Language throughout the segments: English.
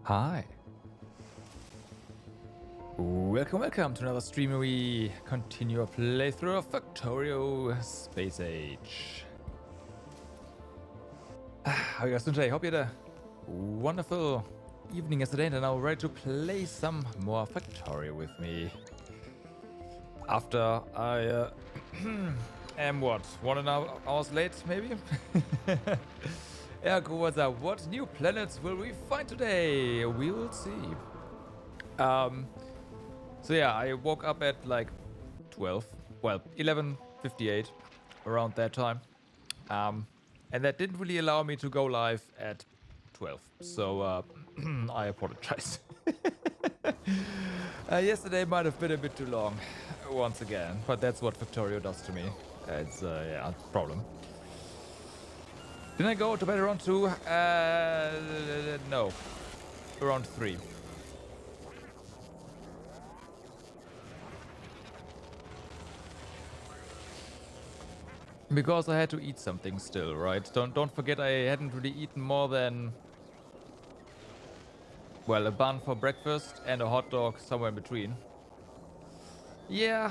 Hi. Welcome to another stream where we continue our playthrough of Factorio Space Age. How are you guys doing today? Hope you had a wonderful evening yesterday and are now ready to play some more Factorio with me. After I am what, 1.5 hours late maybe? Ergo, what's up? What new planets will we find today? We will see. So yeah, I woke up at like 11:58, around that time. And that didn't really allow me to go live at 12. So I apologize. Yesterday might have been a bit too long, once again, but that's what Factorio does to me. It's yeah, a problem. Didn't I go to bed around 2? No. Around 3. Because I had to eat something still, right? Don't forget I hadn't really eaten more than, well, a bun for breakfast and a hot dog somewhere in between. Yeah,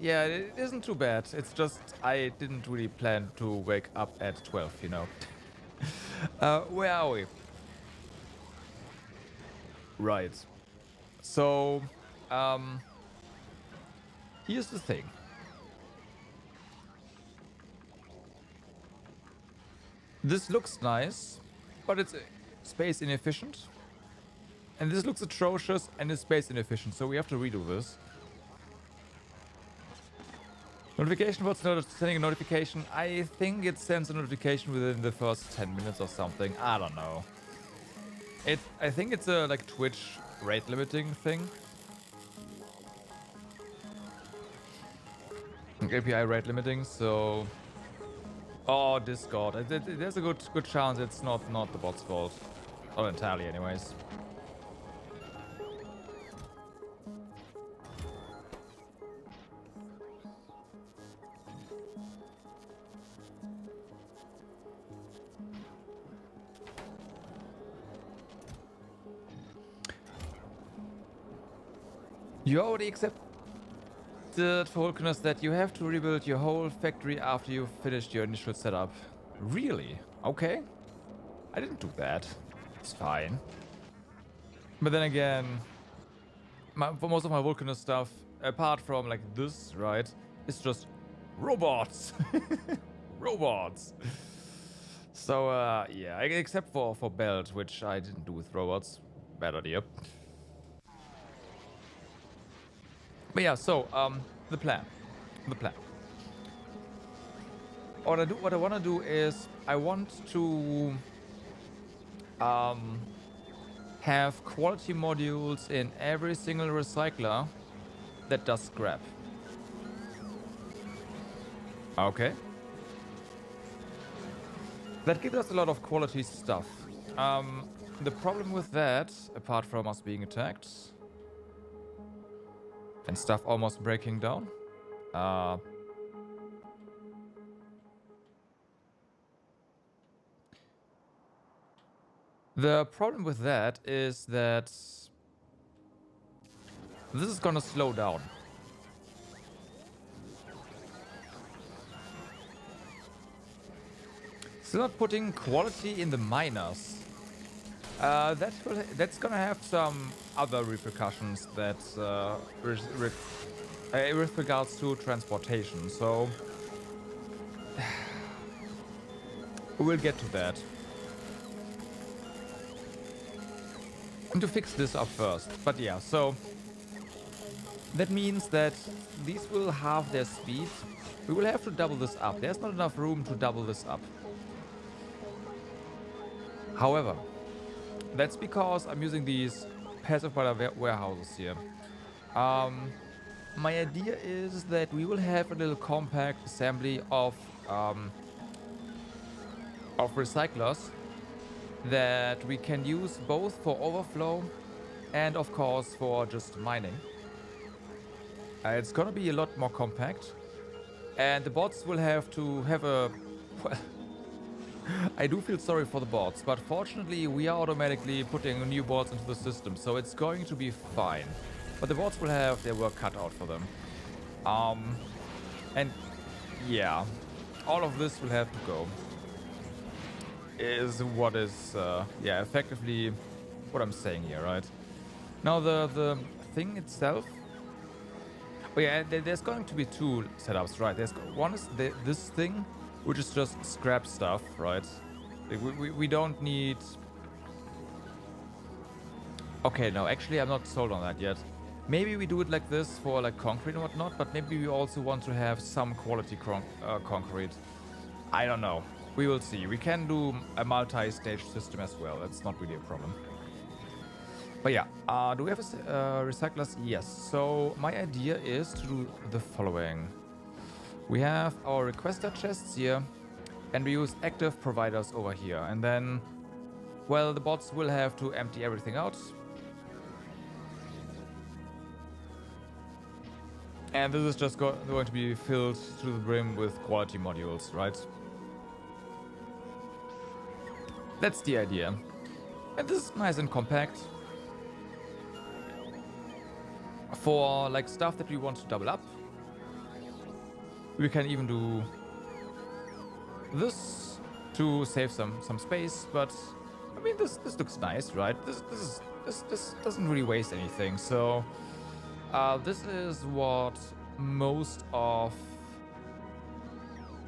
it isn't too bad. It's just I didn't really plan to wake up at 12, you know. Where are we? Right. So, here's the thing. This looks nice, but it's space inefficient. And this looks atrocious and is space inefficient, so we have to redo this. Notification, what's sending a notification? I think it sends a notification within the first 10 minutes or something. I don't know. I think it's a like Twitch rate limiting thing. API rate limiting, so... Oh, Discord. There's a good chance it's not the bot's fault. Not entirely, anyways. You already accepted, for Vulcanus, that you have to rebuild your whole factory after you've finished your initial setup. Really? Okay. I didn't do that. It's fine. But then again, for most of my Vulcanus stuff, apart from like this, right, it's just robots. Robots. So, yeah, except for Belt, which I didn't do with robots. Bad idea. But yeah, so, the plan. What I want to do is, I want to have quality modules in every single recycler that does scrap. Okay. That gives us a lot of quality stuff. The problem with that, apart from us being attacked and stuff almost breaking down, the problem with that is that this is gonna slow down. Still not putting quality in the miners. That's gonna have some other repercussions that with regards to transportation. So we'll get to that. And to fix this up first. But yeah, so that means that these will halve their speed. We will have to double this up. There's not enough room to double this up. However, that's because I'm using these passive warehouses here. My idea is that we will have a little compact assembly of recyclers that we can use both for overflow and of course for just mining. It's gonna be a lot more compact, and the bots will have to have a... Well, I do feel sorry for the bots, but fortunately we are automatically putting new bots into the system, so it's going to be fine. But the bots will have their work cut out for them. And yeah, all of this will have to go. Is what is, yeah, effectively what I'm saying here, right? Now the thing itself... Oh yeah, there's going to be two setups, right? One is this thing, which is just scrap stuff, right? We don't need... Okay, no, actually I'm not sold on that yet. Maybe we do it like this for like concrete and whatnot, but maybe we also want to have some quality concrete. I don't know. We will see. We can do a multi-stage system as well. That's not really a problem. But yeah, do we have recyclers? Yes. So my idea is to do the following. We have our requester chests here, and we use active providers over here. And then, well, the bots will have to empty everything out. And this is just going to be filled to the brim with quality modules, right? That's the idea. And this is nice and compact. For like stuff that we want to double up, we can even do this to save some space. But I mean, this looks nice, right? This doesn't really waste anything. So this is what most of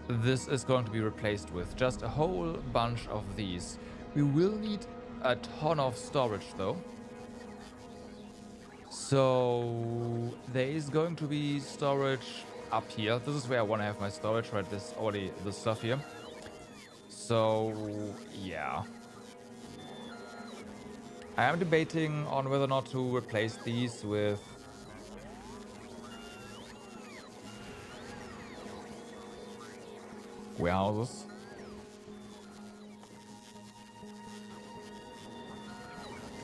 this is going to be replaced with. Just a whole bunch of these. We will need a ton of storage though. So there is going to be storage up here. This is where I want to have my storage, right? This already this stuff here. So yeah, I am debating on whether or not to replace these with warehouses.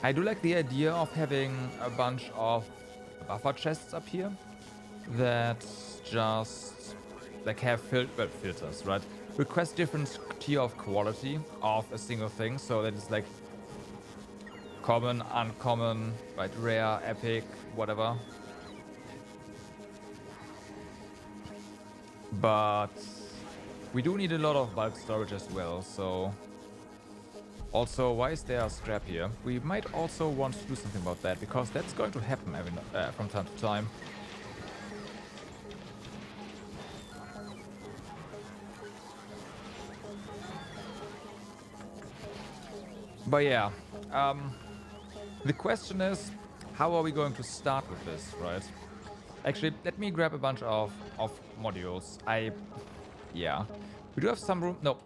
I do like the idea of having a bunch of buffer chests up here that just like have filters, right? Request different tier of quality of a single thing, so that it's like common, uncommon, right? Rare, epic, whatever. But we do need a lot of bulk storage as well, so... Also, why is there scrap here? We might also want to do something about that, because that's going to happen from time to time. But yeah, the question is, how are we going to start with this, right? Actually, let me grab a bunch of modules. Yeah, we do have some room. No,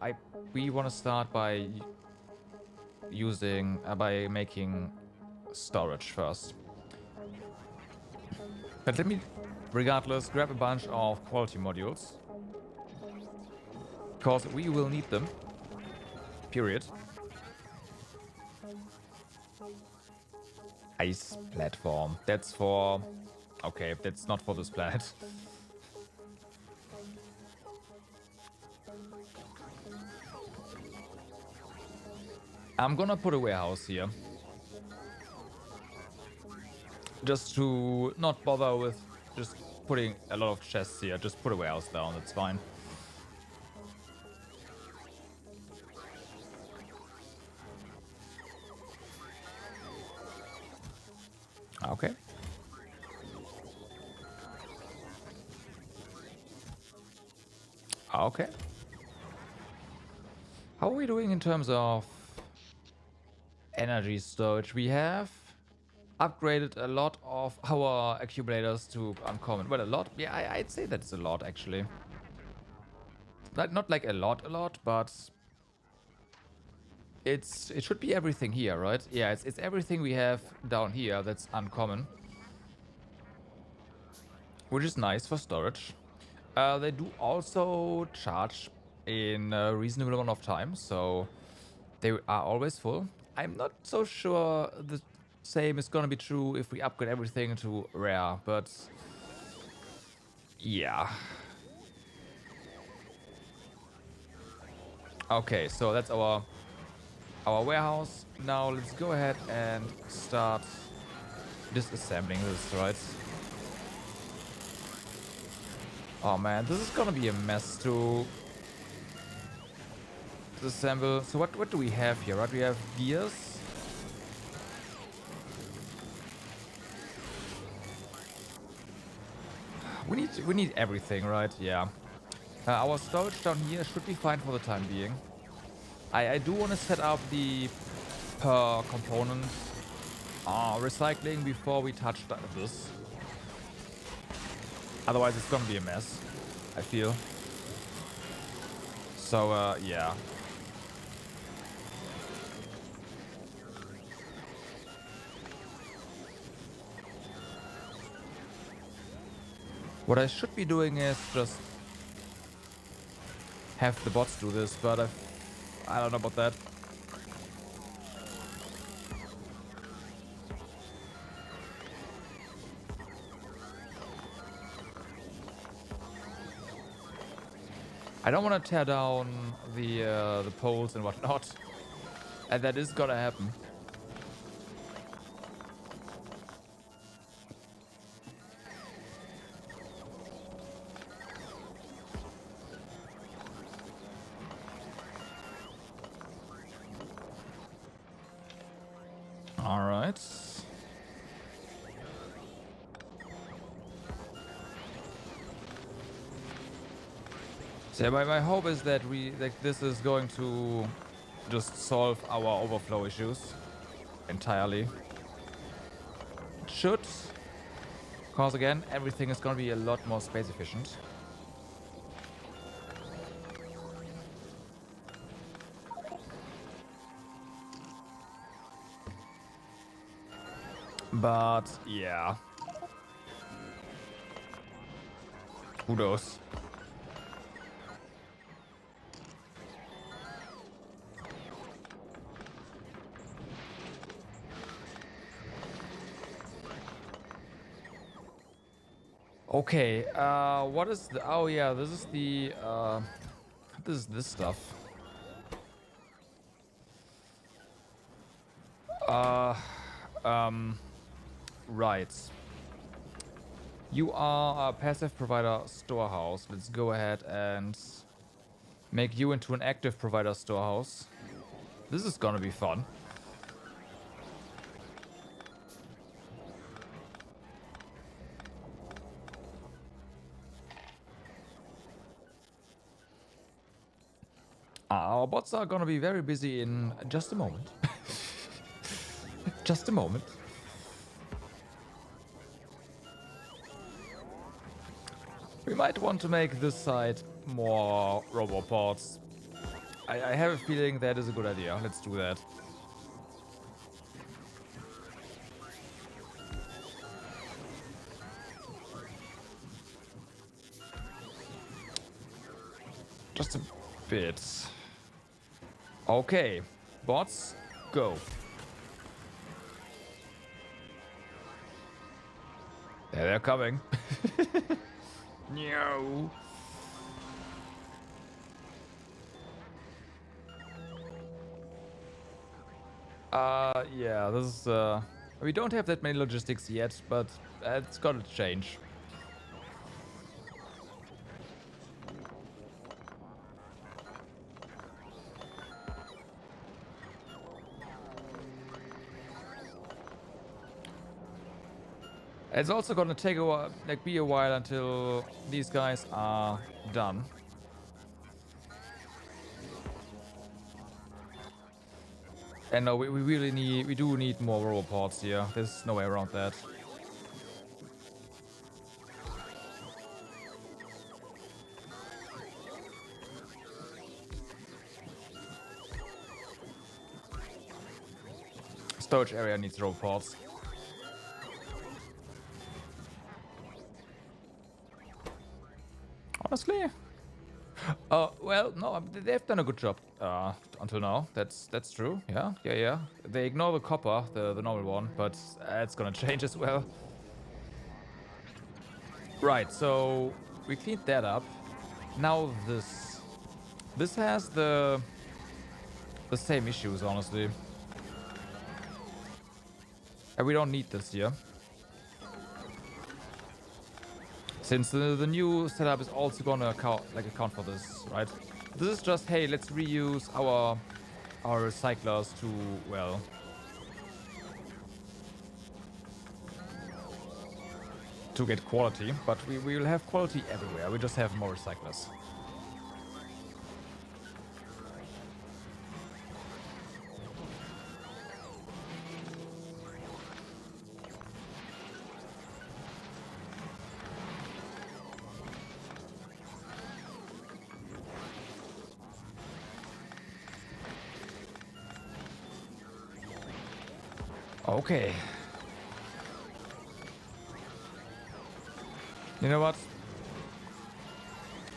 we want to start by by making storage first. But let me, regardless, grab a bunch of quality modules. because we will need them. Period. Ice platform. That's for... Okay, that's not for this planet. I'm gonna put a warehouse here. Just to not bother with just putting a lot of chests here. Just put a warehouse down, that's fine. Okay. Okay. How are we doing in terms of energy storage? We have upgraded a lot of our accumulators to uncommon. Well, a lot? Yeah, I'd say that's a lot, actually. Not like a lot, but it should be everything here, right? Yeah, it's everything we have down here that's uncommon, which is nice for storage. They do also charge in a reasonable amount of time, so they are always full. I'm not so sure the same is gonna be true if we upgrade everything to rare, but yeah. Okay, so that's our warehouse. Now let's go ahead and start disassembling this, right? Oh man, this is gonna be a mess to disassemble. So what do we have here, right? We have gears. We need everything, right? Yeah. Our storage down here should be fine for the time being. I do want to set up the per component recycling before we touch this. Otherwise, it's gonna be a mess, I feel. So, yeah. What I should be doing is just have the bots do this, but I don't know about that. I don't want to tear down the poles and whatnot, and that is gonna happen. All right. So my hope is that this is going to just solve our overflow issues entirely. It should, because again, everything is going to be a lot more space efficient. But yeah, who knows? Okay, what is the... Oh yeah, this is the... this is this stuff. Right. You are a passive provider storehouse. Let's go ahead and make you into an active provider storehouse. This is gonna be fun. Our bots are gonna be very busy in just a moment. Just a moment. We might want to make this side more roboports. I have a feeling that is a good idea. Let's do that. bit. Okay, bots, go. There they're coming. No. Yeah, this is, we don't have that many logistics yet, but it's gotta change. It's also gonna take a while, like, be a while until these guys are done. And no, we really need, we do need more robots here. There's no way around that. Storage area needs robots. Honestly, well, no, they've done a good job until now. That's true. Yeah. They ignore the copper, the normal one, but it's gonna change as well. Right. So we cleaned that up. Now this has the same issues, honestly. And we don't need this here. Since the new setup is also gonna account for this, right? This is just, hey, let's reuse our recyclers to, well, to get quality, but we will have quality everywhere. We just have more recyclers. Okay. You know what?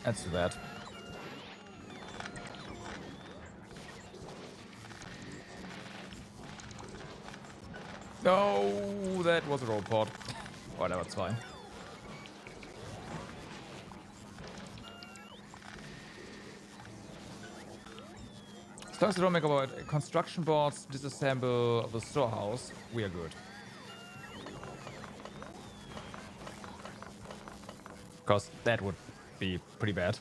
Let's do that. No, that was a robot. Whatever, it's fine. As long as we don't make about construction boards, disassemble the storehouse, we are good. Because that would be pretty bad.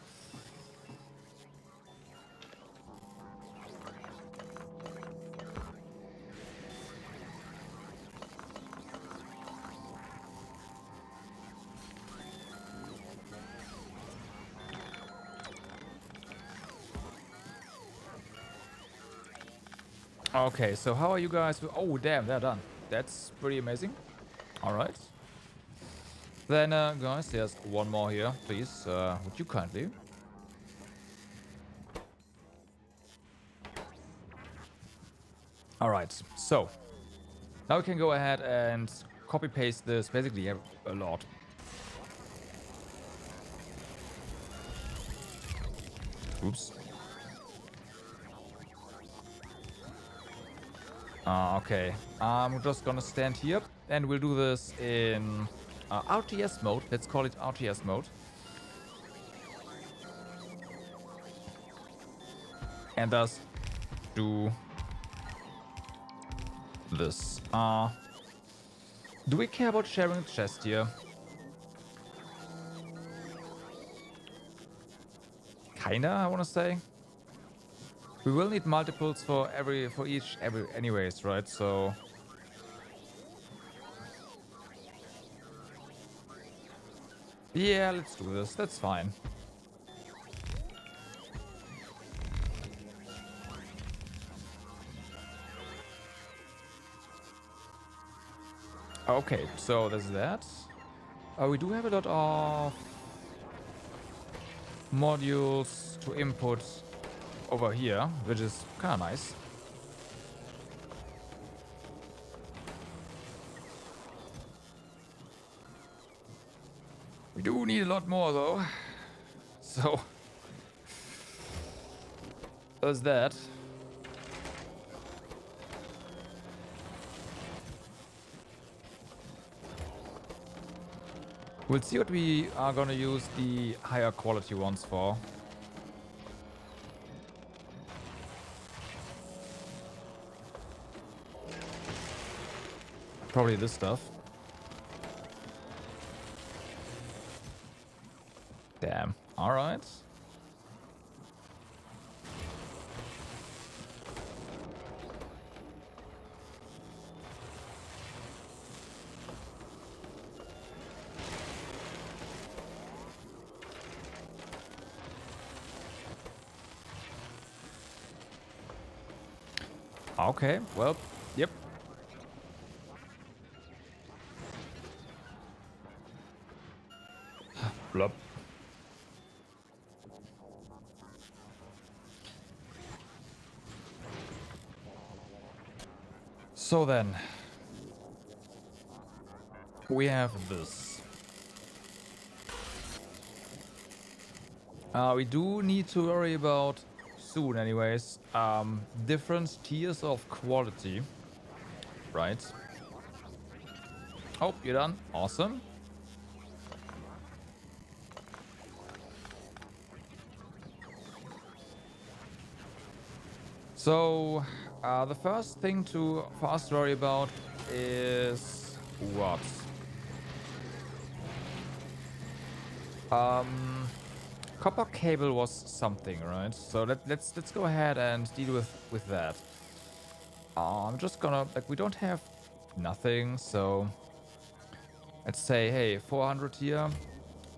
Okay, so how are you guys? Oh, damn, they're done. That's pretty amazing. All right. Then, guys, there's one more here. Please, would you kindly? All right, so now we can go ahead and copy paste this basically a lot. Oops. Okay, I'm just gonna stand here and we'll do this in RTS mode. Let's call it RTS mode. And thus do this. Do we care about sharing the chest here? Kinda, I wanna say. We will need multiples for each anyways, right? So yeah, let's do this. That's fine. Okay, so there's that. We do have a lot of modules to input over here, which is kind of nice. We do need a lot more though. So There's that. We'll see what we are gonna use the higher quality ones for. Probably this stuff. Damn. Alright. Okay, well, yep. Blub. So then, we have this. We do need to worry about, soon anyways, different tiers of quality. Right. Oh, you're done. Awesome. So, the first thing for us to worry about is what? Copper cable was something, right? So let's go ahead and deal with that. I'm just gonna, like, we don't have nothing, so let's say, hey, 400 here.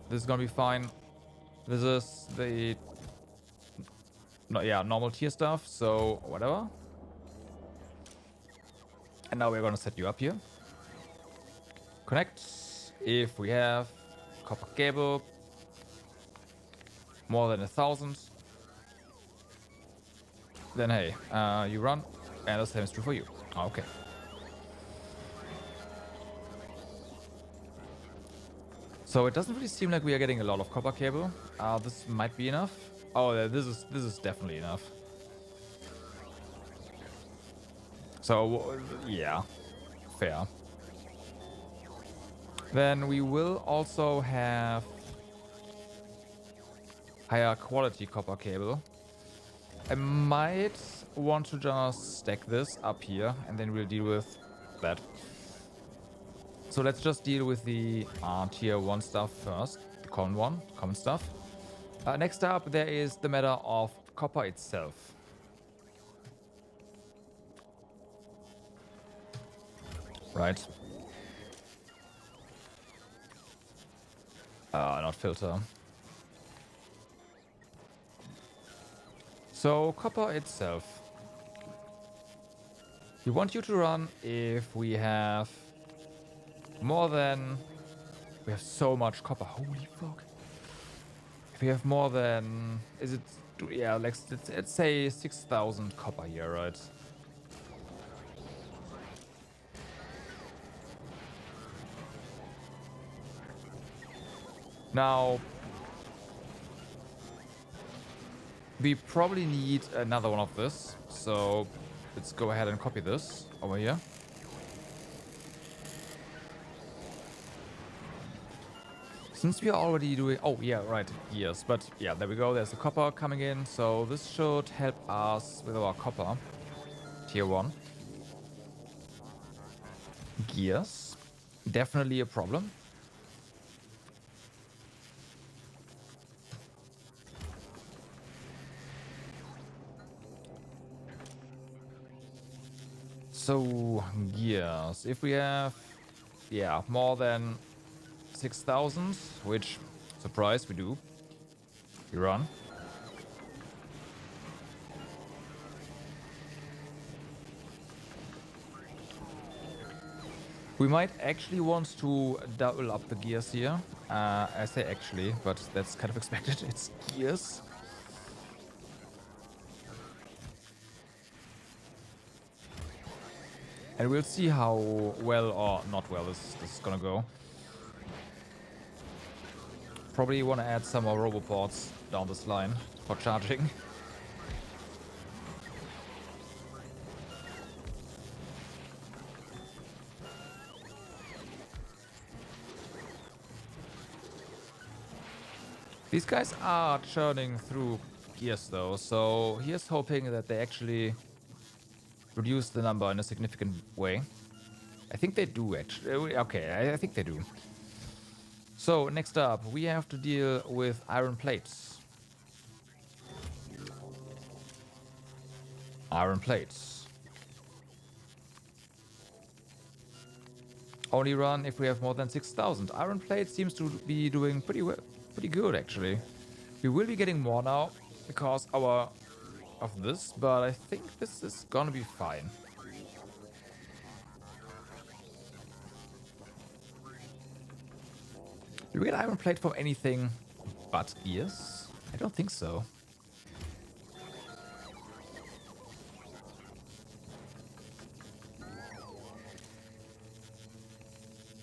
This is gonna be fine. This is the normal tier stuff, so whatever. And now we're gonna set you up here. Connect. If we have copper cable more than 1,000, then hey, you run, and the same is true for you. Okay. So it doesn't really seem like we are getting a lot of copper cable. This might be enough. Oh, yeah, this is definitely enough. So yeah, fair. Then we will also have higher quality copper cable. I might want to just stack this up here, and then we'll deal with that. So let's just deal with the tier 1 stuff first, the common stuff. Next up, there is the matter of copper itself. Right. Not filter. So copper itself. We want you to run if we have more than... We have so much copper. Holy fuck. If we have more than... Is it... Yeah, like, let's say 6,000 copper here, right? Now... We probably need another one of this. So let's go ahead and copy this over here. Since we are already doing... Oh, yeah, right. Yes, but yeah, there we go. There's the copper coming in. So this should help us with our copper. Tier 1. Gears. Definitely a problem. So, gears. If we have... Yeah, more than 6,000, which, surprise, we do. We run. We might actually want to double up the gears here. I say actually, but that's kind of expected. It's gears. And we'll see how well or not well this is gonna go. Probably want to add some more roboports down this line for charging. These guys are churning through gears though, so here's hoping that they actually reduce the number in a significant way. I think they do actually. Okay, I think they do. So next up, we have to deal with iron plates. Iron plates. Only run if we have more than 6,000. Iron plate seems to be doing pretty good actually. We will be getting more now because of this, but I think this is gonna be fine. Do we get iron plate from anything but gears? I don't think so.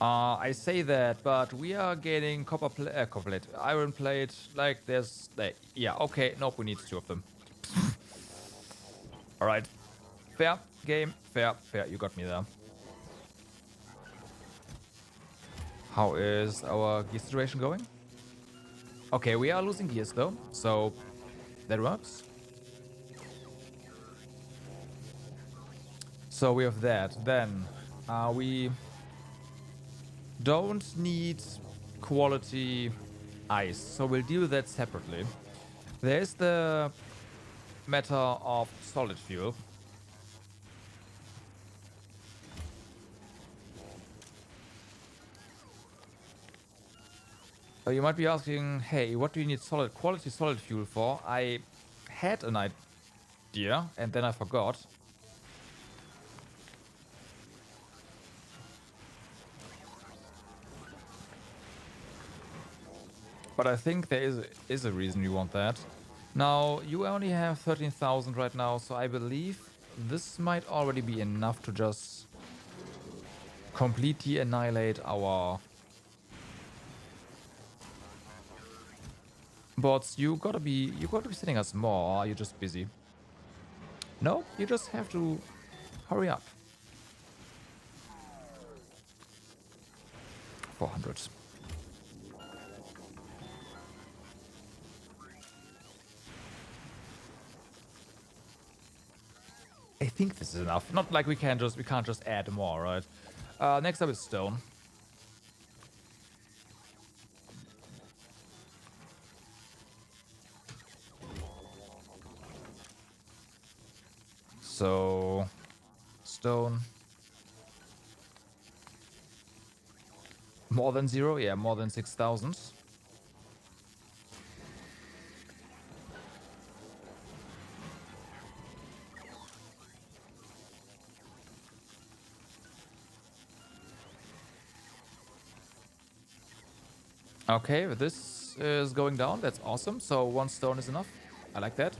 I say that, but we are getting copper plate, iron plate. Like there's, yeah, okay. Nope, we need 2 of them. All right, fair game, fair. You got me there. How is our gear situation going? Okay, we are losing gears though, so that works. So we have that. Then we don't need quality ice, so we'll deal with that separately. There's the matter of solid fuel. So you might be asking, hey, what do you need quality solid fuel for? I had an idea and then I forgot. But I think there is a reason you want that. Now, you only have 13,000 right now, so I believe this might already be enough to just completely annihilate our bots. You gotta be sending us more, or are you just busy? No, you just have to hurry up. 400. I think this is enough. Not like we can't just add more, right? Next up is stone. So stone. More than 0? Yeah, more than 6,000. Okay, this is going down. That's awesome. So 1 stone is enough. I like that.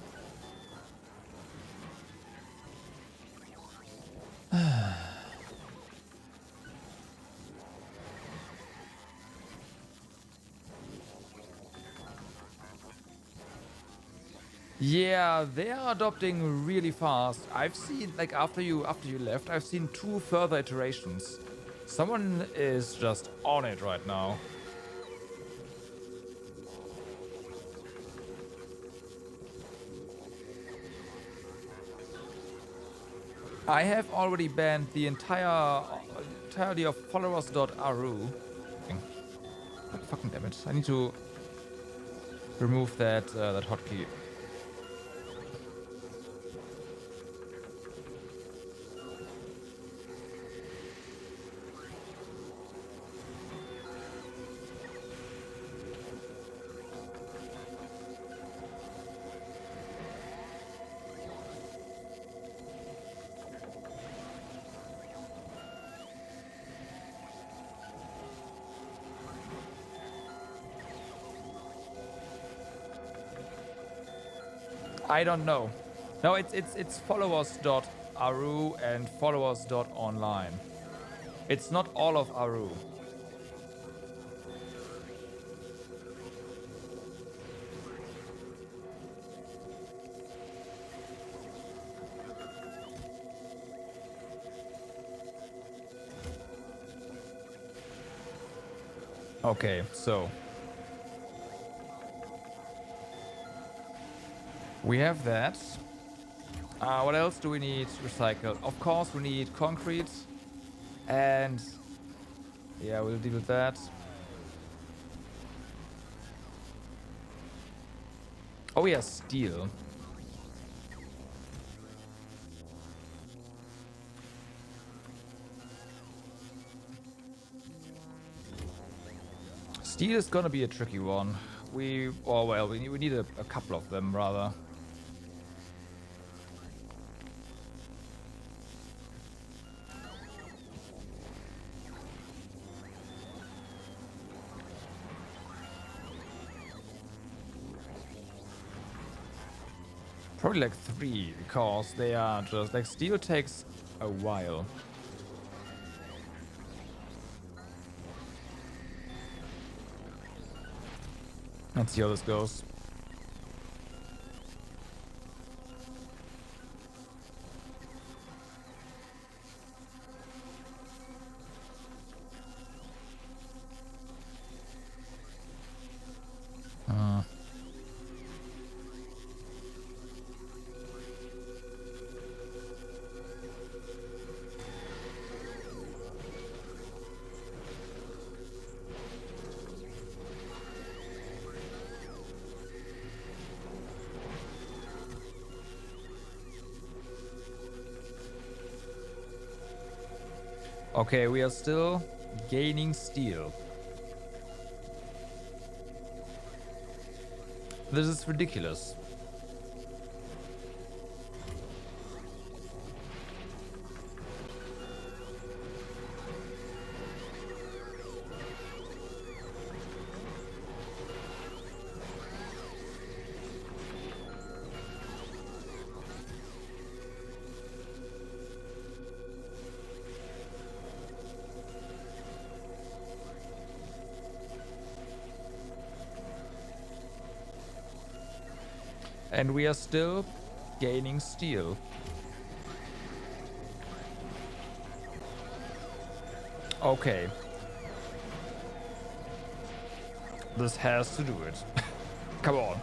Yeah, they are adopting really fast. I've seen, like, after you left, I've seen 2 further iterations. Someone is just on it right now. I have already banned the entirety of followers.ru. Fucking damn it. I need to remove that hotkey. I don't know. No, it's followers.ru and followers.online. It's not all of Aru. Okay, so We have that. What else do we need to recycle? Of course, we need concrete. And yeah, we'll deal with that. Oh yeah, steel. Steel is gonna be a tricky one. We need a couple of them rather. Probably like 3, because they are just like steel takes a while. Let's see how this goes. Okay, we are still gaining steel. This is ridiculous. And we are still gaining steel. Okay. This has to do it. Come on.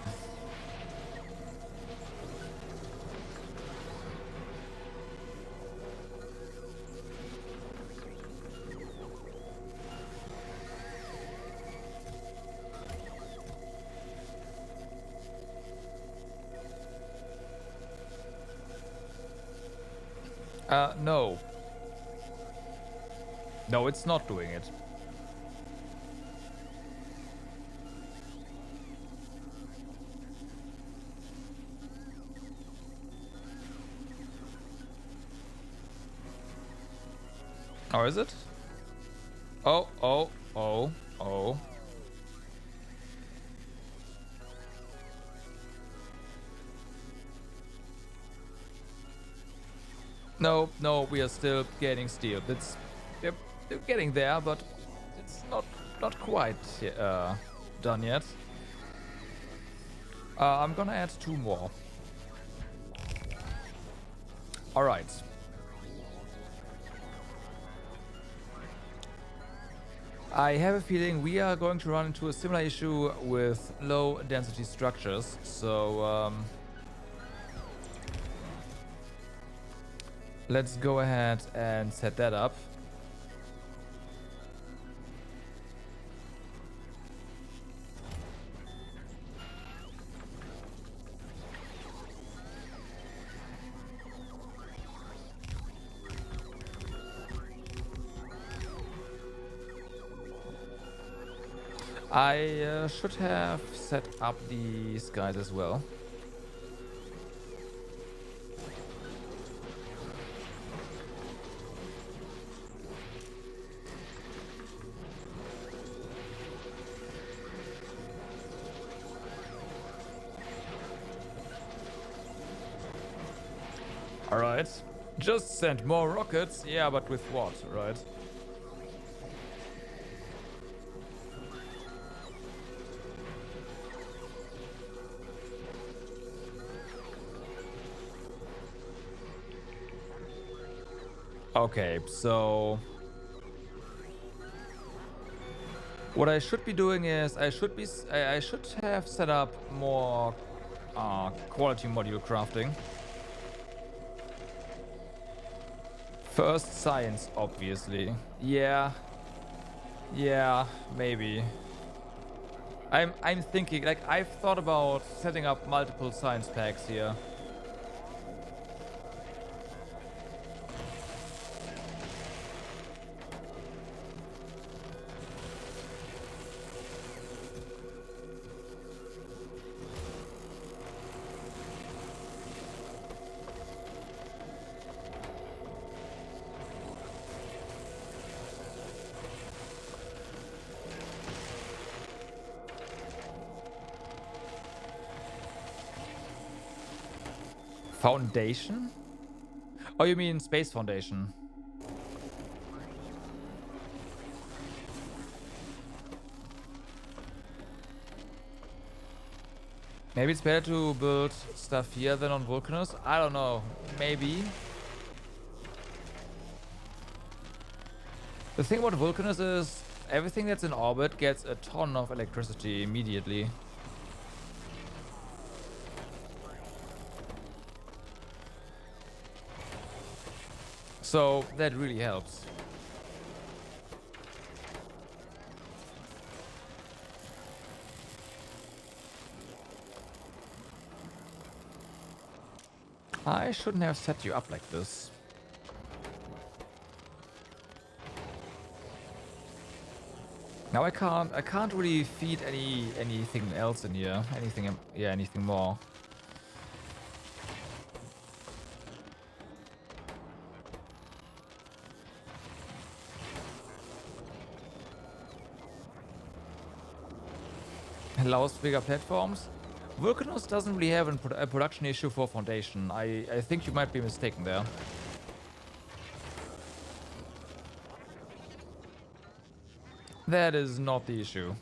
No. No, it's not doing it. Or is it? Oh. No, we are still gaining steel. They're getting there, but it's not quite done yet. I'm gonna add 2 more. All right. I have a feeling we are going to run into a similar issue with low density structures. So let's go ahead and set that up. I should have set up these guys as well. Alright. Just send more rockets. Yeah, but with what, right? Okay, so what I should be doing is I should have set up more quality module crafting. First science, obviously. Yeah, maybe. I'm thinking, like, I've thought about setting up multiple science packs here. Foundation? Oh, you mean Space Foundation? Maybe it's better to build stuff here than on Vulcanus? I don't know. Maybe. The thing about Vulcanus is everything that's in orbit gets a ton of electricity immediately. So that really helps. I shouldn't have set you up like this. Now I can't really feed anything else in here. Anything more. Allows bigger platforms. Vulcanus doesn't really have a production issue for Foundation. I think you might be mistaken there. That is not the issue.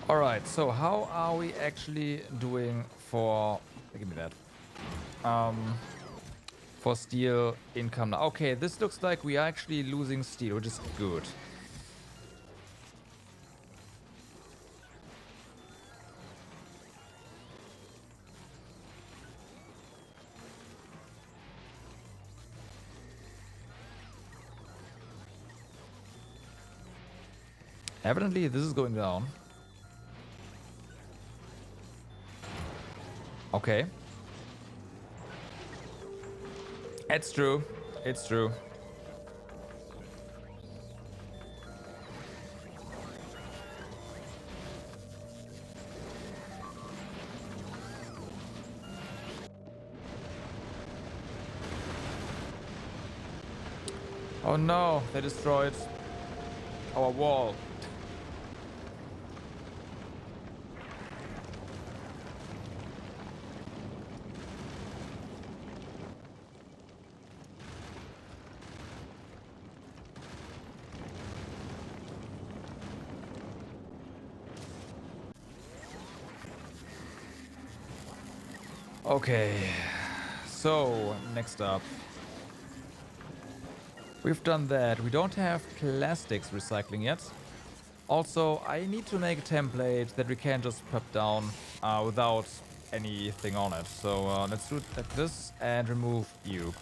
Alright, so how are we actually doing for... Give me that. For steel income now. Okay, this looks like we are actually losing steel, which is good. Evidently, this is going down. Okay. It's true. It's true. Oh no, they destroyed our wall. Okay, so next up. We've done that. We don't have plastics recycling yet. Also, I need to make a template that we can just prep down without anything on it. So let's do it like this and remove you.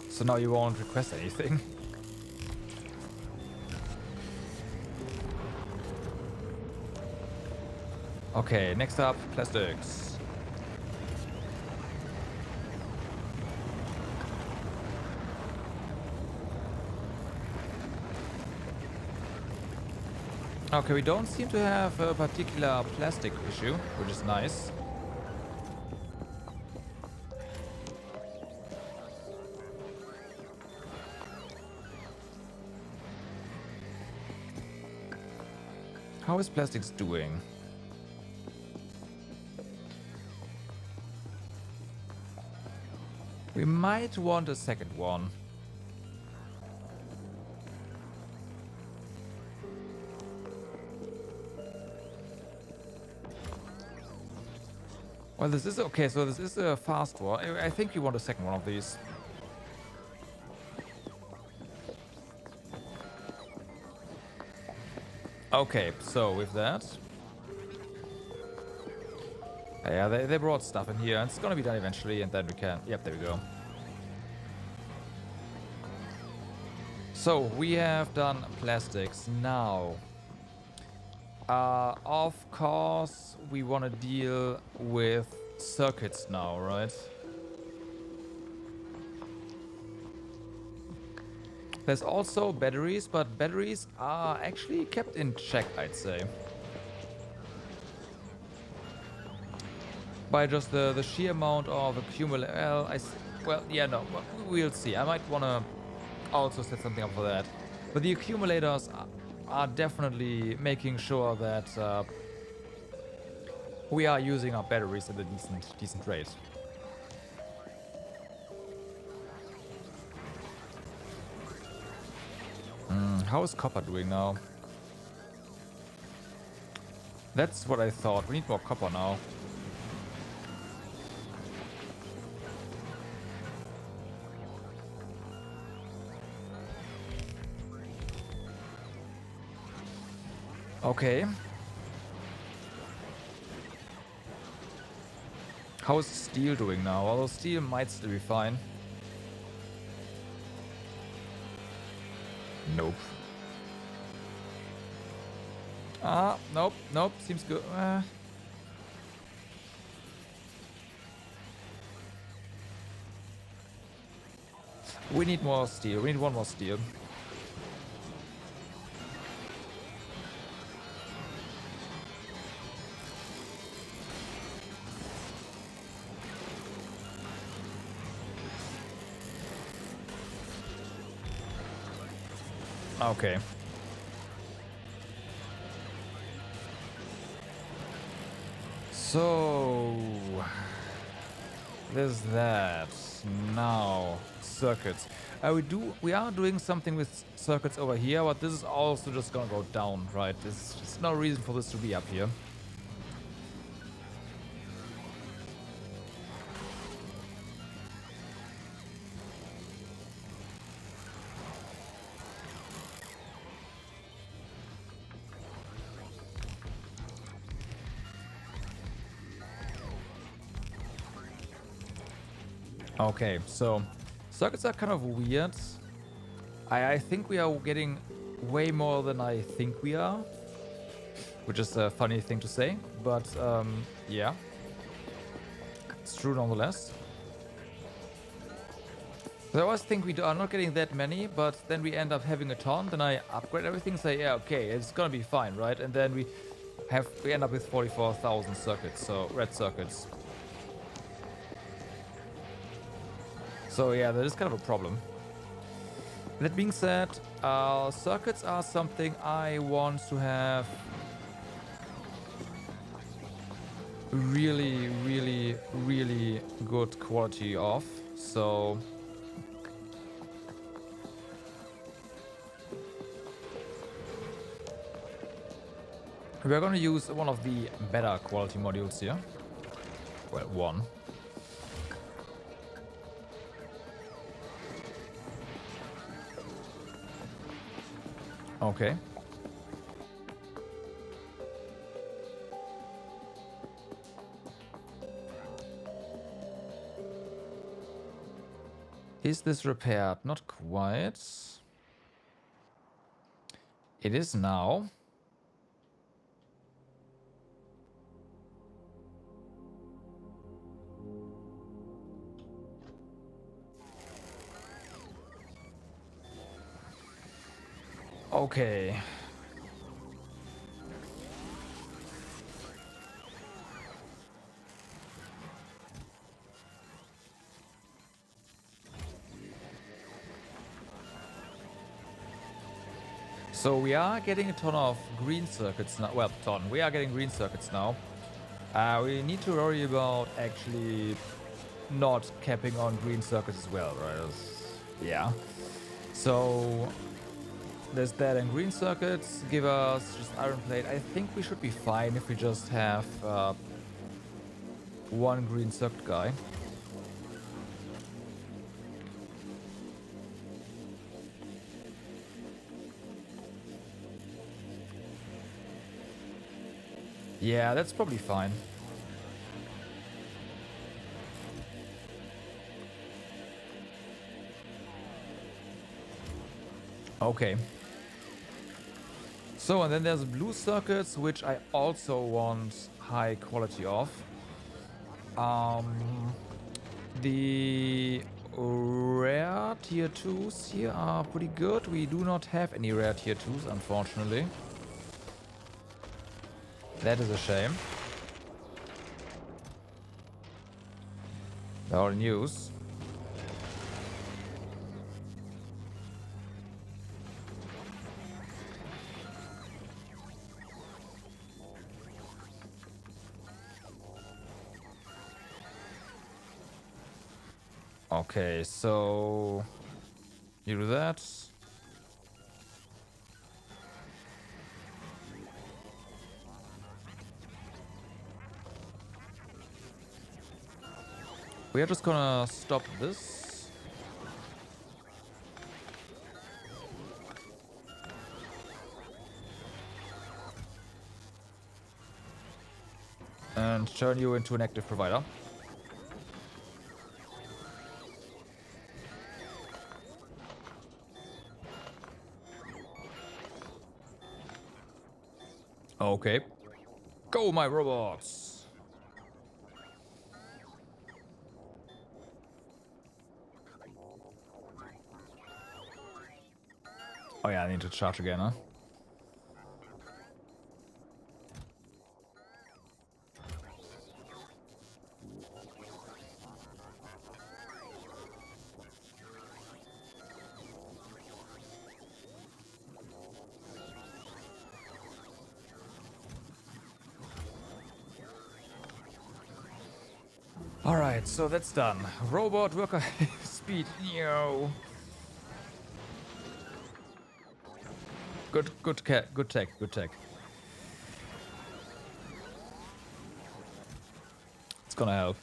So now you won't request anything. Okay, next up, plastics. Okay, we don't seem to have a particular plastic issue, which is nice. How is plastics doing? We might want a second one. Well, this is okay, so this is a fast one. I think you want a second one of these. Okay, so with that... Yeah, they brought stuff in here, and it's gonna be done eventually, and then we can... Yep, there we go. So, we have done plastics. Now... of course, we want to deal with circuits now, right? There's also batteries, but batteries are actually kept in check, I'd say. By just the sheer amount of accumulate. Well, yeah, no, we'll see. I might want to also set something up for that. But the accumulators are definitely making sure that we are using our batteries at a decent rate. How is copper doing now? That's what I thought. We need more copper now. Okay. How is steel doing now? Although steel might still be fine. Nope. Nope. Seems good. We need more steel. We need one more steel. Okay. So there's that. Now circuits. We are doing something with circuits over here, but this is also just gonna go down, right? There's no reason for this to be up here. Okay, so circuits are kind of weird. I think we are getting way more than I think we are, which is a funny thing to say, but yeah, it's true nonetheless. I always think we are not getting that many, but then we end up having a ton. Then I upgrade everything, say, yeah, okay, it's gonna be fine, right? And then we end up with 44,000 circuits, so red circuits. So yeah, that is kind of a problem. That being said, circuits are something I want to have really, really, really good quality of. So we're gonna use one of the better quality modules here. Well, one. Okay. Is this repaired? Not quite. It is now. Okay. So we are getting a ton of green circuits now. Well, we are getting green circuits now. We need to worry about actually not capping on green circuits as well, right? Yeah. So there's that, and green circuits give us just iron plate. I think we should be fine if we just have one green circuit guy. Yeah, that's probably fine. Okay. So, and then there's blue circuits, which I also want high quality of. The rare tier 2s here are pretty good. We do not have any rare tier 2s, unfortunately. That is a shame. They're all news. Okay, so you do that. We are just gonna stop this. And turn you into an active provider. Okay. Go, my robots! Oh yeah, I need to charge again, huh? Alright, so that's done. Robot worker speed. Yo. Good tech, good tech. It's gonna help.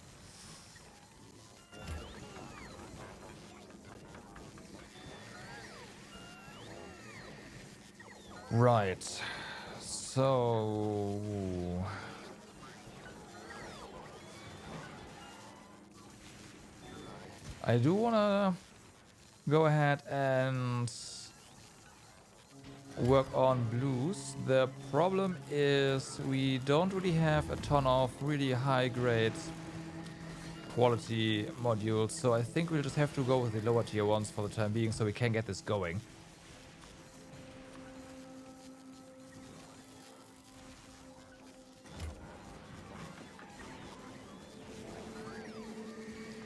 Right. So I do wanna go ahead and work on blues. The problem is we don't really have a ton of really high grade quality modules, so I think we'll just have to go with the lower tier ones for the time being so we can get this going.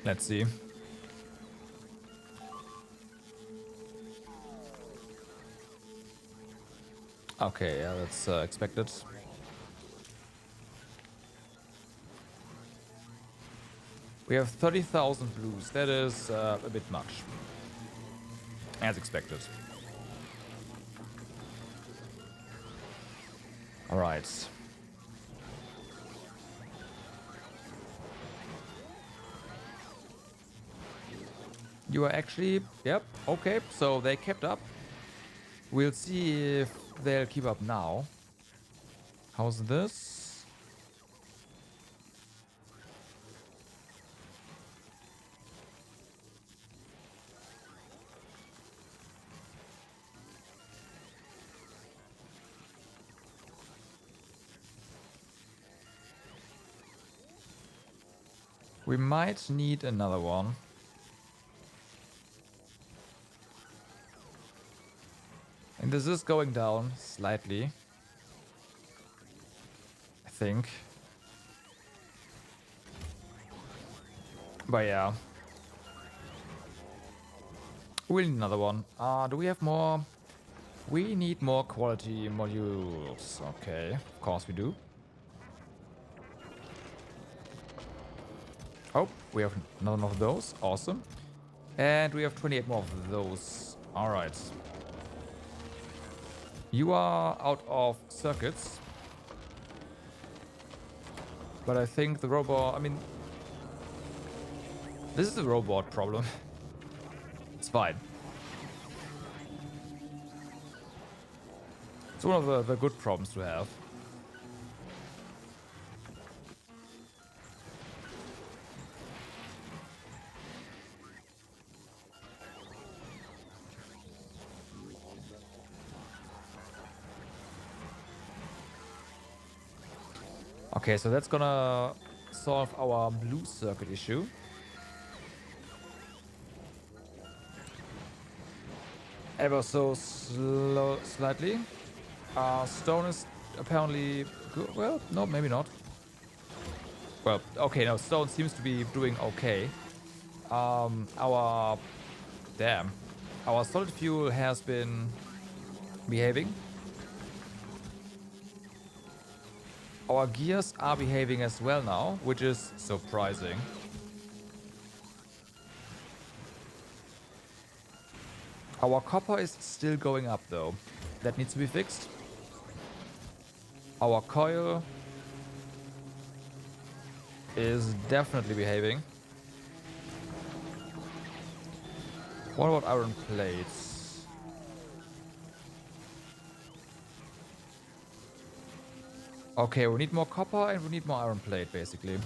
Let's see. Okay, yeah, that's expected. We have 30,000 blues. That is a bit much. As expected. Alright. You are actually... Yep, okay. So they kept up. We'll see if they'll keep up now. How's this? We might need another one. And this is going down slightly. I think. But yeah. We'll need another one. Do we have more? We need more quality modules. Okay, of course we do. Oh, we have none of those. Awesome. And we have 28 more of those. Alright. You are out of circuits. But I think the robot... I mean... This is a robot problem. It's fine. It's one of the good problems to have. Okay, so that's gonna solve our blue circuit issue. Ever so slightly. Stone is apparently good. Well, no, maybe not. Well, okay, no, stone seems to be doing okay. Our damn, our solid fuel has been behaving. Our gears are behaving as well now, which is surprising. Our copper is still going up though. That needs to be fixed. Our coil is definitely behaving. What about iron plates? Okay, we need more copper and we need more iron plate, basically.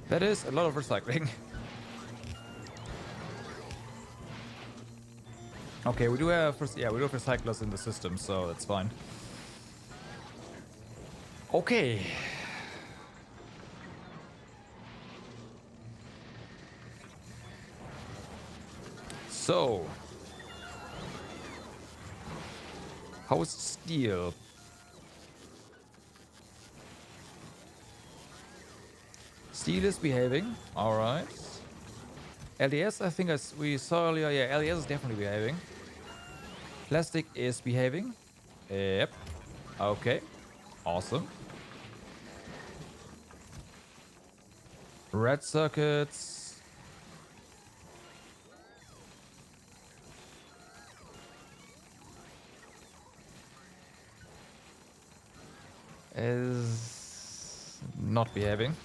That is a lot of recycling. Okay, we do have recyclers in the system, so that's fine. Okay. So, how is steel? Steel is behaving. All right. LDS, I think as we saw earlier, yeah, LDS is definitely behaving. Plastic is behaving. Yep. Okay. Awesome. Red circuits. Is not behaving.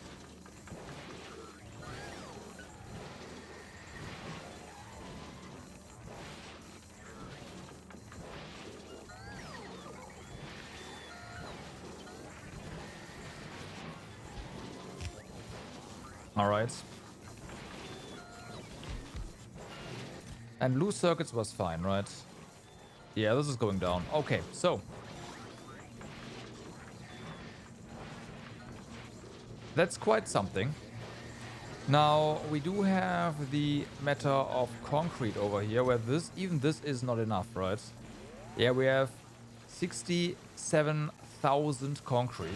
All right. And blue circuits was fine, right? Yeah, this is going down. Okay, so that's quite something. Now, we do have the matter of concrete over here, where even this is not enough, right? Yeah, we have 67,000 concrete.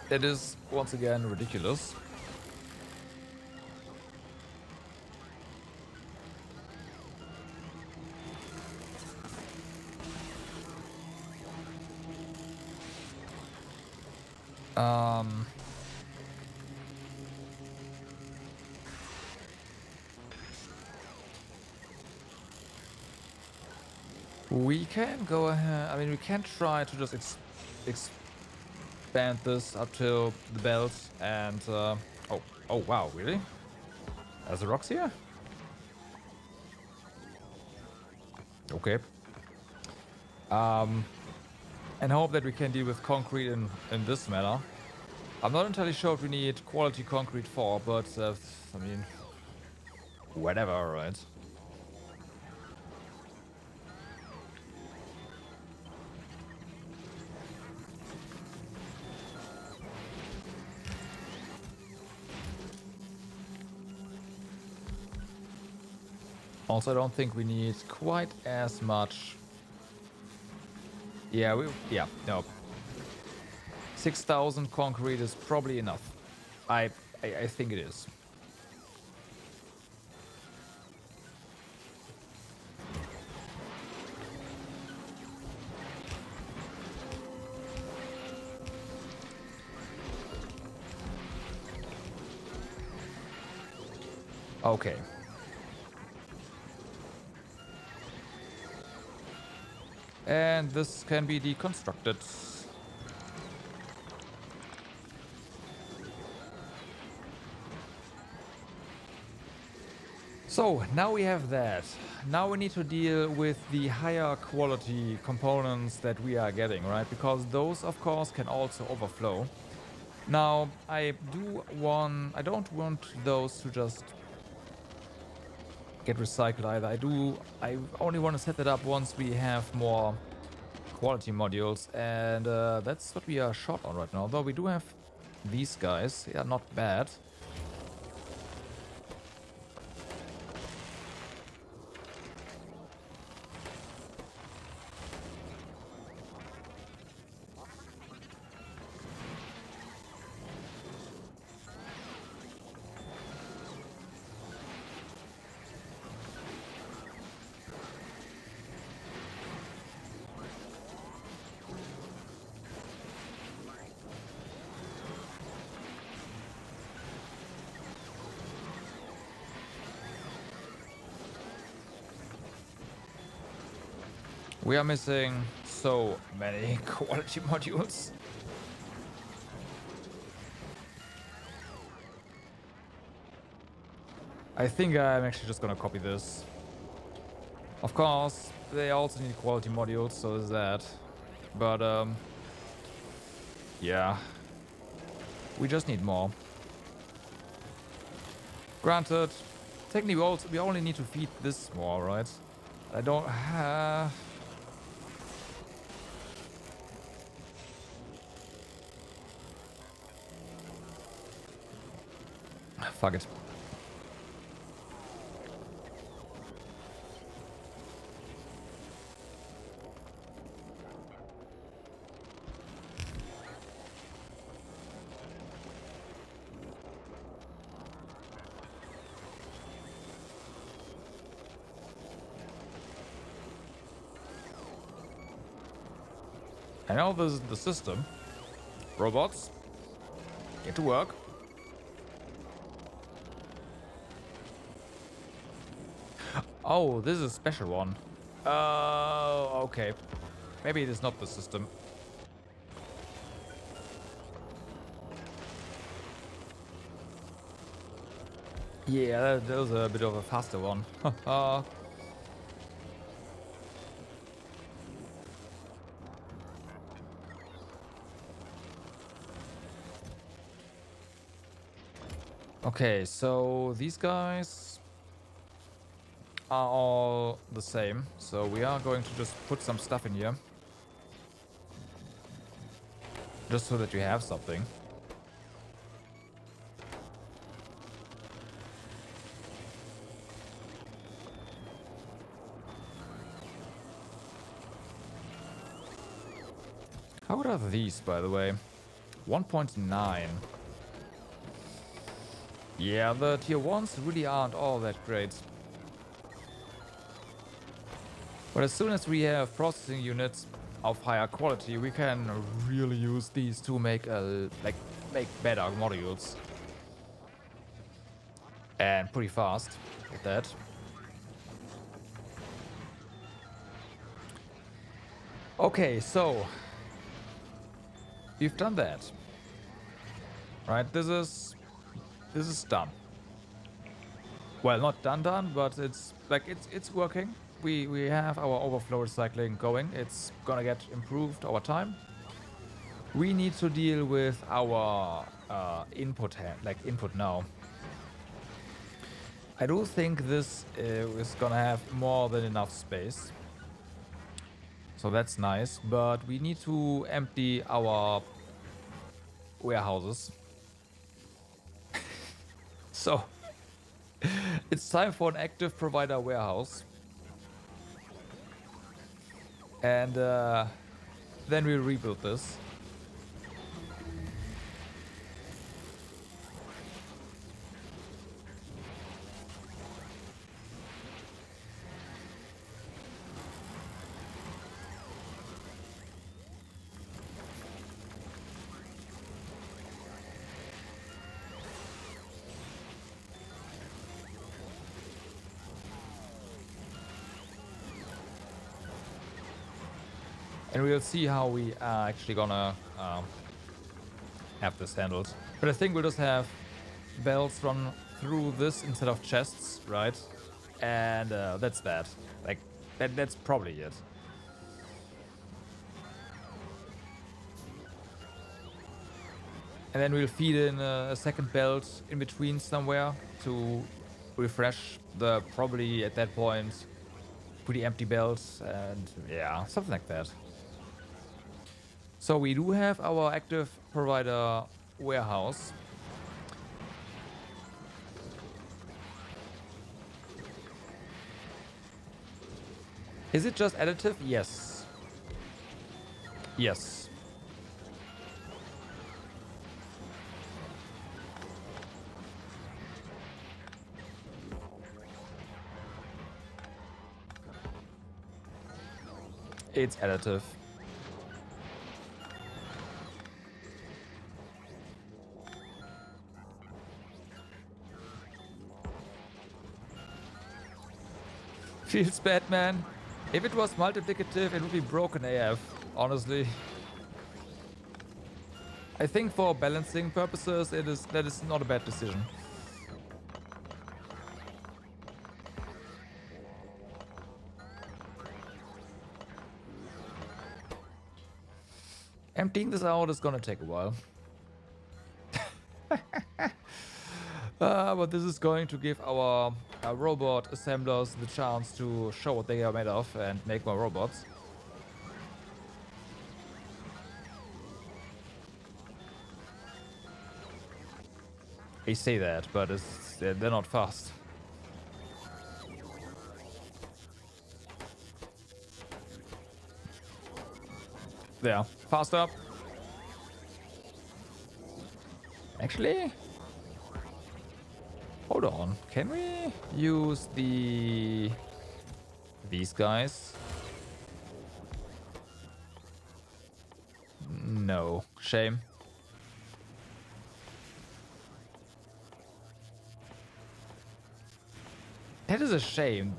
That is, once again, ridiculous. We can go ahead. I mean, we can try to just expand this up to the belt and. Oh, wow, really? There's the rocks here? Okay. And hope that we can deal with concrete in this manner. I'm not entirely sure if we need quality concrete for, but I mean, whatever, right? Also, I don't think we need quite as much. Yeah, no. 6,000 concrete is probably enough. I think it is. Okay. And this can be deconstructed. So now we have that. Now we need to deal with the higher quality components that we are getting, right? Because those, of course, can also overflow. Now, I don't want those to just get recycled either. I only want to set it up once we have more quality modules, and that's what we are short on right now. Though we do have these guys, they are not bad. We are missing so many quality modules. I think I'm actually just gonna copy this. Of course, they also need quality modules, so there's that. But, yeah. We just need more. Granted, technically we only need to feed this more, right? I don't have... Fuck it. I know this is the system. Robots, get to work. Oh, this is a special one. Oh, okay. Maybe it is not the system. Yeah, that was a bit of a faster one. Okay, so these guys are all the same. So we are going to just put some stuff in here. Just so that you have something. How good are these, by the way? 1.9. Yeah, the tier 1s really aren't all that great. But as soon as we have processing units of higher quality, we can really use these to make make better modules. And pretty fast with that. Okay, so we've done that. Right, this is done. Well, not done, but it's working. We have our overflow recycling going. It's gonna get improved over time. We need to deal with our input now. I do think this is gonna have more than enough space. So that's nice, but we need to empty our warehouses. So it's time for an active provider warehouse. And then we rebuild this. And we'll see how we are actually gonna have this handled. But I think we'll just have belts run through this instead of chests, right? And that's that. Like, that's probably it. And then we'll feed in a second belt in between somewhere to refresh the probably at that point pretty empty belts, and yeah, something like that. So we do have our active provider warehouse. Is it just additive? Yes. Yes. It's additive. Feels bad, man. If it was multiplicative, it would be broken AF, honestly. I think for balancing purposes, that is not a bad decision. Emptying this out is gonna take a while. But this is going to give our robot assemblers the chance to show what they are made of and make more robots. They say that, but they're not fast. There, fast up. Actually, hold on. Can we use these guys? No, shame. That is a shame.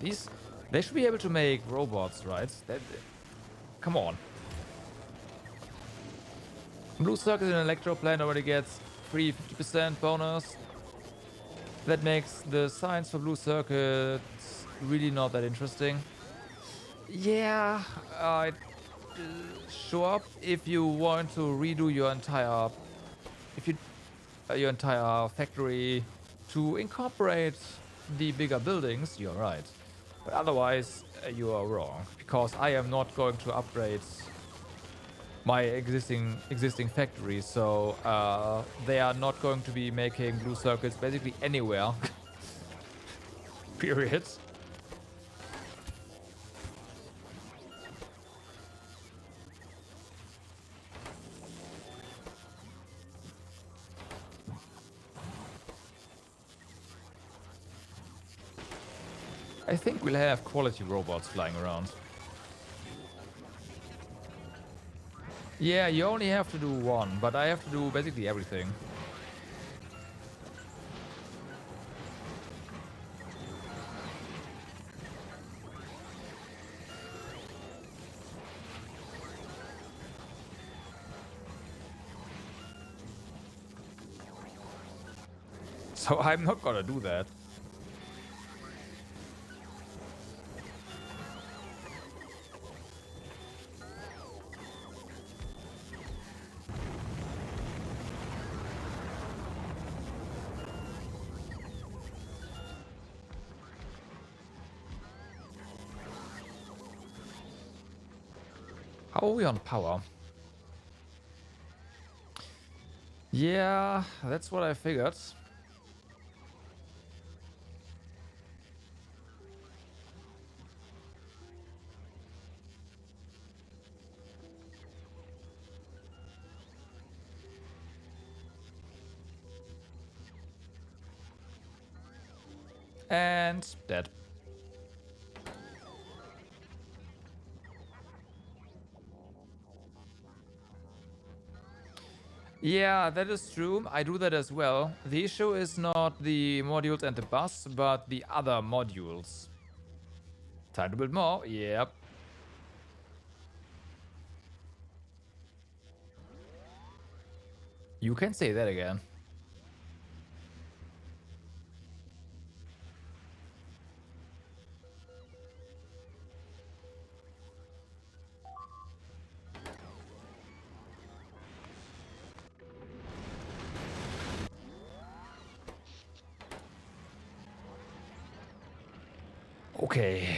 They should be able to make robots, right? Come on. Blue Circuit in Electro Plant already gets free 50% bonus. That makes the science for Blue Circuits really not that interesting. Yeah, show up if you want to redo your entire, your entire factory to incorporate the bigger buildings. You're right, but otherwise you are wrong, because I am not going to upgrade my existing factory, so they are not going to be making blue circuits basically anywhere. Period. I think we'll have quality robots flying around. Yeah, you only have to do one, but I have to do basically everything. So I'm not gonna do that. How are we on power? Yeah, that's what I figured. And dead. Yeah, that is true. I do that as well. The issue is not the modules and the bus, but the other modules. Time to build more. Yep. You can say that again. Okay.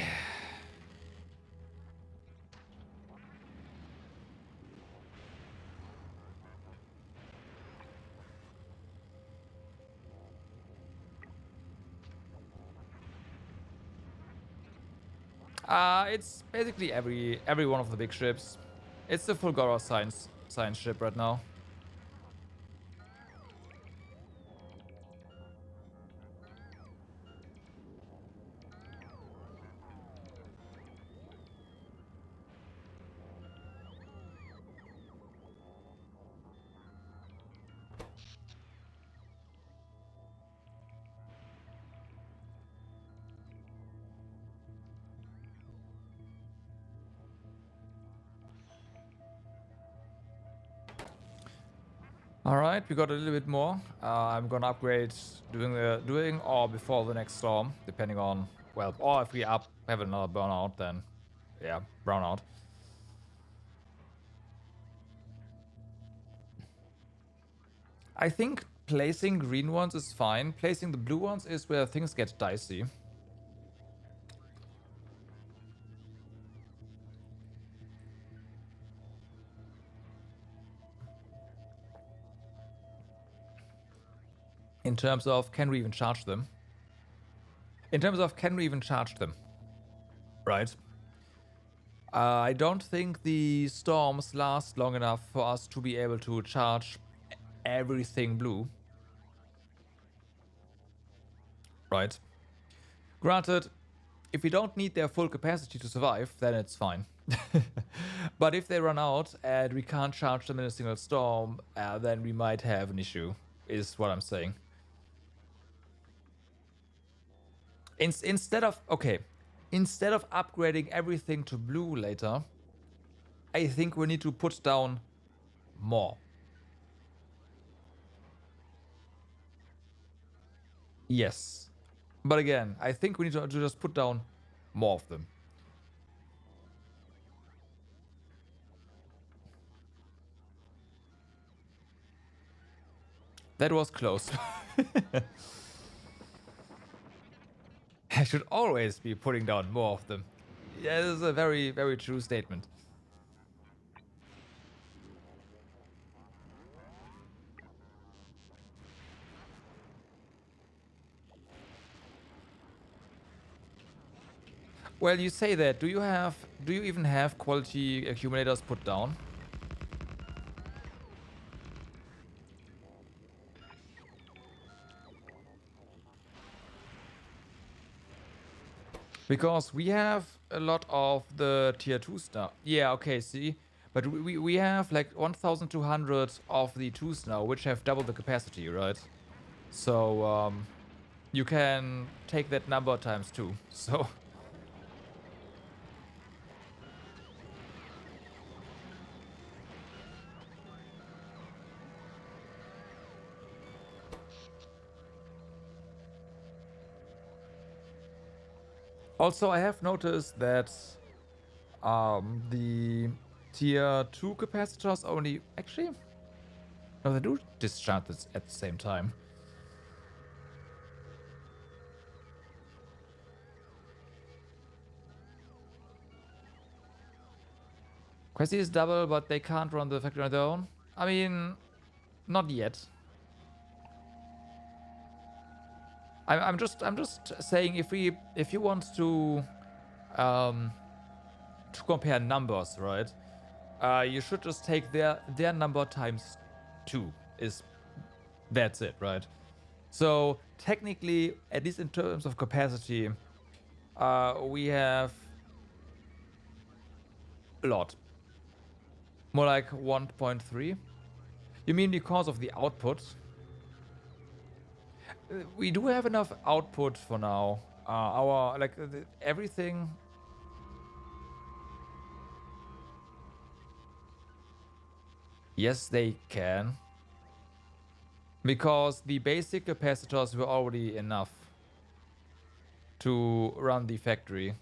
It's basically every one of the big ships. It's the Fulgora science ship right now. All right, we got a little bit more. I'm gonna upgrade doing or before the next storm, depending on, well, or if we have another burnout, then yeah, brownout. I think placing green ones is fine. Placing the blue ones is where things get dicey. In terms of, can we even charge them? In terms of, can we even charge them? Right. I don't think the storms last long enough for us to be able to charge everything blue. Right. Granted, if we don't need their full capacity to survive, then it's fine. But if they run out and we can't charge them in a single storm, then we might have an issue, is what I'm saying. Instead of upgrading everything to blue later, I think we need to put down more. Yes. But again, I think we need to just put down more of them. That was close. I should always be putting down more of them. Yeah, this is a very, very true statement. Well, you say that. Do you even have quality accumulators put down? Because we have a lot of the tier 2 stuff. Yeah, okay, see? But we have like 1,200 of the 2s now, which have double the capacity, right? So, you can take that number times 2. So... Also, I have noticed that the tier 2 capacitors only... Actually, no, they do discharge this at the same time. Quasi is double, but they can't run the factory on their own. I mean, not yet. I'm just saying, if you want to compare numbers, right? You should just take their number times 2. That's it, right? So technically, at least in terms of capacity, we have a lot. More like 1.3. You mean because of the output? We do have enough output for now. Everything. Yes, they can. Because the basic capacitors were already enough to run the factory.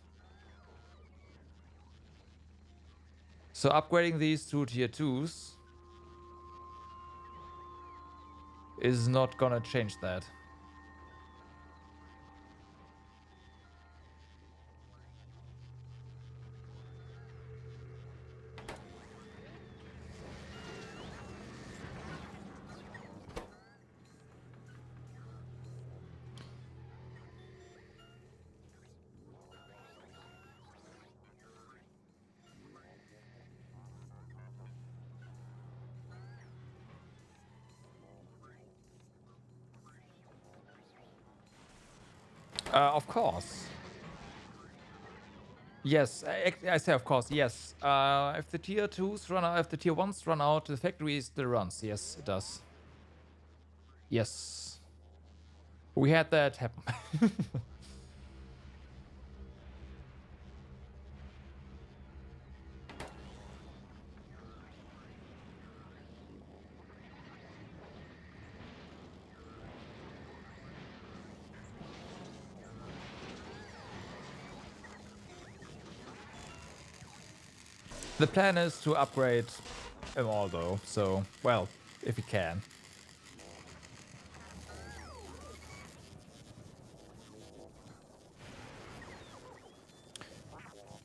So upgrading these to tier 2s is not gonna change that. Of course. Yes, I say of course, yes. If the tier 2s run out, if the tier 1s run out, the factory still runs. Yes, it does. Yes. We had that happen. The plan is to upgrade them all though, so, well, if we can.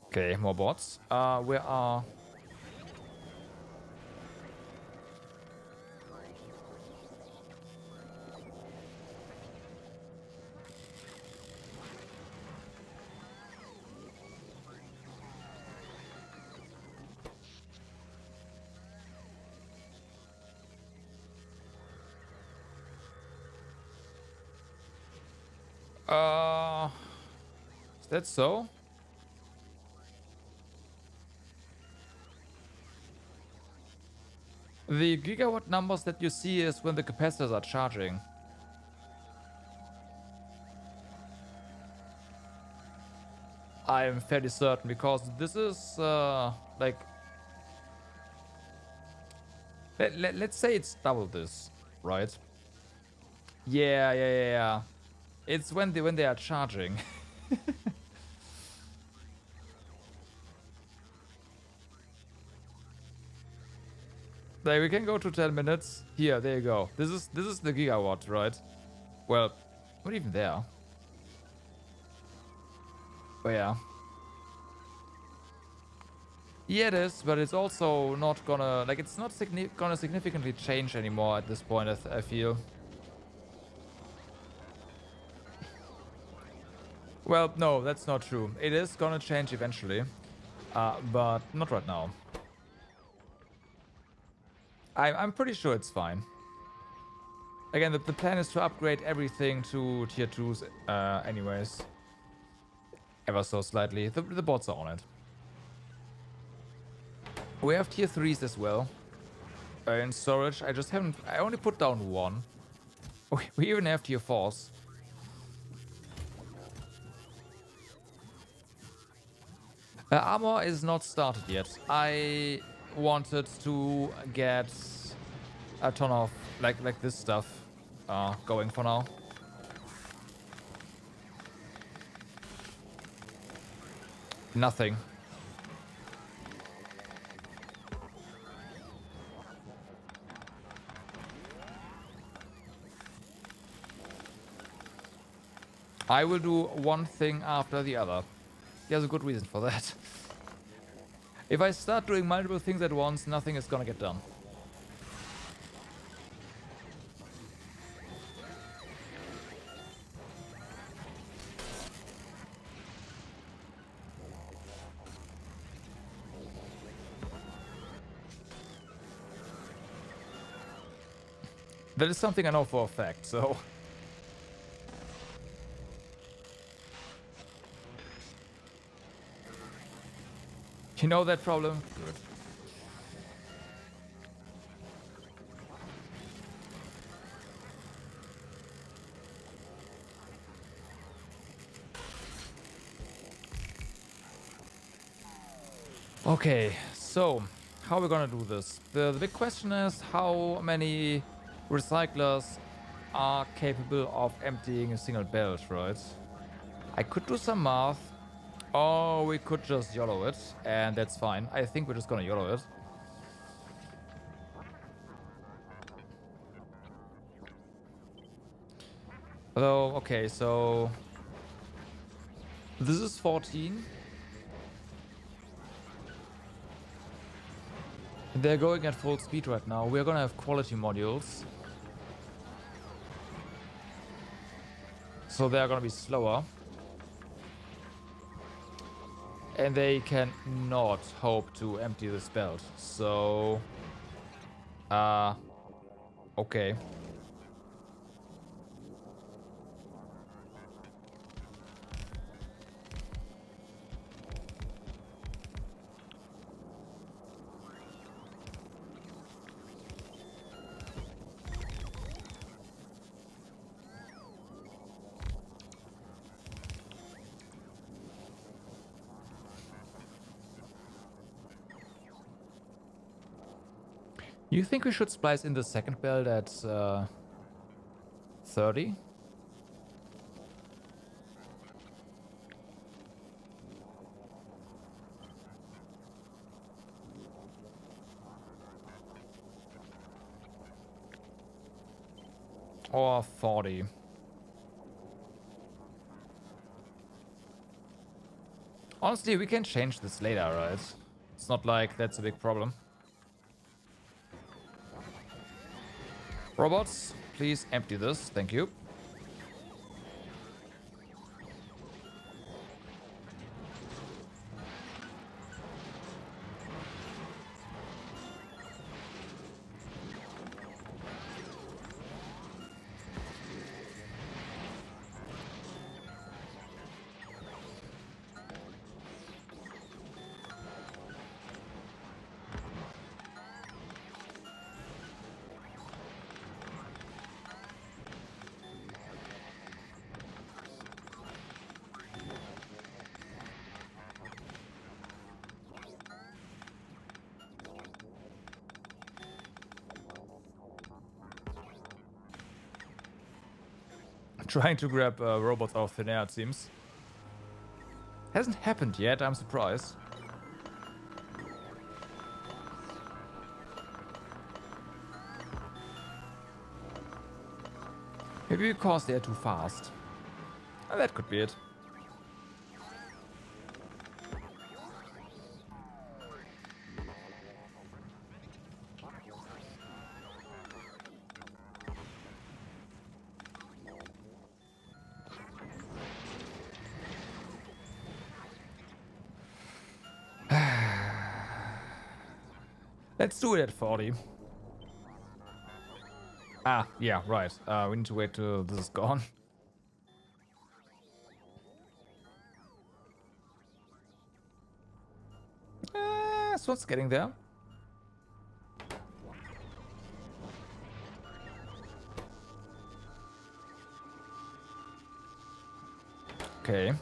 Okay, more bots. Where are... Is that so? The gigawatt numbers that you see is when the capacitors are charging. I'm fairly certain because this is like let's say it's double this, right? Yeah. It's when they are charging. There, we can go to 10 minutes. Here, there you go. This is the gigawatt, right? Well, not even there. Oh yeah. Yeah, it is, but it's also not gonna like it's not gonna significantly change anymore at this point. I feel. Well, no, that's not true. It is gonna change eventually, but not right now. I'm pretty sure it's fine. Again, the plan is to upgrade everything to tier 2s anyways. Ever so slightly. The bots are on it. We have tier 3s as well. In storage, I only put down one. We even have tier 4s. Armor is not started yet. I wanted to get a ton of like this stuff going for now. Nothing. I will do one thing after the other. There's a good reason for that. If I start doing multiple things at once, nothing is gonna get done. That is something I know for a fact, so... You know that problem? Good. Okay, so how are we gonna do this? The big question is how many recyclers are capable of emptying a single belt, right? I could do some math, or we could just YOLO it, and that's fine. I think we're just gonna YOLO it. Although, okay, so this is 14. They're going at full speed right now. We're gonna have quality modules, so they're gonna be slower. And they can not hope to empty this belt. So, okay. You think we should splice in the second belt at 30? Or 40? Honestly, we can change this later, right? It's not like that's a big problem. Robots, please empty this. Thank you. Trying to grab robots out of thin air, it seems. Hasn't happened yet, I'm surprised. Maybe because they're too fast. That could be it. Let's do it at 40. Ah, yeah, right. We need to wait till this is gone. So it's getting there. Okay.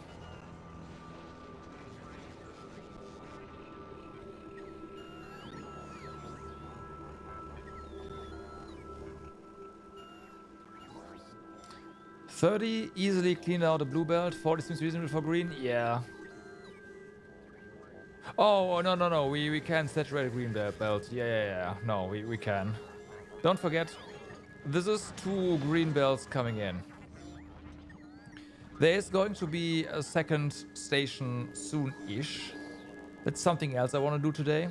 $30 easily cleaned out a blue belt. 40 seems reasonable for green. Yeah. Oh, no. We can saturate a green belt. Yeah. No, we can. Don't forget, this is 2 green belts coming in. There is going to be a second station soon-ish. That's something else I want to do today.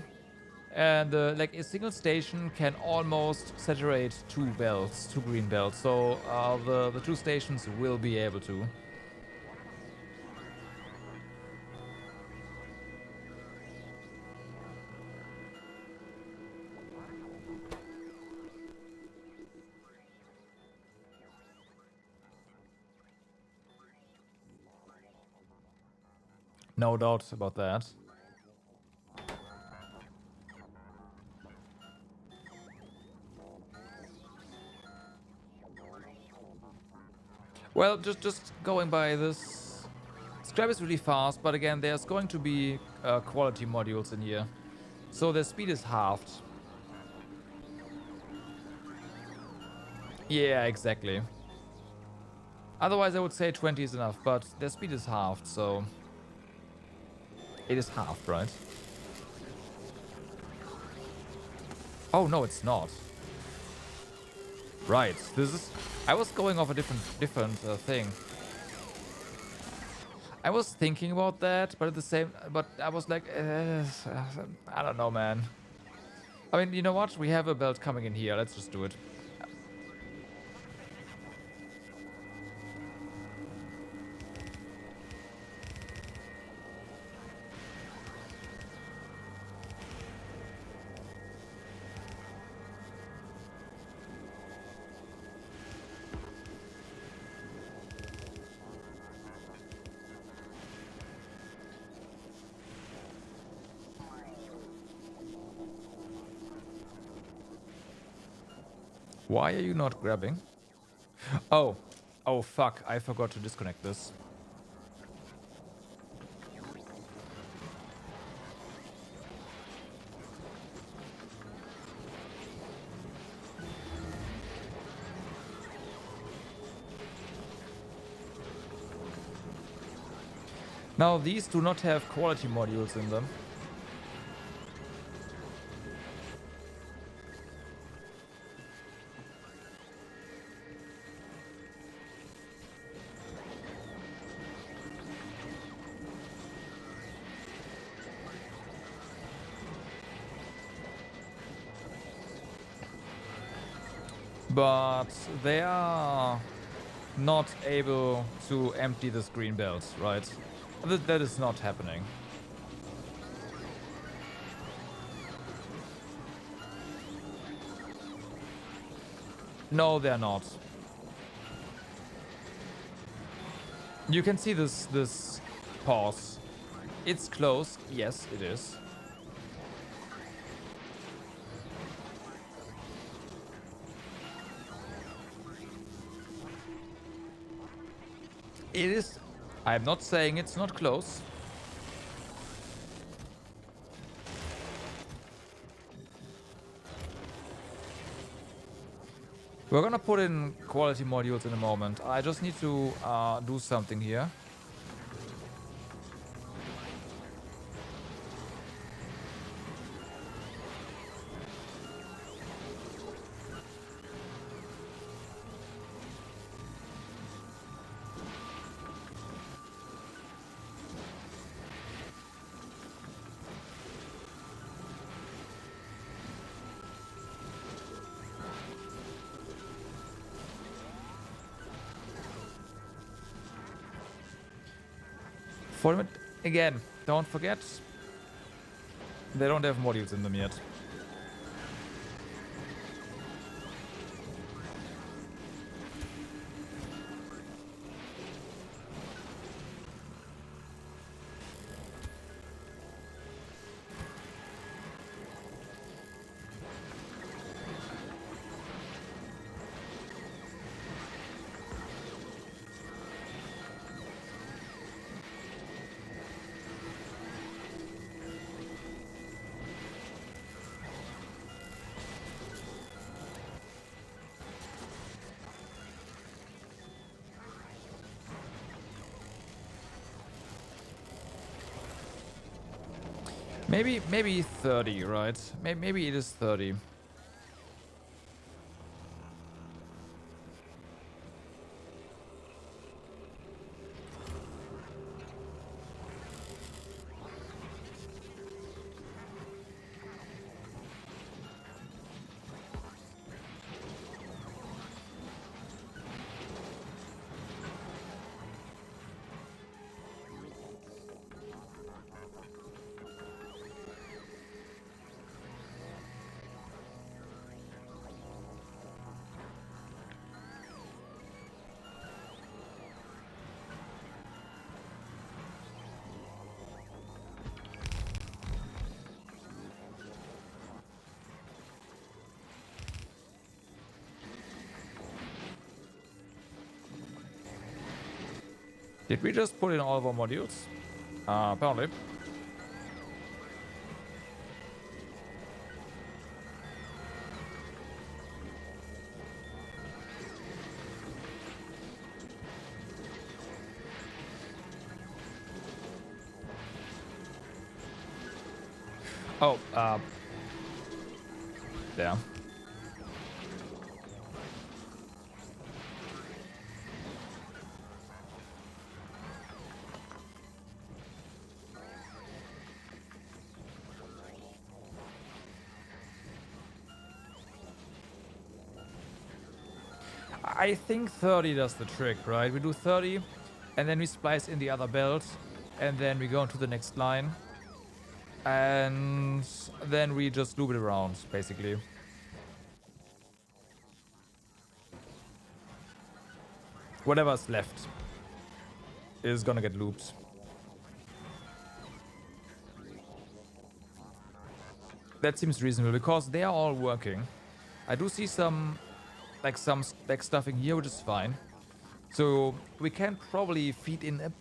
And like a single station can almost saturate 2 belts, 2 green belts. So the 2 stations will be able to. No doubt about that. Well, just going by this, Scrap is really fast, but again, there's going to be quality modules in here, so their speed is halved. Yeah, exactly. Otherwise, I would say 20 is enough, but their speed is halved, so it is halved, right? Oh no, it's not. Right. This is. I was going off a different thing. I was thinking about that, but at the same, but I was like, I don't know, man. I mean, you know what? We have a belt coming in here. Let's just do it. Why are you not grabbing? Oh. Oh, fuck. I forgot to disconnect this. Now, these do not have quality modules in them. But they are not able to empty the screen belt, right? That is not happening. No, they're not. You can see this pause. It's closed. Yes, it is. It is. I'm not saying it's not close. We're gonna put in quality modules in a moment. I just need to do something here. For again, don't forget, they don't have modules in them yet. Maybe 30, right? Maybe it is 30. Did we just put in all of our modules? Apparently. Oh, there. I think 30 does the trick, right? We do 30, and then we splice in the other belt, and then we go into the next line, and then we just loop it around, basically. Whatever's left is gonna get looped. That seems reasonable, because they are all working. I do see some spec stuffing here, which is fine. So we can probably feed in a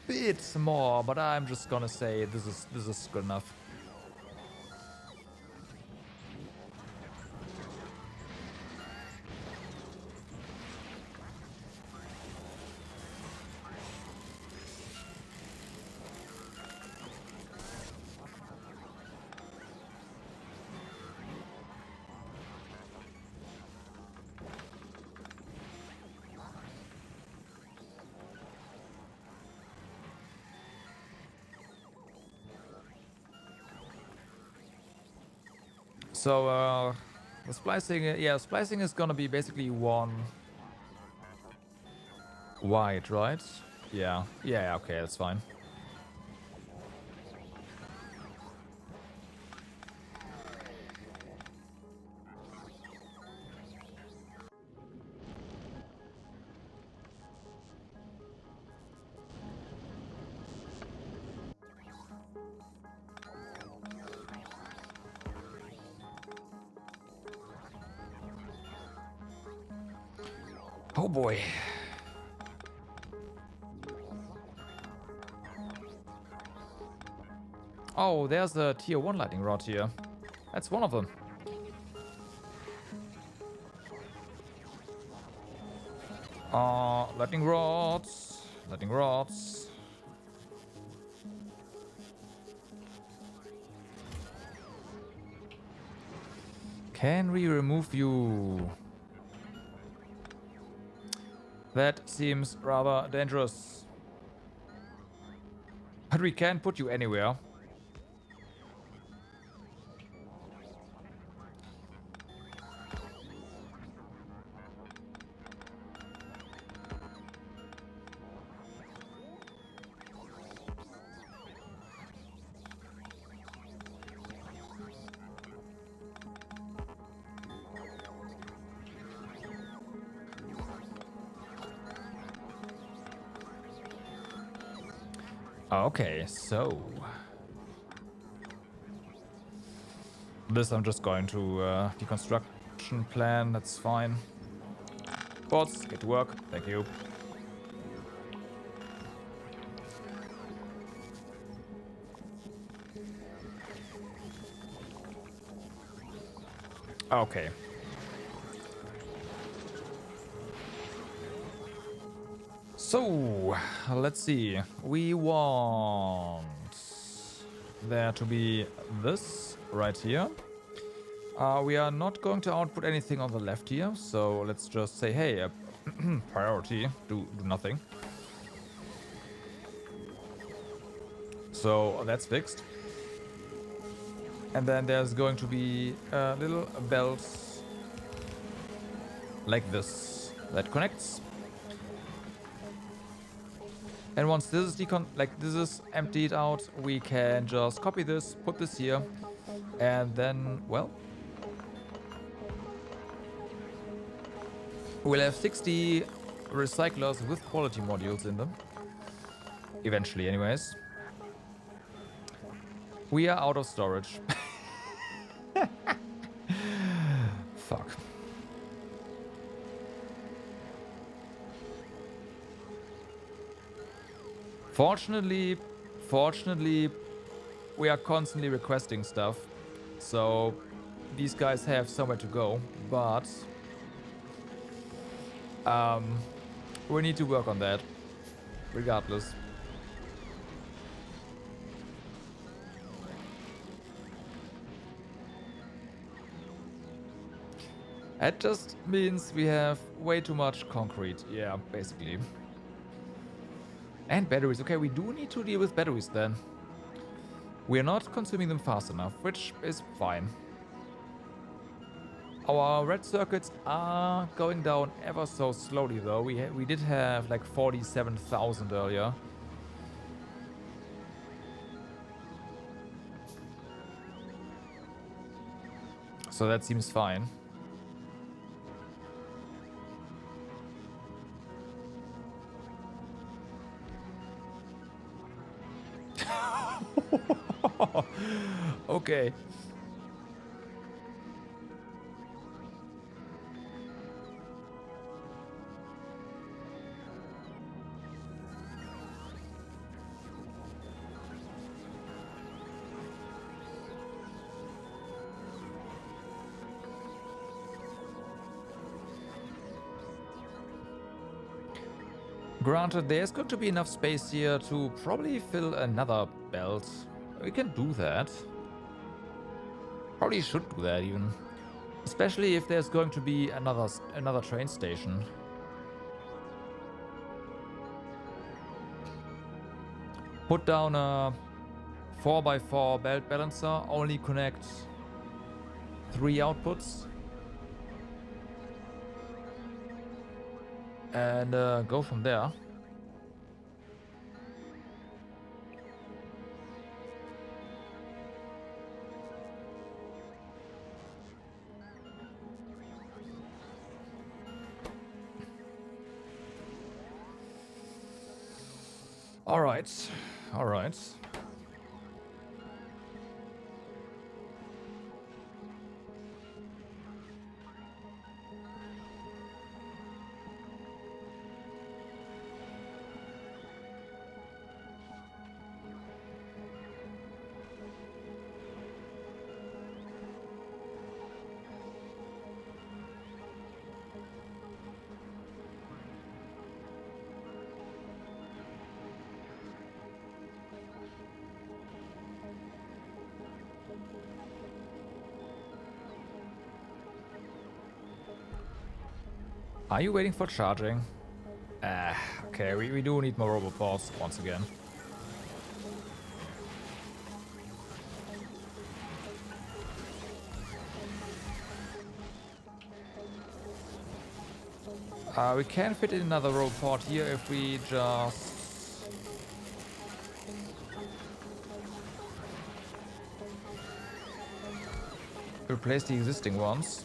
bit more, but I'm just gonna say this is good enough. So the splicing, yeah, splicing is gonna be basically one wide, right? Yeah, yeah, okay, that's fine. Oh boy. Oh, there's a tier 1 lightning rod here. That's one of them. Lightning rods. Lightning rods. Can we remove you? That seems rather dangerous. But we can put you anywhere. Okay, so this I'm just going to deconstruction plan. That's fine. Bots, get to work. Thank you. Okay. So, let's see. We want there to be this right here. We are not going to output anything on the left here, so let's just say, hey, priority, do nothing. So that's fixed. And then there's going to be little belts like this that connects. And once this is emptied out, we can just copy this, put this here, and then, well, we'll have 60 recyclers with quality modules in them. Eventually, anyways. We are out of storage. Fuck. Fortunately, we are constantly requesting stuff, so these guys have somewhere to go, but we need to work on that, regardless. That just means we have way too much concrete. Yeah, basically. And batteries. Okay, we do need to deal with batteries then. We're not consuming them fast enough, which is fine. Our red circuits are going down ever so slowly though. We did have like 47,000 earlier. So that seems fine. Okay. Granted, there's going to be enough space here to probably fill another belt. We can do that. Probably should do that even. Especially if there's going to be another train station. Put down a 4x4 belt balancer, only connect 3 outputs. And go from there. Alright. Alright. Are you waiting for charging? Okay, we do need more roboports once again. We can fit in another roboport here if we just... replace the existing ones.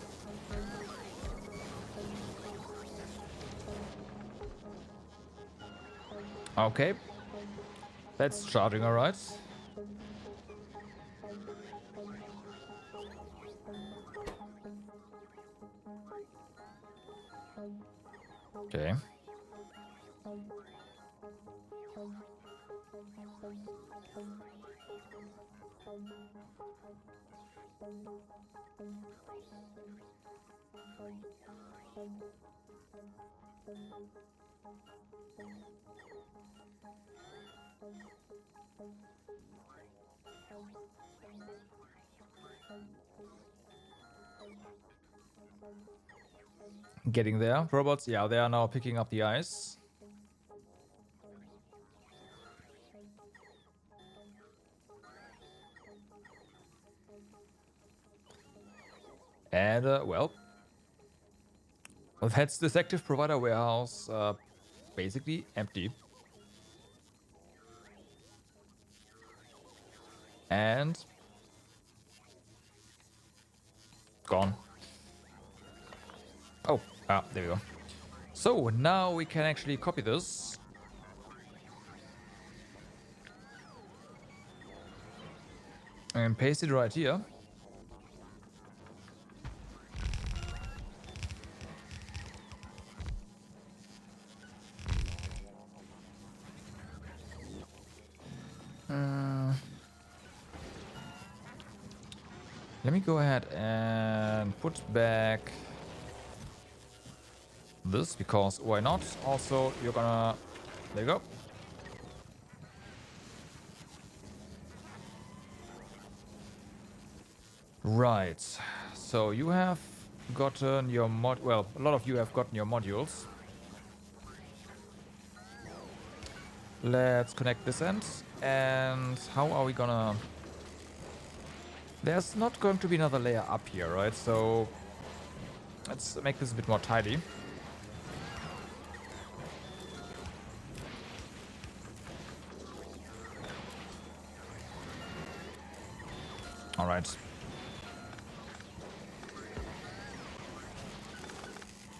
Okay. That's charging, alright. Okay. Getting there. Robots, yeah, they are now picking up the ice. And, well, that's this active provider warehouse basically empty. And gone. Oh, there we go. So now we can actually copy this. And paste it right here. Let me go ahead and put back this, because why not? Also, you're gonna... There you go. Right. So you have gotten your well, a lot of you have gotten your modules. Let's connect this end. And how are we gonna... There's not going to be another layer up here, right? So let's make this a bit more tidy. All right.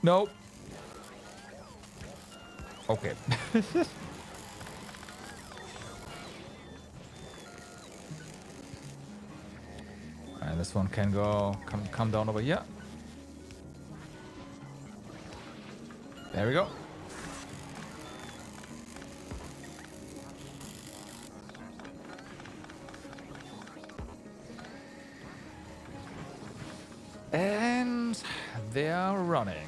No. Okay. And this one can go, come down over here. There we go. And they're running.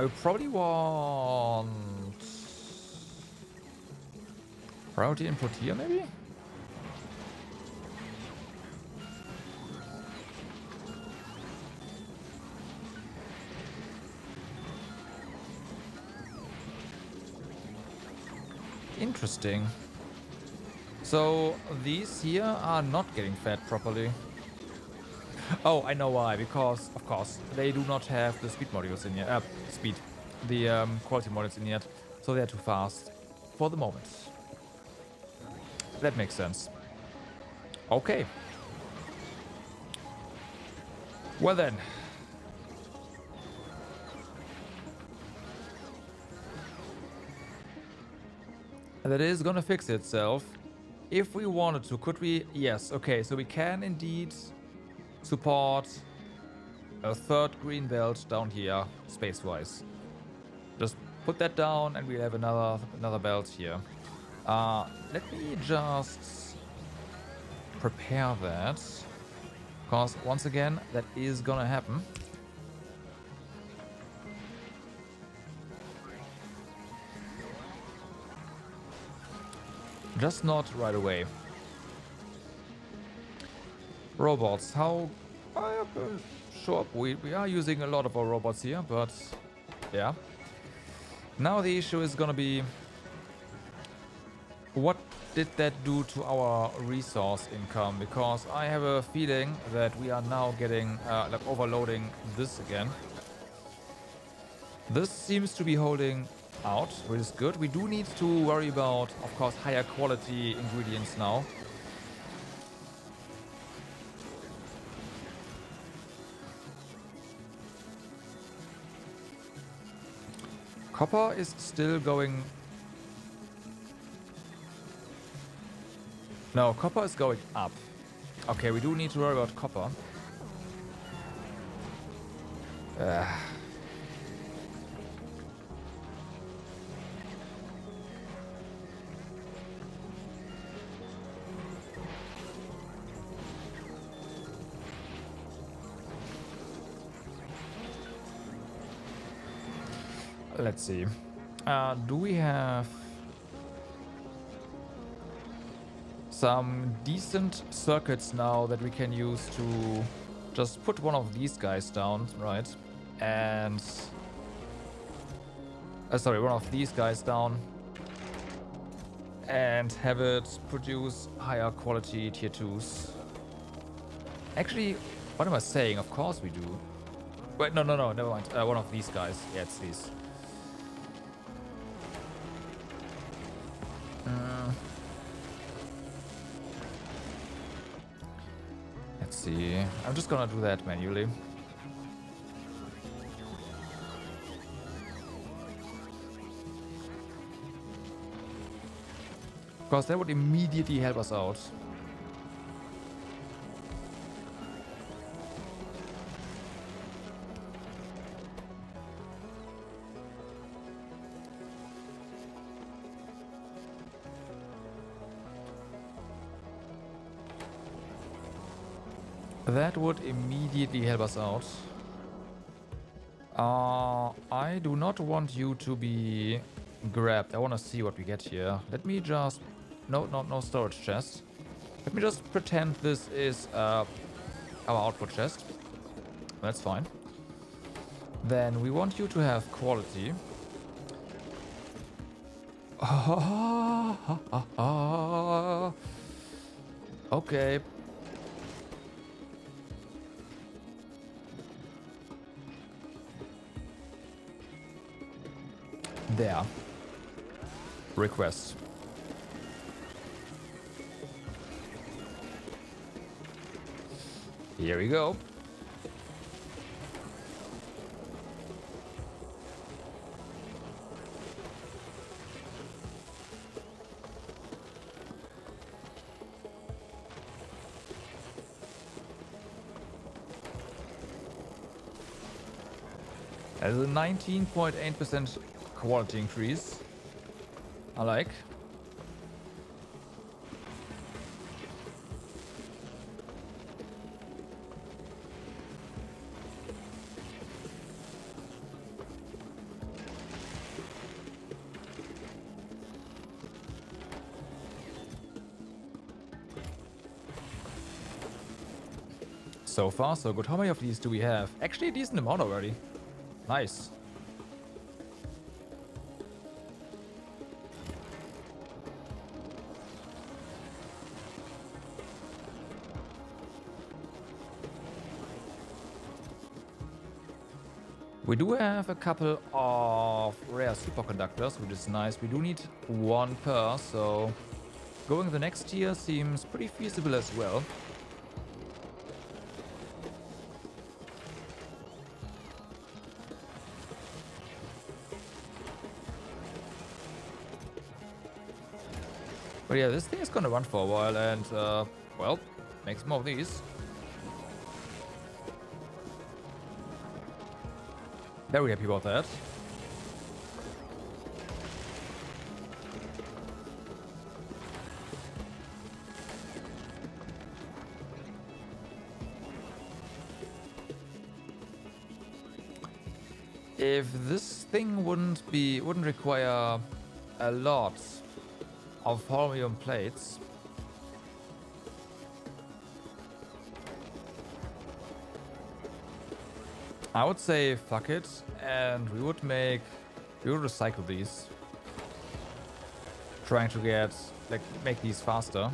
We probably want priority input here, maybe? Interesting. So these here are not getting fed properly. Oh, I know why. Because, of course, they do not have the speed modules in yet. The quality modules in yet. So they're too fast for the moment. That makes sense. Okay. Well then. That is gonna fix itself. If we wanted to, could we? Yes, okay, so we can indeed support a third green belt down here, space-wise. Just put that down and we'll have another belt here. Let me just prepare that. Because, once again, that is gonna happen. Just not right away. Robots, how... sure, we are using a lot of our robots here, but... yeah. Now the issue is gonna be... what did that do to our resource income? Because I have a feeling that we are now getting... like overloading this again. This seems to be holding out, which is good. We do need to worry about, of course, higher quality ingredients now. Copper is still going... no, copper is going up. Okay, we do need to worry about copper. Let's see. Do we have some decent circuits now that we can use to just put one of these guys down, right? And... sorry, one of these guys down. And have it produce higher quality tier 2s. Actually, what am I saying? Of course we do. Wait, no, never mind. One of these guys. Yeah, it's these. Let's see. I'm just gonna do that manually. Because that would immediately help us out. That would immediately help us out. I do not want you to be grabbed. I want to see what we get here. Let me just... No storage chest. Let me just pretend this is our output chest. That's fine. Then we want you to have quality. Okay. There. Request. Here we go. That is a 19.8% quality increase. I like. So far, so good. How many of these do we have? Actually, a decent amount already. Nice. We do have a couple of rare superconductors, which is nice. We do need one per, so going the next tier seems pretty feasible as well. But yeah, this thing is gonna run for a while and, well, make some more of these. Very happy about that. If this thing wouldn't require a lot of holmium plates, I would say fuck it, and we would recycle these, trying to make these faster.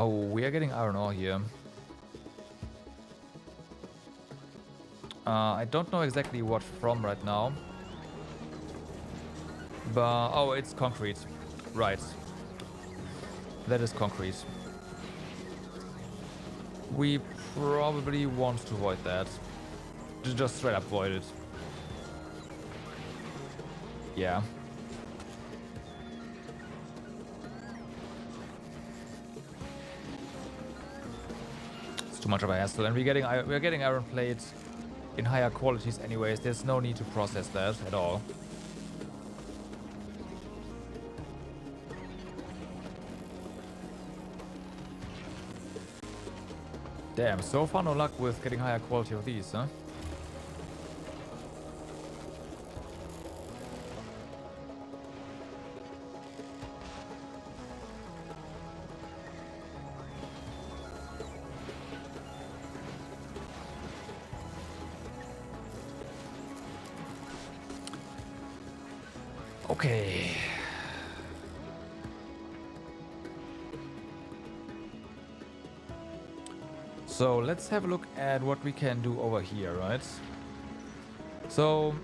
Oh, we are getting iron ore here. I don't know exactly what from right now. But, oh, it's concrete. Right. That is concrete. We probably want to avoid that. Just straight up avoid it. Yeah. It's too much of a hassle, and we're getting iron plates in higher qualities anyways. There's no need to process that at all. Damn, so far no luck with getting higher quality of these, huh? Okay. So let's have a look at what we can do over here, right? So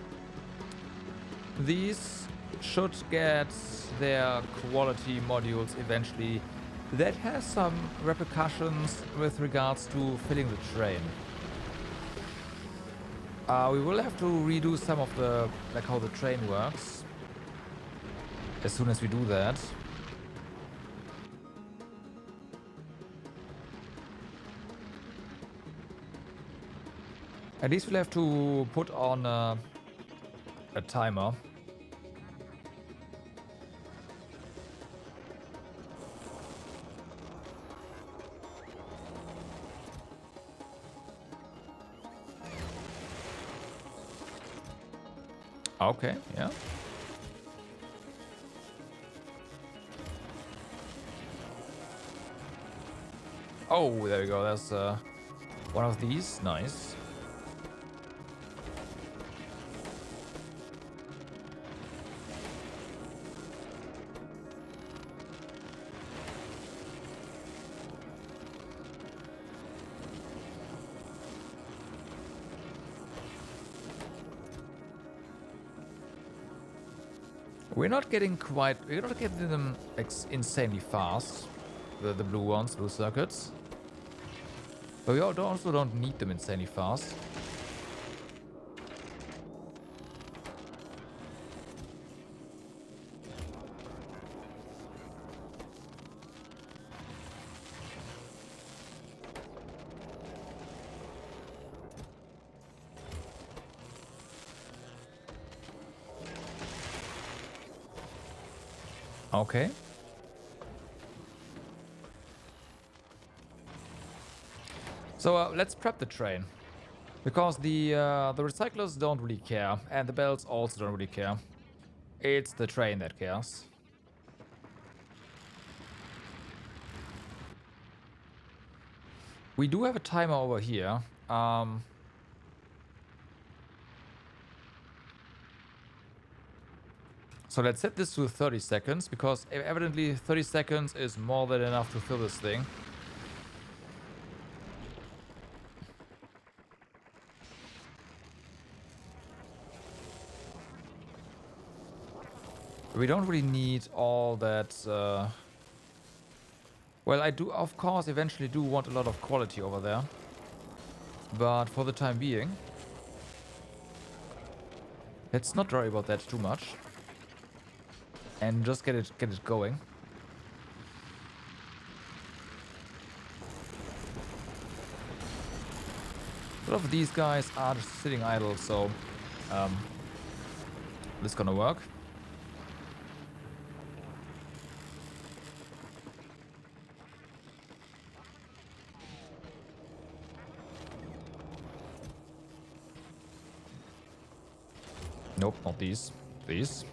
these should get their quality modules eventually. That has some repercussions with regards to filling the train. We will have to redo some of the, like how the train works, as soon as we do that. At least we'll have to put on a timer. Okay, yeah. Oh, there we go. There's one of these. Nice. We're not getting them insanely fast. The blue ones, blue circuits. But we also don't need them insanely fast. Okay. So let's prep the train. Because the recyclers don't really care. And the belts also don't really care. It's the train that cares. We do have a timer over here. So let's set this to 30 seconds, because evidently 30 seconds is more than enough to fill this thing. We don't really need all that... Well, I do, of course, eventually do want a lot of quality over there. But for the time being, let's not worry about that too much. And just get it going. A lot of these guys are just sitting idle, so this is gonna work. Nope, not these. These.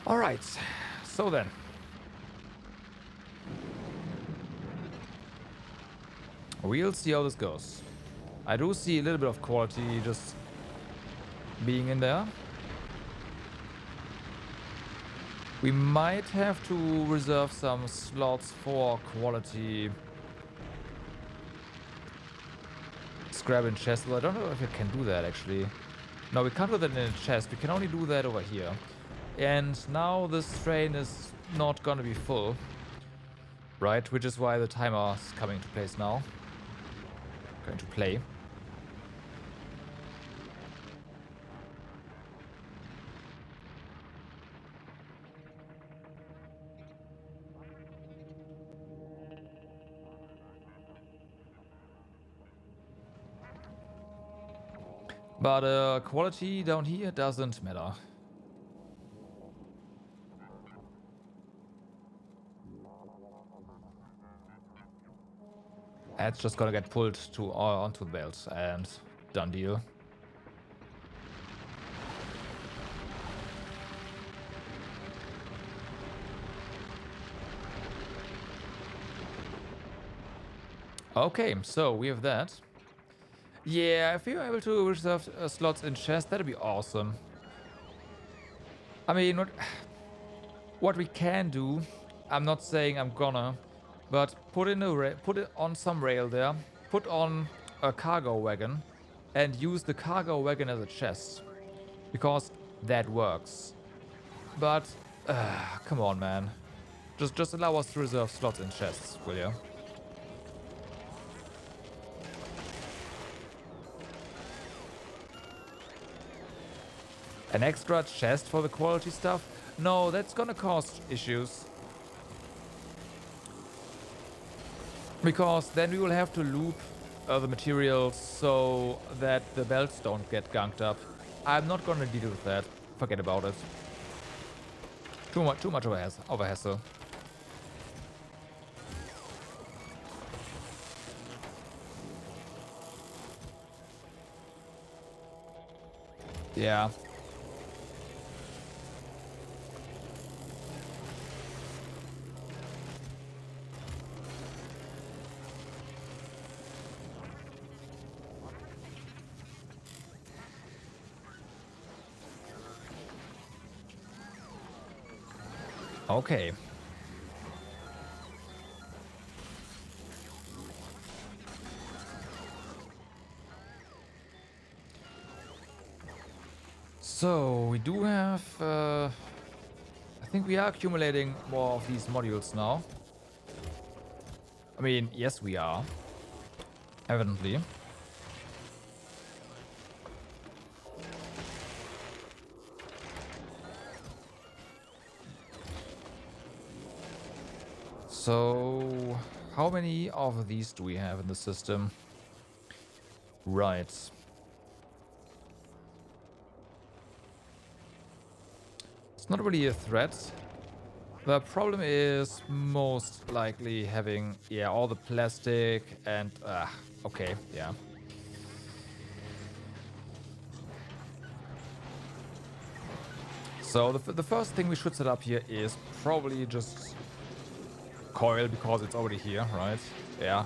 Alright, so then. We'll see how this goes. I do see a little bit of quality just being in there. We might have to reserve some slots for quality scrap and chest. Well, I don't know if you can do that actually. No, we can't do that in a chest. We can only do that over here. And now this train is not gonna be full. Right, which is why the timer is coming to place now. Going to play. But quality down here doesn't matter. It's just gonna get pulled to onto the belt and done deal. Okay, so we have that. Yeah, if you're able to reserve slots in chest, that'd be awesome. I mean, what we can do, I'm not saying I'm gonna, but put it on some rail there, put on a cargo wagon, and use the cargo wagon as a chest, because that works. But come on, man, just allow us to reserve slots in chests, will you? An extra chest for the quality stuff? No, that's gonna cause issues. Because then we will have to loop the materials so that the belts don't get gunked up. I'm not gonna deal with that. Forget about it. Too much of a hassle. Yeah. Okay. So we do have, I think we are accumulating more of these modules now. I mean, yes, we are. Evidently. So, how many of these do we have in the system? Right. It's not really a threat. The problem is most likely having, yeah, all the plastic and, okay, yeah. So the first thing we should set up here is probably just coil because it's already here, right? Yeah.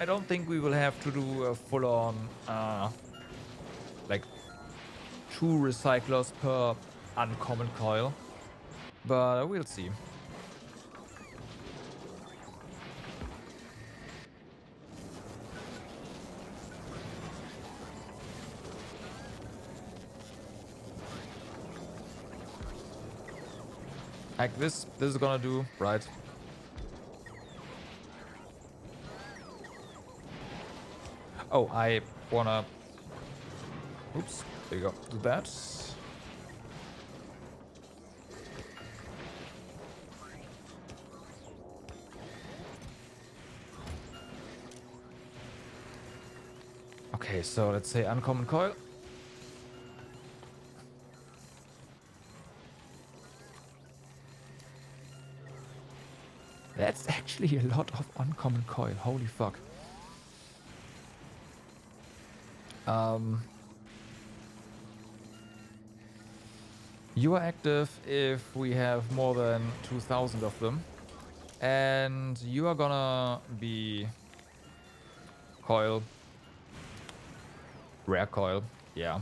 I don't think we will have to do a full-on, like 2 recyclers per uncommon coil, but we'll see. Like this is gonna do, right? Oh, I wanna... Oops, there you go. Do that. Okay, so let's say uncommon coil. That's actually a lot of uncommon coil. Holy fuck. You are active if we have more than 2,000 of them. And you are gonna be coil. Rare coil. Yeah.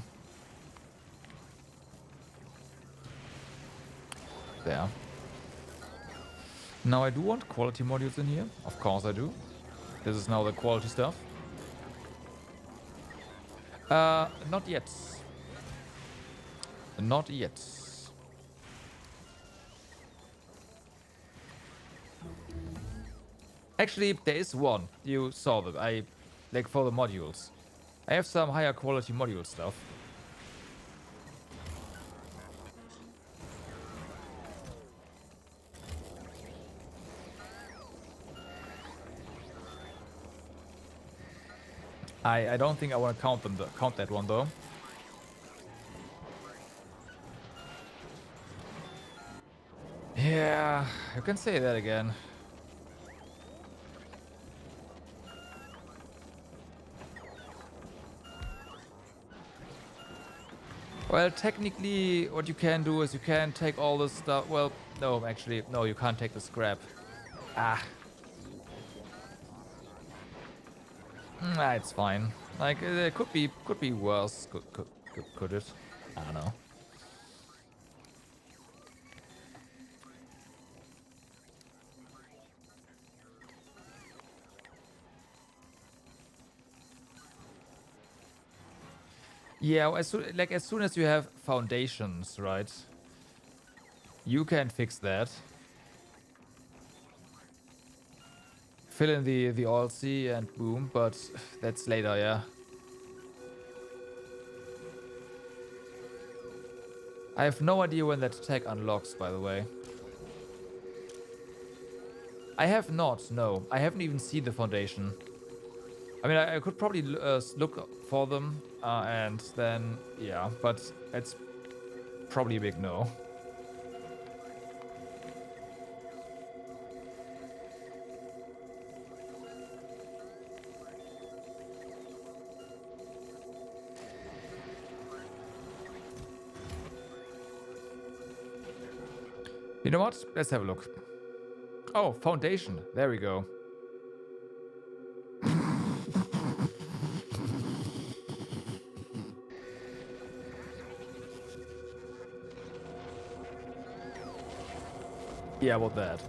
There. Now I do want quality modules in here. Of course I do. This is now the quality stuff. Not yet. Not yet. Actually, there is one. You saw that. Like for the modules. I have some higher quality module stuff. I don't think I want to count that one though. Yeah, you can say that again. Well, technically, what you can do is you can take all this stuff. Well, no, actually, no, you can't take the scrap. Ah. Nah, it's fine. Like, it could be worse. Could it? I don't know. Yeah, as soon as you have foundations, right? You can fix that. Fill in the OLC and boom, but that's later, yeah. I have no idea when that tag unlocks, by the way. I have not, no. I haven't even seen the foundation. I mean, I could probably look for them, and then, yeah, but it's probably a big no. You know what? Let's have a look. Oh, foundation. There we go. Yeah, about that.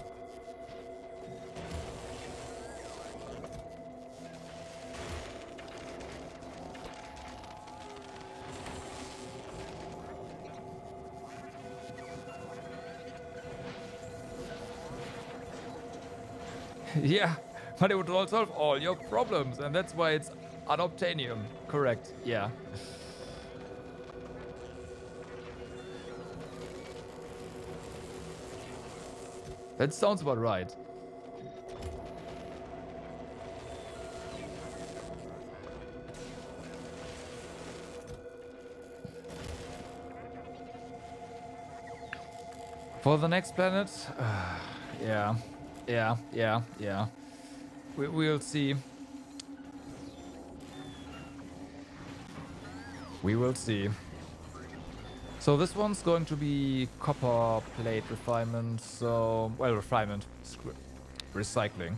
Yeah, but it would all solve all your problems, and that's why it's unobtainium. Correct, yeah. That sounds about right. For the next planet? Yeah. We'll see. We will see. So this one's going to be copper plate refinement, so... Well, refinement. Recycling.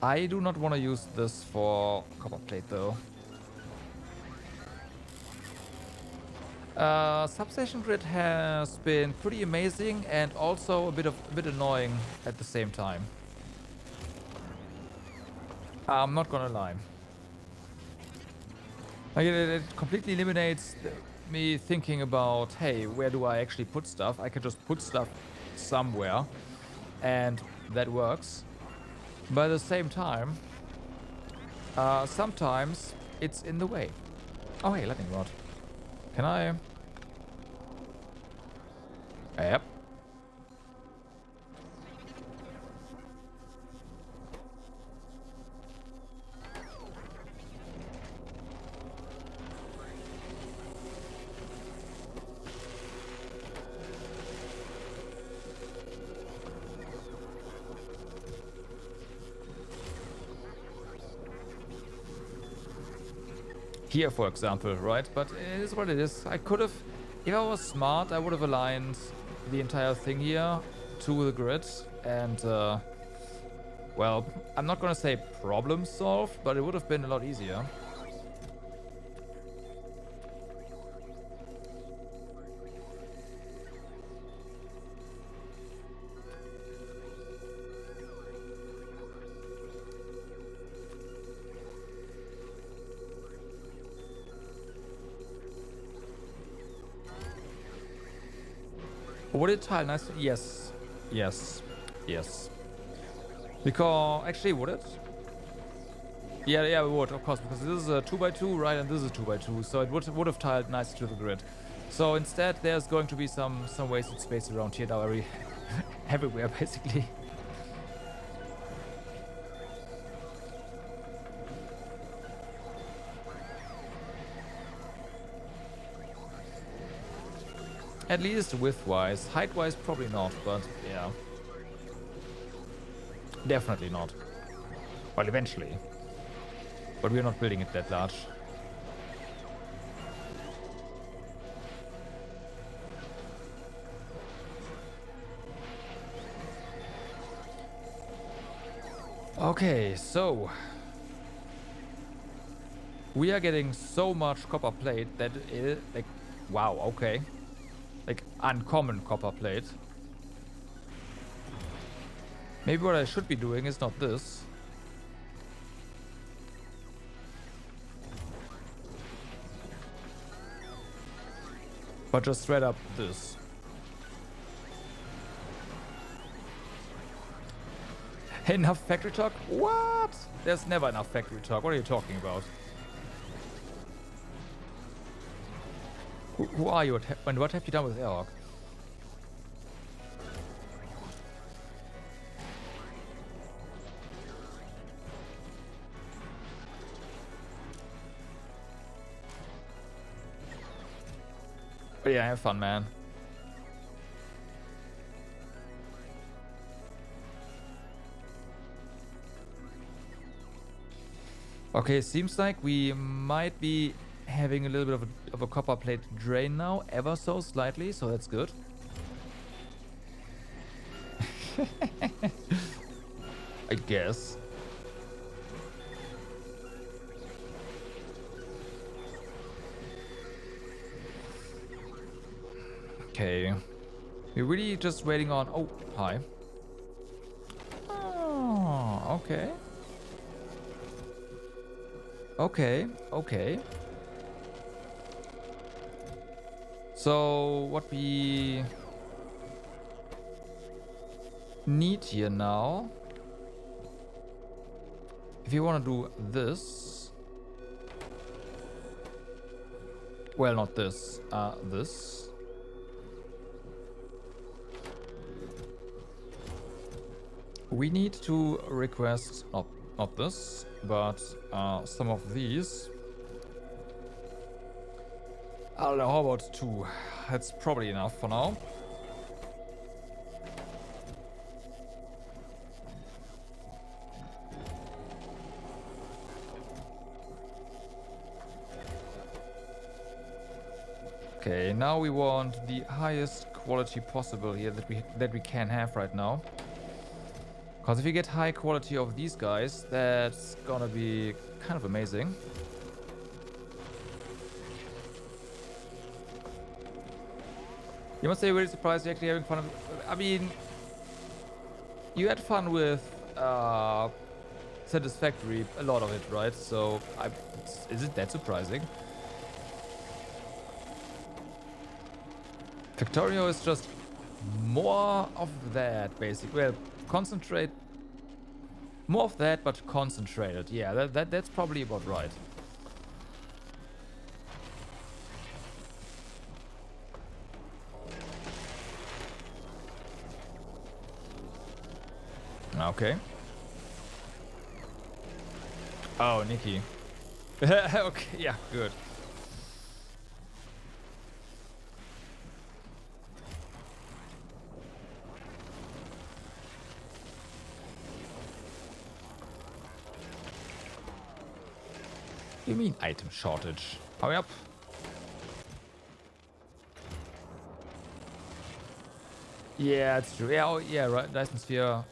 I do not want to use this for copper plate, though. Substation grid has been pretty amazing and also a bit annoying at the same time. I'm not gonna lie. Like it completely eliminates me thinking about, hey, where do I actually put stuff? I can just put stuff somewhere, and that works. But at the same time, sometimes it's in the way. Oh, hey, lightning rod. Can I? Yep. Here, for example, right? But it is what it is. I could have, if I was smart, I would have aligned the entire thing here to the grid and, well, I'm not gonna say problem solved, but it would have been a lot easier. Would it tile nice? Yes. Yes. Yes. Because, actually, would it? Yeah, it would, of course, because this is a 2x2, right, and this is a 2x2, so it would have tiled nicely to the grid. So instead, there's going to be some wasted space around here now, everywhere, basically. At least width-wise. Height-wise, probably not, but yeah. Definitely not. Well, eventually. But we're not building it that large. Okay, so... we are getting so much copper plate that it... like, wow, okay. Like, uncommon copper plate. Maybe what I should be doing is not this. But just straight up this. Enough factory talk? What? There's never enough factory talk. What are you talking about? Who are you? And what have you done with Airhawk? But yeah, have fun, man. Okay, seems like we might be having a little bit of a copper plate drain now, ever so slightly, so that's good. I guess. Okay. We're really just waiting on... Oh, hi. Oh, okay. Okay, okay. So, what we need here now... If you want to do this... Well, not this. This. We need to request... Not this, but some of these. I don't know, how about 2? That's probably enough for now. Okay, now we want the highest quality possible here that we can have right now. Because if you get high quality of these guys, that's gonna be kind of amazing. You must say, really surprised you're actually having fun. I mean, you had fun with Satisfactory, a lot of it, right? So, is it that surprising? Factorio is just more of that, basically. Well, concentrate. More of that, but concentrated. Yeah, that's probably about right. Okay. Oh, Nikki. Okay, yeah, good. What do you mean item shortage? Hurry up. Yeah, it's true. Yeah, oh, yeah, right. Dyson Sphere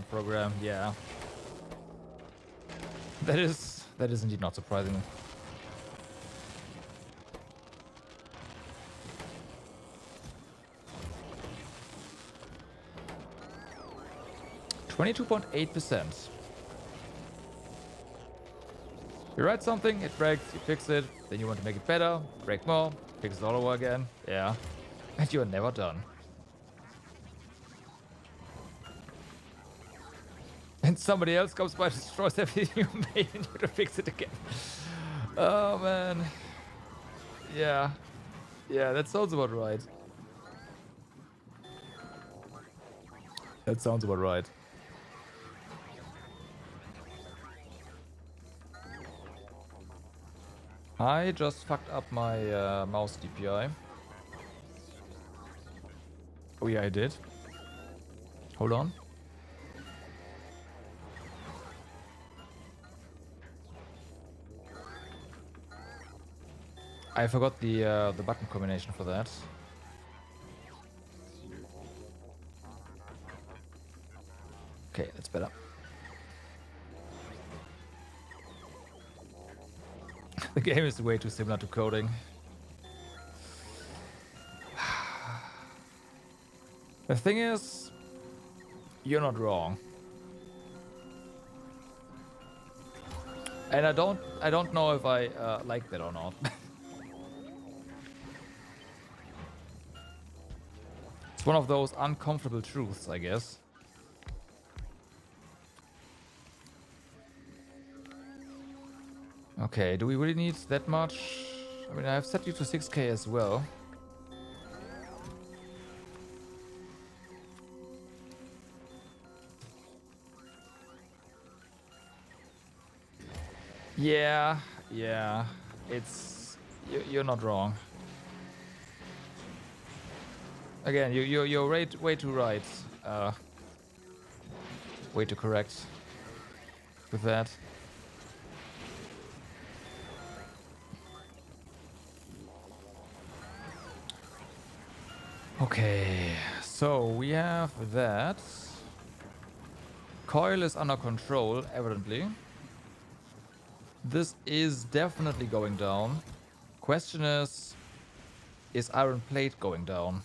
program. Yeah, that is indeed not surprising. %22.8%. You write something, it breaks, you fix it, then you want to make it better, break more, fix it all over again. Yeah, and you're never done. And somebody else comes by, destroys everything you made, and you have to fix it again. Oh man. Yeah. Yeah, that sounds about right. That sounds about right. I just fucked up my mouse DPI. Oh yeah, I did. Hold on. I forgot the button combination for that. Okay, that's better. The game is way too similar to coding. The thing is, you're not wrong. And I don't know if I like that or not. It's one of those uncomfortable truths, I guess. Okay, do we really need that much? I mean, I've set you to 6K as well. Yeah, it's you're not wrong. Again, you're way too right. Way too correct with that. Okay, so we have that. Coil is under control, evidently. This is definitely going down. Question is iron plate going down?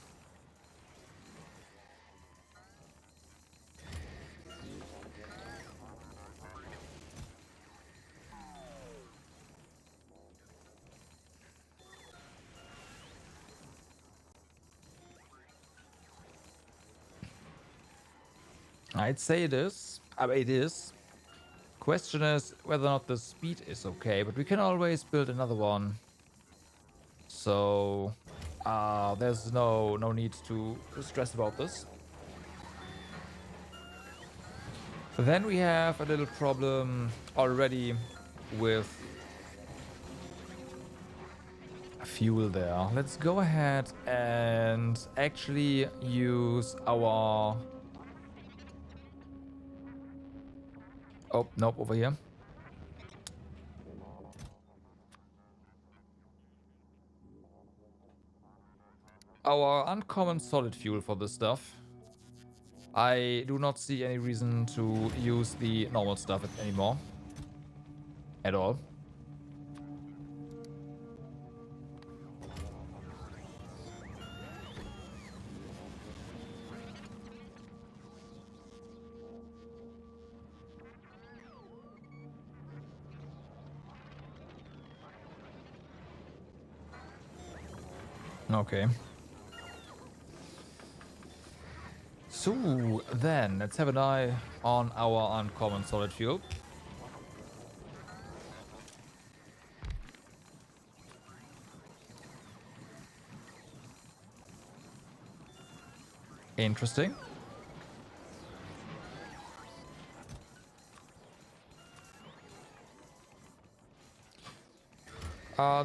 I'd say it is. I mean, it is. Question is whether or not the speed is okay, but we can always build another one. So there's no need to stress about this. Then we have a little problem already with fuel there. Let's go ahead and actually use our... Oh, nope, over here. Our uncommon solid fuel for this stuff. I do not see any reason to use the normal stuff anymore. At all. Okay. So then, let's have an eye on our uncommon solid fuel. Interesting.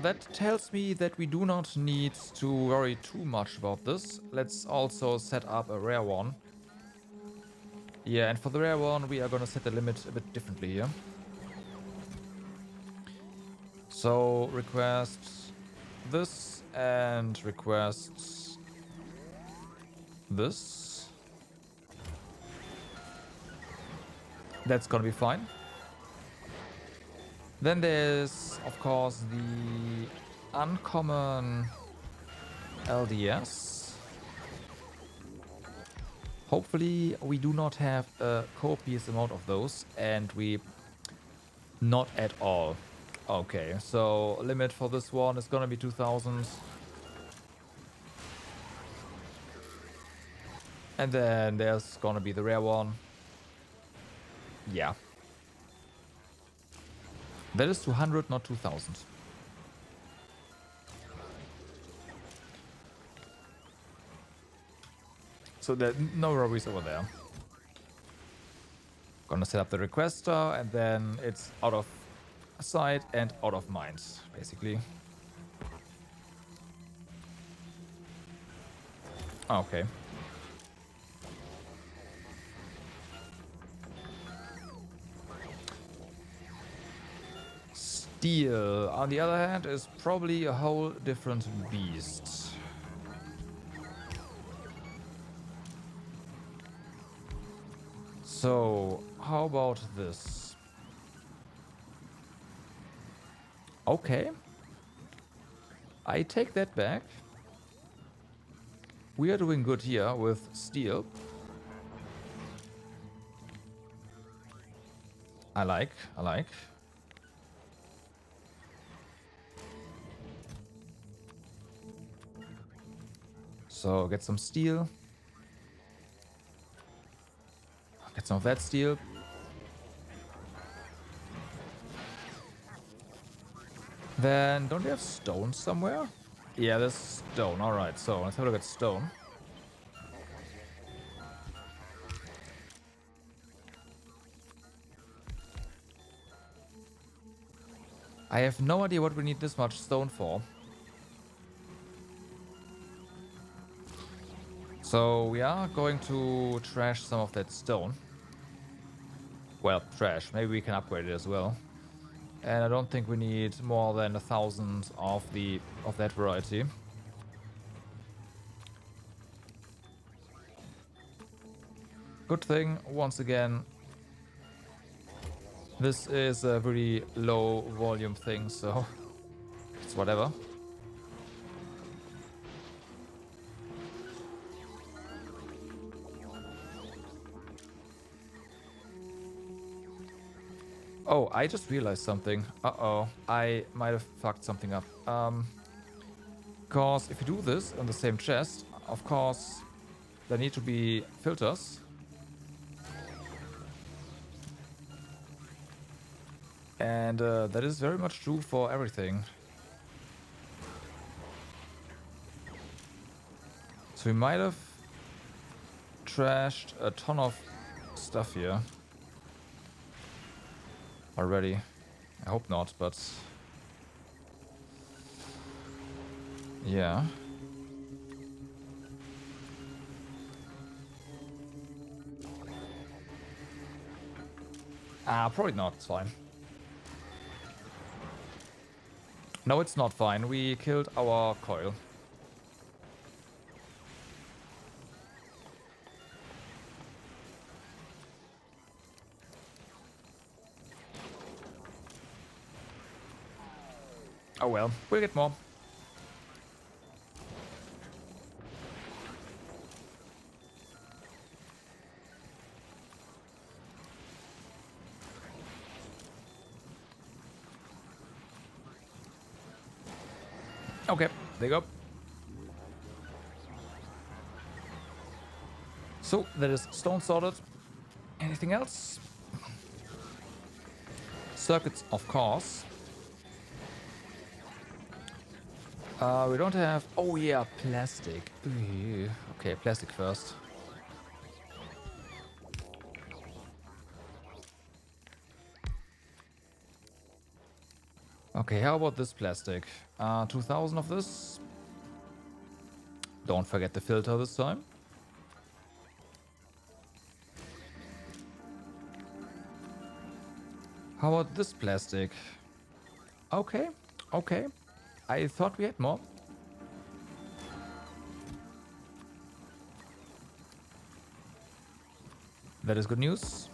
That tells me that we do not need to worry too much about this. Let's also set up a rare one. Yeah, and for the rare one, we are going to set the limit a bit differently here. So request this and request this. That's going to be fine. Then there's, of course, the uncommon LDS. Hopefully we do not have a copious amount of those, and we not at all. Okay, so limit for this one is gonna be 2000. And then there's gonna be the rare one. Yeah. That is 200, not 2000. So there no worries over there. Gonna set up the requester, and then it's out of sight and out of mind, basically. Okay. Steel, on the other hand, is probably a whole different beast. So, how about this? Okay. I take that back. We are doing good here with steel. I like. So get some steel. Get some of that steel. Then, don't we have stone somewhere? Yeah, there's stone. Alright, so let's have a look at stone. I have no idea what we need this much stone for. So we are going to trash some of that stone. Well, trash. Maybe we can upgrade it as well. And I don't think we need more than 1,000 of that variety. Good thing, once again, this is a very low volume thing, so it's whatever. Oh, I just realized something. Uh-oh, I might have fucked something up. Because if you do this on the same chest, of course, there need to be filters. And that is very much true for everything. So we might have trashed a ton of stuff here already. I hope not, but yeah. Probably not. It's fine. No, it's not fine. We killed our coil. Oh well, we'll get more. Okay, there you go. So, that is stone sorted. Anything else? Circuits, of course. We don't have... Oh yeah, plastic. Ew. Okay, plastic first. Okay, how about this plastic? 2000 of this. Don't forget the filter this time. How about this plastic? Okay, okay. I thought we had more. That is good news.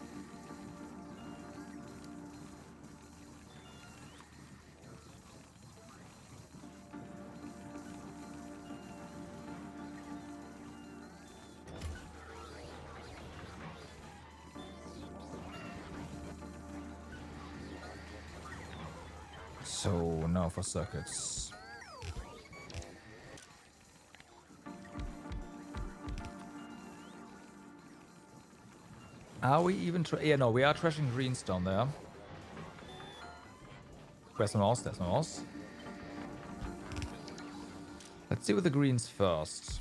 So now for circuits. Are we even... Yeah, no, we are trashing greens down there. Where's my mouse? There's my mouse. Let's see with the greens first.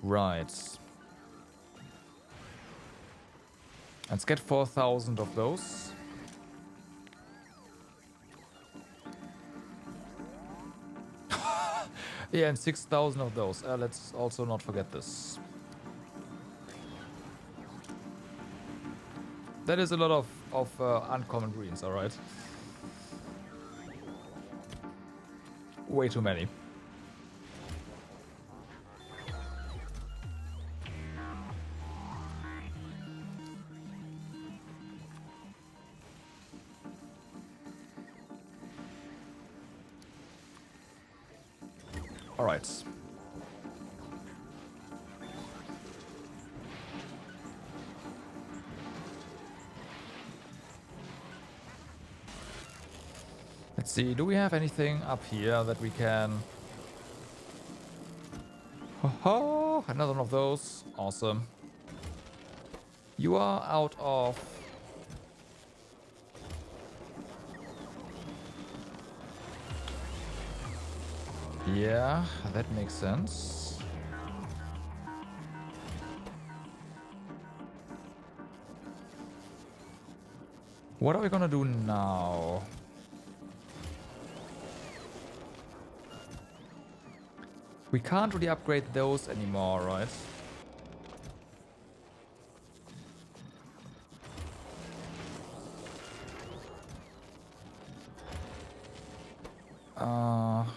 Right. Let's get 4,000 of those. Yeah, and 6,000 of those. Let's also not forget this. That is a lot of uncommon greens, alright. Way too many. Alright. Let's see, do we have anything up here that we can... Oh, another one of those. Awesome. You are out of... Yeah, that makes sense. What are we gonna do now? We can't really upgrade those anymore, right?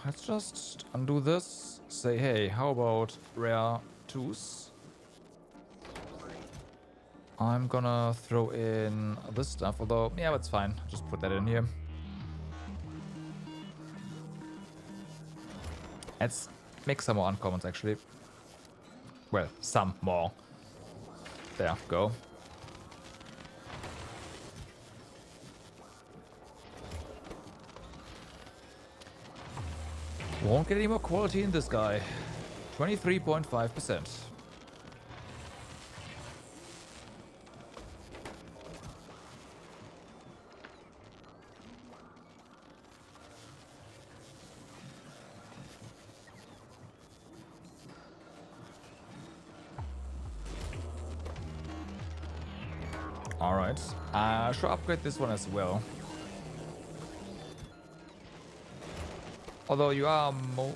Let's just undo this say, hey, how about rare twos? I'm gonna throw in this stuff, although, yeah, that's fine. Just put that in here. Let's make some more uncommons, actually. Well, some more. There, go. Won't get any more quality in this guy. 23.5%. Alright. Should upgrade this one as well. Although you are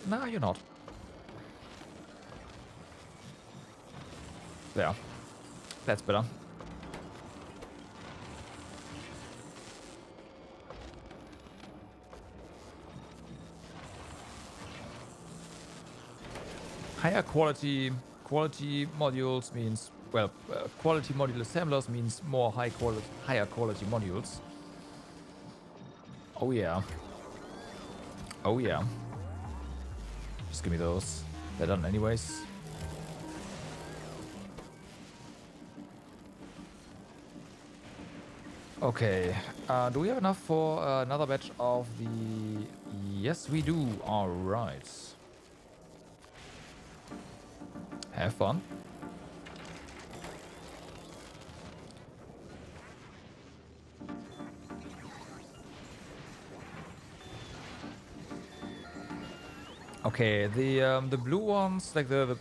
nah, you're not. There. That's better. Higher quality modules means, well, quality module assemblers means more higher quality modules. Oh yeah. Oh yeah. Just give me those. They're done anyways. Okay. Do we have enough for another batch of the... Yes, we do. Alright. Have fun. Okay, the blue ones, like the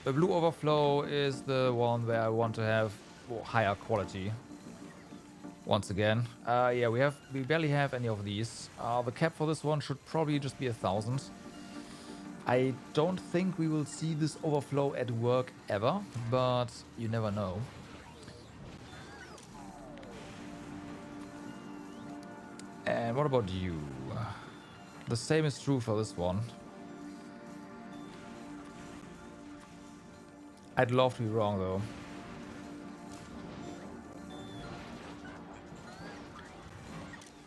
blue overflow is the one where I want to have higher quality. Once again, yeah, we barely have any of these. The cap for this one should probably just be 1,000. I don't think we will see this overflow at work ever, but you never know. And what about you? The same is true for this one. I'd love to be wrong though.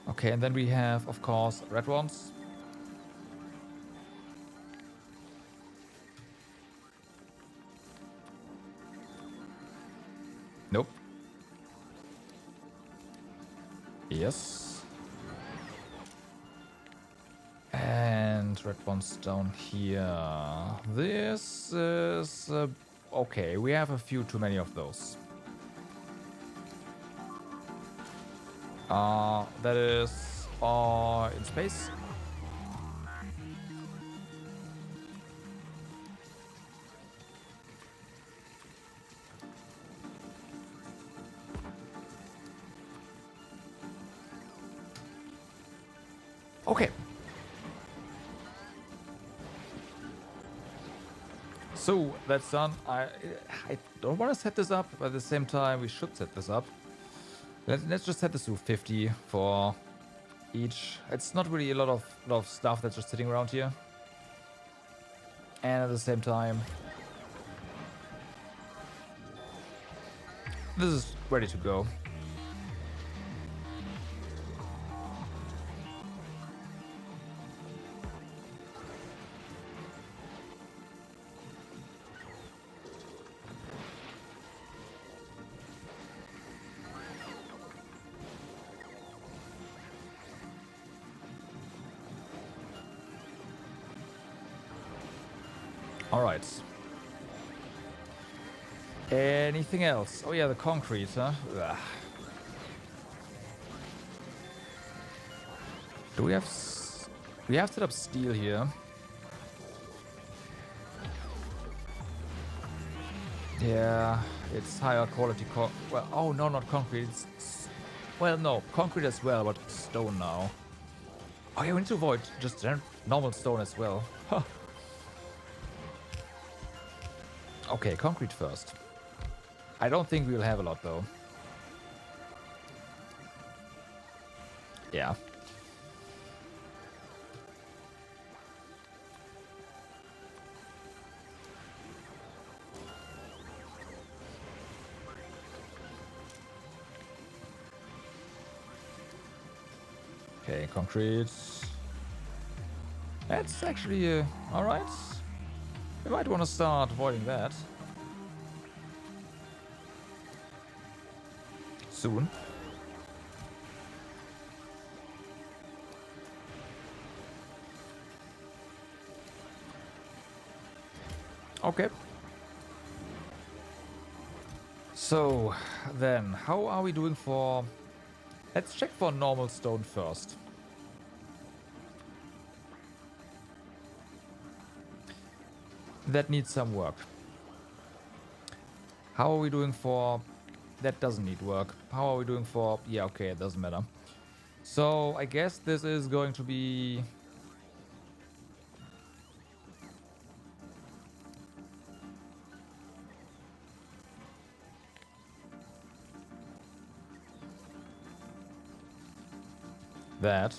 Okay, and then we have, of course, red ones. Nope. Yes. And red ones down here. This is... okay, we have a few too many of those. That is in space. Okay. So that's done. I don't want to set this up, but at the same time we should set this up. Let's just set this to 50 for each. It's not really a lot of stuff that's just sitting around here. And at the same time, this is ready to go. All right. Anything else? Oh yeah, the concrete, huh? Ugh. Do we have... we have set up steel here. Yeah, it's higher quality well, oh no, not concrete. Well, no, concrete as well, but stone now. Oh yeah, we need to avoid just normal stone as well. Huh. Okay, concrete first. I don't think we'll have a lot though. Yeah. Okay, concrete. That's actually alright. We might want to start avoiding that soon. Okay. So, then, how are we doing for... Let's check for normal stone first. That needs some work. How are we doing for... That doesn't need work. How are we doing for... Yeah, okay, it doesn't matter. So, I guess this is going to be... that.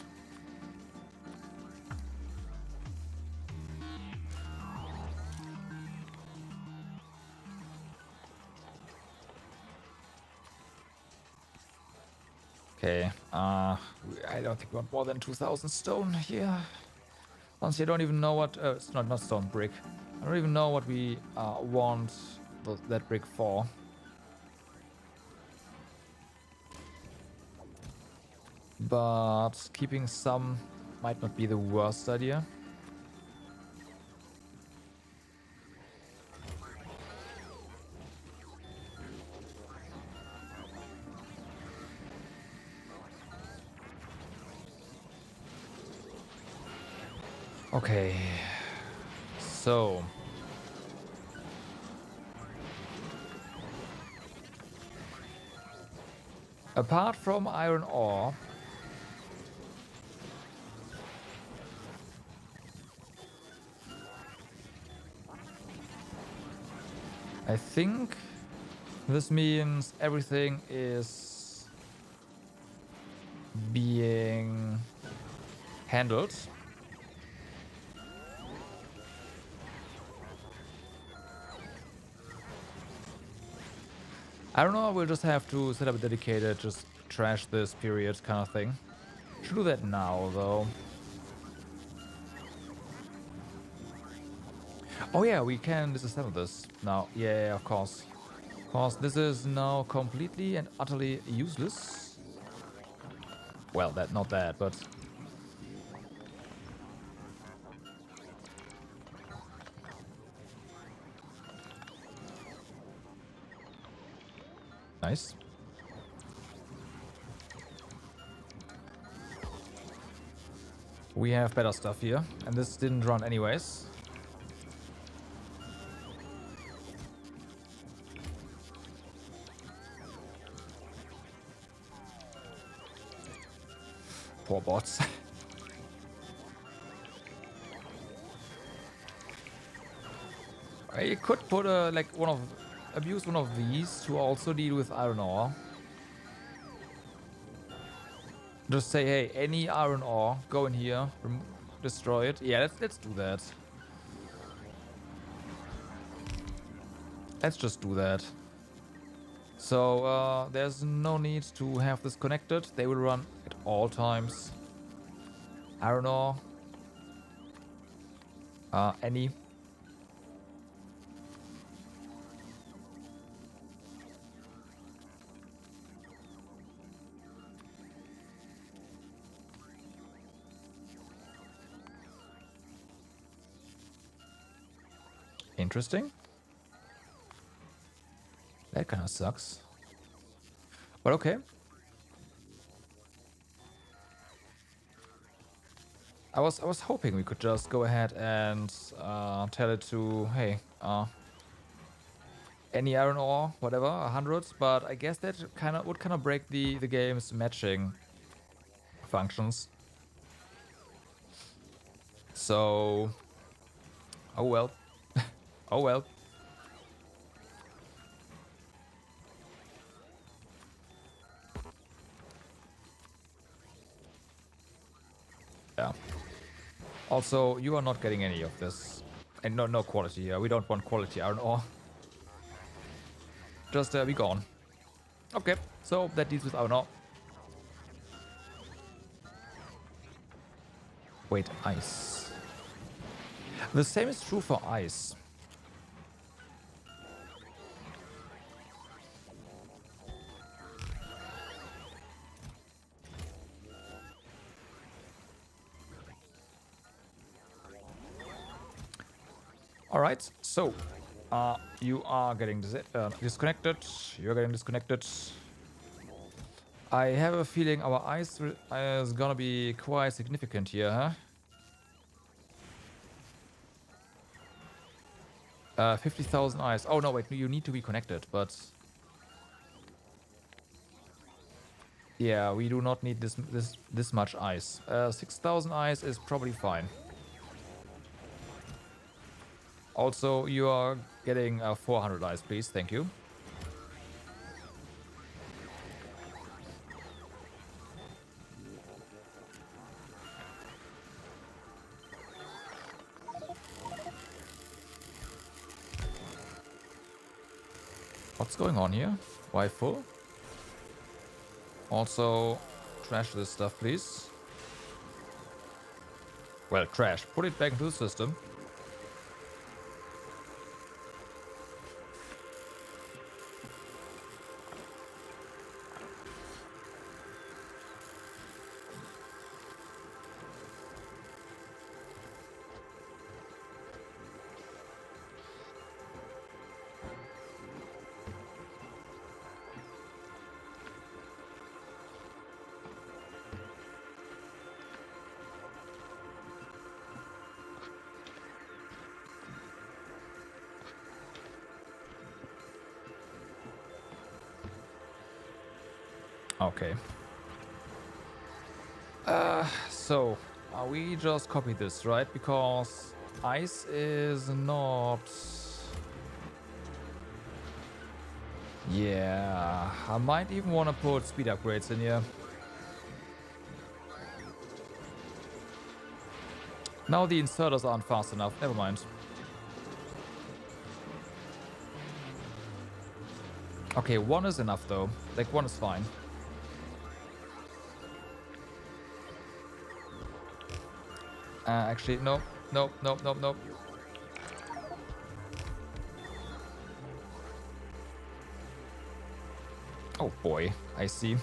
Okay, I don't think we want more than 2,000 stone here. Honestly, I don't even know what... it's not stone, brick. I don't even know what we want that brick for. But keeping some might not be the worst idea. Okay, so apart from iron ore, I think this means everything is being handled. I don't know, we'll just have to set up a dedicated, just trash this period kind of thing. Should do that now, though. Oh yeah, we can disassemble this now. Yeah, of course. Of course, this is now completely and utterly useless. Well, not that, but... Nice. We have better stuff here, and this didn't run anyways. Poor bots. I could put abuse one of these to also deal with iron ore. Just say, hey, any iron ore, go in here, destroy it. Yeah, let's do that. Let's just do that. So there's no need to have this connected. They will run at all times. Iron ore. Any. Interesting. That kind of sucks. But okay. I was hoping we could just go ahead and tell it to, hey, any iron ore, whatever, 100. But I guess that would kind of break the game's matching functions. So, oh well. Oh well. Yeah. Also, you are not getting any of this. And no quality here. We don't want quality iron ore. Just be gone. Okay, so that deals with iron ore. Wait, ice. The same is true for ice. Alright, so you are getting disconnected. You're getting disconnected. I have a feeling our ice is gonna be quite significant here, huh? 50,000 ice. Oh no, wait, you need to be connected, but yeah, we do not need this much ice. 6,000 ice is probably fine. Also, you are getting 400 ice, please. Thank you. What's going on here? Why full? Also, trash this stuff, please. Well, trash. Put it back into the system. Okay. So we just copy this, right? Because ice is not... Yeah, I might even want to put speed upgrades in here. Now the inserters aren't fast enough, never mind. Okay, one is enough though. Like, one is fine. Actually, nope, nope, nope, nope, nope. Oh boy, I see.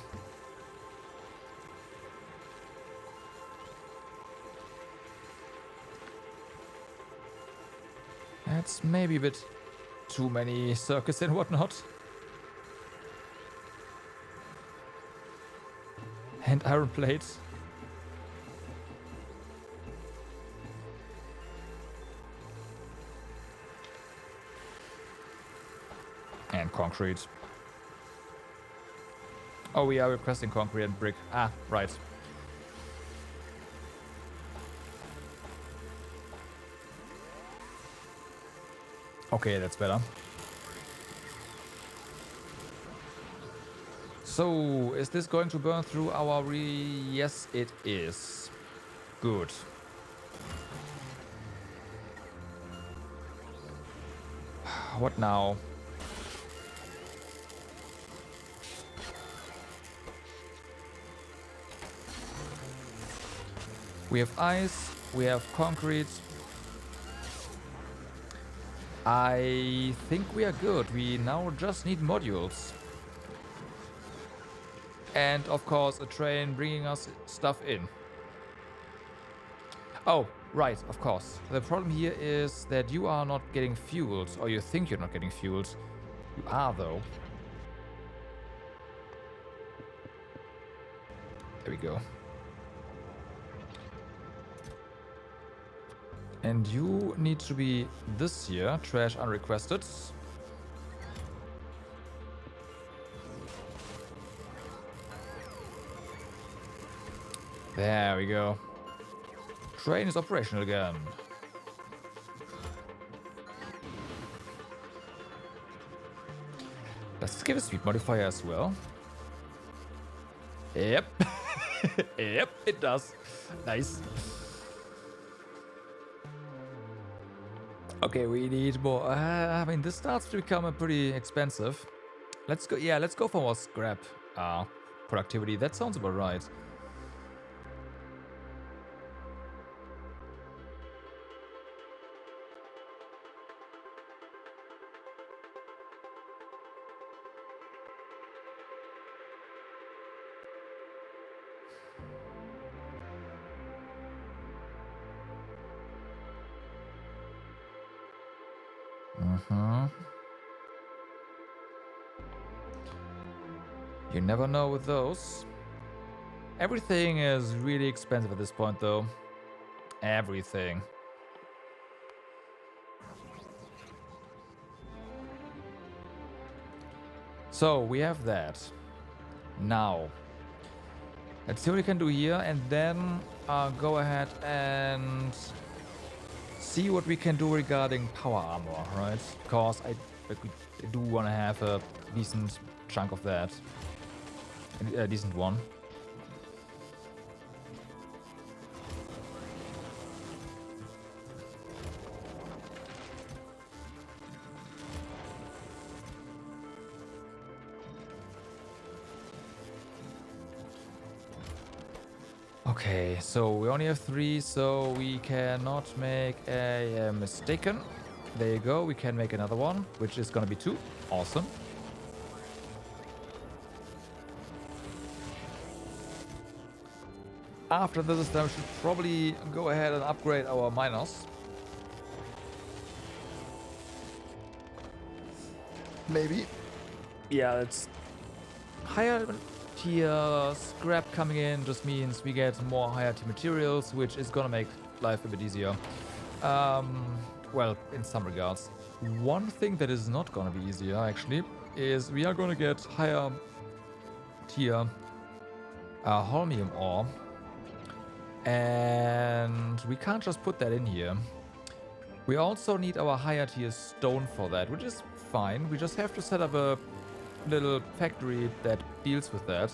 That's maybe a bit too many circuits and whatnot. And iron plates. And concrete. Oh, we are requesting concrete and brick. Ah, right. Okay, that's better. So, is this going to burn through our Yes, it is. Good. What now? We have ice, we have concrete. I think we are good. We now just need modules. And of course a train bringing us stuff in. Oh, right, of course. The problem here is that you are not getting fueled, or you think you're not getting fueled. You are though. There we go. And you need to be this year, trash unrequested. There we go. Train is operational again. Does this give a speed modifier as well? Yep. Yep, it does. Nice. Okay, we need more. I mean, this starts to become pretty expensive. Let's go. Yeah, let's go for more scrap productivity. That sounds about right. You never know with those. Everything is really expensive at this point, though. Everything. So, we have that. Now. Let's see what we can do here, and then go ahead and see what we can do regarding power armor, right? Because I do want to have a decent chunk of that. A decent one. Okay, so we only have 3, so we cannot make a mistaken. There you go, we can make another one, which is gonna be 2. Awesome. After this, then we should probably go ahead and upgrade our miners. Maybe. Yeah, it's higher tier scrap coming in just means we get more higher tier materials, which is gonna make life a bit easier. Well, in some regards. One thing that is not gonna be easier, actually, is we are gonna get higher tier holmium ore. And we can't just put that in here. We also need our higher tier stone for that, which is fine. We just have to set up a little factory that deals with that.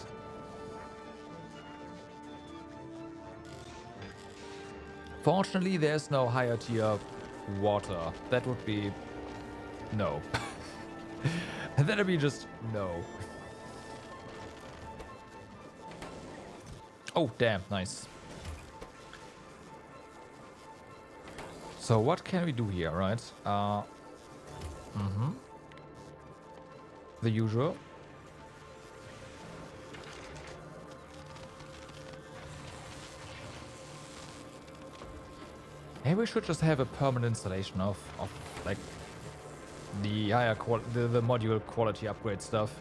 Fortunately, there's no higher tier water. That would be no. That would be just no. Oh, damn, nice. So what can we do here, right? The usual. Maybe we should just have a permanent installation of like the higher the module quality upgrade stuff.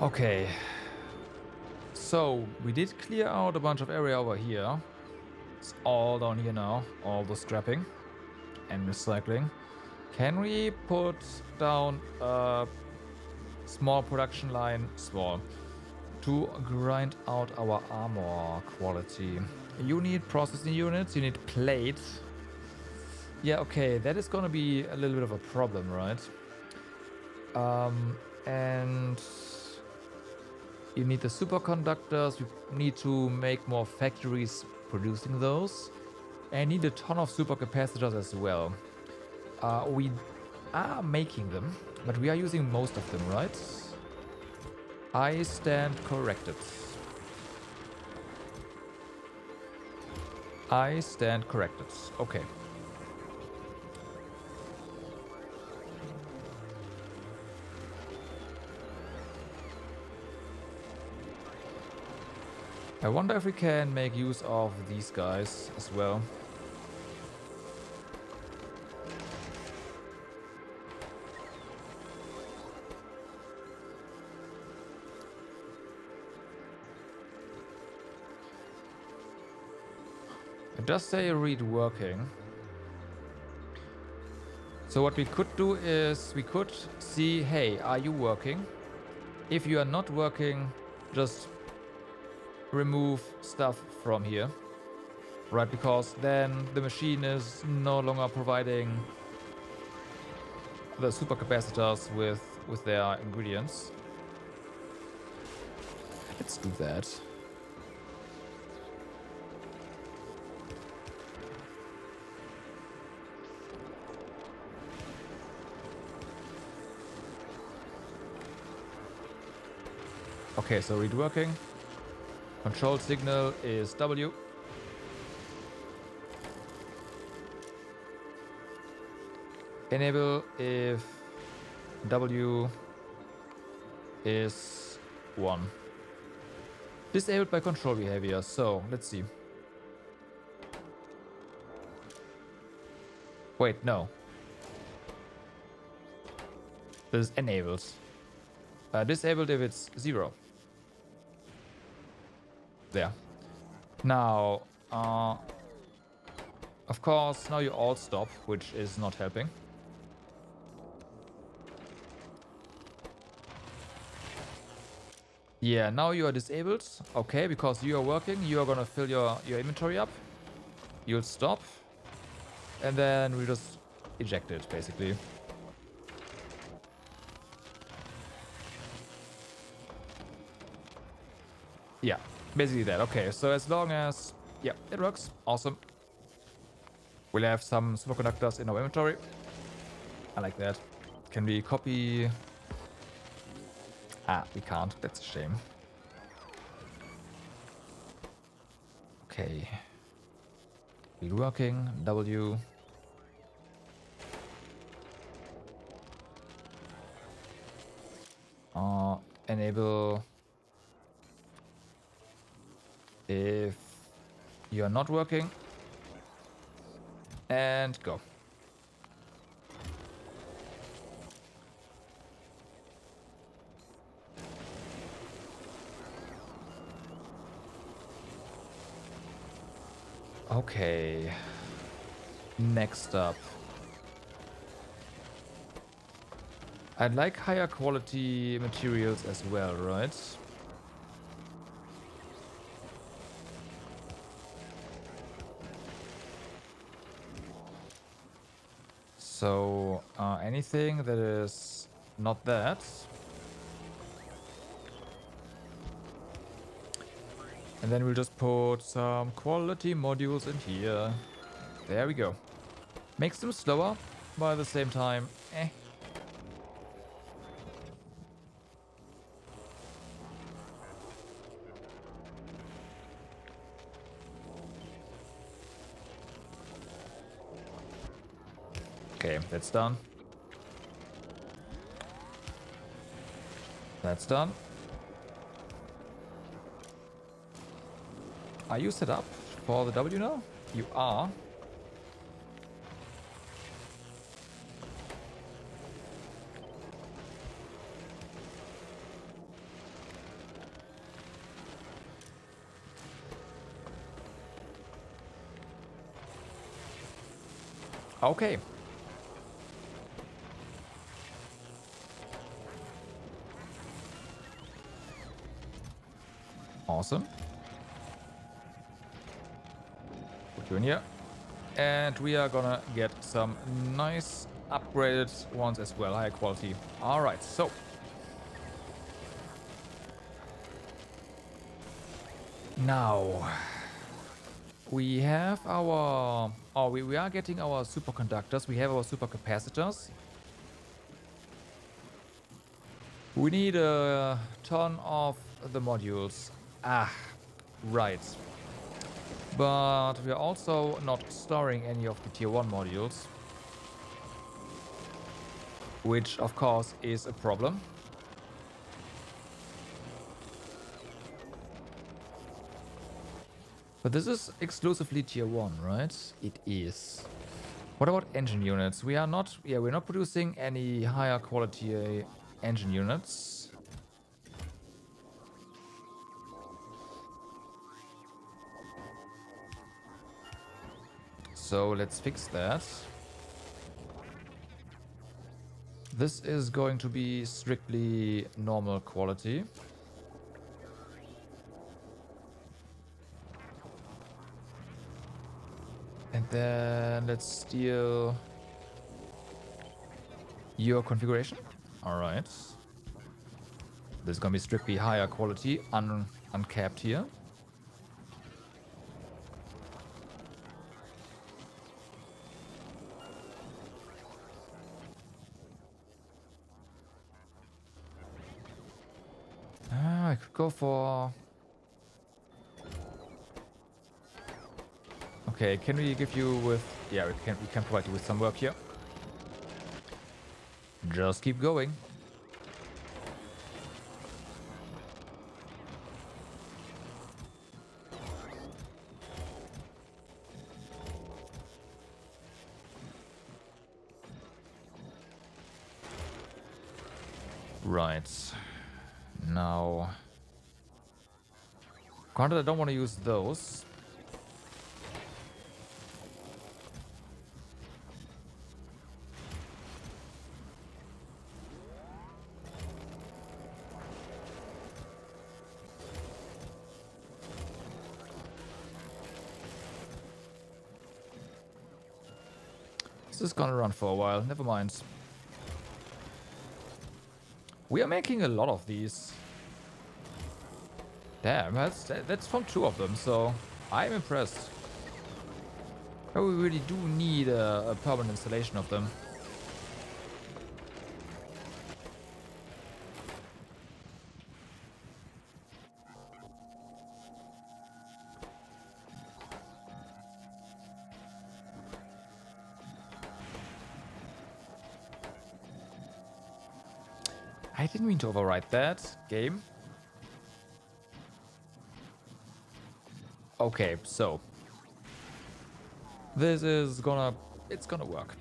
Okay, so we did clear out a bunch of area over here. It's all down here now, all the scrapping and recycling. Can we put down a small production line, to grind out our armor quality? You need processing units, you need plates. Yeah, okay, that is gonna be a little bit of a problem, right? And you need the superconductors, we need to make more factories producing those. And need a ton of supercapacitors as well. We are making them, but we are using most of them, right? I stand corrected. I stand corrected. Okay. I wonder if we can make use of these guys as well. It does say read working. So what we could do is we could see, hey, are you working? If you are not working, just remove stuff from here, right? Because then the machine is no longer providing the supercapacitors with their ingredients. Let's do that. Okay, so read working. Control signal is W. Enable if W is 1. Disabled by control behavior. So, let's see. Wait, no. This is enabled. Disabled if it's 0. There. Now, of course, now you all stop, which is not helping. Yeah, now you are disabled. Okay, because you are working, you are gonna fill your inventory up. You'll stop. And then we just eject it, basically. Yeah, basically that. Okay, so as long as... Yeah, it works. Awesome. We'll have some superconductors in our inventory. I like that. Can we copy... Ah, we can't. That's a shame. Okay. Wheel working. W. Enable... If you're not working. And go. Okay. Next up. I'd like higher quality materials as well, right? So, anything that is not that. And then we'll just put some quality modules in here. There we go. Makes them slower, but at the same time, eh. Okay, that's done. That's done. Are you set up for the W now? You are. Okay. Awesome. Put you in here. And we are gonna get some nice upgraded ones as well, high quality. All right, so. Now, we have our... Oh, we are getting our superconductors. We have our supercapacitors. We need a ton of the modules. Ah, right. But we are also not storing any of the tier 1 modules. Which, of course, is a problem. But this is exclusively tier 1, right? It is. What about engine units? We are not... Yeah, we're not producing any higher quality engine units. So let's fix that. This is going to be strictly normal quality. And then let's steal your configuration. All right. This is going to be strictly higher quality, uncapped here. could go for... Okay, can we give you with... Yeah, we can provide you with some work here. Just keep going. Right. Now... Granted, I don't want to use those. This is gonna run for a while. Never mind. We are making a lot of these. Damn, that's from 2 of them, so I'm impressed. But we really do need a permanent installation of them. I didn't mean to overwrite that game. Okay, so this is gonna... it's gonna work.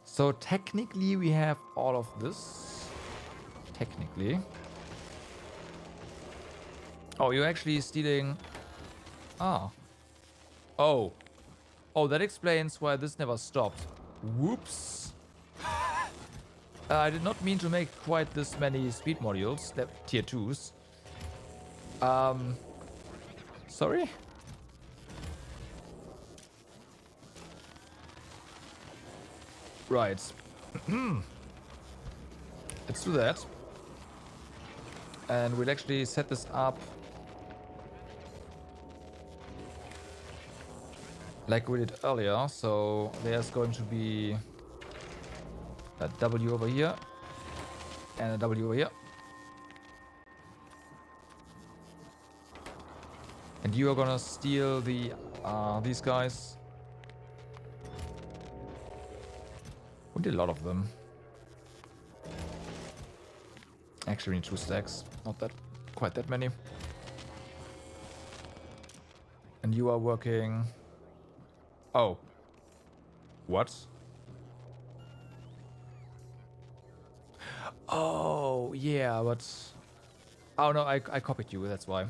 So technically we have all of this. Technically. Oh, you're actually stealing... Ah. Oh. Oh, that explains why this never stopped. Whoops. I did not mean to make quite this many speed modules, tier 2s. Sorry? Right. Let's do that. And we'll actually set this up like we did earlier. So there's going to be a W over here and a W over here. And you are gonna steal the these guys. We did a lot of them. Actually, we need 2 stacks. Not that quite that many. And you are working... Oh. What? Oh, yeah, but... Oh, no, I copied you, that's why.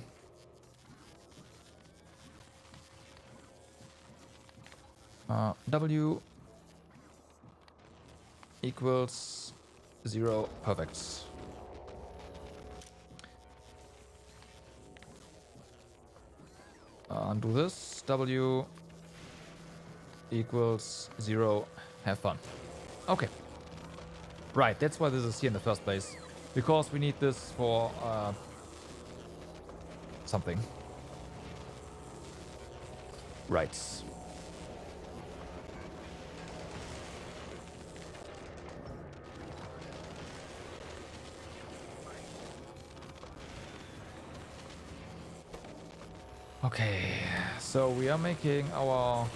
W equals 0. Perfect. Undo this. W equals 0. Have fun. Okay. Right, that's why this is here in the first place. Because we need this for something. Right. Okay, so we are making our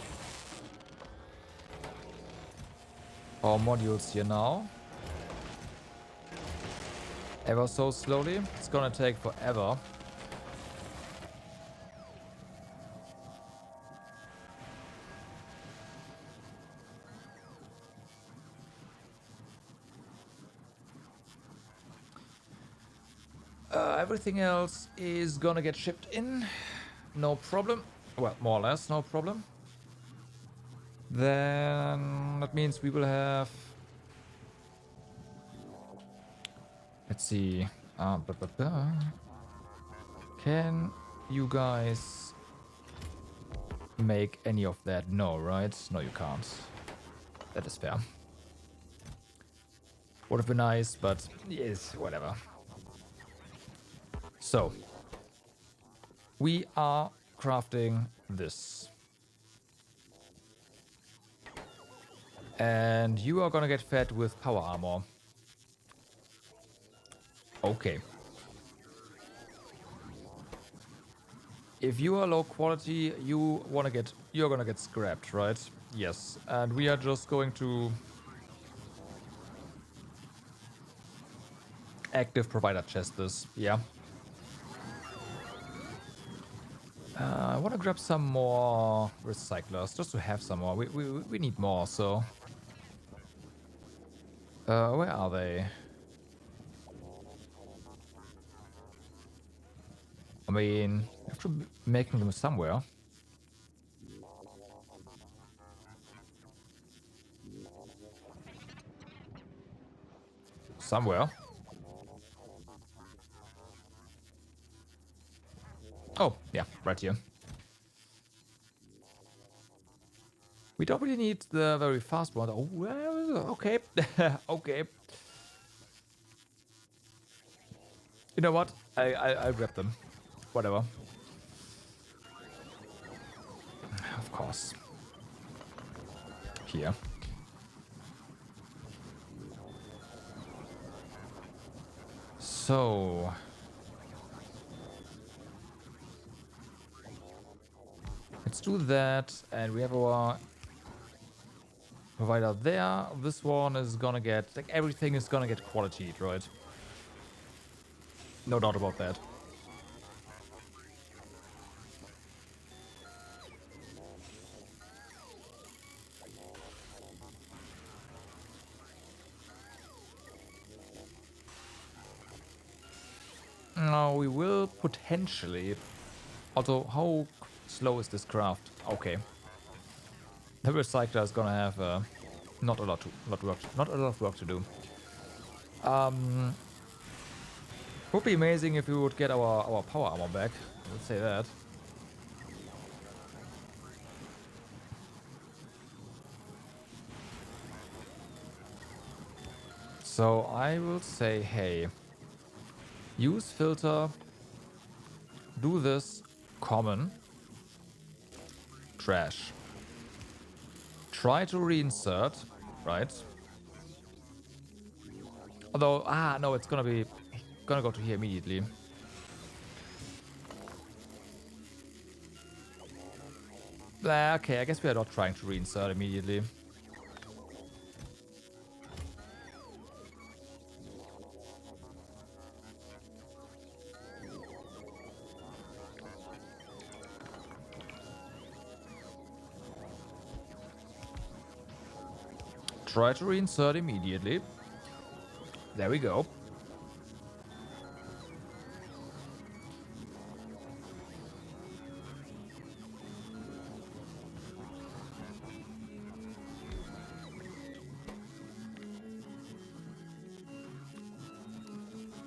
modules here now. Ever so slowly. It's gonna take forever. Everything else is gonna get shipped in. No problem. Well, more or less, no problem. Then that means we will have... Let's see. Can you guys make any of that? No, right? No, you can't. That is fair. Would have been nice, but yes, whatever. So. We are crafting this. And you are gonna get fed with power armor. Okay. If you are low quality, you're gonna get scrapped, right? Yes. And we are just going to active provider chest this. Yeah. I want to grab some more recyclers just to have some more. We need more, so. Where are they? I mean, I have to be making them somewhere. Somewhere. Oh, yeah, right here. We don't really need the very fast one. Oh, well, okay. Okay. You know what? I'll grab them. Whatever. Of course. Here. So. Let's do that. And we have our provider there. This one is gonna get, like, everything is gonna get quality, right? No doubt about that. Now we will potentially. Also, how slow is this craft? Okay. The recycler is gonna have not a lot of work to do. Would be amazing if we would get our power armor back. Let's say that. So I will say, hey, use filter, do this, common, trash. Try to reinsert, right? Although, no, it's gonna go to here immediately. Okay, I guess we are not trying to reinsert immediately. Try to reinsert immediately. There we go.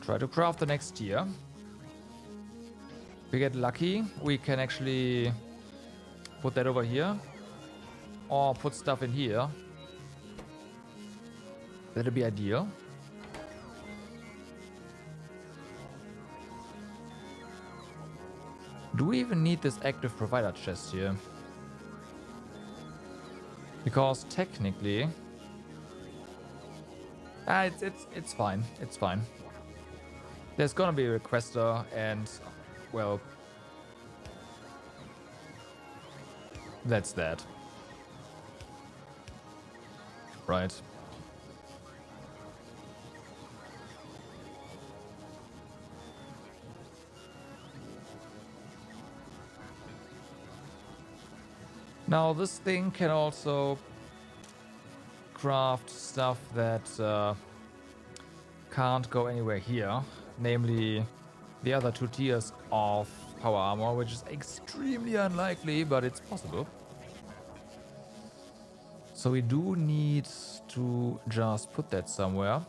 Try to craft the next tier. If we get lucky, we can actually put that over here. Or put stuff in here. That'd be ideal. Do we even need this active provider chest here? Because technically... it's fine. It's fine. There's gonna be a requester and... well... that's that. Right. Now this thing can also craft stuff that can't go anywhere here, namely the other 2 tiers of power armor, which is extremely unlikely, but it's possible. So we do need to just put that somewhere.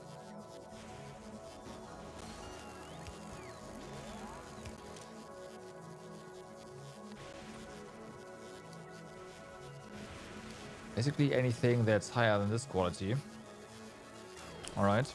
Basically anything that's higher than this quality. Alright.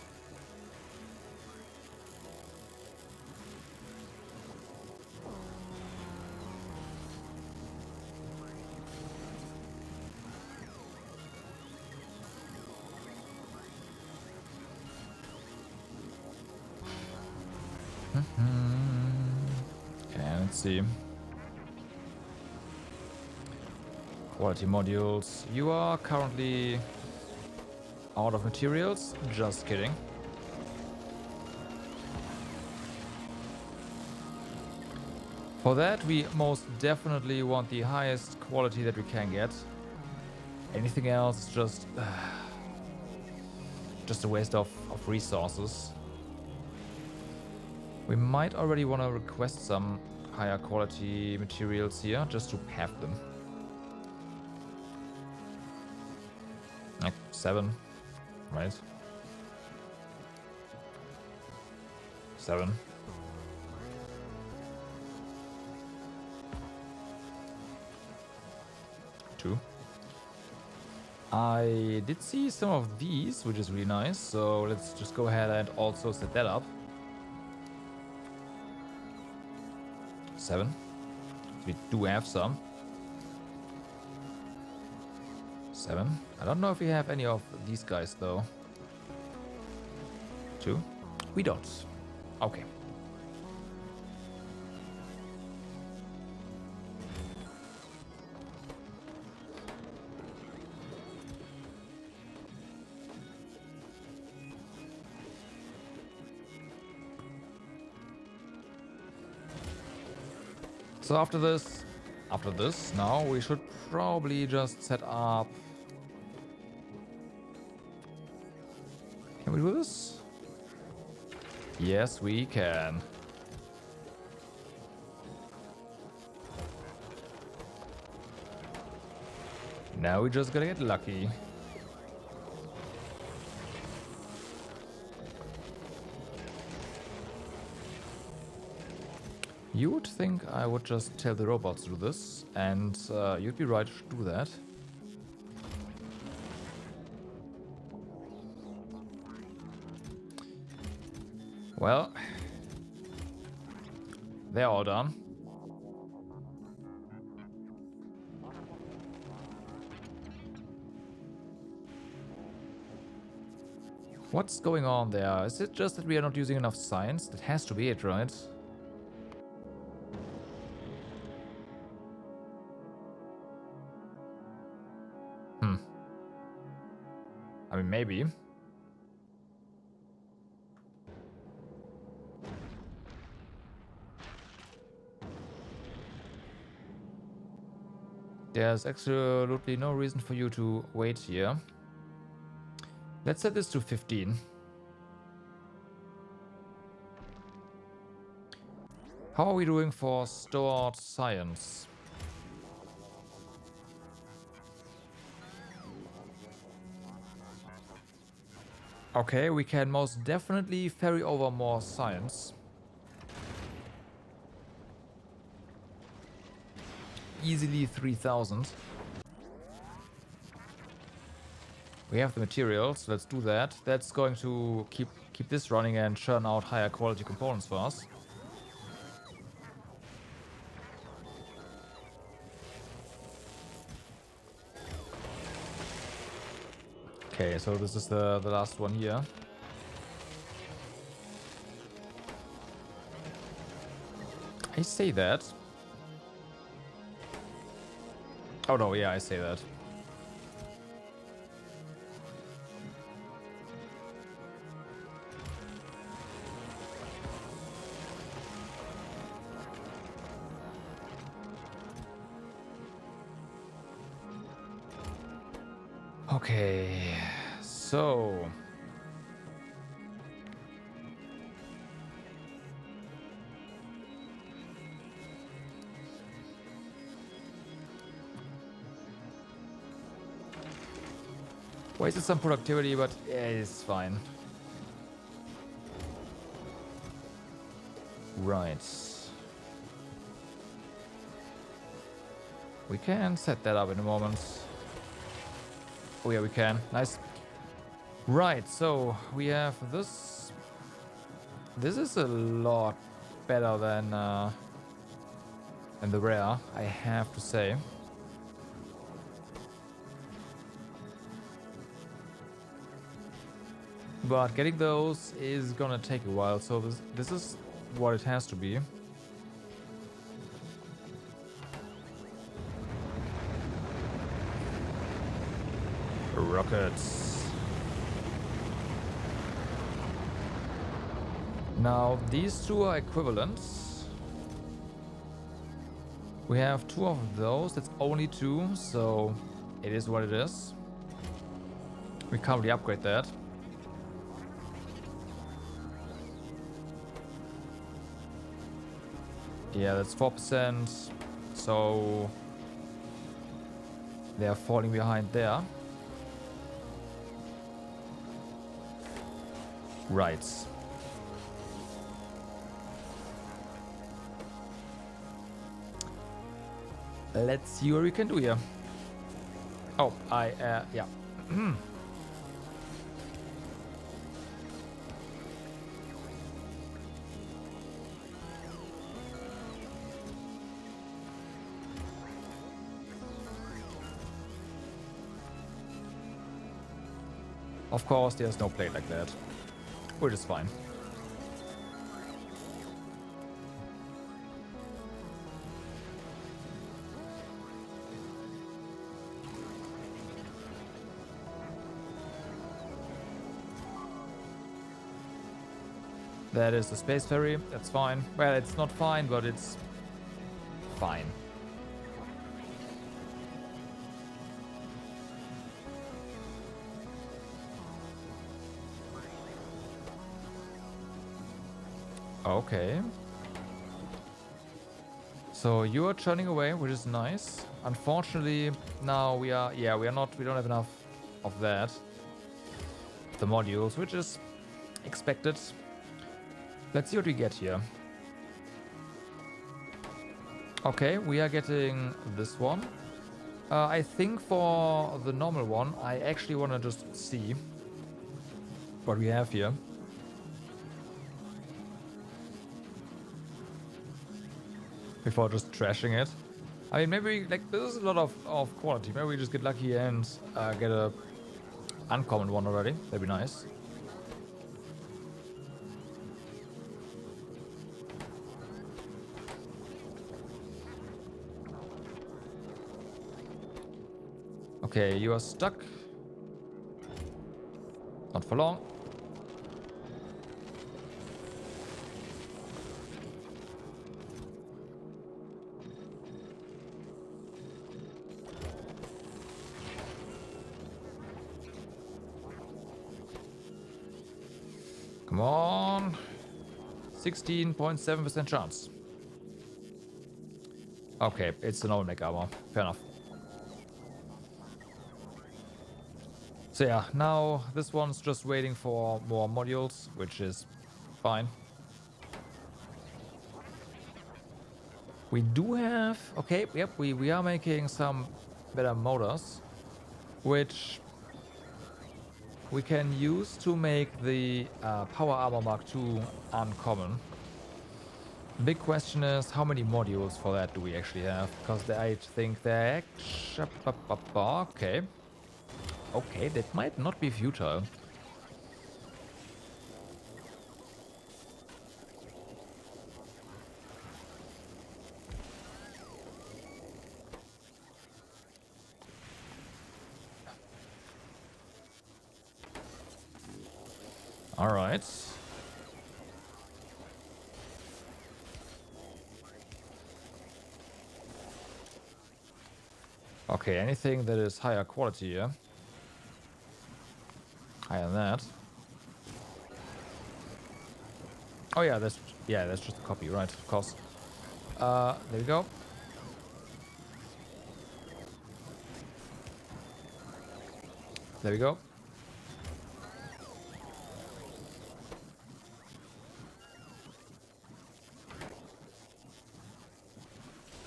Okay, let's see. Quality modules. You are currently out of materials. Just kidding. For that, we most definitely want the highest quality that we can get. Anything else, just a waste of resources. We might already want to request some higher quality materials here, just to have them. Like 7, right? 7. I did see some of these, which is really nice, so let's just go ahead and also set that up. 7. We do have some. 7. I don't know if we have any of these guys though. 2. We don't. Okay. So after this, now we should probably just set up. Can we do this? Yes, we can. Now we just gotta get lucky. You would think I would just tell the robots to do this, and you'd be right to do that. Well, they're all done. What's going on there? Is it just that we are not using enough science? That has to be it, right? I mean, maybe. There's absolutely no reason for you to wait here. Let's set this to 15. How are we doing for stored science? Okay, we can most definitely ferry over more science. Easily 3,000. We have the materials, let's do that. That's going to keep this running and churn out higher quality components for us. Okay, so this is the last one here. I say that. Oh no, yeah, I say that. Okay, so wasted some productivity, but yeah, it's fine. Right. We can set that up in a moment. Oh yeah, we can. Nice. Right, so we have this. This is a lot better than the rare, I have to say. But getting those is gonna take a while. So this is what it has to be. Rockets. Now, these two are equivalent. We have two of those. It's only two, so it is what it is. We can't really upgrade that. Yeah, that's 4%. So they are falling behind there. Right. Let's see what we can do here. Oh, yeah. Of course, there's no plate like that, which is fine. That is the space ferry. That's fine. Well, it's not fine, but it's fine. Okay. So you are turning away, which is nice. Unfortunately, now we don't have enough of that. The modules, which is expected. Let's see what we get here. Okay, we are getting this one. I think for the normal one, I actually want to just see what we have here. Before just trashing it. I mean, maybe, like, this is a lot of quality. Maybe we just get lucky and get a uncommon one already. That'd be nice. Okay, you are stuck. Not for long. Come on. 16.7% chance. Okay, it's an old mech armor. Fair enough. So yeah, now this one's just waiting for more modules, which is fine. We do have... Okay, yep, we are making some better motors, which we can use to make the Power Armor Mark II uncommon. Big question is, how many modules for that do we actually have? Because I think they're actually... Okay. Okay, that might not be futile. All right. Okay, anything that is higher quality here. Higher than that. Oh yeah, that's just a copy, right? Of course. There we go. There we go.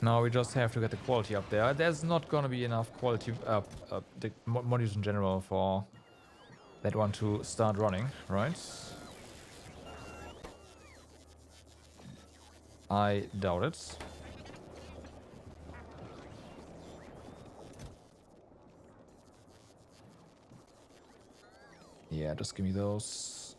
Now we just have to get the quality up there. There's not gonna be enough quality, the modules in general for that one to start running, right? I doubt it. Yeah, just give me those.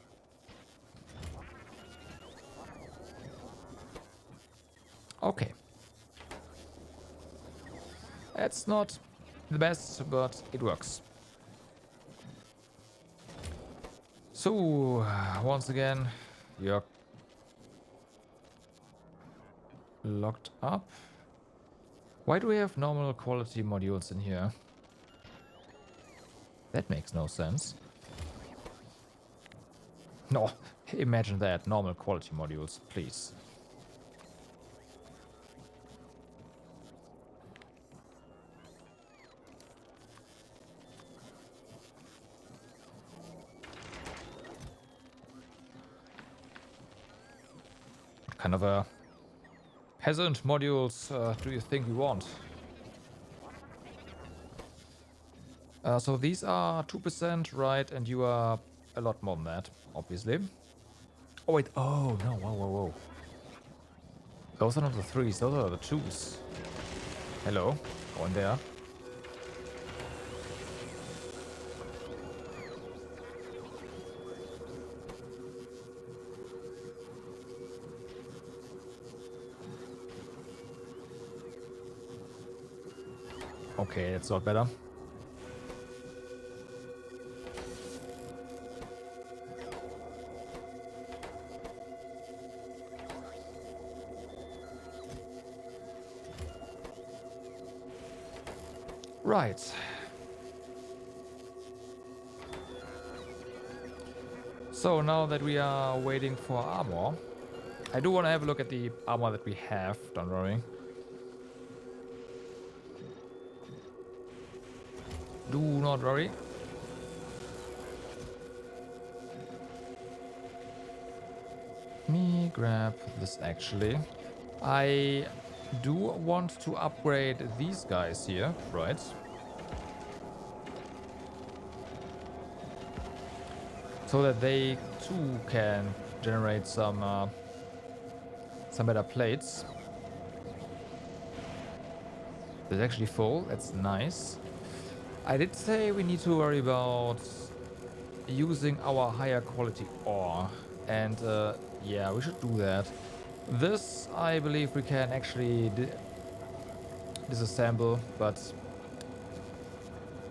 That's not the best, but it works. So, once again, you're locked up. Why do we have normal quality modules in here? That makes no sense. No, imagine that. Normal quality modules, please. What kind of a peasant modules do you think we want? So these are 2%, right? And you are a lot more than that, obviously. Oh, wait. Oh, no. Whoa, whoa, whoa. Those are not the 3s. Those are the 2s. Hello. Go in there. Okay, it's a lot better. Right. So now that we are waiting for armor, I do want to have a look at the armor that we have, don't worry. Do not worry. Let me grab this actually. I do want to upgrade these guys here, right? So that they too can generate some better plates. It's actually full, that's nice. I did say we need to worry about using our higher quality ore, and yeah, we should do that. This, I believe we can actually disassemble, but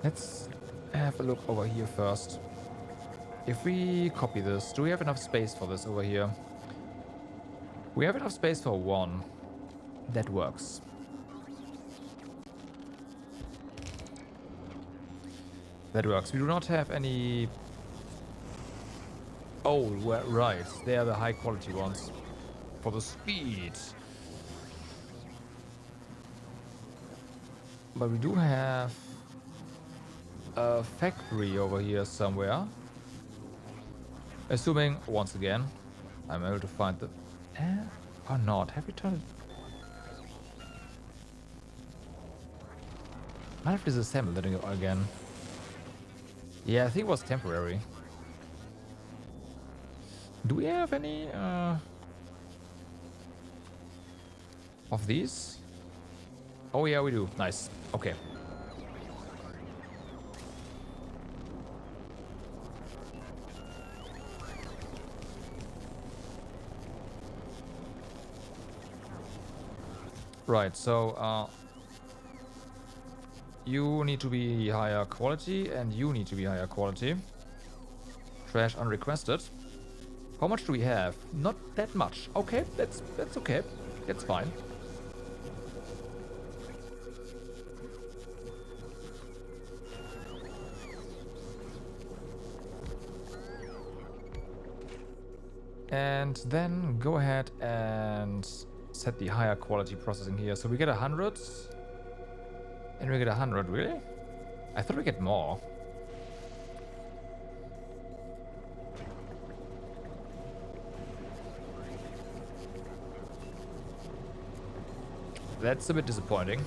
let's have a look over here first. If we copy this, do we have enough space for this over here? We have enough space for one. That works. That works. We do not have any... Oh, right. They are the high quality ones. For the speed. But we do have a factory over here somewhere. Assuming, once again, I'm able to find the... or not. Have we turned it... Might have disassembled it again. Yeah, I think it was temporary. Do we have any of these? Oh yeah, we do. Nice. Okay. Right, so you need to be higher quality and you need to be higher quality. Trash unrequested. How much do we have? Not that much. Okay, that's okay. That's fine. And then go ahead and set the higher quality processing here. So we get 100. And we get 100, really? I thought we get more. That's a bit disappointing.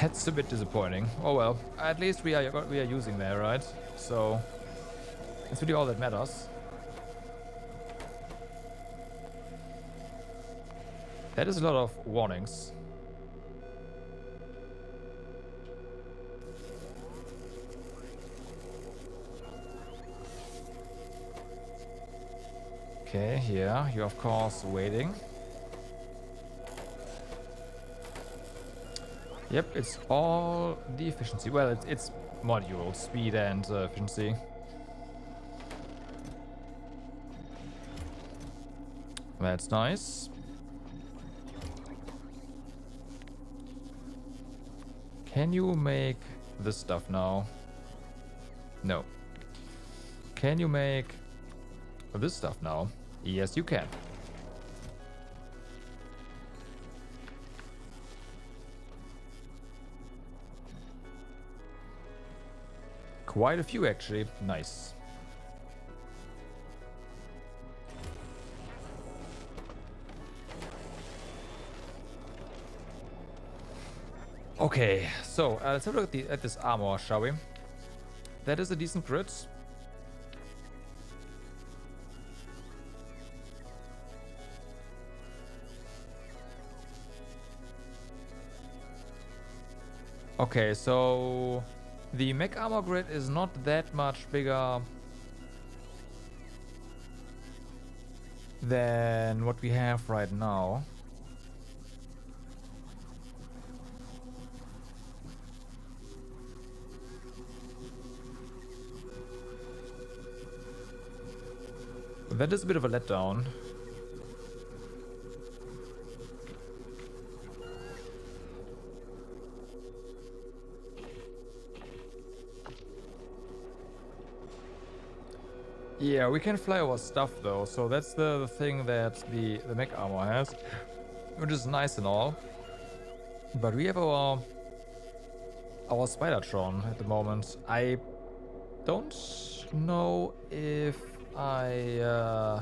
That's a bit disappointing. Oh well, at least we are using that, right? So that's really all that matters. That is a lot of warnings. Okay, yeah, you're of course waiting. Yep, it's all the efficiency. Well, it's module speed and efficiency. That's nice. Can you make this stuff now? No. Can you make this stuff now? Yes, you can. Quite a few, actually. Nice. Okay, so let's have a look at this armor, shall we? That is a decent crit. Okay, so the mech armor grid is not that much bigger than what we have right now. That is a bit of a letdown. Yeah, we can fly our stuff though, so that's the thing that the mech armor has, which is nice and all. But we have our Spidertron at the moment. I don't know if I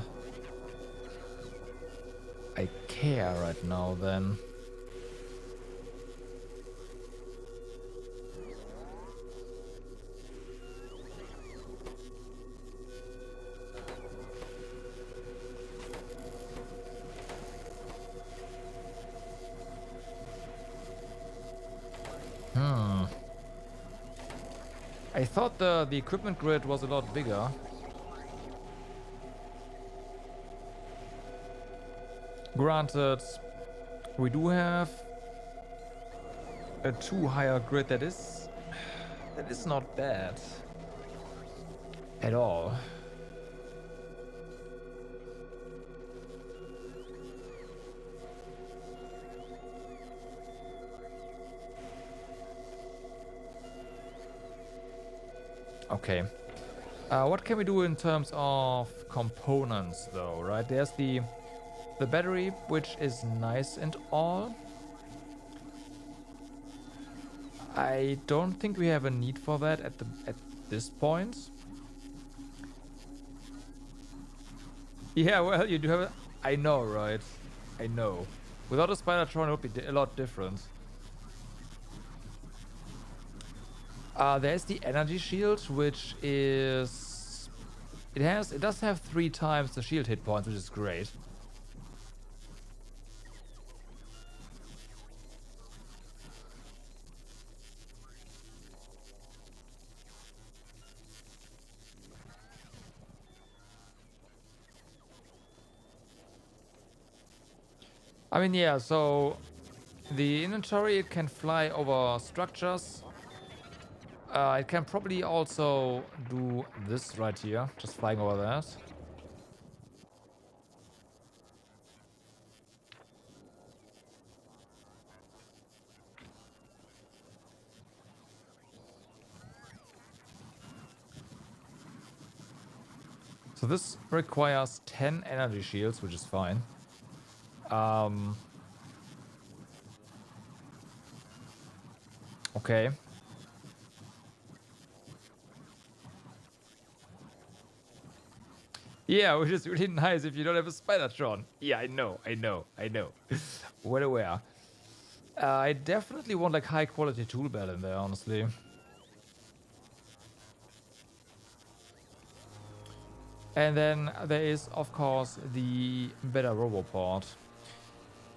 care right now then. I thought the equipment grid was a lot bigger. Granted, we do have a 2 higher grid that is not bad at all. Okay. What can we do in terms of components though, right? There's the battery, which is nice and all. I don't think we have a need for that at this point. Yeah, well, you do have I know, right? I know. Without a Spidertron, it would be a lot different. There's the energy shield, which is... It does have 3 times the shield hit points, which is great. I mean, yeah, so the inventory, it can fly over structures. It can probably also do this right here, just flying over that. So this requires 10 energy shields, which is fine. Okay. Yeah, which is really nice if you don't have a Spidertron. Yeah, I know. Well aware. I definitely want like high quality tool belt in there, honestly. And then there is, of course, the better roboport.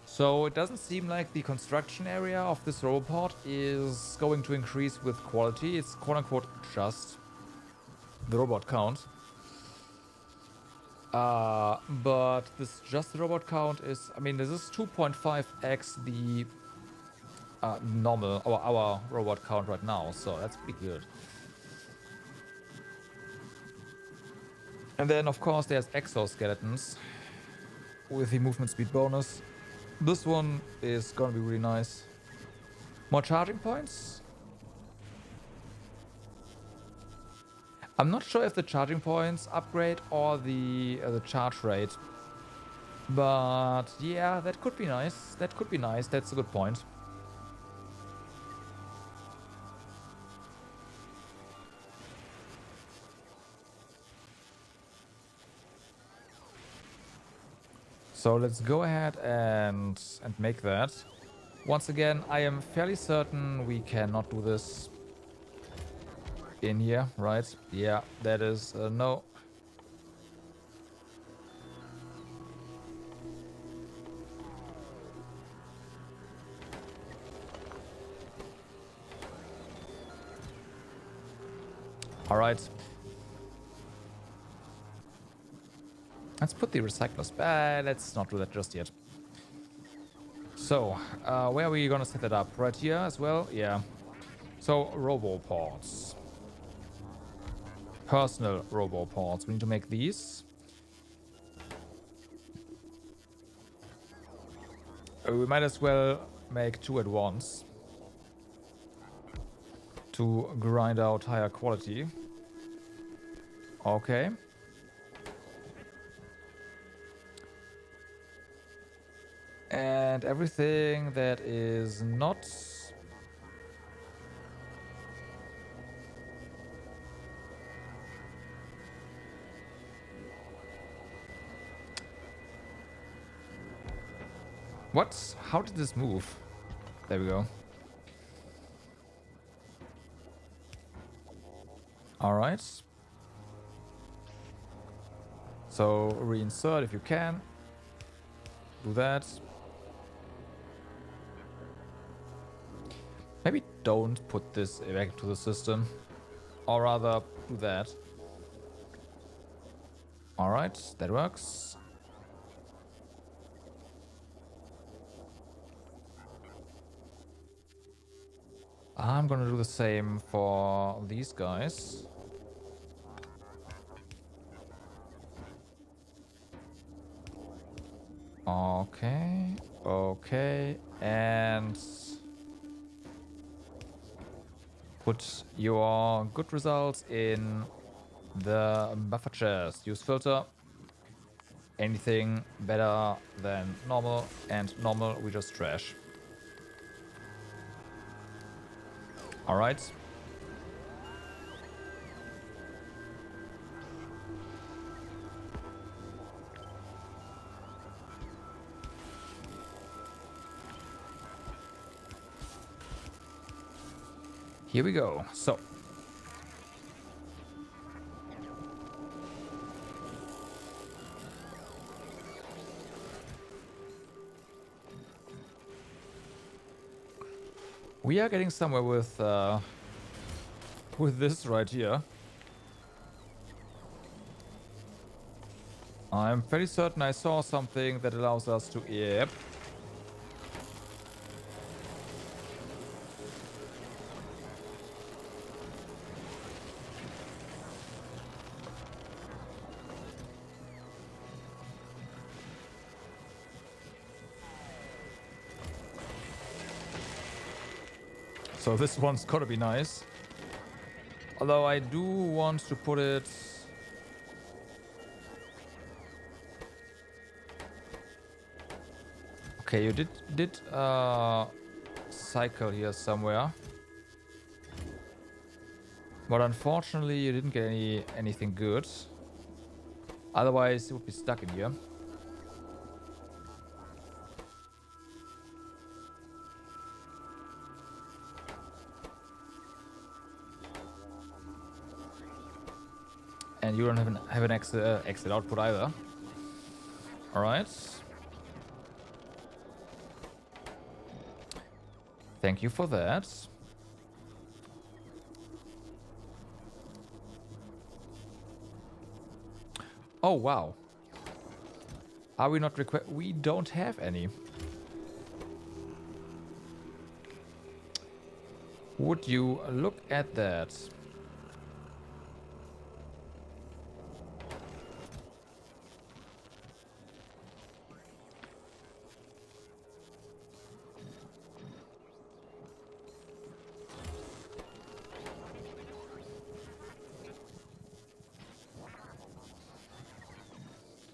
So it doesn't seem like the construction area of this roboport is going to increase with quality. It's quote unquote just the robot count. But this just the robot count is, I mean, this is 2.5x the normal, our robot count right now. So that's pretty good. And then, of course, there's exoskeletons with the movement speed bonus. This one is gonna be really nice. More charging points? I'm not sure if the charging points upgrade or the charge rate. But yeah, that could be nice. That could be nice. That's a good point. So let's go ahead and make that. Once again, I am fairly certain we cannot do this in here, right? Yeah, that is no. All right. Let's put the recyclers back. Let's not do that just yet. So, where are we gonna set that up? Right here as well? Yeah. So, roboports. Personal roboports. We need to make these. We might as well make 2 at once to grind out higher quality. Okay. And everything that is not... What? How did this move? There we go. Alright. So reinsert if you can. Do that. Maybe don't put this back into the system. Or rather, do that. Alright, that works. I'm gonna do the same for these guys. Okay, okay, and put your good results in the buffer chest. Use filter. Anything better than normal, and normal we just trash. All right. Here we go. So. We are getting somewhere with this right here. I'm fairly certain I saw something that allows us to... Yep. So this one's gotta be nice. Although I do want to put it... Okay, you did cycle here somewhere. But unfortunately you didn't get anything good. Otherwise it would be stuck in here. And you don't have an exit output either. All right. Thank you for that. Oh, wow. Are we not required? We don't have any. Would you look at that?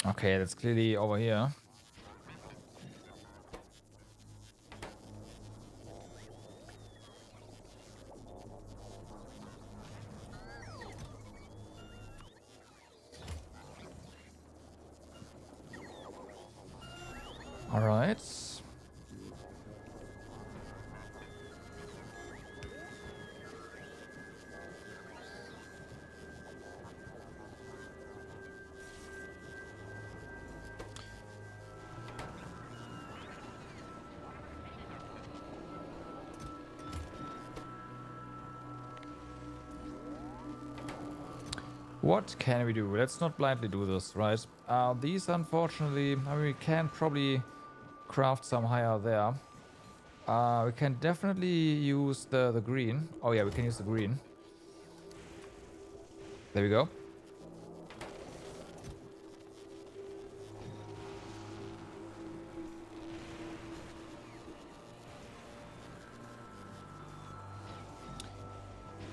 Okay, that's clearly over here. All right. What can we do? Let's not blindly do this, right? These, unfortunately, I mean, we can probably craft some higher there. We can definitely use the green. Oh yeah, we can use the green. There we go.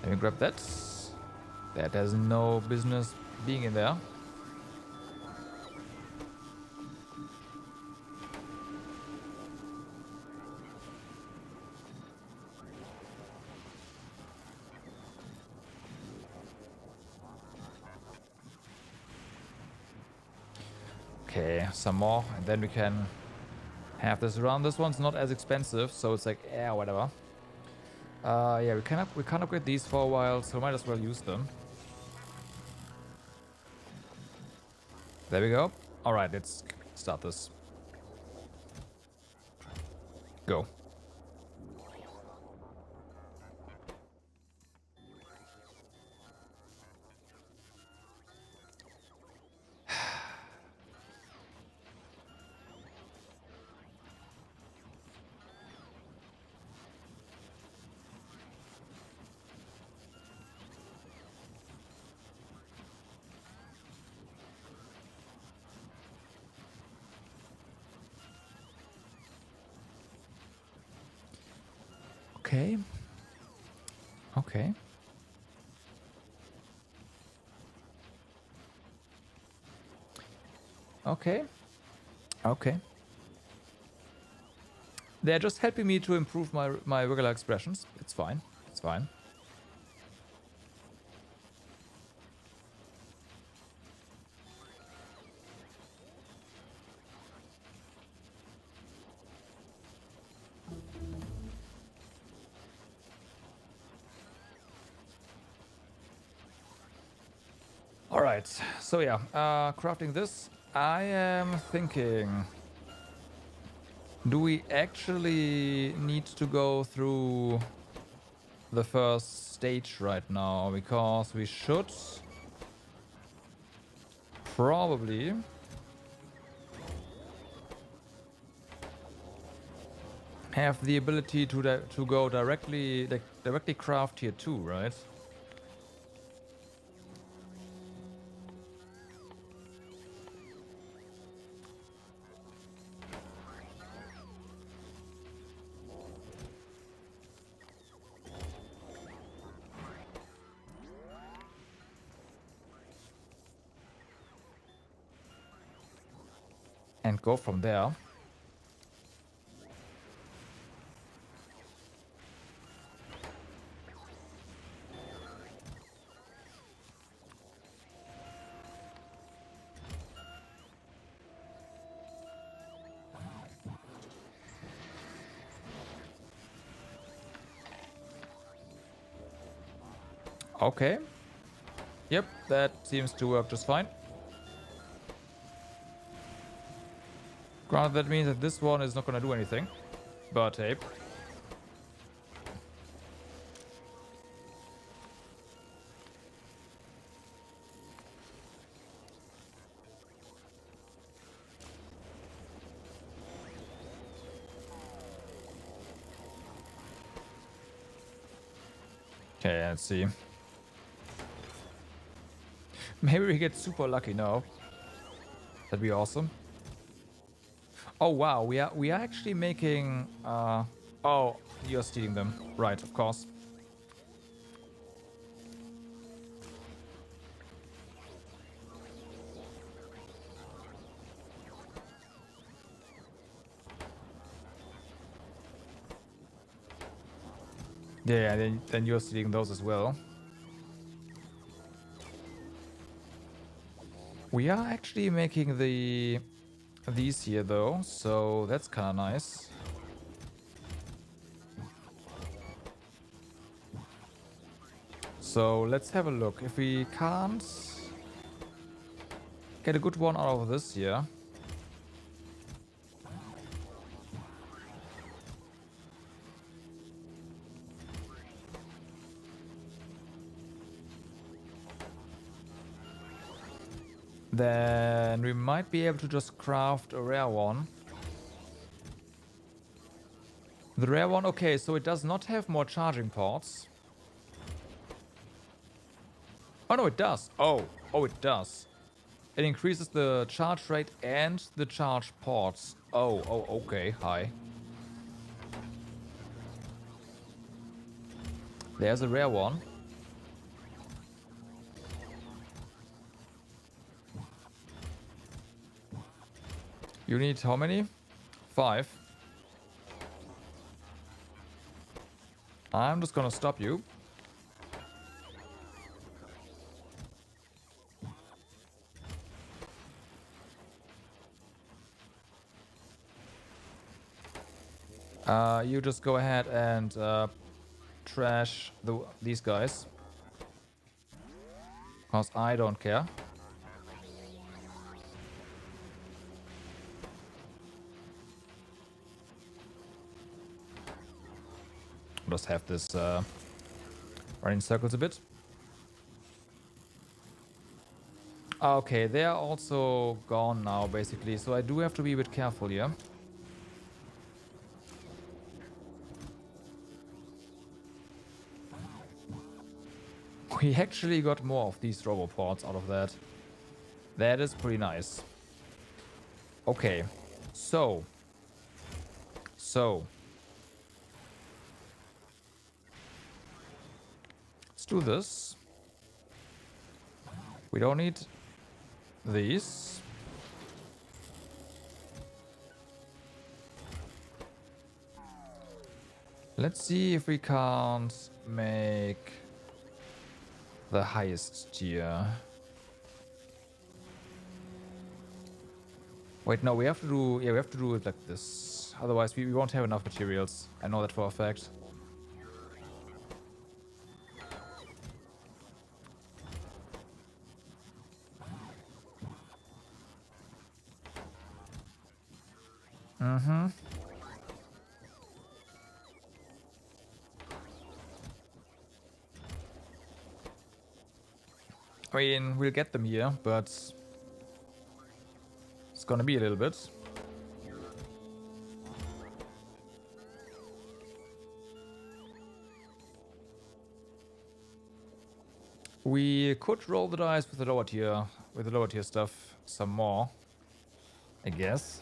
Let me grab that. That has no business being in there. Okay, some more, and then we can have this around. This one's not as expensive, so it's like, yeah, whatever. Yeah, we can't upgrade these for a while, so might as well use them. There we go. All right, let's start this. Go. Okay. Okay. Okay. Okay. They're just helping me to improve my regular expressions. It's fine. It's fine. All right. So yeah, crafting this. I am thinking, do we actually need to go through the first stage right now? Because we should probably have the ability to go directly craft here too, right? And go from there. Okay. Yep, that seems to work just fine. Granted, that means that this one is not going to do anything. But hey. Okay, let's see. Maybe we get super lucky now. That'd be awesome. Oh wow, we are actually making oh, you're stealing them. Right, of course. Yeah, then you're stealing those as well. We are actually making these here though, so that's kind of nice. So let's have a look. If we can't get a good one out of this here. Then we might be able to just craft a rare one. The rare one, okay, so it does not have more charging ports. Oh no, it does. Oh, it does. It increases the charge rate and the charge ports. Oh, okay, hi. There's a rare one. You need how many? 5. I'm just gonna stop you. You just go ahead and trash these guys. Because I don't care. Just have this running circles a bit. Okay, they are also gone now, basically. So I do have to be a bit careful here. We actually got more of these roboports out of that. That is pretty nice. Okay, so. Let's do this. We don't need these. Let's see if we can't make the highest tier. Wait, no, we have to do... Yeah, we have to do it like this. Otherwise, we won't have enough materials. I know that for a fact. Mm-hmm. I mean, we'll get them here, but... It's gonna be a little bit. We could roll the dice with the lower tier stuff some more, I guess.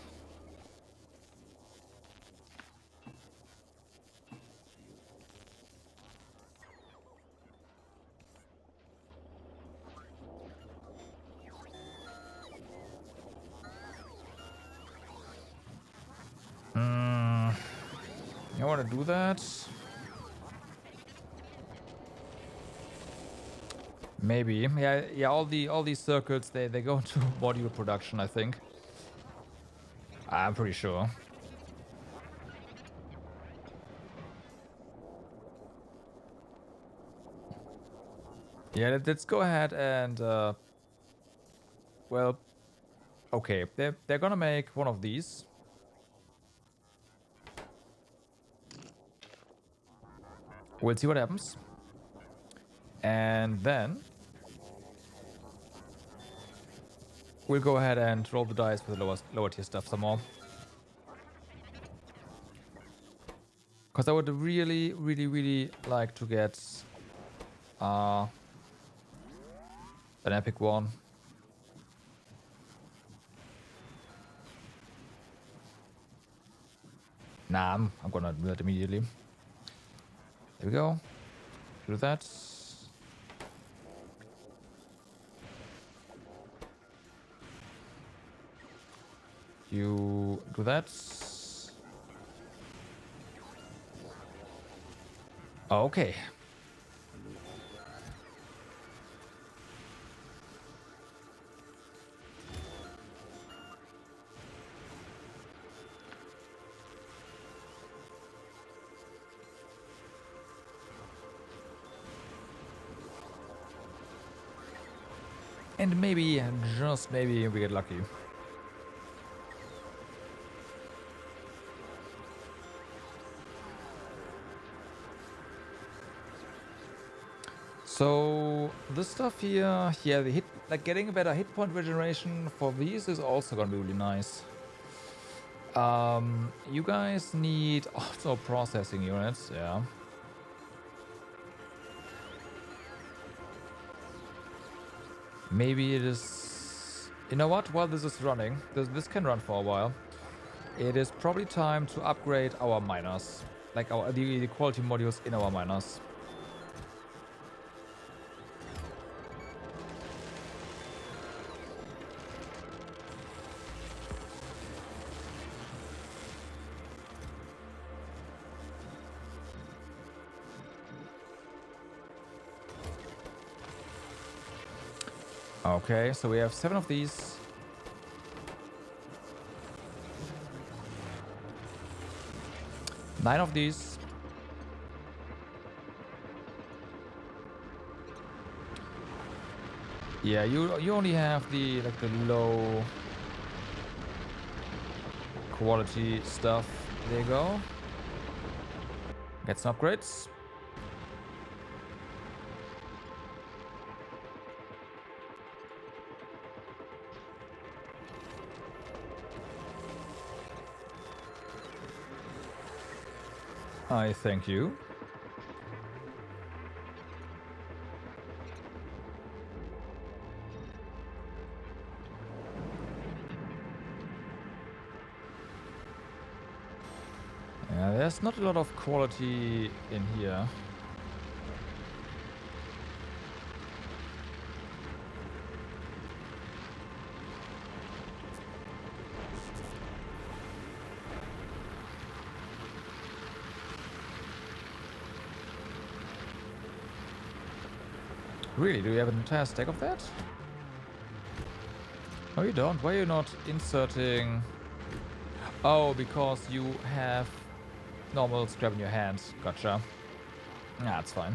I want to do that. Maybe. Yeah, all these circuits they go into module production, I think. I'm pretty sure. Yeah, let's go ahead and well, okay, they're gonna make one of these. We'll see what happens. And then we'll go ahead and roll the dice with the lower tier stuff some more. Because I would really, really, really like to get an epic one. Nah, I'm gonna do that immediately. There we go. Do that. You do that. Okay. And maybe, just maybe, we get lucky. So this stuff here, yeah, the hit, like getting a better hit point regeneration for these is also gonna be really nice. You guys need also processing units, yeah. Maybe it is, you know what? While this is running, this can run for a while. It is probably time to upgrade our miners, like the quality modules in our miners. Okay, so we have 7 of these. Nine of these. Yeah, you only have the low quality stuff. There you go. Get some upgrades. I thank you. Yeah, there's not a lot of quality in here. Really? Do you have an entire stack of that? No, you don't. Why are you not inserting... Oh, because you have normal scrap in your hands. Gotcha. Nah, it's fine.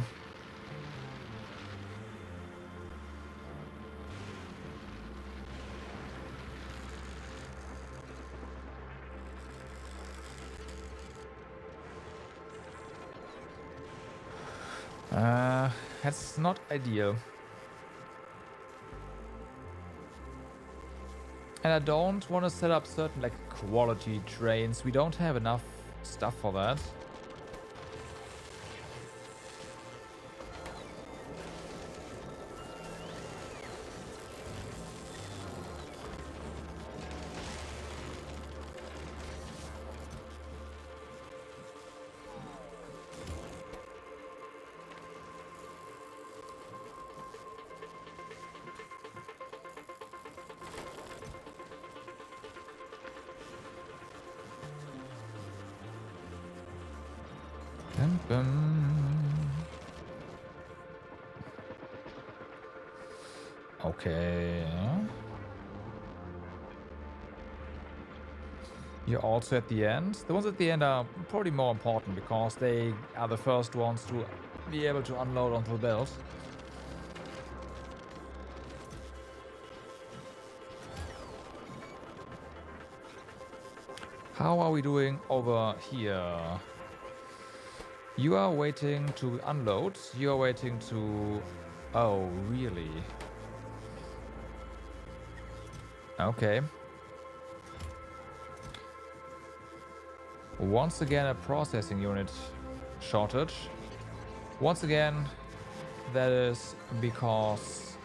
That's not ideal. And I don't want to set up certain like quality trains. We don't have enough stuff for that. Okay. You're also at the end. The ones at the end are probably more important because they are the first ones to be able to unload onto the belt. How are we doing over here? You are waiting to unload. You are waiting to... Oh, really? Okay. Once again, a processing unit shortage. Once again, that is because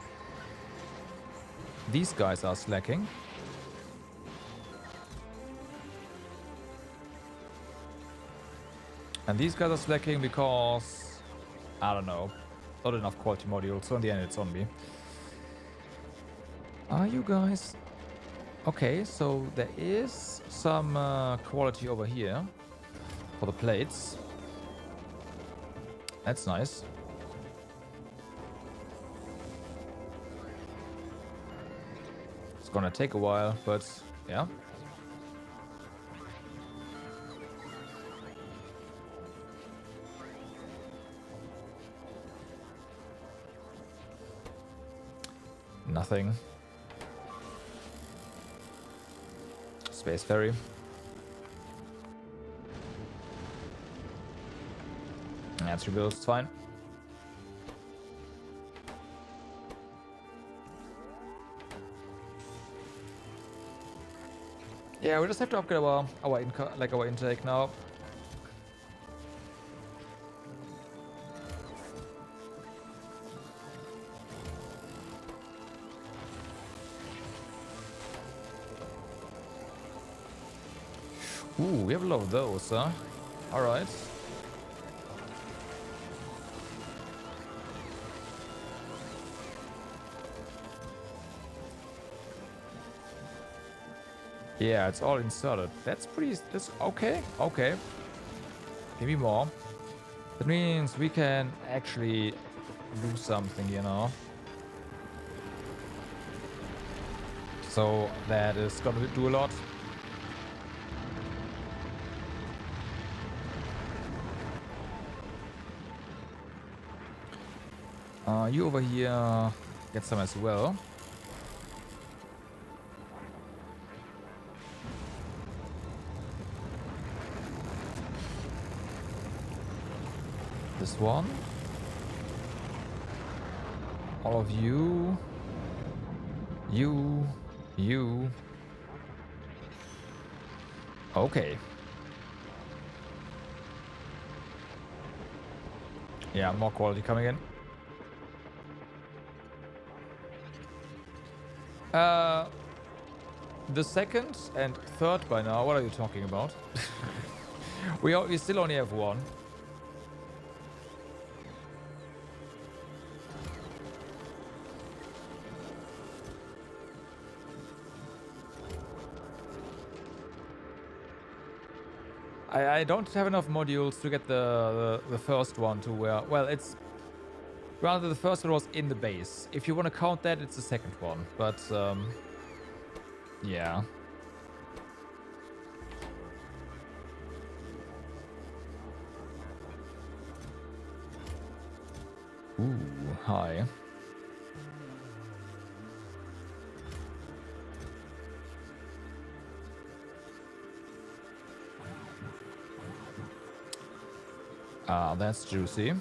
these guys are slacking. And these guys are slacking because, I don't know, not enough quality modules. So in the end, it's on me. Are you guys... Okay, so there is some quality over here for the plates. That's nice. It's gonna take a while, but yeah. Nothing. Space ferry. That's rebuilt, it's fine. Yeah, we just have to upgrade our intake now. Ooh, we have a lot of those, huh? Alright. Yeah, it's all inserted. That's pretty... That's okay. Okay. Give me more. That means we can actually do something, you know. So that is gonna do a lot. You over here get some as well. This one. All of you. You. Okay. Yeah, more quality coming in. The second and third by now. What are you talking about? we still only have one. I don't have enough modules to get the first one to where... Well, it's... Rather, the first one was in the base. If you want to count that, it's the second one. But, yeah. Ooh, hi. Ah, that's juicy.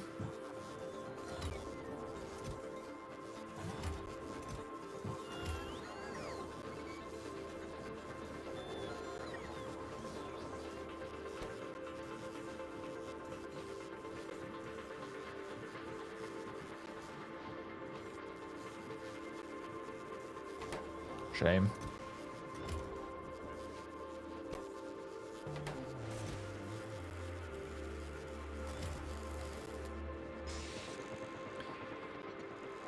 Shame.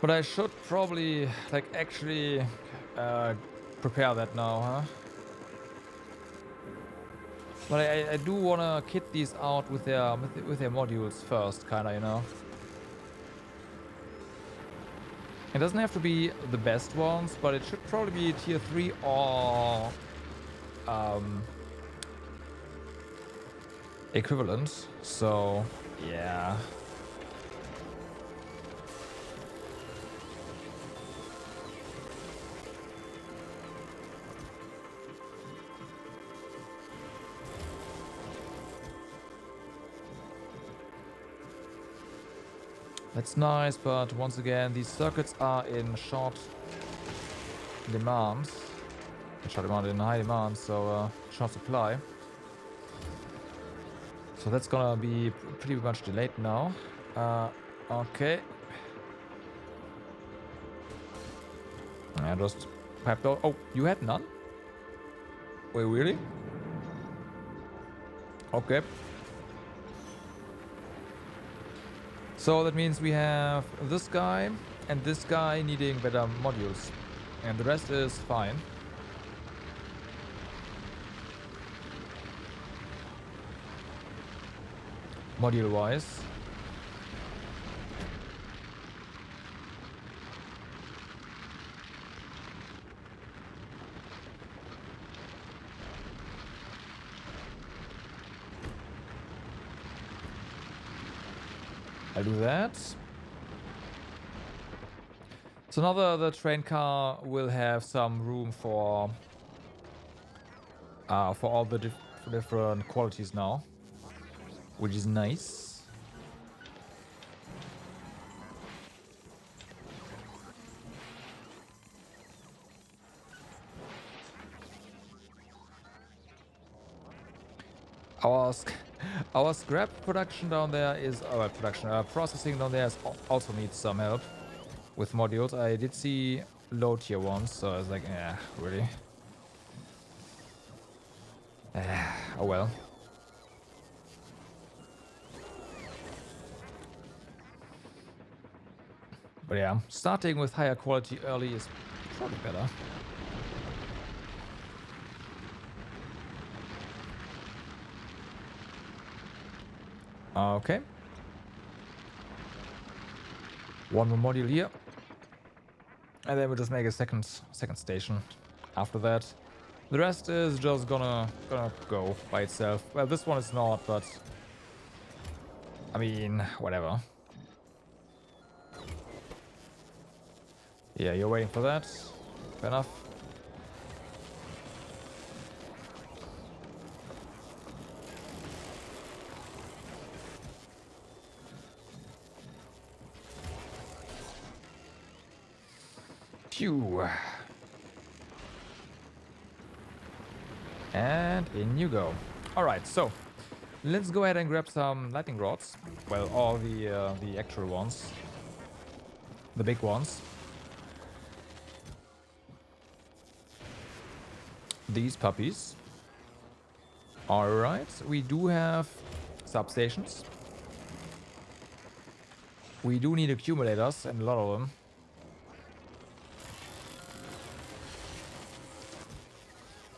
But I should probably, like, actually prepare that now, huh? But I do want to kit these out with their modules first, kind of, you know? It doesn't have to be the best ones, but it should probably be tier 3 or equivalent. So, yeah. That's nice, but once again, these circuits are in short demand. Short demand in high demand, so short supply. So that's gonna be pretty much delayed now. Okay. I just piped out. Oh, you had none? Wait, really? Okay. So that means we have this guy and this guy needing better modules. And the rest is fine. Module-wise. I'll do that. So now the train car will have some room for all the different qualities now, which is nice. Our scrap production down there is processing down there also needs some help with modules. I did see low tier ones, so I was like, yeah, really. Oh well. But yeah, starting with higher quality early is probably better. Okay. One more module here. And then we'll just make a second station after that. The rest is just gonna go by itself. Well, this one is not, but I mean, whatever. Yeah, you're waiting for that. Fair enough. Phew. And in you go. Alright, so let's go ahead and grab some lightning rods. Well, all the actual ones. The big ones. These puppies. Alright, we do have substations. We do need accumulators, and a lot of them.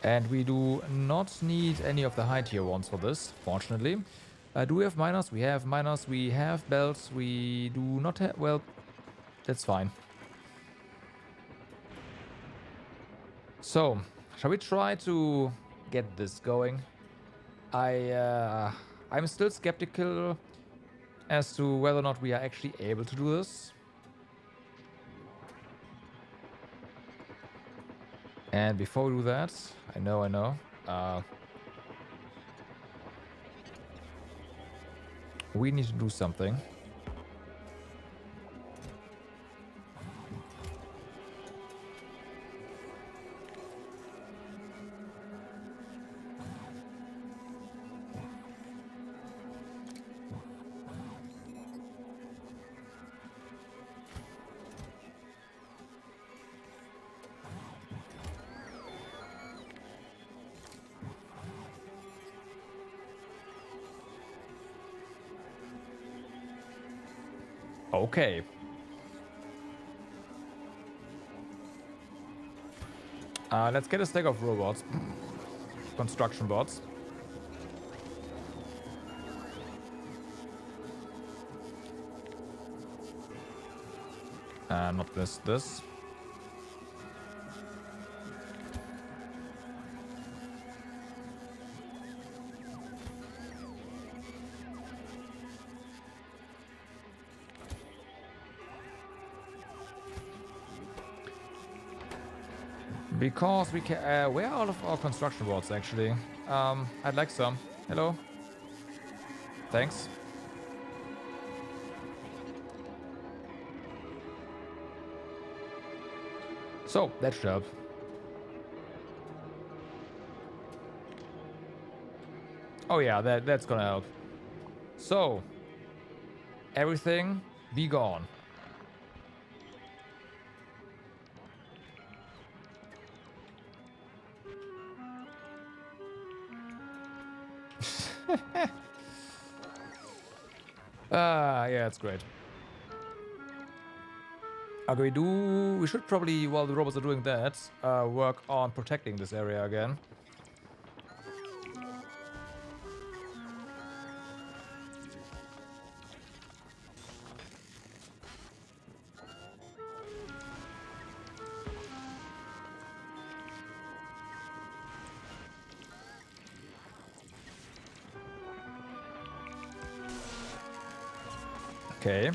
And we do not need any of the high tier ones for this, fortunately. Do we have miners? We have miners, we have belts, we do not have... Well, that's fine. So, shall we try to get this going? I'm still skeptical as to whether or not we are actually able to do this. And before we do that, I know. We need to do something. Okay. Let's get a stack of robots. Construction bots. Not this. Because we can... where are all of our construction bots, actually? I'd like some. Hello. Thanks. So, that should help. Oh yeah, that's gonna help. So, everything be gone. Yeah, it's great. Okay, we should probably, while the robots are doing that, work on protecting this area again. Okay.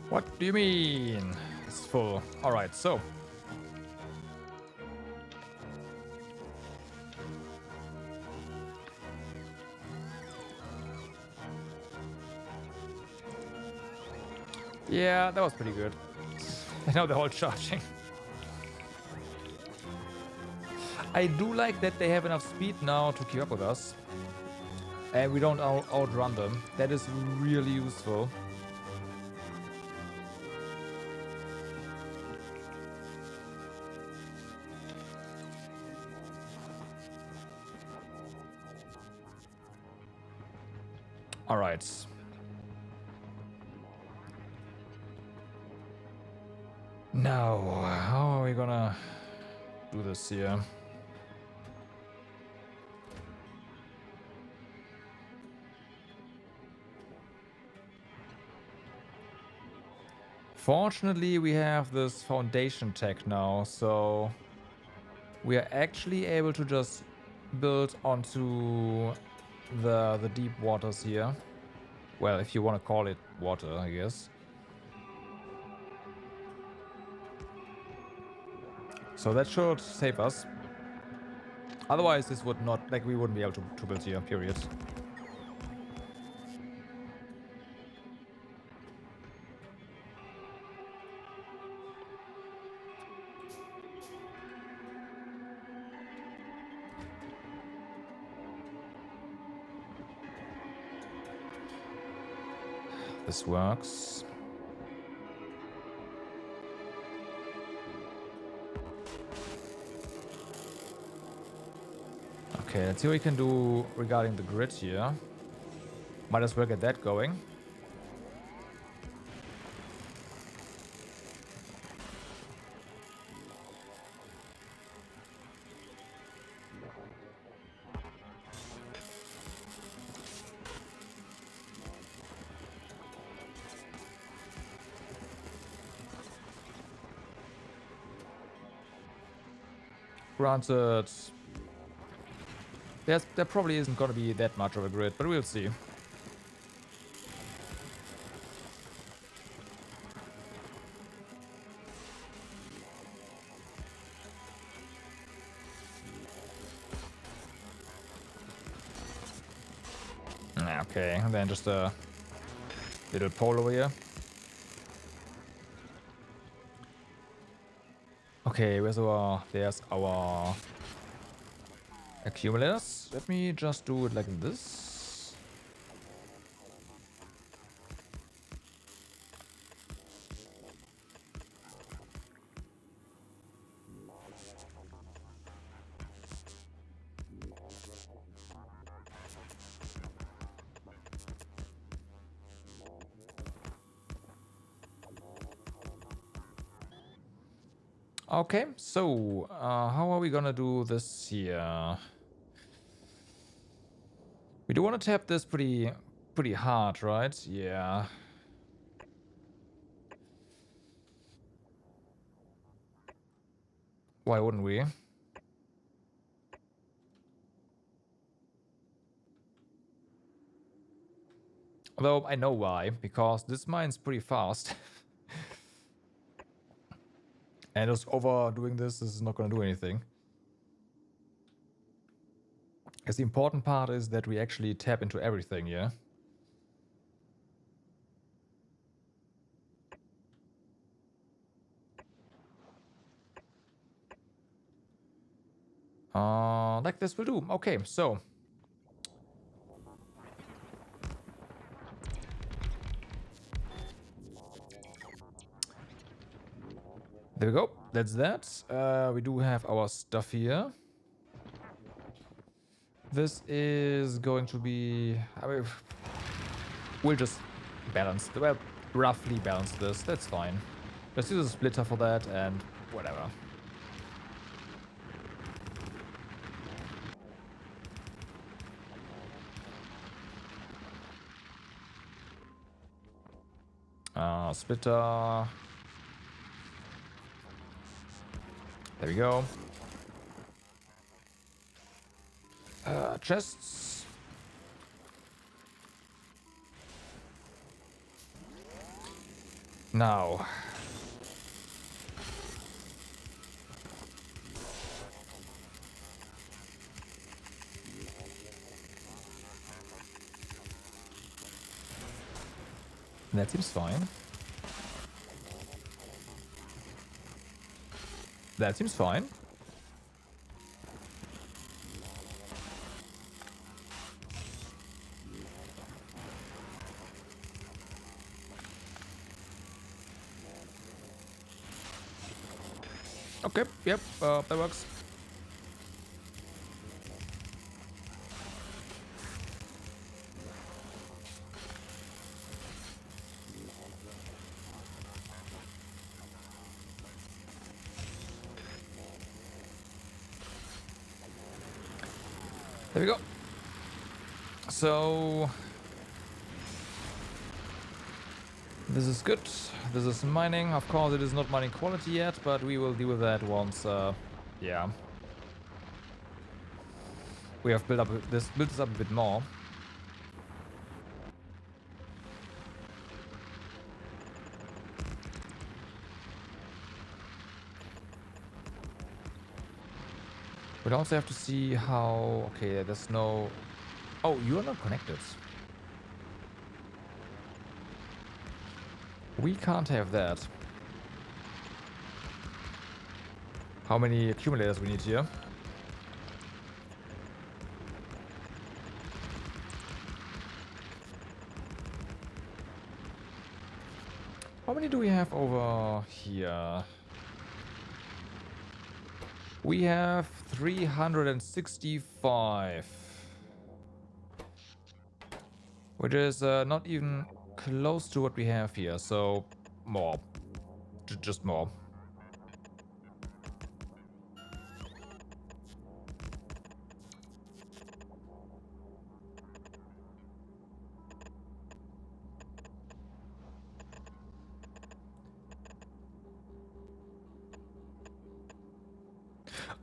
What do you mean? It's full. Alright, so. Yeah, that was pretty good. I know they're all charging. I do like that they have enough speed now to keep up with us. And we don't outrun them. That is really useful. Alright. Now, how are we gonna do this here? Fortunately, we have this foundation tech now, so we are actually able to just build onto the deep waters here. Well, if you want to call it water, I guess. So that should save us. Otherwise, this would not, like, we wouldn't be able to build here, period. This works. Okay, let's see what we can do regarding the grid here. Might as well get that going. Granted, there probably isn't going to be that much of a grid, but we'll see. Okay, and then just a little pole over here. Okay, there's our accumulators. Let me just do it like this. Okay, so how are we gonna do this here? We do want to tap this pretty hard, right? Yeah. Why wouldn't we? Though I know why, because this mine's pretty fast. And just overdoing this is not going to do anything. Because the important part is that we actually tap into everything, yeah? Like this will do. Okay, so. There we go. That's that. We do have our stuff here. This is going to be... I mean, we'll just balance... Well, roughly balance this. That's fine. Just use a splitter for that and whatever. Splitter. There we go. Chests. Now. That seems fine. That seems fine. Okay, yep, that works. There we go. So this is good. This is mining. Of course, it is not mining quality yet, but we will deal with that once. Yeah, we have built this up a bit more. We'd also have to see how... Okay, there's no... Oh, you are not connected. We can't have that. How many accumulators we need here? How many do we have over here? We have 365. Which is not even close to what we have here, so more. Just more.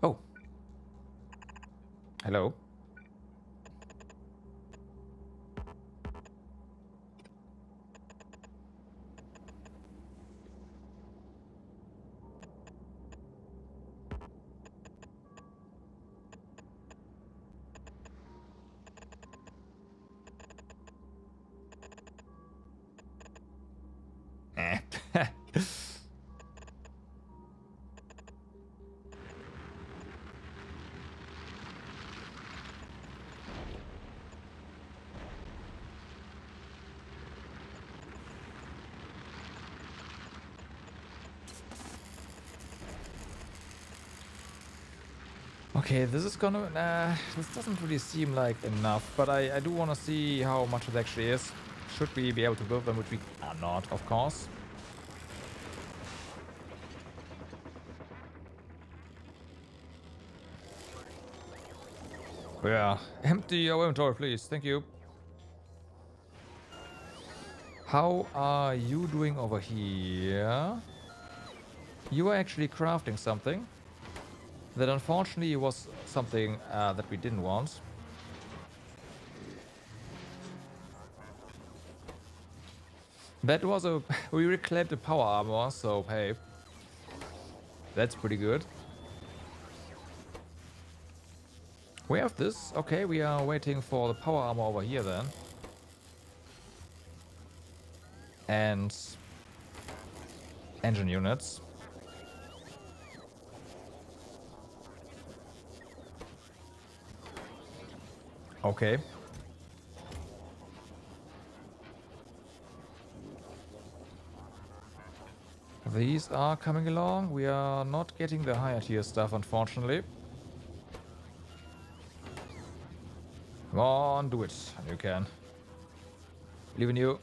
Oh. Hello. Okay, this is gonna... this doesn't really seem like enough, but I do want to see how much it actually is. Should we be able to build them, which we are not, of course. Yeah, empty your inventory, please. Thank you. How are you doing over here? You are actually crafting something. That unfortunately was something that we didn't want. That was a... we reclaimed the power armor, so hey. That's pretty good. We have this. Okay, we are waiting for the power armor over here then. And engine units. Okay. These are coming along. We are not getting the higher tier stuff, unfortunately. Come on, do it. You can. Believe in you.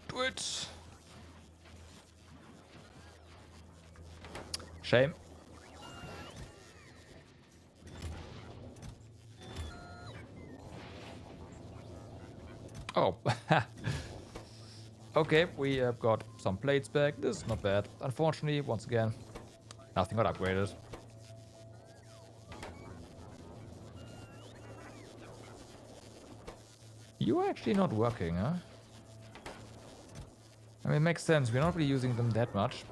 Do it. Shame. Oh. Okay, we have got some plates back. This is not bad. Unfortunately, once again, nothing got upgraded. You are actually not working, huh? I mean, it makes sense. We're not really using them that much.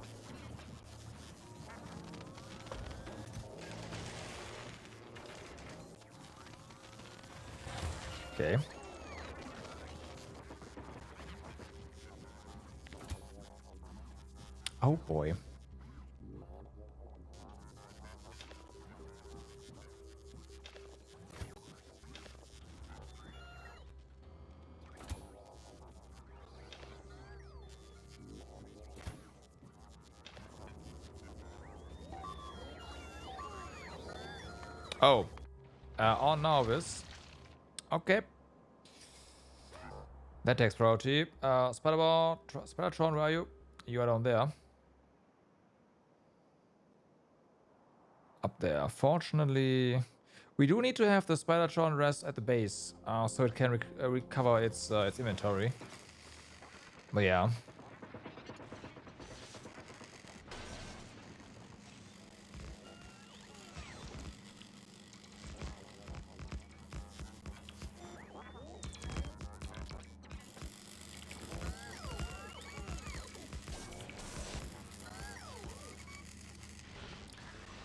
Okay. Oh boy. Oh. On Novice. Okay. That takes priority. Spider-Tron, where are you? You are down there. Up there. Fortunately, we do need to have the Spider-Tron rest at the base, so it can recover its inventory. But yeah.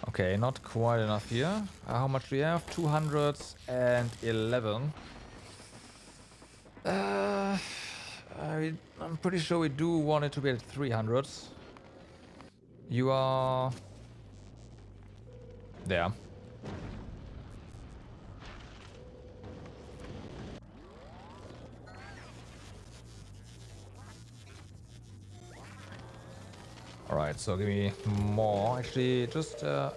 Okay, not quite enough here. How much do we have? 211. I'm pretty sure we do want it to be at 300. You are... there. Alright, so give me more. Actually, just... oh.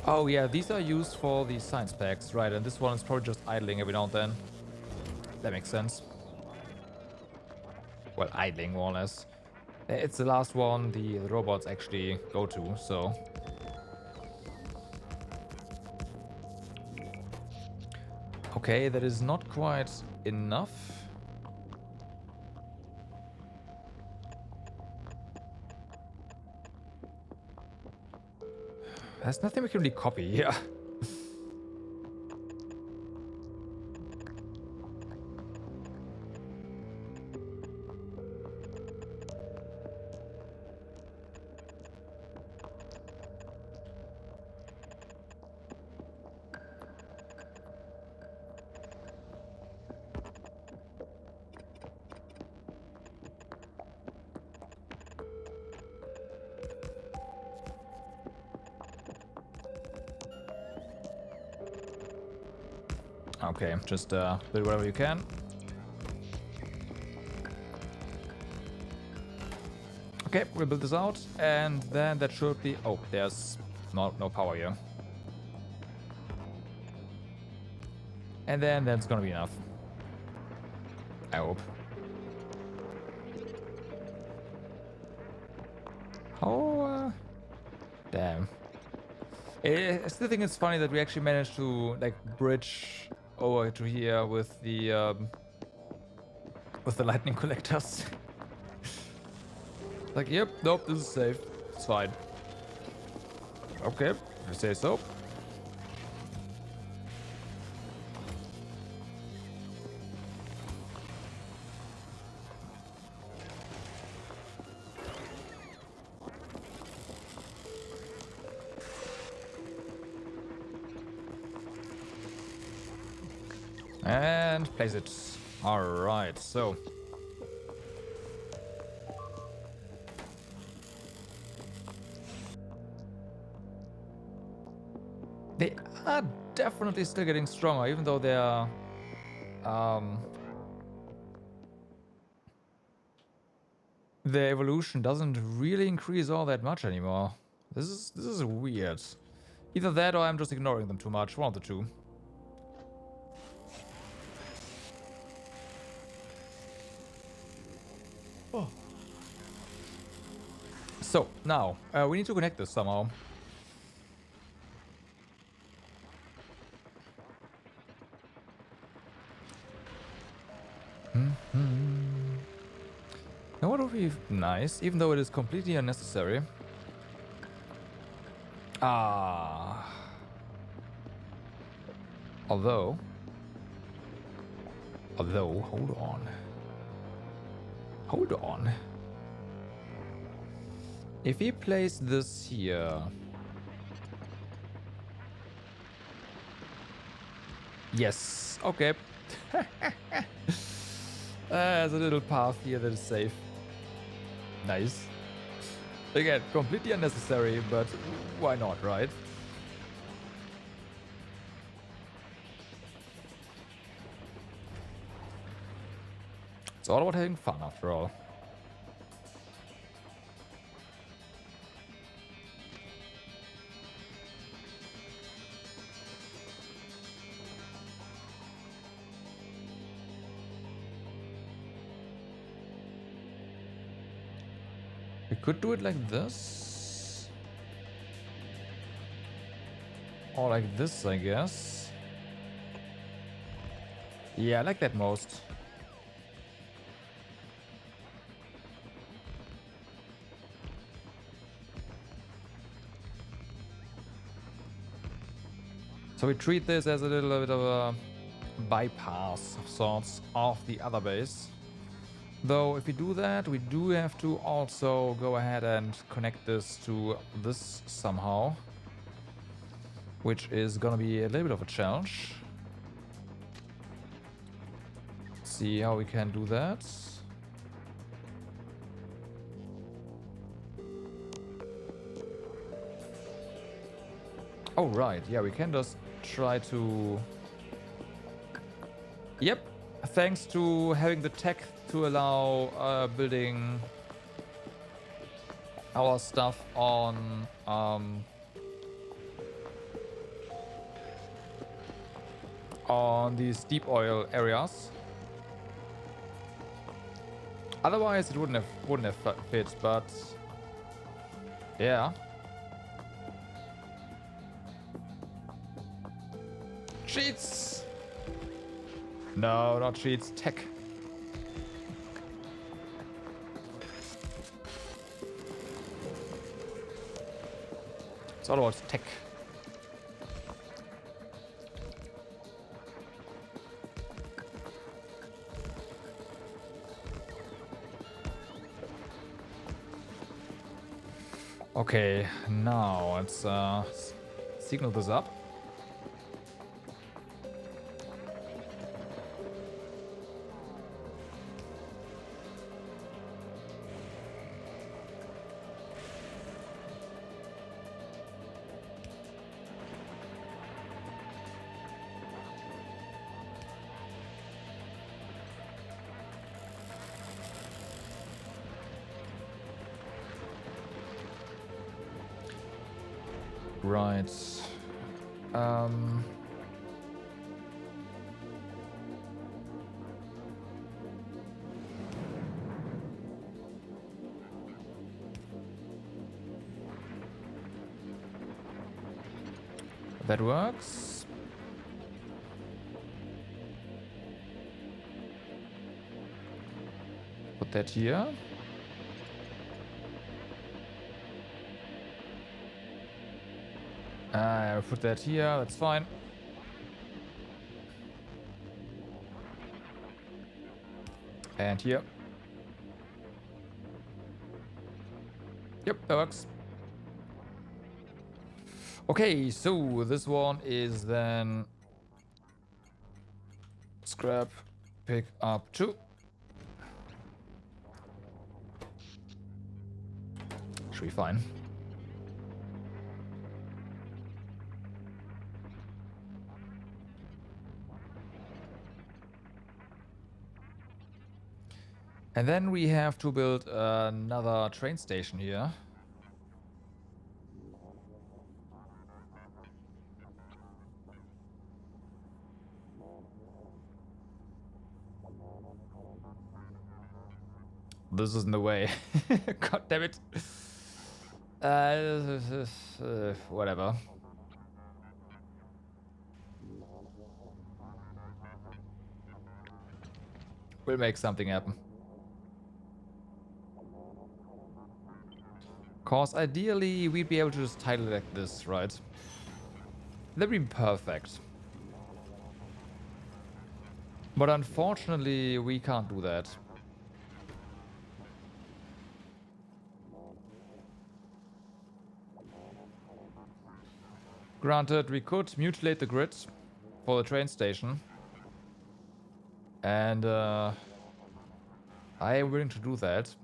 Oh yeah, these are used for the science packs, right? And this one is probably just idling every now and then. That makes sense. Well, idling more or less. It's the last one the robots actually go to, so... Okay, that is not quite enough. There's nothing we can really copy here. Okay, just build whatever you can. Okay, we'll build this out, and then that should be... oh, there's no power here. And then that's gonna be enough. I hope. Oh, damn. I still think it's funny that we actually managed to like bridge over to here with the lightning collectors. Like, yep, nope, this is safe. It's fine. Okay, if you say so. And place it. Alright, so. They are definitely still getting stronger, even though they are... their evolution doesn't really increase all that much anymore. This is weird. Either that or I'm just ignoring them too much. One of the two. Oh. So, now, we need to connect this somehow. Now what would be nice, even though it is completely unnecessary. Although, hold on. If we place this here... Yes, okay. There's a little path here that is safe. Nice. Again, completely unnecessary, but why not, right? It's all about having fun, after all. We could do it like this. Or like this, I guess. Yeah, I like that most. So we treat this as a little bit of a bypass of sorts of the other base. Though if we do that, we do have to also go ahead and connect this to this somehow. Which is gonna be a little bit of a challenge. See how we can do that. Oh right, yeah, we can just try to... Yep, thanks to having the tech to allow building our stuff on these deep oil areas. Otherwise, it wouldn't have fit, but yeah. Cheats! No, not cheats. Tech. It's all about tech. Okay, now let's signal this up. Right. That works. Put that here. Put that here, that's fine. And here. Yep, that works. Okay, so this one is then scrap, pick up 2. Should be fine. And then we have to build another train station here. This is in the way. God damn it. Whatever. We'll make something happen. Cause ideally we'd be able to just title it like this, right? That'd be perfect. But unfortunately we can't do that. Granted, we could mutilate the grid for the train station. And I am willing to do that.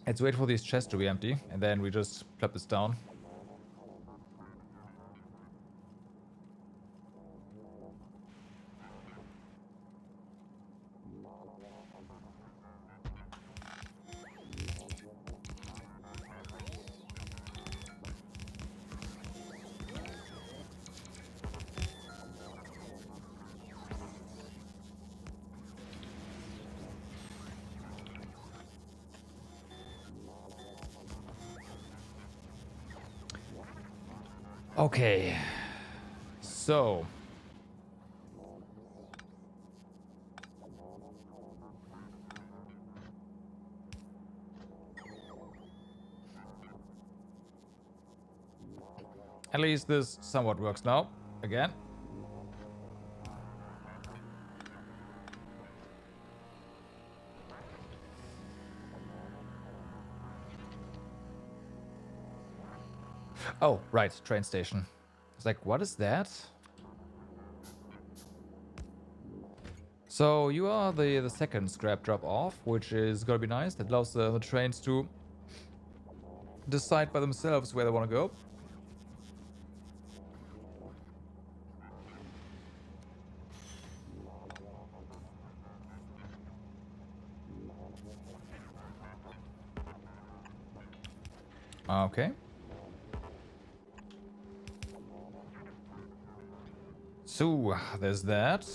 Let's wait for these chests to be empty, and then we just plop this down. Okay, so at least this somewhat works now. Again. Oh, right, train station. It's like, what is that? So you are the second scrap drop off, which is gonna be nice. That allows the trains to decide by themselves where they want to go. Okay. So, there's that.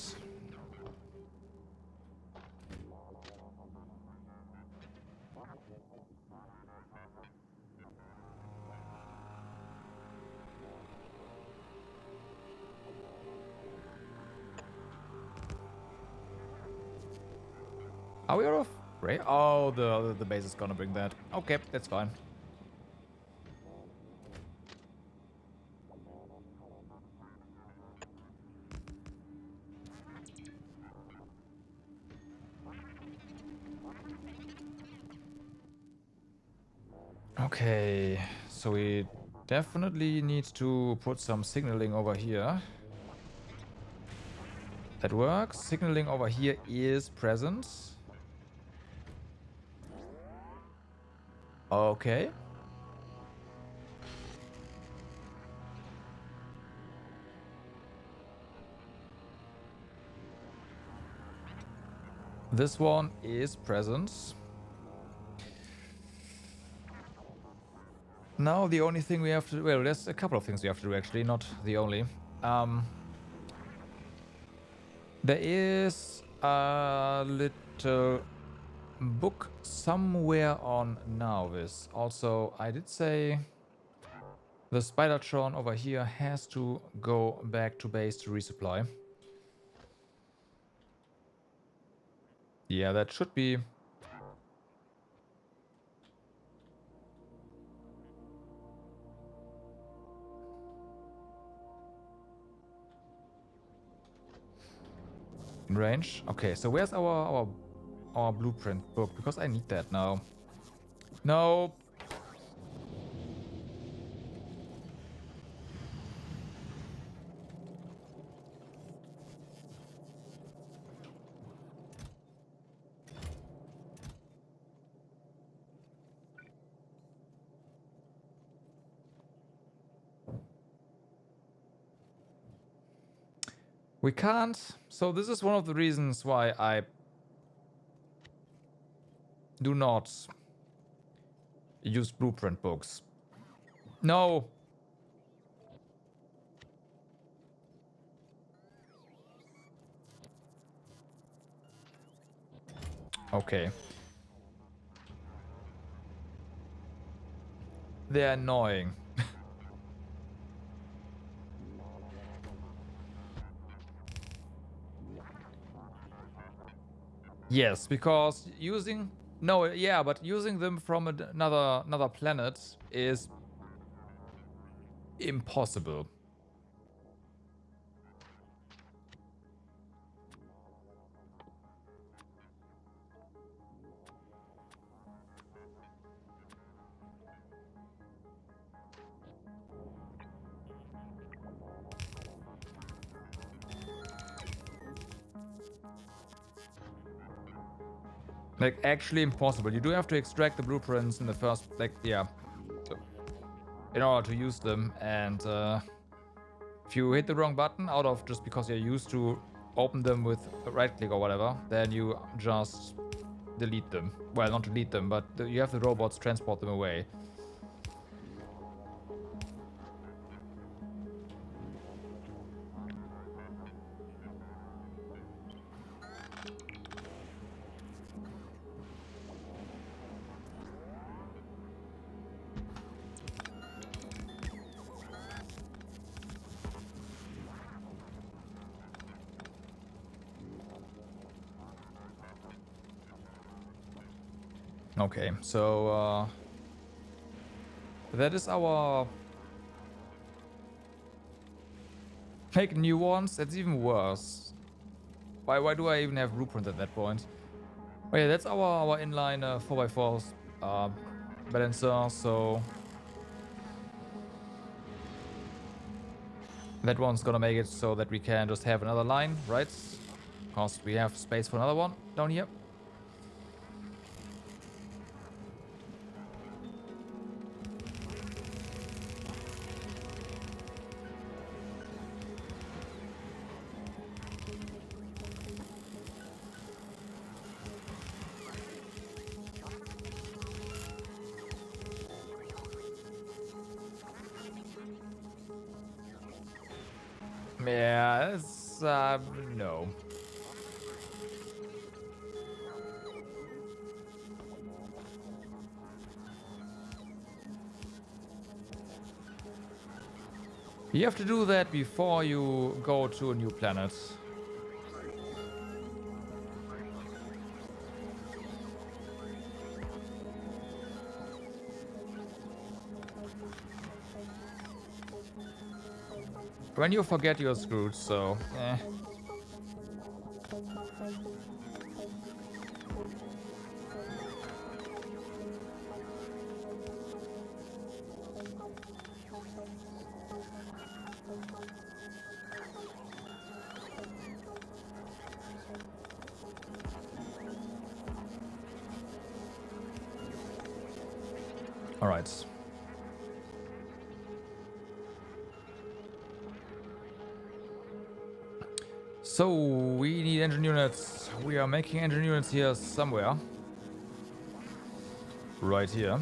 Are we out of Ray? Oh, the base is gonna bring that. Okay, that's fine. Okay, so we definitely need to put some signaling over here. That works. Signaling over here is present. Okay. This one is present. Now the only thing we have to... Well, there's a couple of things we have to do actually, not the only. There is a little book somewhere on Nauvis. Also, I did say the Spidertron over here has to go back to base to resupply. Yeah, that should be... In range. Okay, so where's our blueprint book? Because I need that now. No. We can't. So this is one of the reasons why I do not use blueprint books. No. Okay. They're annoying. Yes, because using... No, yeah, but using them from another planet is impossible. Like, actually impossible. You do have to extract the blueprints in the first... Like, yeah. In order to use them. And if you hit the wrong button out of just because you're used to open them with a right click or whatever, then you just delete them. Well, not delete them, but you have the robots transport them away. Okay, so that is our... Make new ones? That's even worse. Why do I even have blueprints at that point? Oh yeah, that's our inline 4x4 balancer, so... That one's gonna make it so that we can just have another line, right? Because we have space for another one down here. Yeah, it's, no. You have to do that before you go to a new planet. When you forget, you're screwed, so... eh. Alright. So, we need engine units. We are making engine units here somewhere. Right here.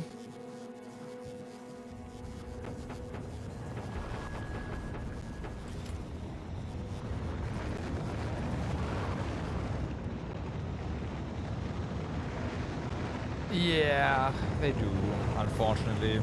Yeah, they do, unfortunately.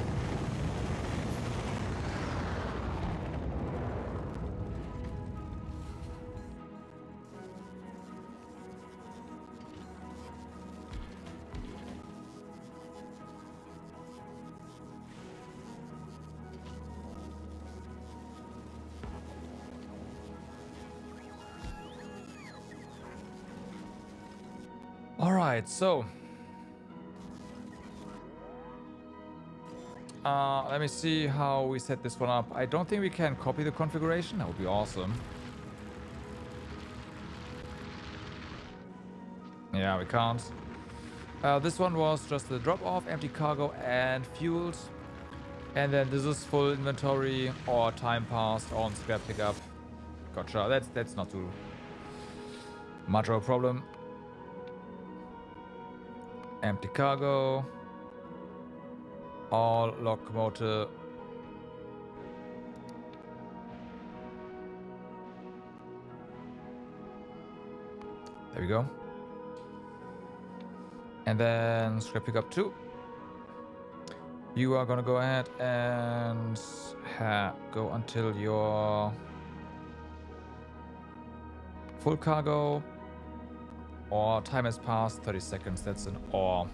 Alright, so let me see how we set this one up. I don't think we can copy the configuration. That would be awesome. Yeah, we can't. This one was just the drop-off, empty cargo, and fueled. And then this is full inventory or time passed on scrap pickup. Gotcha. That's not too much of a problem. Empty cargo. All locomotive. There we go. And then scrap pickup 2. You are gonna go ahead and go until your full cargo or time has passed 30 seconds. That's an or.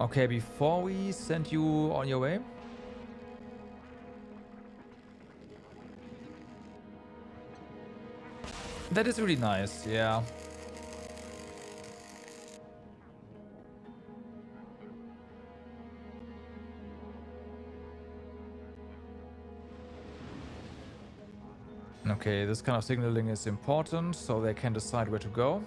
Okay, before we send you on your way. That is really nice, yeah. Okay, this kind of signaling is important, so they can decide where to go.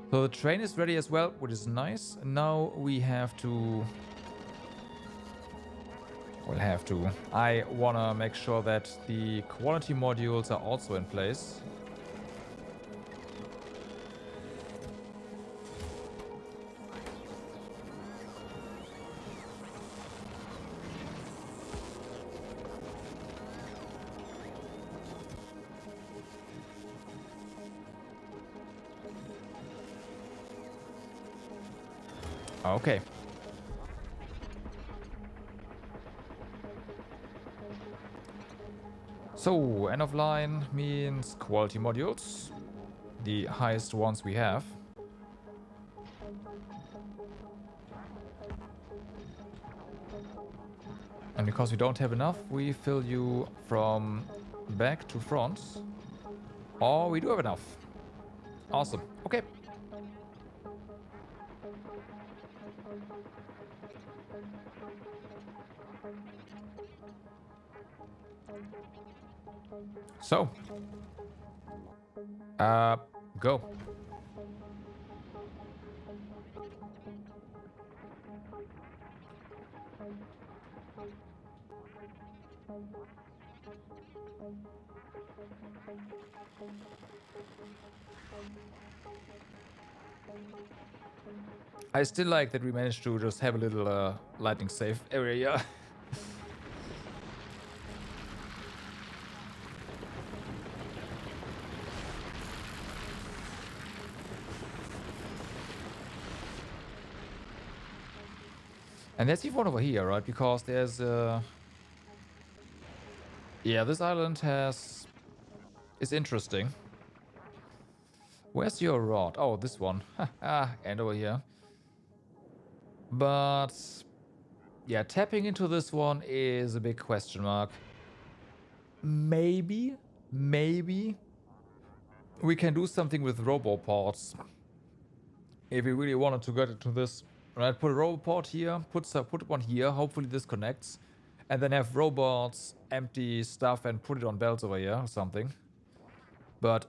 So the train is ready as well, which is nice. Now we have to... I want to make sure that the quality modules are also in place. Okay. So, end of line means quality modules. The highest ones we have. And because we don't have enough, we fill you from back to front. Oh, we do have enough. Awesome. Okay. So, go. I still like that we managed to just have a little lightning safe area. And there's even one over here, right? Because there's yeah, this island is interesting. Where's your rod? Oh, this one. And over here. But yeah, tapping into this one is a big question mark. Maybe we can do something with roboports. If we really wanted to get into this, right? Put a roboport here, put one here. Hopefully this connects, and then have robots empty stuff and put it on belts over here or something. But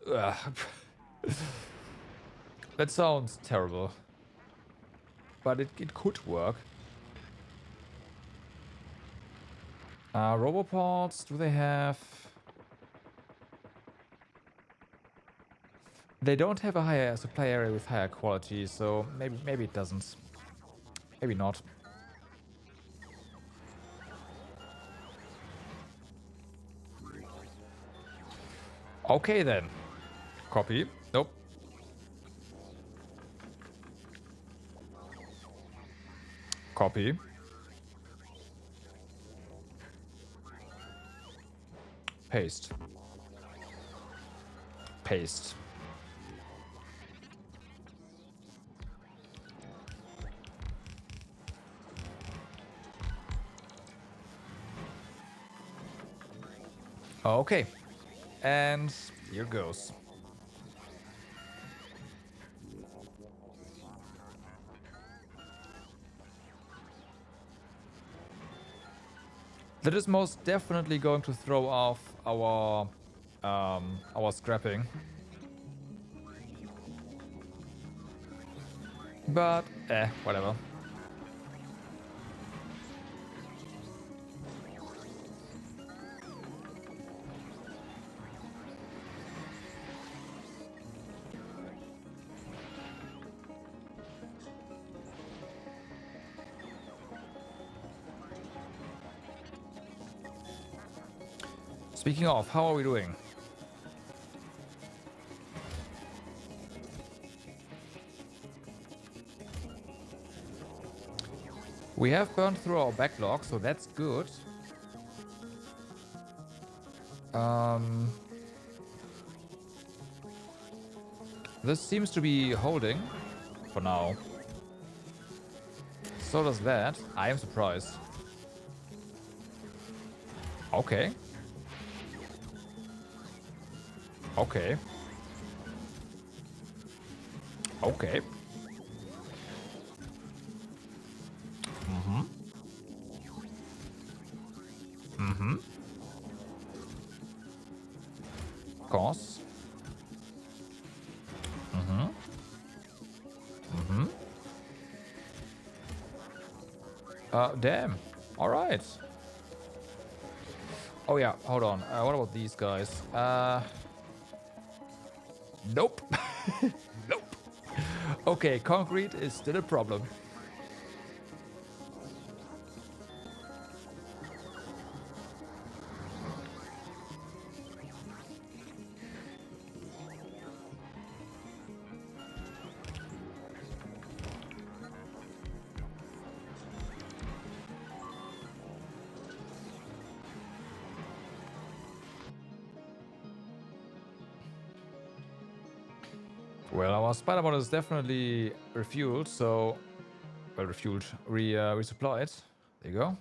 that sounds terrible. But it could work. Roboports, do they have... They don't have a higher supply area with higher quality, so maybe it doesn't. Maybe not. Okay then. Copy. Nope. Copy. Paste. Paste. Okay. And here goes. That is most definitely going to throw off our scrapping. But whatever. Speaking of, how are we doing? We have burned through our backlog, so that's good. This seems to be holding for now. So does that. I am surprised. Okay. Okay. Okay. Mm-hmm. Mm-hmm. Of course. Mm-hmm. Mm-hmm. Damn. Alright. Oh yeah, hold on. What about these guys? Nope. Nope. Okay, concrete is still a problem. Well, our spider mod is definitely refueled, so... Well, refueled. Resupplied. There you go.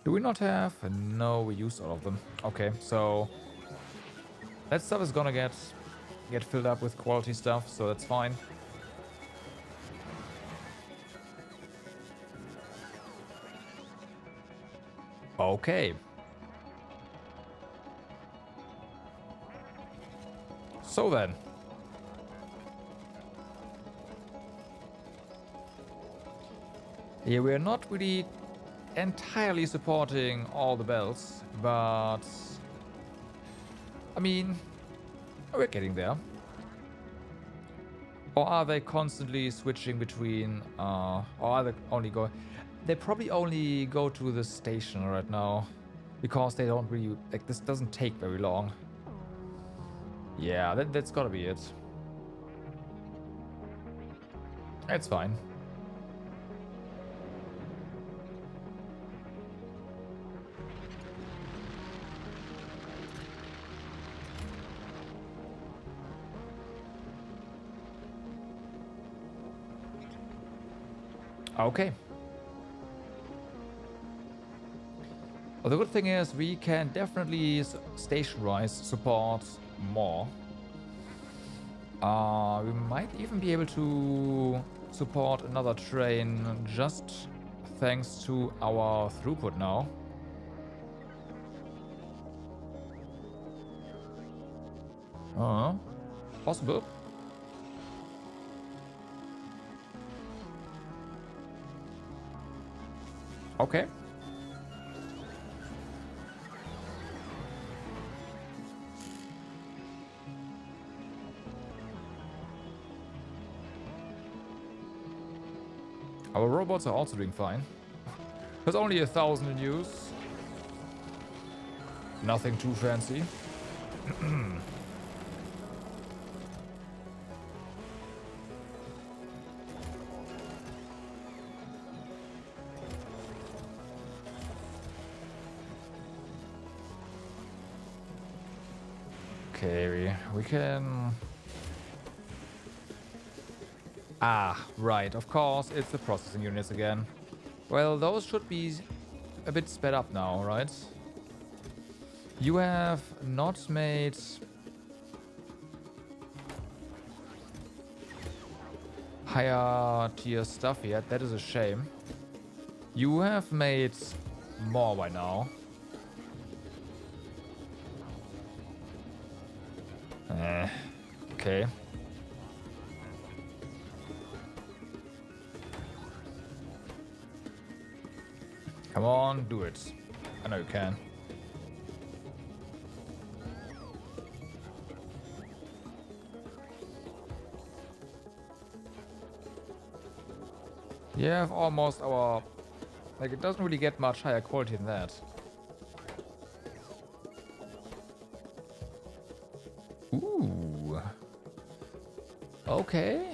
Do we not have? No, we used all of them. Okay, so... That stuff is gonna get filled up with quality stuff, so that's fine. Okay. So then. Yeah, we're not really entirely supporting all the bells, but... I mean, we're getting there. Or are they constantly switching between, or are they only go... They probably only go to the station right now, because they don't really, like, this doesn't take very long. Yeah, that's gotta be it. It's fine. Okay. Well, the good thing is we can definitely station-wise support more. We might even be able to support another train just thanks to our throughput now. Possible. Okay. Our robots are also doing fine. There's only 1,000 in use. Nothing too fancy. Okay, we can... Ah, right, of course, it's the processing units again. Well, those should be a bit sped up now, right? You have not made... higher tier stuff yet. That is a shame. You have made more by now. Okay. Come on, do it. I know you can. You have almost our... Like, it doesn't really get much higher quality than that. Ooh. Okay.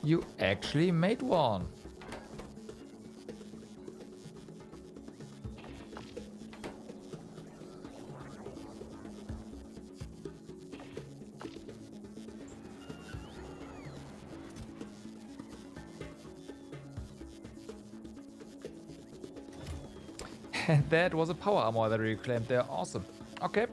You actually made one. And that was a power armor that we reclaimed there. Awesome. Okay.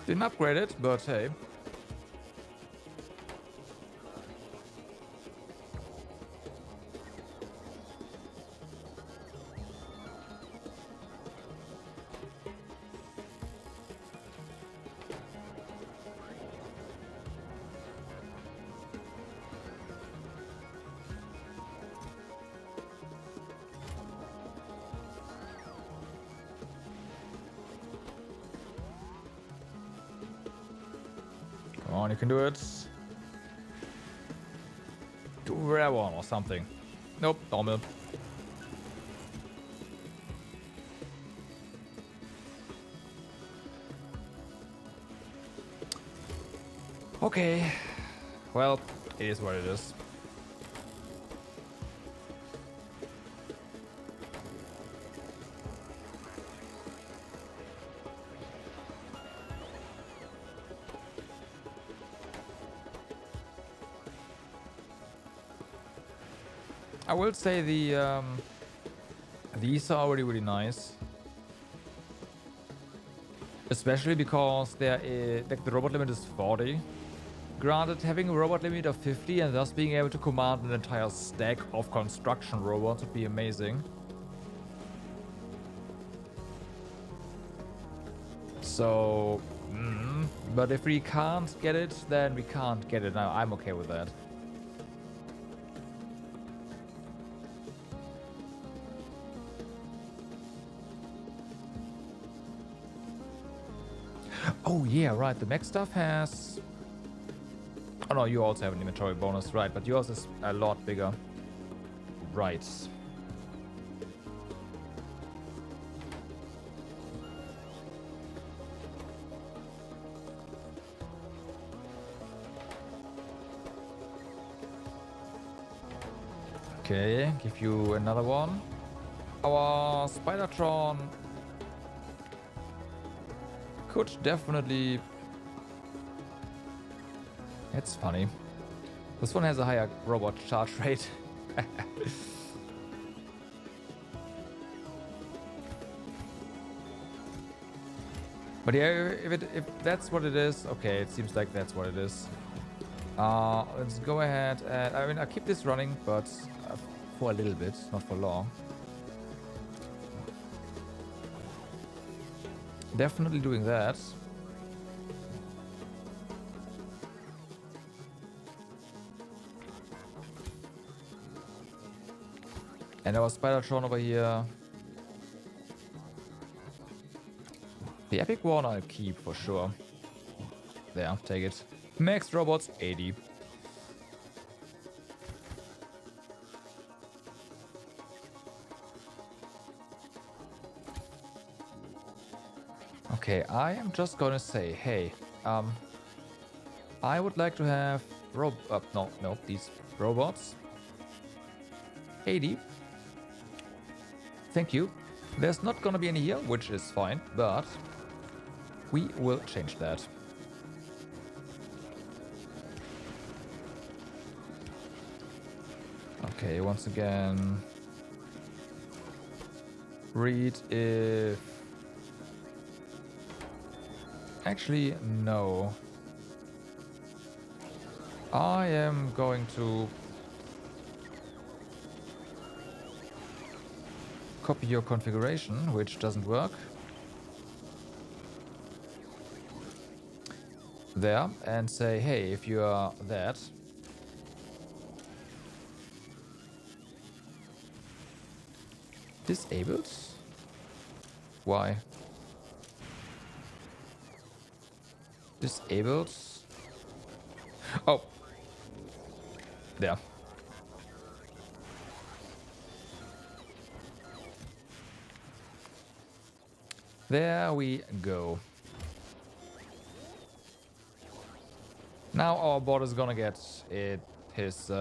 Didn't upgrade it, but hey. Come on, you can do it. Do a rare one or something. Nope, normal. Okay. Well, it is what it is. I will say these are already really nice, especially because like the robot limit is 40. Granted, having a robot limit of 50 and thus being able to command an entire stack of construction robots would be amazing. So, but if we can't get it, then we can't get it. Now I'm okay with that. Oh yeah, right. The mech stuff has... Oh no, you also have an inventory bonus, right? But yours is a lot bigger. Right. Okay, give you another one. Our Spidertron could definitely... It's funny. This one has a higher robot charge rate. But yeah, if that's what it is, okay, it seems like that's what it is. Let's go ahead and... I mean, I'll keep this running, but for a little bit, not for long. Definitely doing that. And our Spidertron over here. The epic one I'll keep for sure. There, take it. Max robots 80. Okay, I am just gonna say, hey, I would like to have no, these robots. 80. Thank you. There's not gonna be any here, which is fine, but We will change that. Okay, once again, read if... Actually, no. I am going to copy your configuration, which doesn't work. There, and say, hey, if you are that, disabled? Why? Disabled? Oh. There. There we go. Now our bot is gonna get its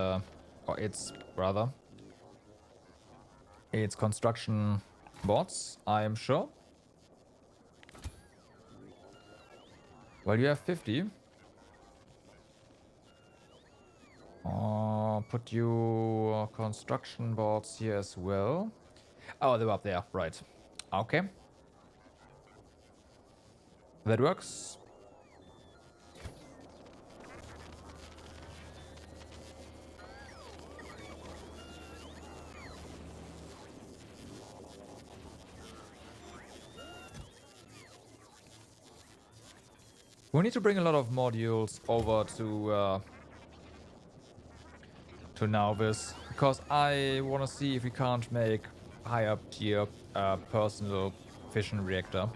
construction bots, I am sure. Well, you have 50. Put your construction bots here as well. Oh, they were up there, right. Okay. That works. We need to bring a lot of modules over to Nauvis, because I want to see if we can't make higher tier personal fission reactor.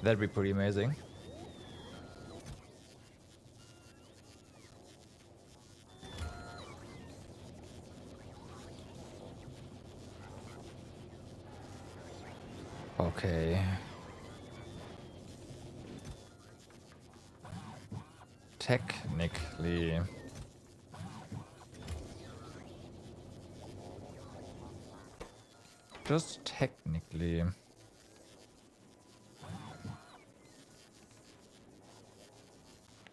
That'd be pretty amazing. Okay. Technically. Just technically.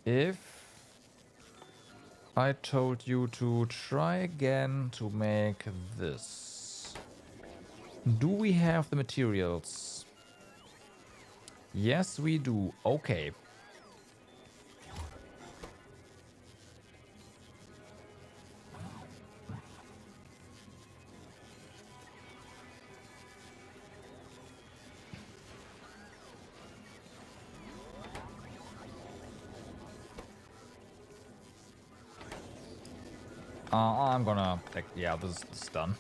If I told you to try again to make this, do we have the materials? Yes, we do. Okay. I'm gonna, like, yeah, this is done.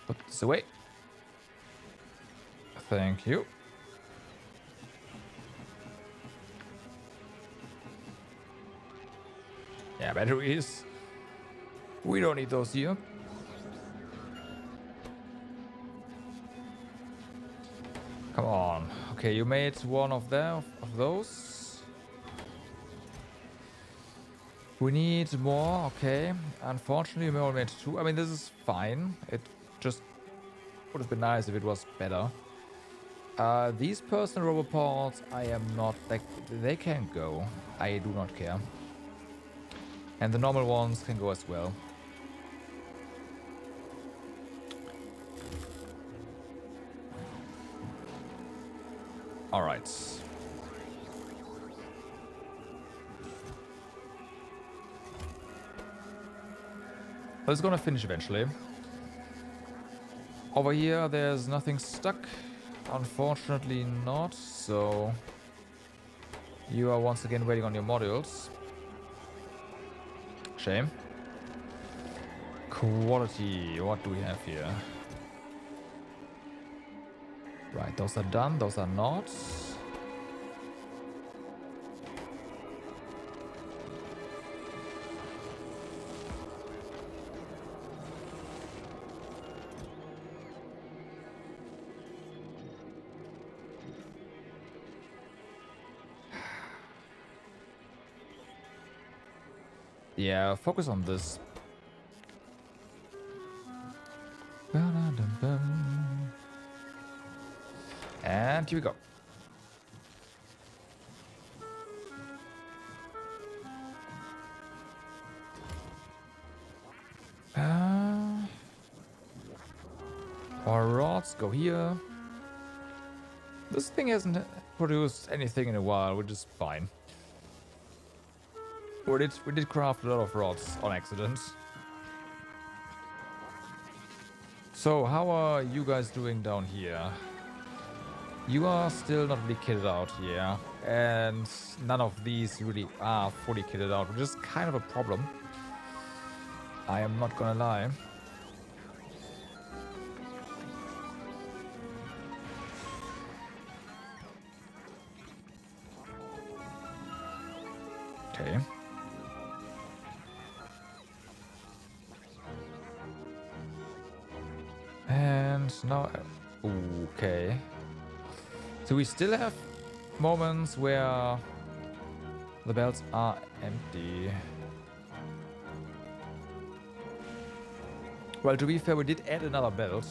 Put this away. Thank you. Yeah, batteries. We don't need those here. Come on. Okay, you made one of those. We need more. Okay. Unfortunately, we only made 2. I mean, this is fine. It just would have been nice if it was better. These personal robopods, I am not, like, they can go. I do not care. And the normal ones can go as well. Alright. It's gonna finish eventually. Over here, there's nothing stuck. Unfortunately not, so... You are once again waiting on your modules. Shame. Quality, what do we have here? Right, those are done, those are not. Yeah, focus on this. And here we go. Our rods go here. This thing hasn't produced anything in a while, which is fine. We did craft a lot of rods on accident. So how are you guys doing down here? You are still not really kitted out here, and none of these really are fully kitted out, which is kind of a problem. I am not gonna lie. Okay. And now, okay. So we still have moments where the belts are empty. Well, to be fair, we did add another belt.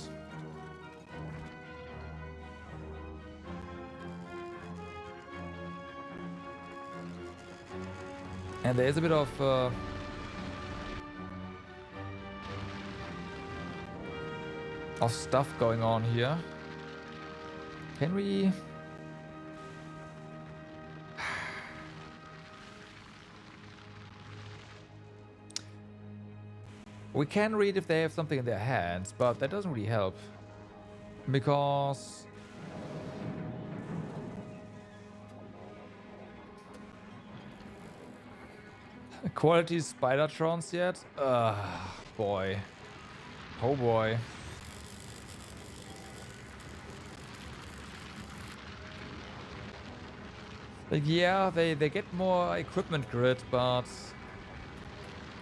And there is a bit of stuff going on here. Can we... We can read if they have something in their hands, but that doesn't really help. Because... Quality Spidertrons yet? Boy. Oh boy. Like, yeah, they get more equipment grid, but...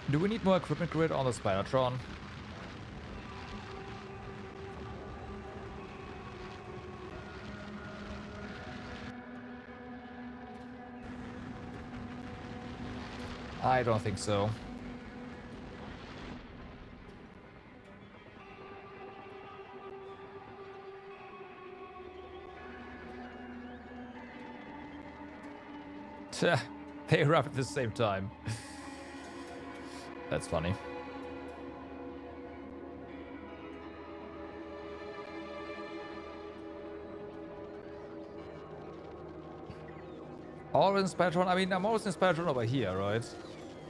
Do we need more equipment grid on the Spidertron? I don't think so. They arrive at the same time. That's funny. Always in Spidertron. I mean, I'm always in Spidertron over here, right?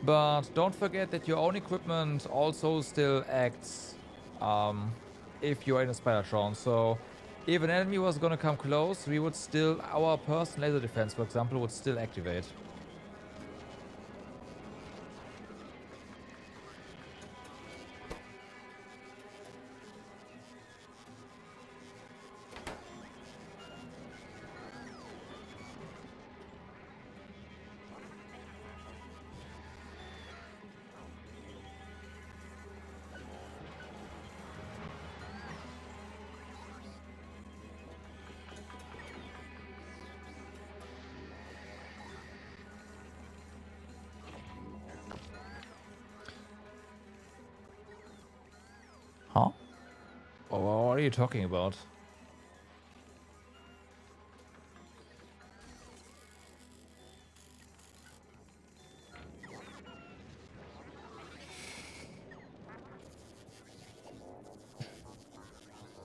But don't forget that your own equipment also still acts if you're in a Spidertron. So if an enemy was gonna come close, we would still, our personal laser defense, for example, would still activate. Huh? Oh, what are you talking about?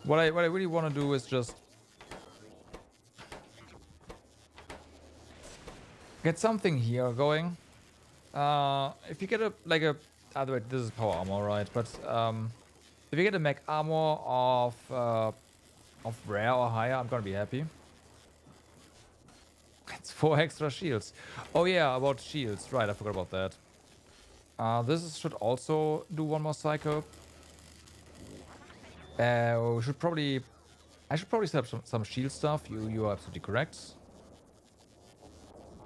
What I really want to do is just get something here going. If you get a other way, this is power armor, right? But if you get a mech armor of rare or higher, I'm gonna be happy. It's 4 extra shields. Oh yeah, about shields, right? I forgot about that. Should also do one more cycle. We should probably... I should probably set up some shield stuff. You are absolutely correct.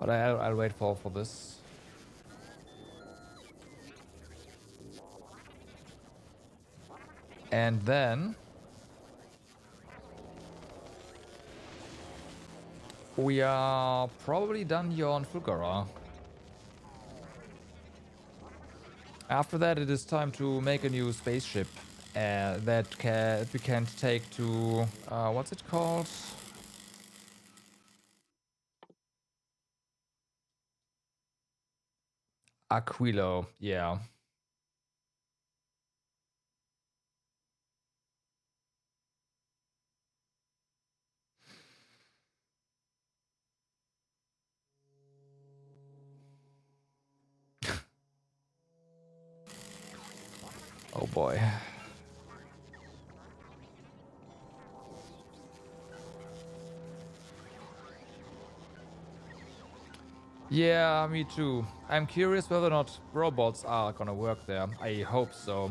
But I'll wait for this. And then... we are probably done here on Fulgura. After that, it is time to make a new spaceship that we can take to... what's it called? Aquilo, yeah. Oh boy. Yeah, me too. I'm curious whether or not robots are gonna work there. I hope so.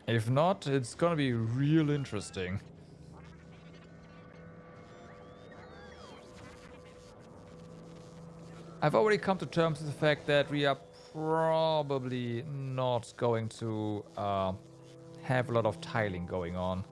If not, it's gonna be real interesting. I've already come to terms with the fact that we are probably not going to have a lot of tiling going on.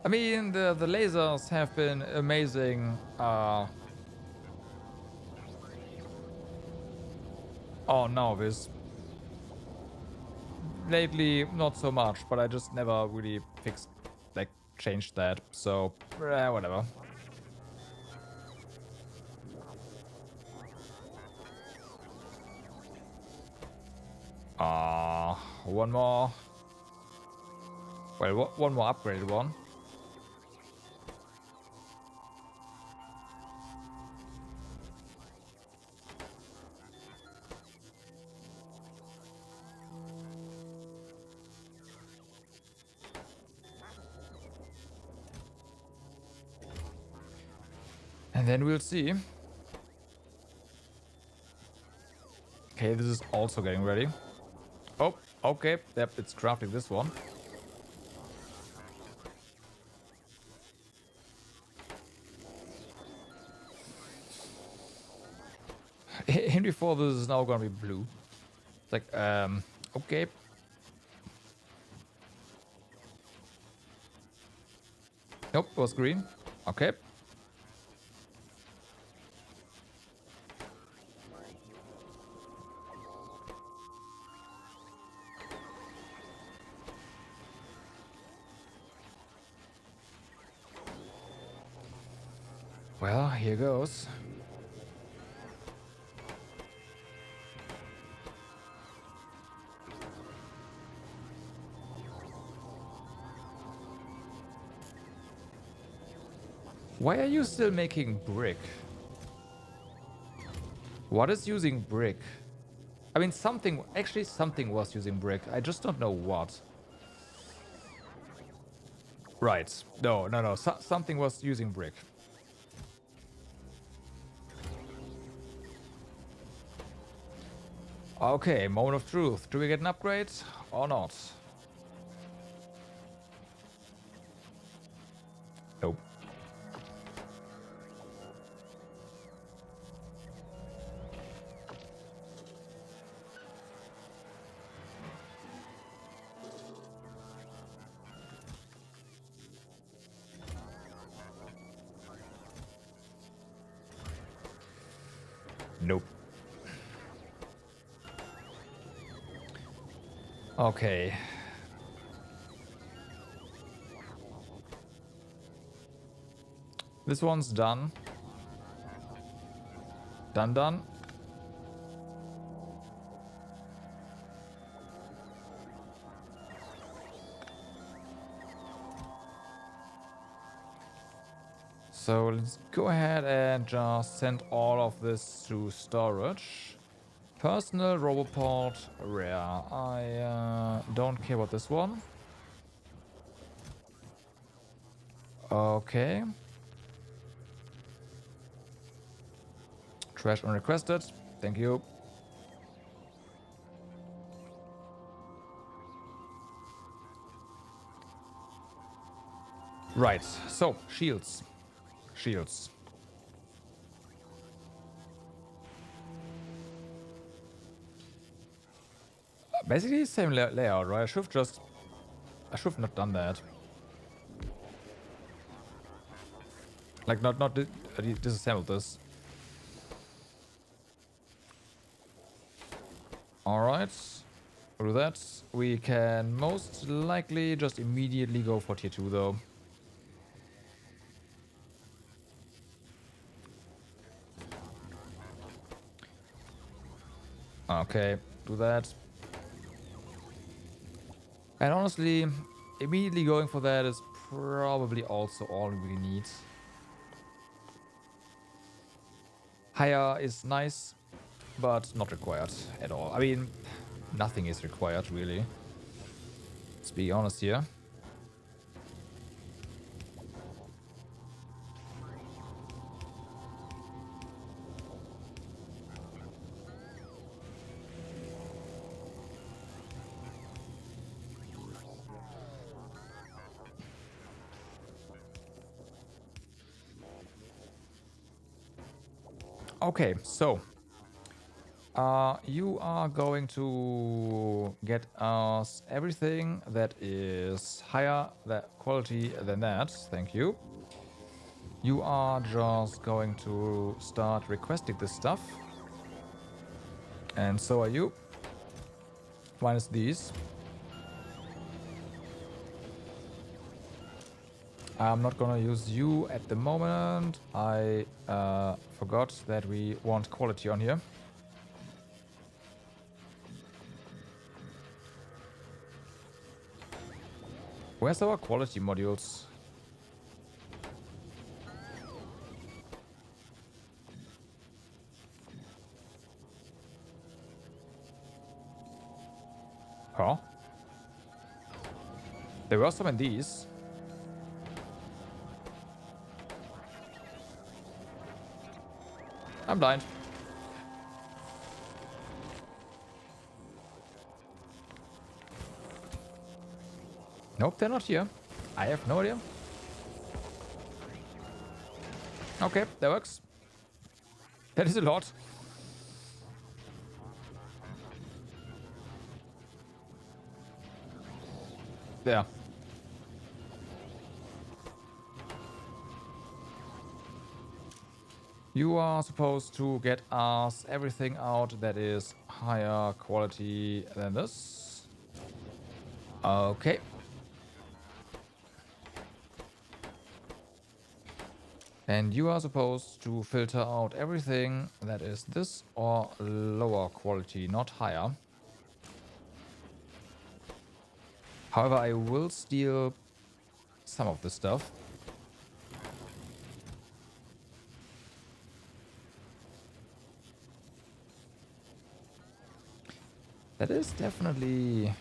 I mean, the lasers have been amazing. Oh no, this lately not so much, but I just never really fixed, like, changed that. So whatever. One more. Well, one more upgraded one. And then we'll see. Okay, this is also getting ready. Oh, okay. Yep, it's crafting this one. In before this is now gonna be blue. It's like, okay. Nope, it was green. Okay. Well, here goes. Why are you still making brick? What is using brick? I mean, something was using brick. I just don't know what. Right. No. Something was using brick. Okay, moment of truth. Do we get an upgrade or not? Nope. Nope. Okay. This one's done. Done. So let's go ahead and just send all of this to storage. Personal Roboport rare. I don't care about this one. Okay. Trash unrequested. Thank you. Right. So, shields. Shields. Basically same layout, right? I should have not done that. Like not disassemble this. Alright. We'll do that. We can most likely just immediately go for tier 2 though. Okay, do that. And honestly, immediately going for that is probably also all we need. Higher is nice, but not required at all. I mean, nothing is required really. Let's be honest here. Okay, so you are going to get us everything that is higher that quality than that. Thank you. You are just going to start requesting this stuff. And so are you. Minus these. I'm not gonna use you at the moment. I forgot that we want quality on here. Where's our quality modules? Huh? There were some in these. I'm blind. Nope, they're not here. I have no idea. Okay, that works. That is a lot. There. You are supposed to get us everything out that is higher quality than this. Okay. And you are supposed to filter out everything that is this or lower quality, not higher. However, I will steal some of this stuff. That is definitely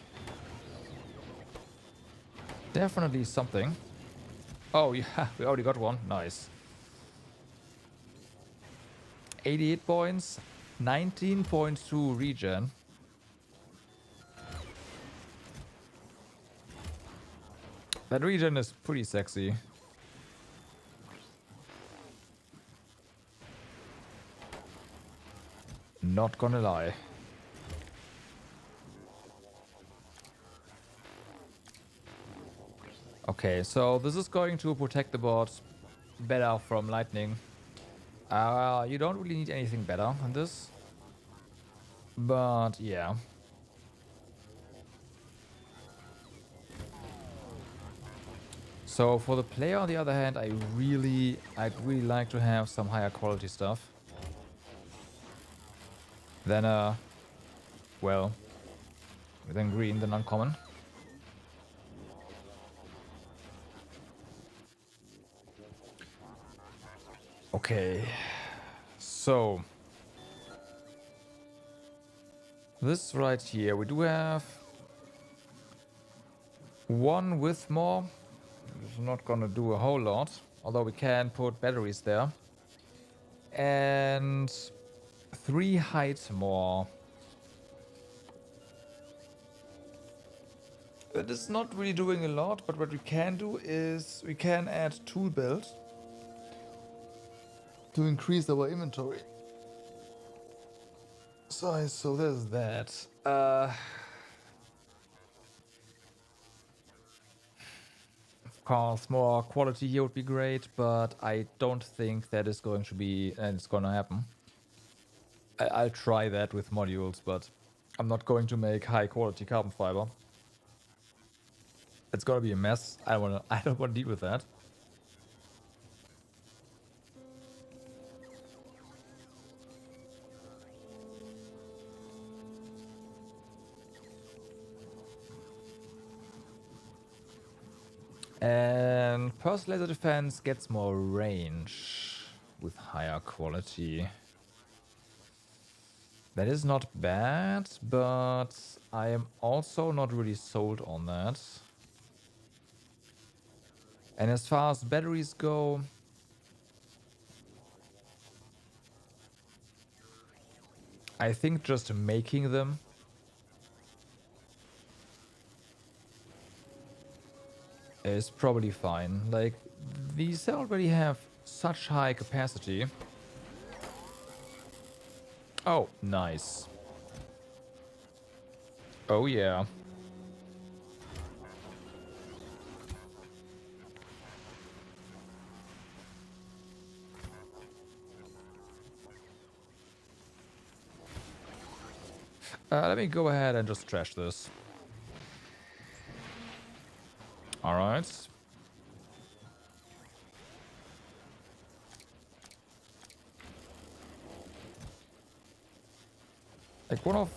something. Oh yeah, we already got one. Nice. 88 points, 19.2 regen. That regen is pretty sexy. Not gonna lie. Okay, so this is going to protect the board better from lightning. You don't really need anything better than this. But yeah. So for the player on the other hand, I'd really like to have some higher quality stuff. Then well, then green, then uncommon. Okay, so this right here, we do have one with more. It's not gonna do a whole lot, although we can put batteries there. And 3 height more. That is not really doing a lot, but what we can do is we can add tool belt to increase our inventory size. So there's that. course, more quality here would be great, but I don't think that is going to be, and it's gonna happen. I'll try that with modules, but I'm not going to make high quality carbon fiber. It's gonna be a mess. I don't wanna deal with that. And Pulse Laser Defense gets more range with higher quality. That is not bad, but I am also not really sold on that. And as far as batteries go, I think just making them is probably fine. Like, these already have such high capacity. Oh, nice. Oh, yeah. Let me go ahead and just trash this. Alright. Like one of...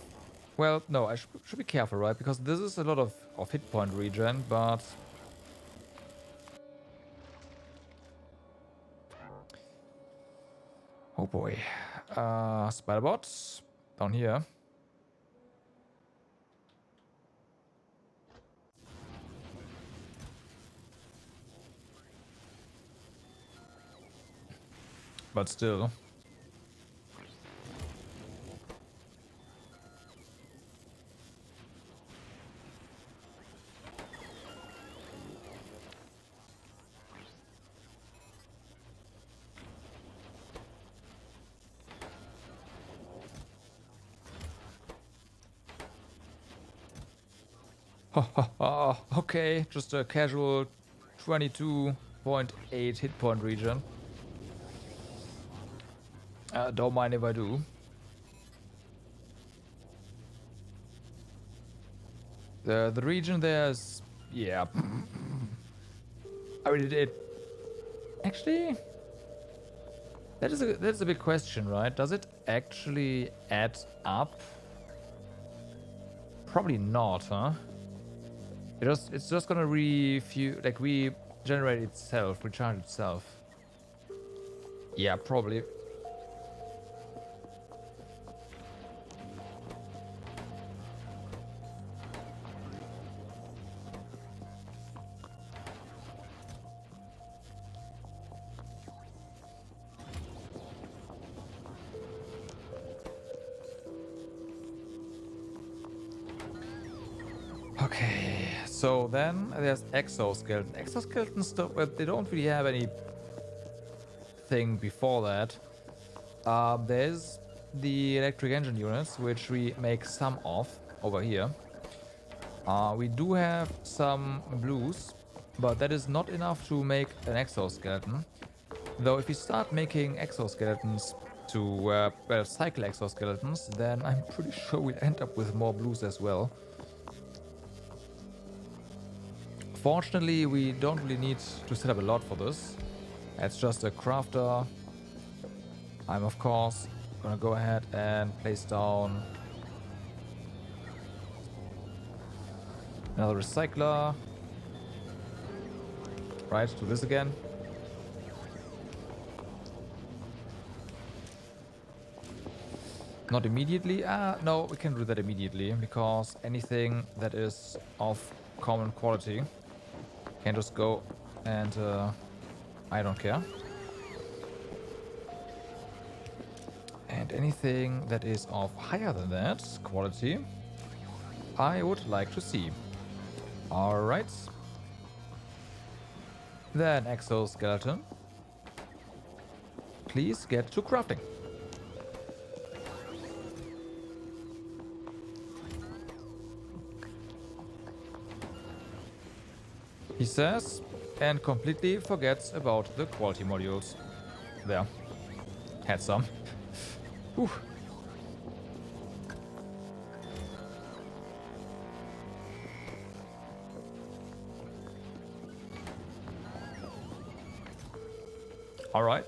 Well, no, I should be careful, right? Because this is a lot of hit point regen, but... Oh boy. Spider bots down here. But still. Okay, just a casual 22.8 hit point region. Don't mind if I do. The region there is... Yeah. I mean, it actually... That is a big question, right? Does it actually add up? Probably not, huh? It's just gonna regenerate itself, recharge itself. Yeah, probably. Okay, so then there's exoskeleton. Exoskeletons, they don't really have anything before that. There's the electric engine units, which we make some of over here. We do have some blues, but that is not enough to make an exoskeleton. Though if we start making exoskeletons to, well, cycle exoskeletons, then I'm pretty sure we'll end up with more blues as well. Fortunately, we don't really need to set up a lot for this. It's just a crafter. I'm, of course, gonna go ahead and place down another recycler. Right, do this again. Not immediately. No, we can do that immediately, because anything that is of common quality can just go and I don't care. And anything that is of higher than that quality, I would like to see. Alright. Then exoskeleton. Please get to crafting. He says, and completely forgets about the quality modules. There. Had some. Whew. All right.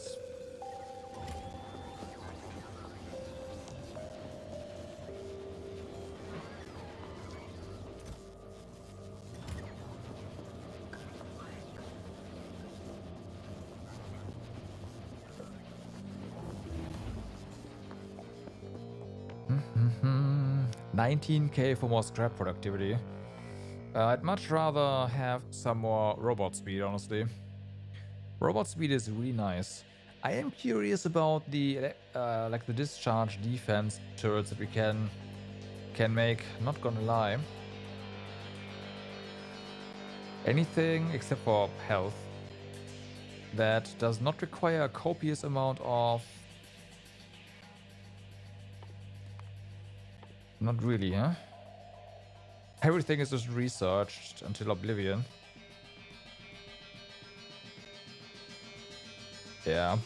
Mm-hmm. 19k for more scrap productivity. I'd much rather have some more robot speed, honestly. Robot speed is really nice. I am curious about the like the discharge defense turrets that we can make. Not gonna lie. Anything except for health that does not require a copious amount of. Not really, huh? Everything is just researched until oblivion. Yeah.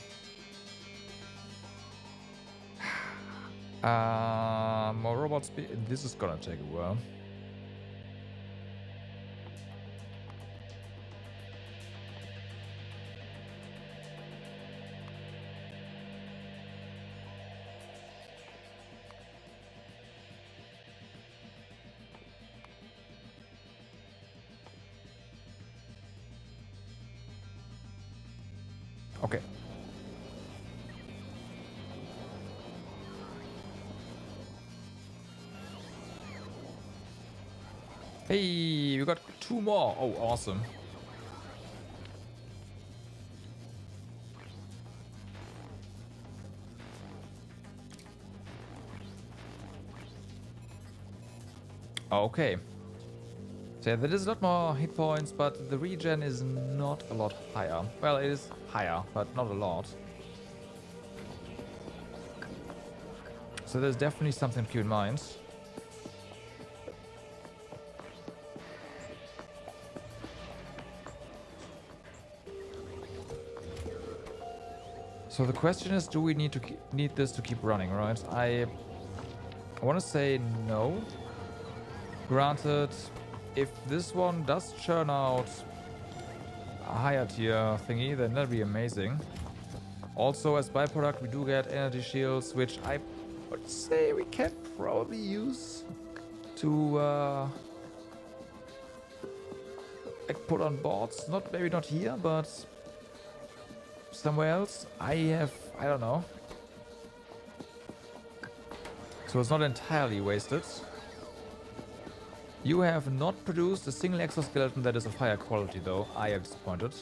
More robot speed. This is gonna take a while. Okay. Hey, we got 2 more. Oh, awesome. Okay. So yeah, there is a lot more hit points, but the regen is not a lot higher. Well, it is higher, but not a lot. So there's definitely something to keep in mind. So the question is, do we need this to keep running, right? I want to say no. Granted, if this one does churn out a higher tier thingy, then that'd be amazing. Also, as byproduct, we do get energy shields, which I would say we can probably use to like put on boards. Maybe not here, but somewhere else. I don't know. So it's not entirely wasted. You have not produced a single exoskeleton that is of higher quality, though. I am disappointed.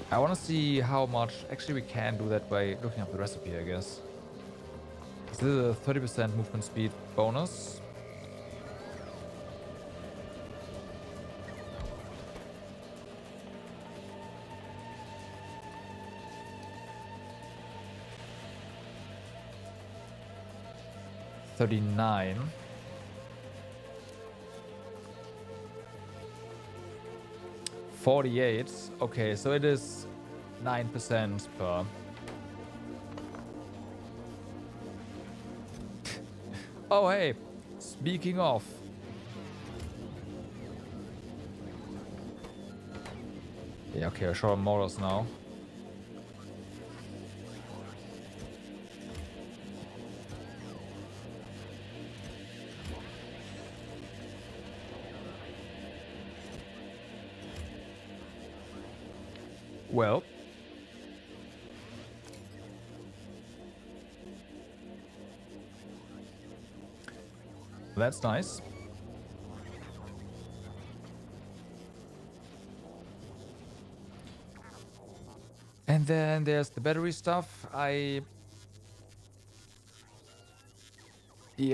I want to see how much actually we can do that by looking up the recipe, I guess. This is a 30% movement speed bonus. $39. $48. Okay, so it is 9% per. Oh, hey, speaking of. Yeah, okay, I show models now. Well, that's nice. And then there's the battery stuff. Yeah,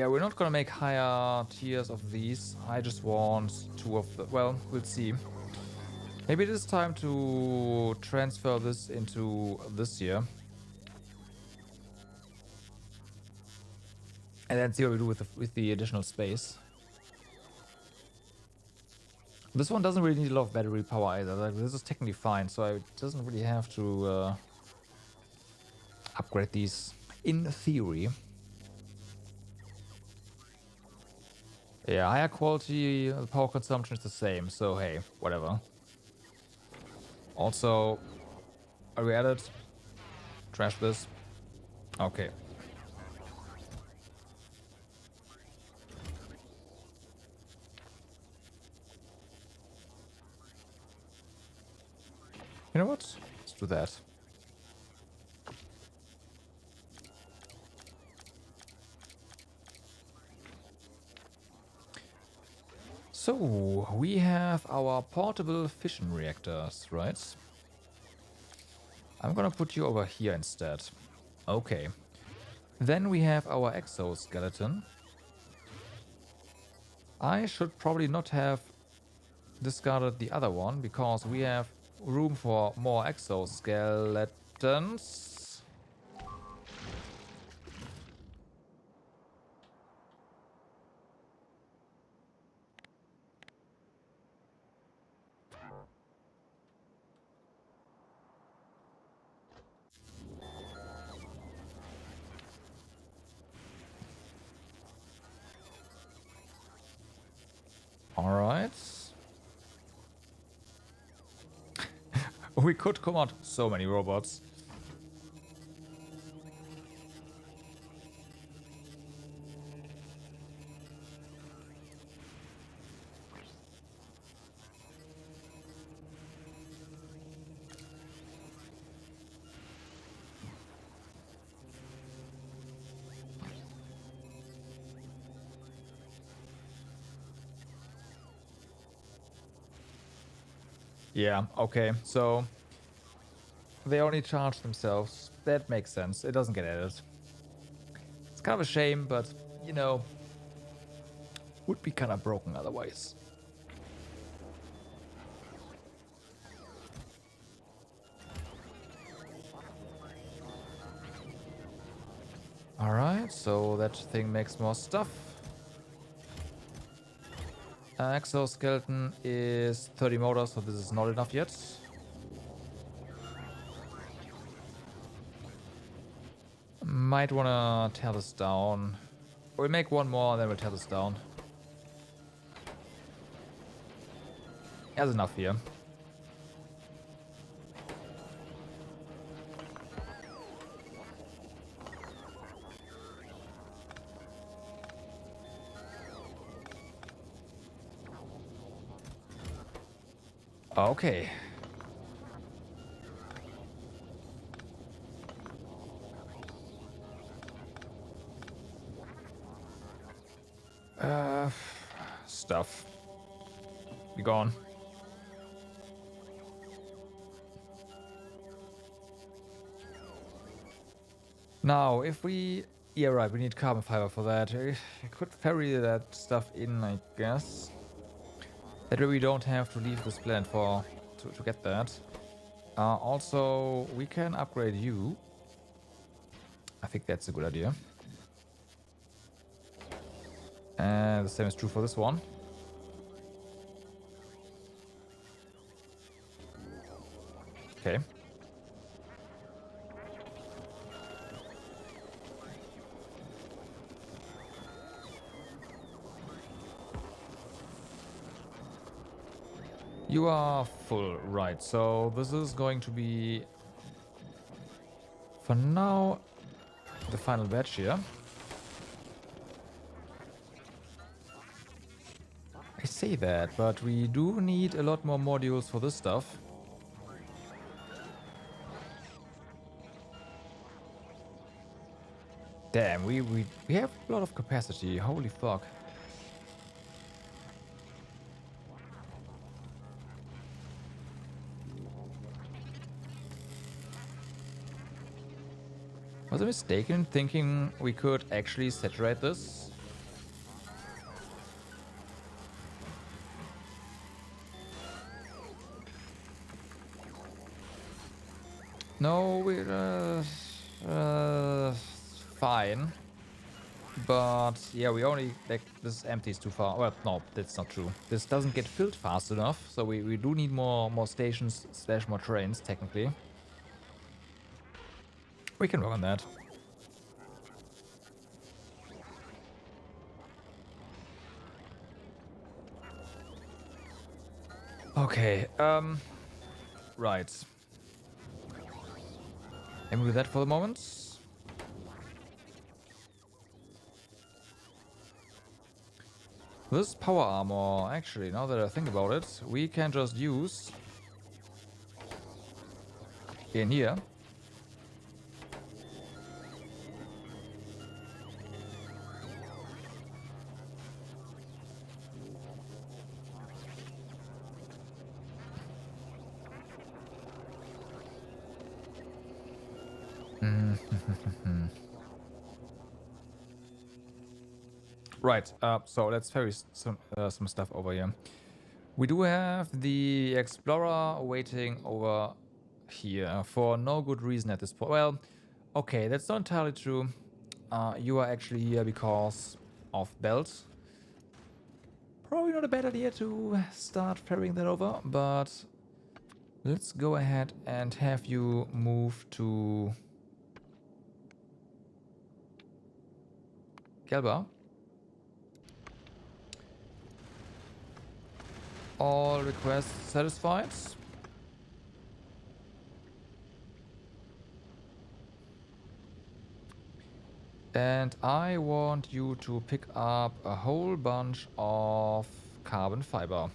we're not gonna make higher tiers of these. I just want 2 of the. Well, we'll see. Maybe it is time to transfer this into this year. And then see what we do with the additional space. This one doesn't really need a lot of battery power either. Like, this is technically fine, so I doesn't really have to upgrade these in theory. Yeah, higher quality, power consumption is the same, so hey, whatever. Also, are we at it? Trash this. Okay. You know what? Let's do that. So, we have our portable fission reactors, right? I'm gonna put you over here instead. Okay. Then we have our exoskeleton. I should probably not have discarded the other one because we have room for more exoskeletons. Alright. We could come out so many robots. Yeah, okay, so they only charge themselves. That makes sense. It doesn't get added. It's kind of a shame, but, you know, would be kind of broken otherwise. Alright, so that thing makes more stuff. Exoskeleton is 30 motors, so this is not enough yet. Might wanna tear this down. We'll make one more, and then we'll tear this down. There's enough here. Okay. Stuff. Be gone. Now, if we... Yeah, right, we need carbon fiber for that. I could ferry that stuff in, I guess. That way we don't have to leave this planet to get that. Also, we can upgrade you. I think that's a good idea. And the same is true for this one. Okay. You are full, right. So this is going to be, for now, the final batch here. I say that, but we do need a lot more modules for this stuff. Damn, we have a lot of capacity. Holy fuck. Was I mistaken in thinking we could actually saturate this? No, we're fine. But yeah, we only, like, this empty is too far. Well, no, that's not true. This doesn't get filled fast enough, so we do need more stations slash more trains, technically. We can work on that. Okay, right. Let me do that for the moment. This power armor, actually, now that I think about it, we can just use in here. Right, so let's ferry some stuff over here. We do have the Explorer waiting over here for no good reason at this point. Well, okay, that's not entirely true. You are actually here because of Belt. Probably not a bad idea to start ferrying that over, but let's go ahead and have you move to Gelba. All requests satisfied. And I want you to pick up a whole bunch of carbon fiber.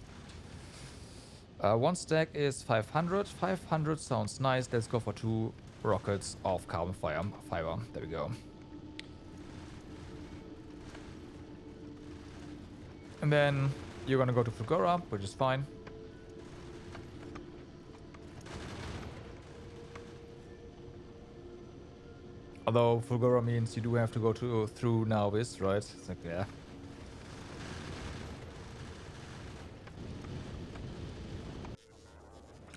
One stack is 500. 500 sounds nice. Let's go for 2 rockets of carbon fiber. There we go. And then you're gonna go to Fulgora, which is fine. Although Fulgora means you do have to go through Nauvis, right? It's like, yeah.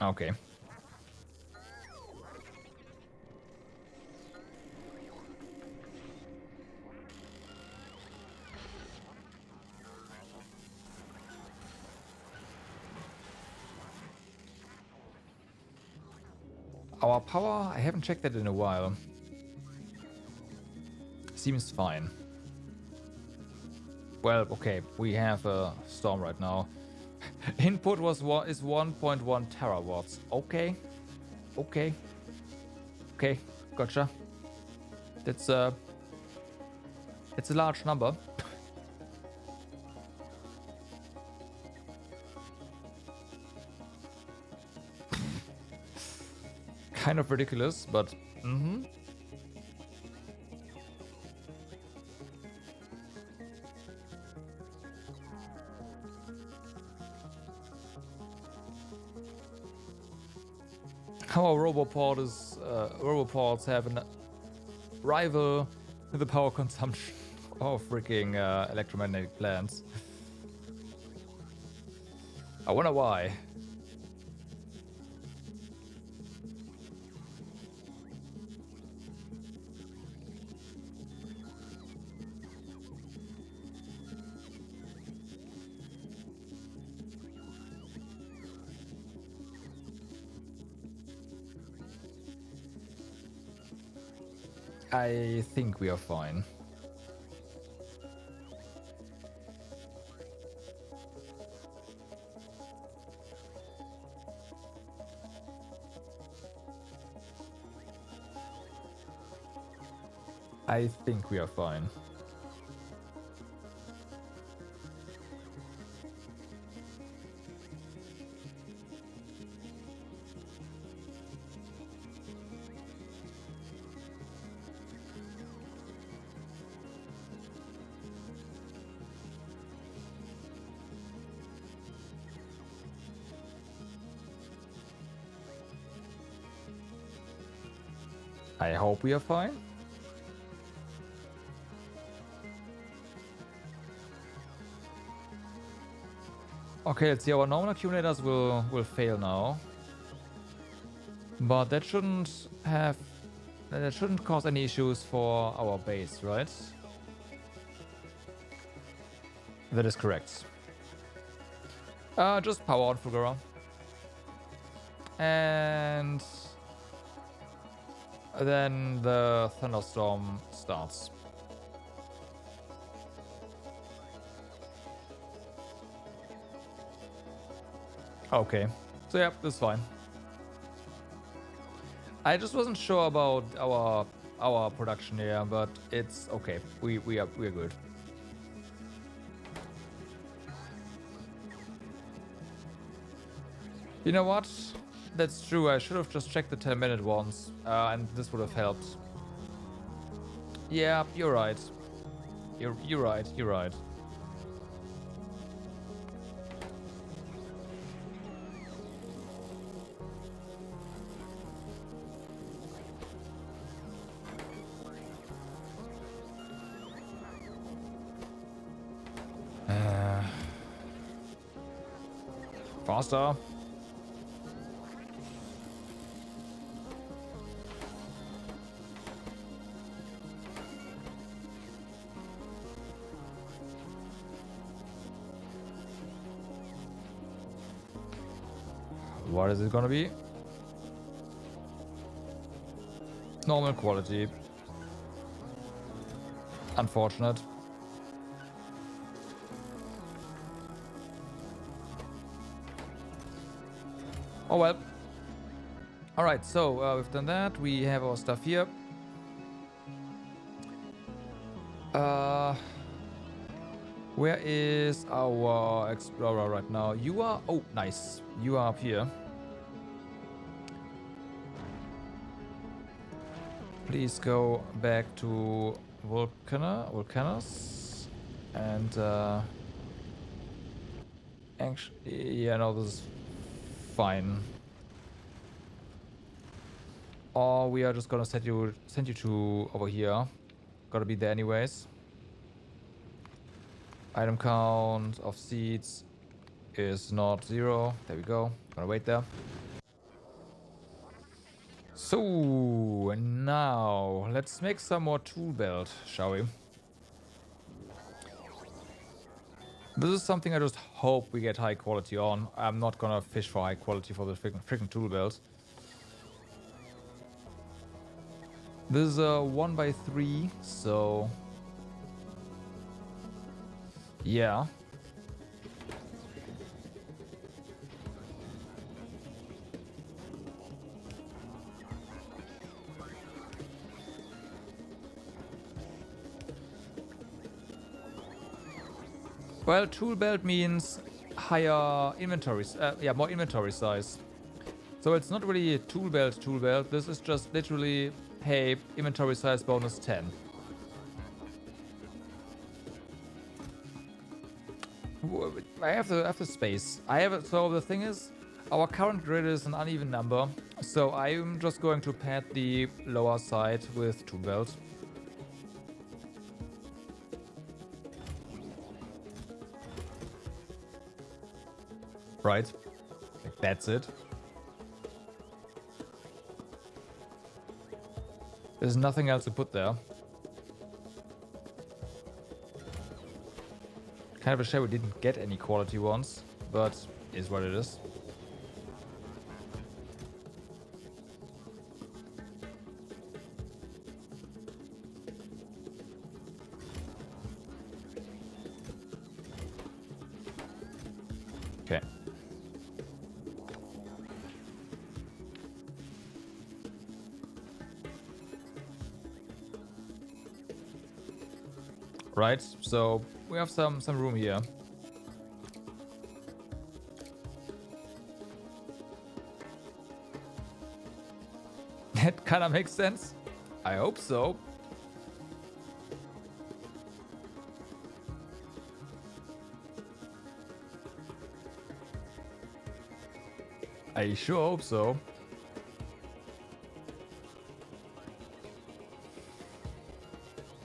Okay. Our power, I haven't checked that in a while. Seems fine. Well, okay, we have a storm right now. Input is 1.1 terawatts. Okay. Okay. Okay, gotcha. It's a large number. Kind of ridiculous, but Our roboports have a rival in the power consumption of freaking electromagnetic plants. I wonder why. I think we are fine. I think we are fine. I hope we are fine. Okay, let's see. Our normal accumulators will fail now, but that shouldn't cause any issues for our base, right? That is correct. Just power on Fulgura. And then the thunderstorm starts. Okay. So yeah, that's fine. I just wasn't sure about our production here, but it's okay. We're good. You know what? That's true. I should have just checked the 10-minute ones, and this would have helped. Yeah, you're right. You're right. You're right. Faster. What is it gonna be? Normal quality. Unfortunate. Oh well. Alright, so we've done that. We have our stuff here. Where is our explorer right now? You are... Oh, nice. You are up here. Please go back to Vulcanus. And, actually, yeah, no, this is fine. Or we are just gonna send you to over here. Gotta be there anyways. Item count of seeds is not 0. There we go. Gonna wait there. So now let's make some more tool belt, shall we? This is something I just hope we get high quality on. I'm not gonna fish for high quality for the freaking tool belt. This is a 1x3, so yeah. Well, tool belt means higher inventories. Yeah, more inventory size. So it's not really a tool belt. This is just literally, hey, inventory size bonus 10. I have the space. So the thing is, our current grid is an uneven number. So I'm just going to pad the lower side with tool belt. Right. That's it. There's nothing else to put there. Kind of a shame we didn't get any quality ones, but is what it is. Okay. Right, so we have some room here. That kind of makes sense. I hope so. I sure hope so.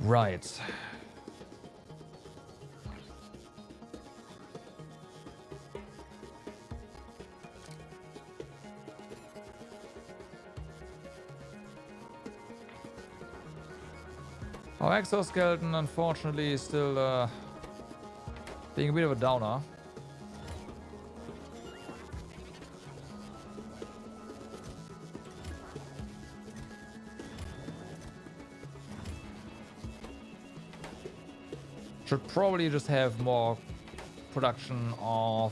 Right. Our exoskeleton, unfortunately, is still Being a bit of a downer. Should probably just have more production of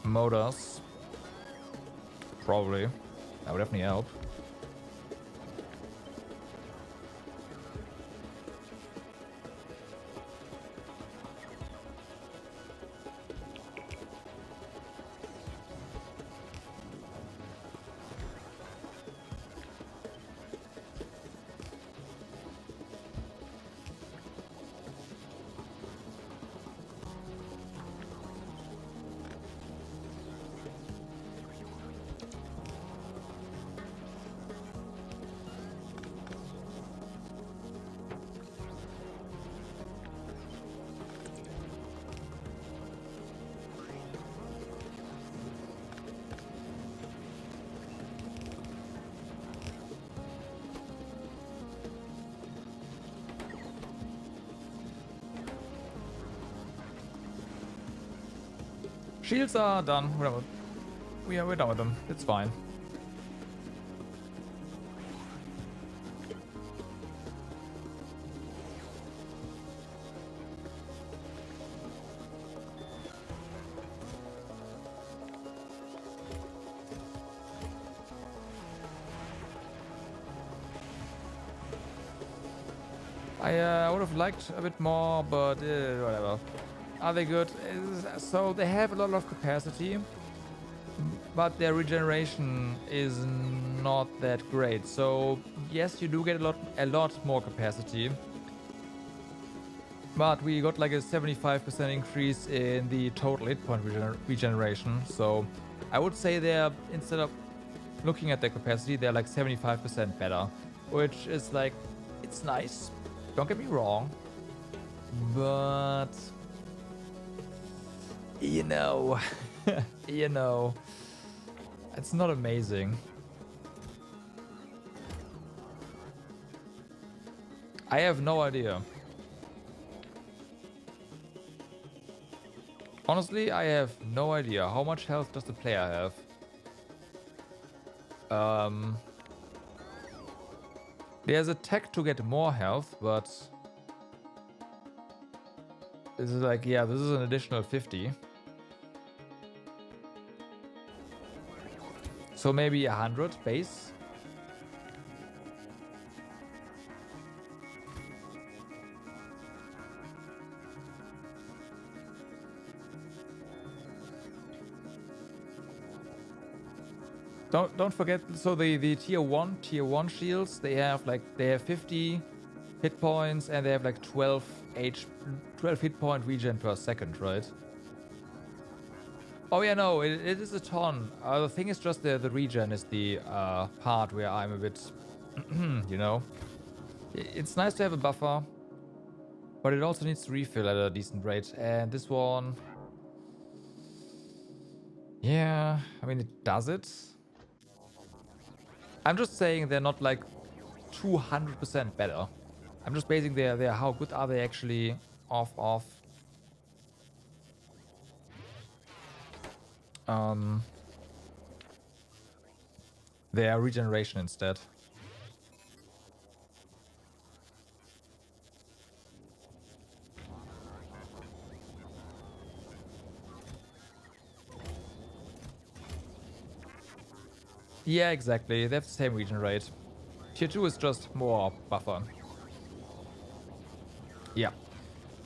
motors. Probably. That would definitely help. Shields are done. We're done with them. It's fine. I would have liked a bit more, but whatever. Are they good? So they have a lot of capacity, but their regeneration is not that great. So yes, you do get a lot more capacity, but we got like a 75% increase in the total hit point regeneration. So I would say they're, instead of looking at their capacity, they're like 75% better, which is like, it's nice. Don't get me wrong, but you know, you know, it's not amazing. I have no idea. Honestly, I have no idea. How much health does the player have? There's a tech to get more health, but this is like, yeah, this is an additional 50. So maybe 100 base. Don't forget, so the tier 1 shields, they have 50 hit points and they have like 12 hit point regen per second, right? Oh yeah, no, it is a ton. The thing is just the regen is the part where I'm a bit, you know. It's nice to have a buffer, but it also needs to refill at a decent rate. And this one, yeah, I mean, it does it. I'm just saying they're not like 200% better. I'm just basing their how good are they actually off their regeneration instead. Yeah, exactly. They have the same regen rate. Tier 2 is just more buffer. Yeah.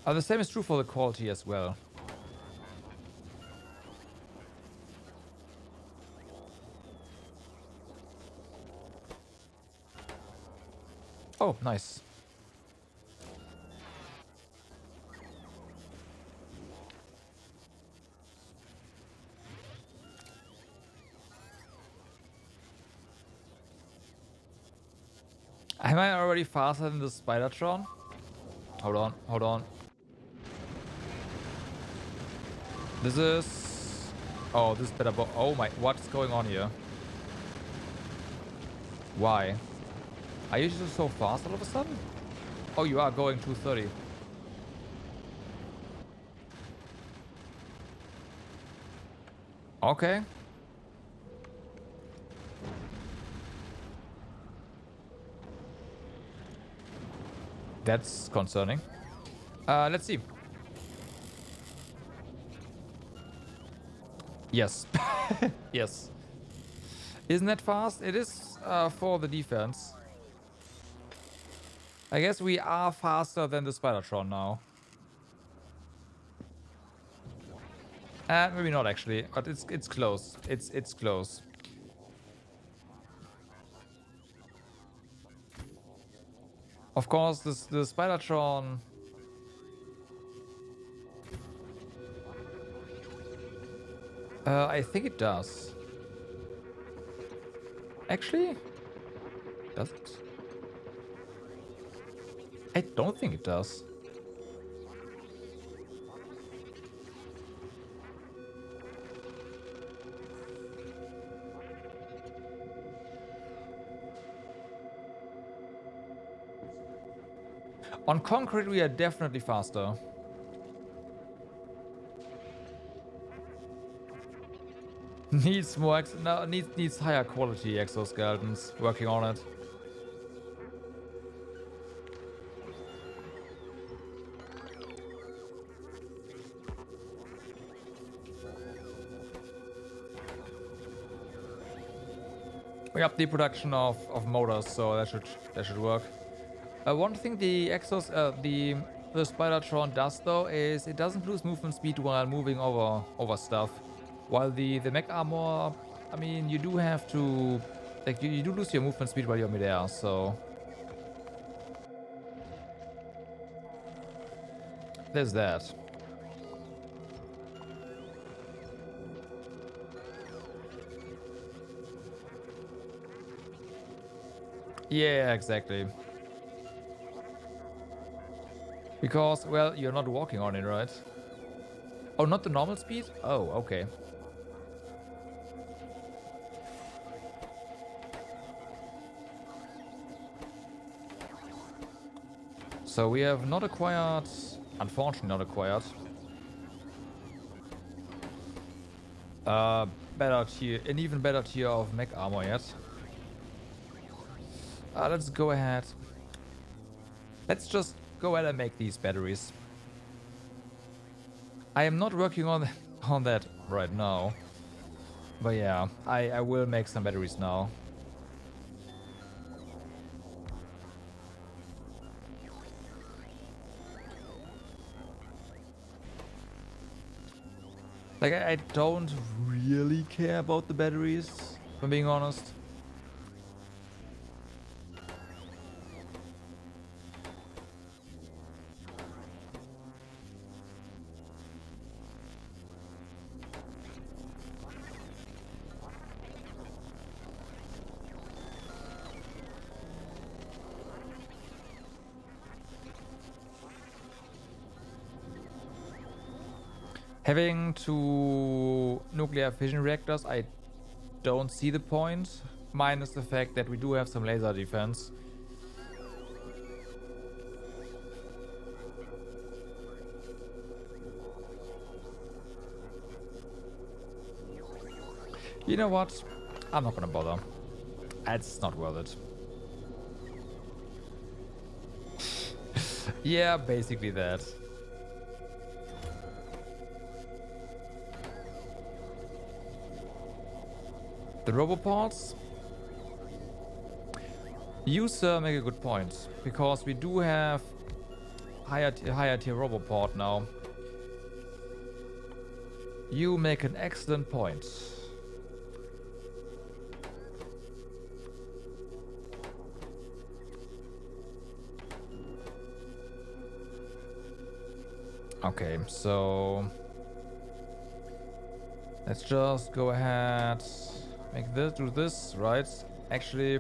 The same is true for the quality as well. Oh, nice. Am I already faster than the Spidertron? Hold on. This is... Oh, this is better. Oh my... What's going on here? Why? Are you just so fast all of a sudden? Oh, you are going 230. Okay. That's concerning. Let's see. Yes. Yes. Isn't that fast? It is for the defense. I guess we are faster than the Spidertron now. Maybe not actually, but it's close. It's close. Of course, the Spidertron. I think it does. Actually, does it? I don't think it does. On concrete, we are definitely faster. Needs more no, needs higher quality exoskeletons. Working on it. We up the production of motors, so that should work. One thing the the Spidertron does though is it doesn't lose movement speed while moving over stuff, while the mech armor, I mean, you do have to, like, you do lose your movement speed while you're midair, so there's that. Yeah, exactly. Because, well, you're not walking on it, right? Oh, not the normal speed? Oh, okay. So we have not acquired, unfortunately not acquired, better tier, an even better tier of mech armor yet. Let's go ahead. Let's just go ahead and make these batteries. I am not working on that right now. But yeah, I will make some batteries now. Like, I don't really care about the batteries, if I'm being honest. Having two nuclear fission reactors, I don't see the point, minus the fact that we do have some laser defense. You know what? I'm not gonna bother. It's not worth it. Yeah, basically that. The roboports? You, sir, make a good point, because we do have higher tier roboport now. You make an excellent point. Okay, so let's just go ahead, make this, do this, right? Actually,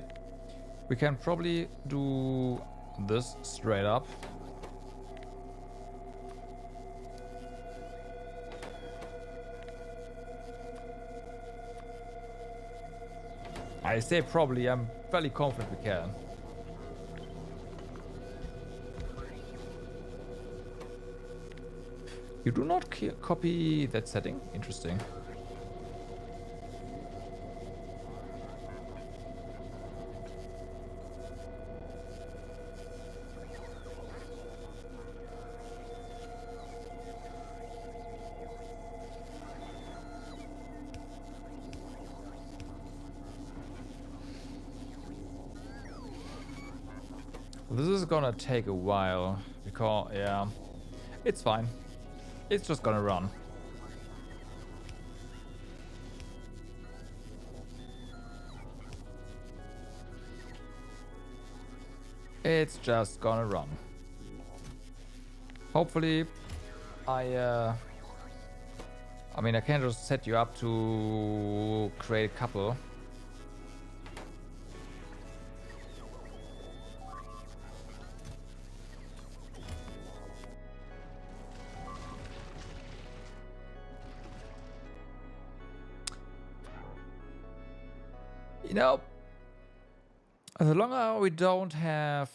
we can probably do this straight up. I say probably, I'm fairly confident we can. You do not copy that setting? Interesting. This is gonna take a while because, yeah, it's fine. It's just gonna run. It's just gonna run. Hopefully, I mean, I can just set you up to create a couple. You know, the longer we don't have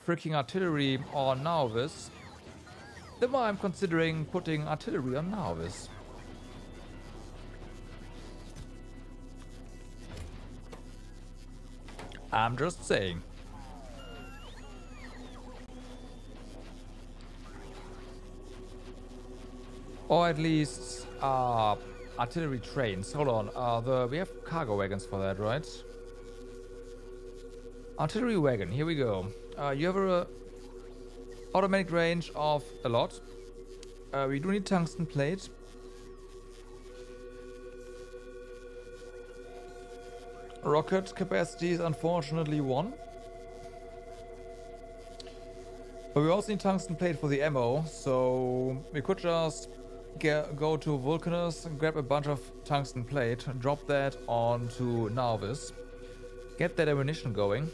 freaking artillery on Nauvis, the more I'm considering putting artillery on Nauvis. I'm just saying. Or at least artillery trains. Hold on. We have cargo wagons for that, right? Artillery wagon. Here we go. You have a automatic range of a lot. We do need tungsten plate. Rocket capacity is unfortunately 1. But we also need tungsten plate for the ammo, so we could just go to Vulcanus and grab a bunch of tungsten plate, drop that onto Nauvis, get that ammunition going.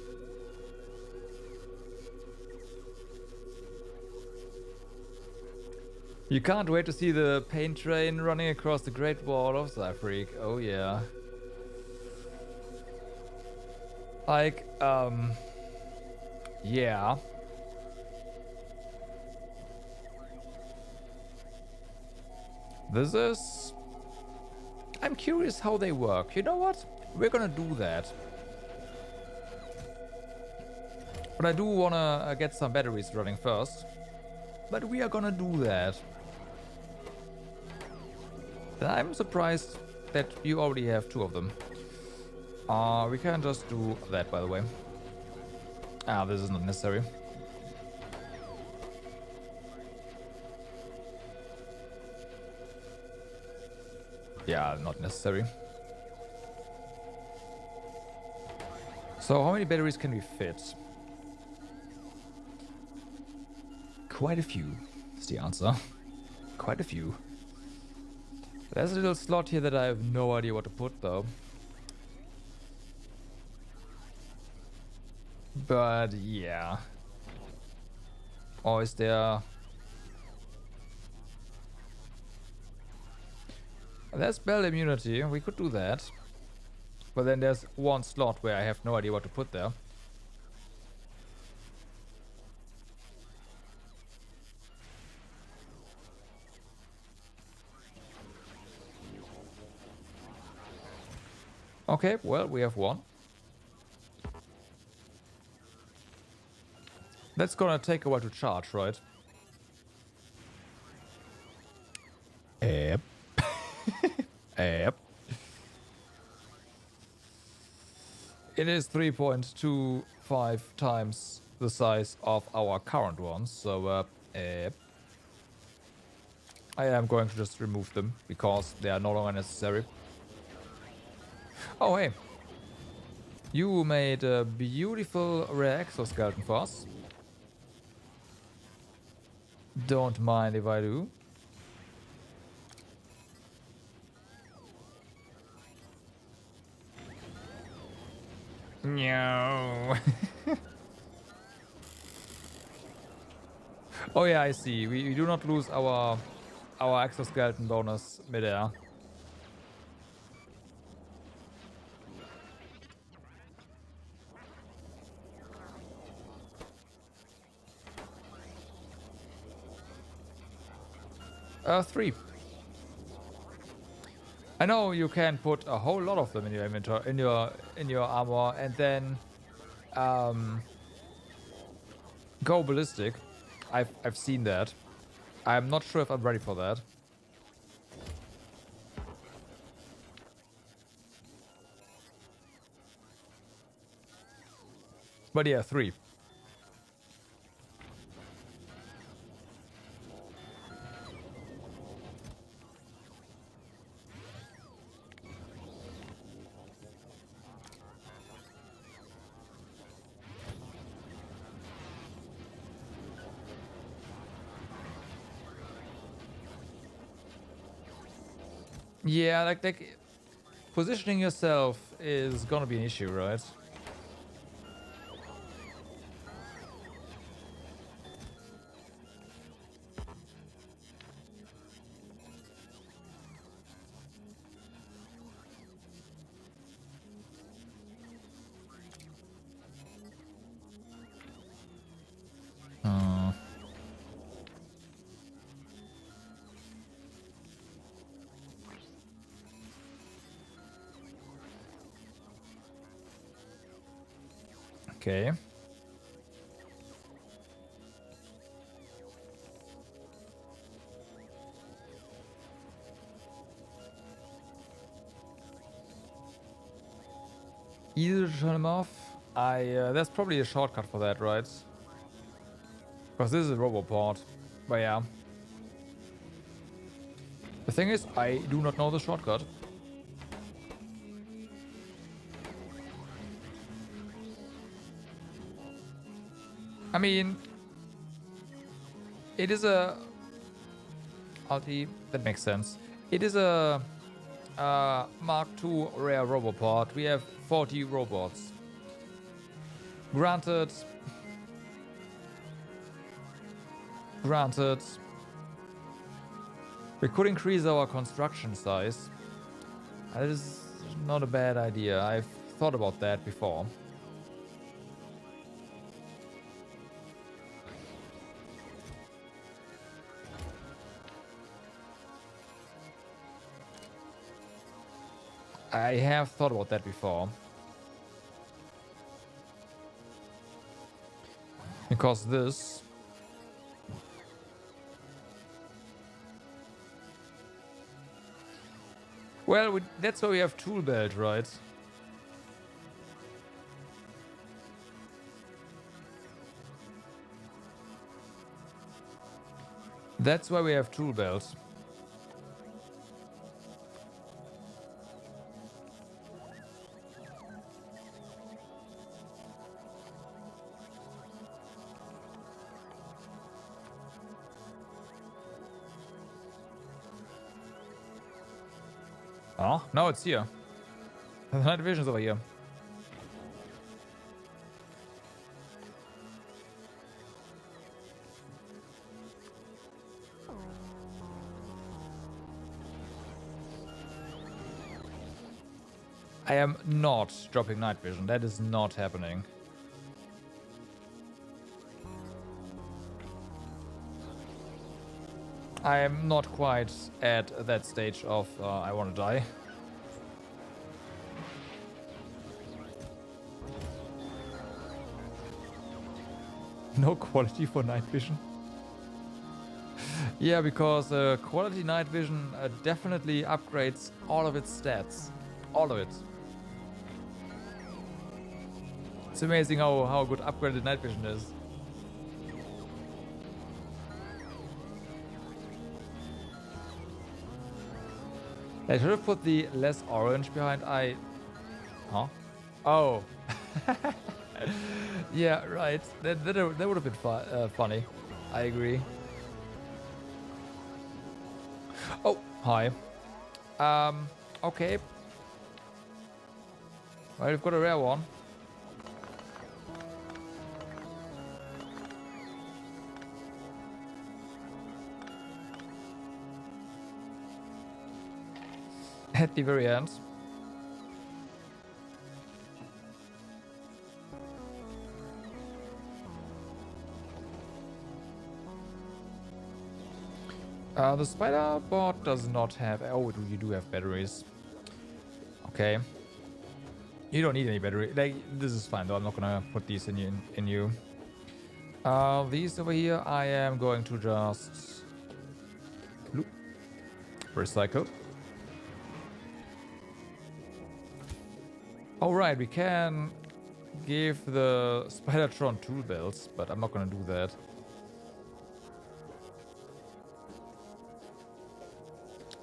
You can't wait to see the paint train running across the Great Wall of Cyphreak. Oh yeah. Like, yeah. This is... I'm curious how they work. You know what? We're gonna do that. But I do wanna get some batteries running first. But we are gonna do that. And I'm surprised that you already have 2 of them. We can just do that, by the way. This is not necessary. Yeah, not necessary. So how many batteries can we fit? Quite a few is the answer. Quite a few. There's a little slot here that I have no idea what to put though. But yeah. Or is there... There's bell immunity, we could do that. But then there's 1 slot where I have no idea what to put there. Okay, well, we have 1. That's gonna take a while to charge, right? Yep. Yep. It is 3.25 times the size of our current ones, so yep. I am going to just remove them because they are no longer necessary. Oh hey, you made a beautiful rare exoskeleton for us. Don't mind if I do. No. Oh yeah, I see. We do not lose our exoskeleton bonus midair. 3. I know you can put a whole lot of them in your inventory, in your armor, and then go ballistic. I've seen that. I'm not sure if I'm ready for that. But yeah, 3. Yeah, like positioning yourself is gonna be an issue, right? Okay. Either turn them off. There's probably a shortcut for that, right? Because this is a roboport. But yeah. The thing is, I do not know the shortcut. I mean, it is a Alti. That makes sense. It is a Mark II rare roboport. We have 40 robots. Granted, we could increase our construction size. That is not a bad idea. I've thought about that before. I have thought about that before. Because this... Well, that's why we have tool belt, right? That's why we have tool belt. Oh, no, it's here. The night vision's over here. I am not dropping night vision. That is not happening. I am not quite at that stage of I want to die. No quality for night vision. Yeah, because quality night vision definitely upgrades all of its stats. All of it. It's amazing how good upgraded night vision is. I should have put the less orange behind I... Huh? Oh. Yeah, right. That would have been funny. I agree. Oh, hi. Okay. Well, we've got a rare one. At the very end. The spider bot does not have... Oh, you do have batteries. Okay. You don't need any battery. Like, this is fine, though. I'm not gonna put these in you. These over here, I am going to just... recycle. Alright, we can give the Spidertron tool belts, but I'm not gonna do that.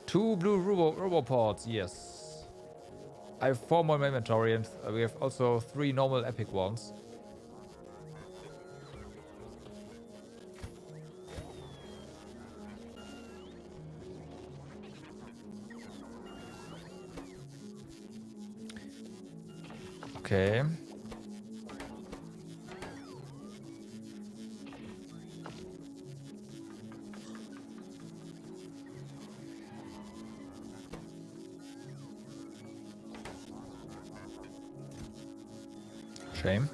Two blue robopods, yes. I have 4 more in my inventory, and we have also 3 normal epic ones. Okay. Shame.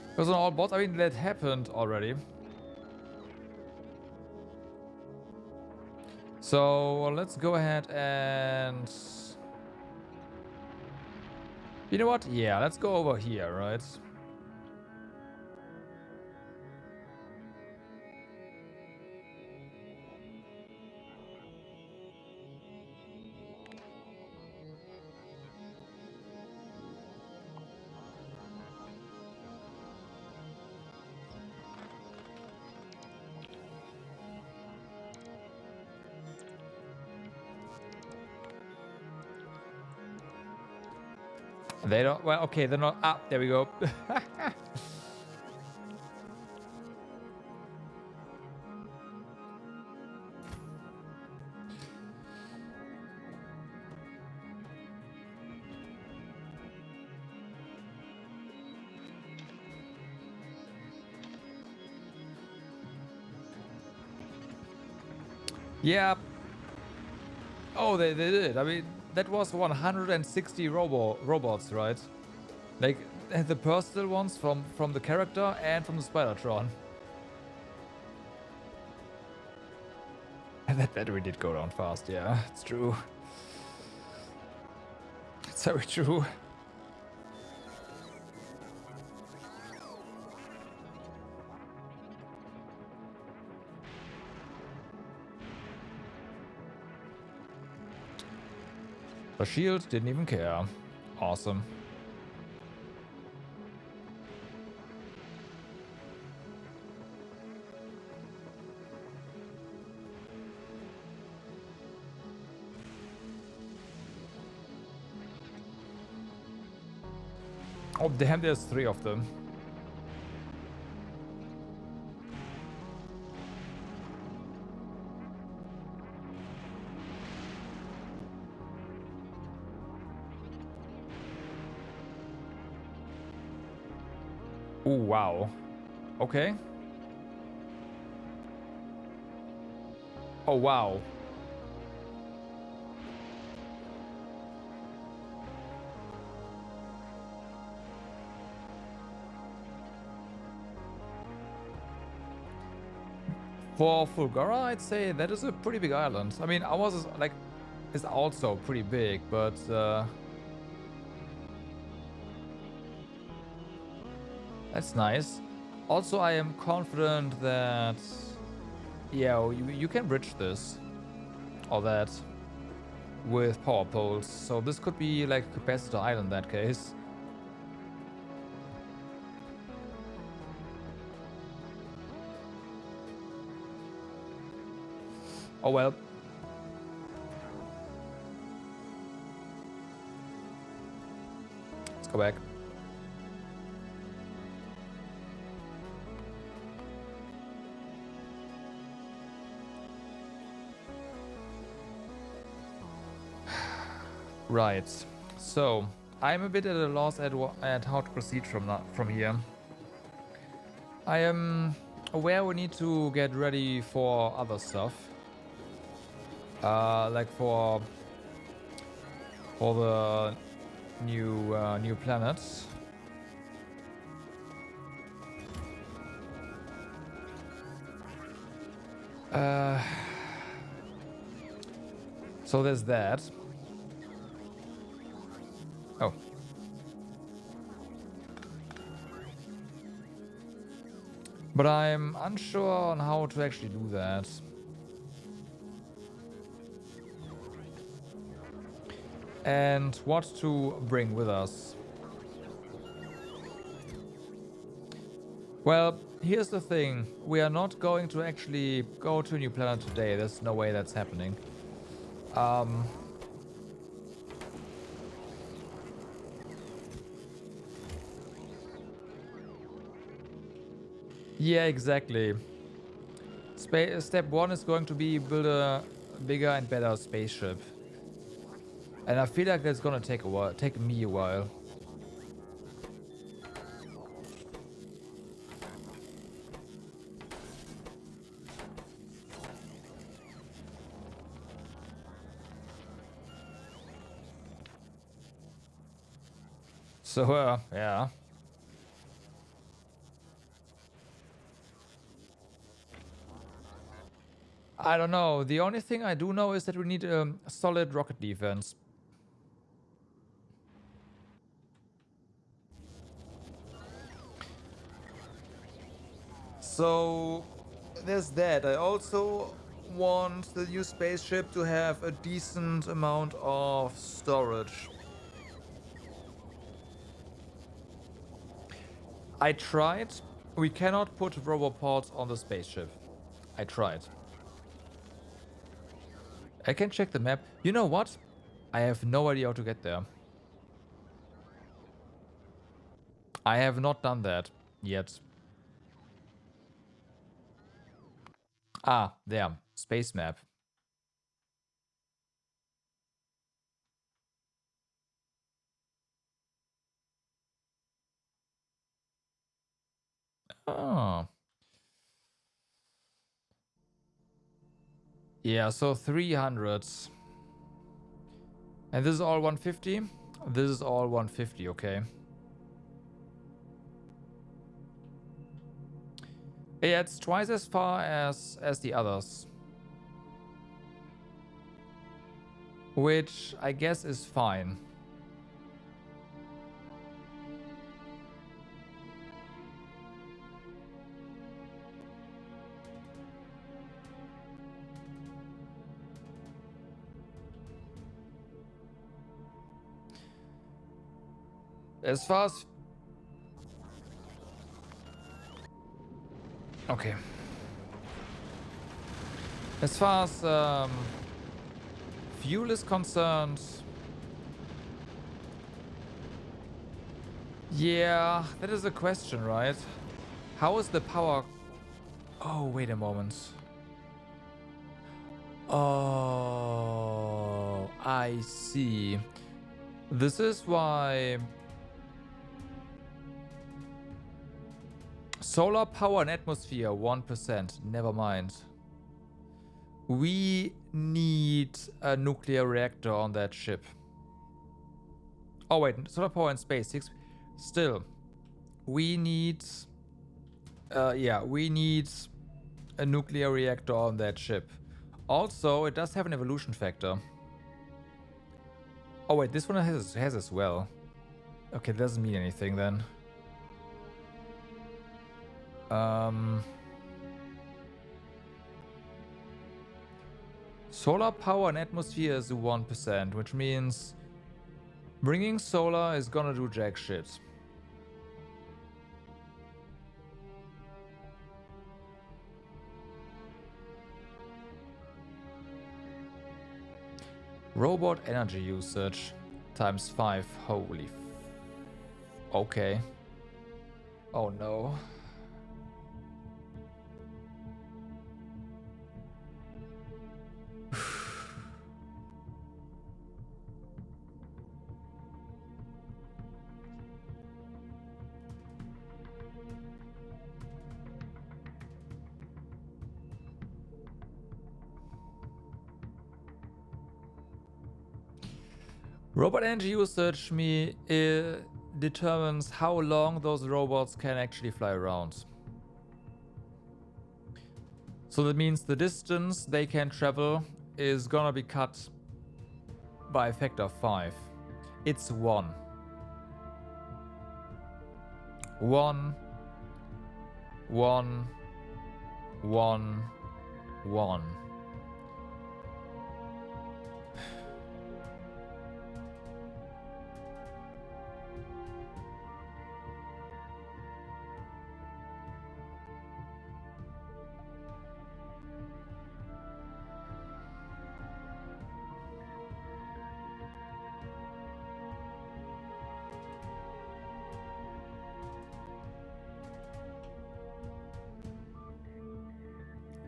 Because on all bots, I mean, that happened already. So let's go ahead and... You know what? Yeah, let's go over here, right? They don't... Well, okay, they're not... Ah, there we go. Yeah. Oh, they did. I mean, that was 160 robots, right? Like, the personal ones from the character and from the Spidertron. And that battery did go down fast, yeah. It's true. It's very true. The shield didn't even care. Awesome. Oh damn, there's 3 of them. Oh wow. Okay. Oh wow. For Fulgora, I'd say that is a pretty big island. I mean, ours is like is also pretty big, but that's nice. Also, I am confident that yeah, you can bridge this or that with power poles. So this could be like a capacitor island in that case. Oh well. Let's go back. Right. So I'm a bit at a loss at how to proceed from here. I am aware we need to get ready for other stuff. Like for the new planets. So there's that. Oh. But I'm unsure on how to actually do that. And what to bring with us. Well, here's the thing. We are not going to actually go to a new planet today. There's no way that's happening. Yeah, exactly. Step one is going to be build a bigger and better spaceship. And I feel like that's gonna take a while, take me a while. So, yeah. I don't know. The only thing I do know is that we need a solid rocket defense. So, there's that. I also want the new spaceship to have a decent amount of storage. I tried. We cannot put roboports on the spaceship. I tried. I can check the map. You know what? I have no idea how to get there. I have not done that yet. Ah, there. Space map. Oh. Yeah, so 300. And this is all 150? This is all 150, okay. Yeah, it's twice as far as the others. Which I guess is fine. As far as... Okay. As far as fuel is concerned... Yeah, that is a question, right? How is the power... Oh, wait a moment. Oh, I see. This is why... Solar power and atmosphere, 1%. Never mind. We need a nuclear reactor on that ship. Oh, wait. Solar power and space, 6. Still. We need... yeah, we need a nuclear reactor on that ship. Also, it does have an evolution factor. Oh, wait. This one has as well. Okay, that doesn't mean anything then. Solar power and atmosphere is 1%, which means bringing solar is gonna do jack shit. Robot energy usage times 5. Holy. Okay. Oh no. Robot energy usage determines how long those robots can actually fly around. So that means the distance they can travel is gonna be cut by a factor of 5. It's 1. 1, 1, 1, 1.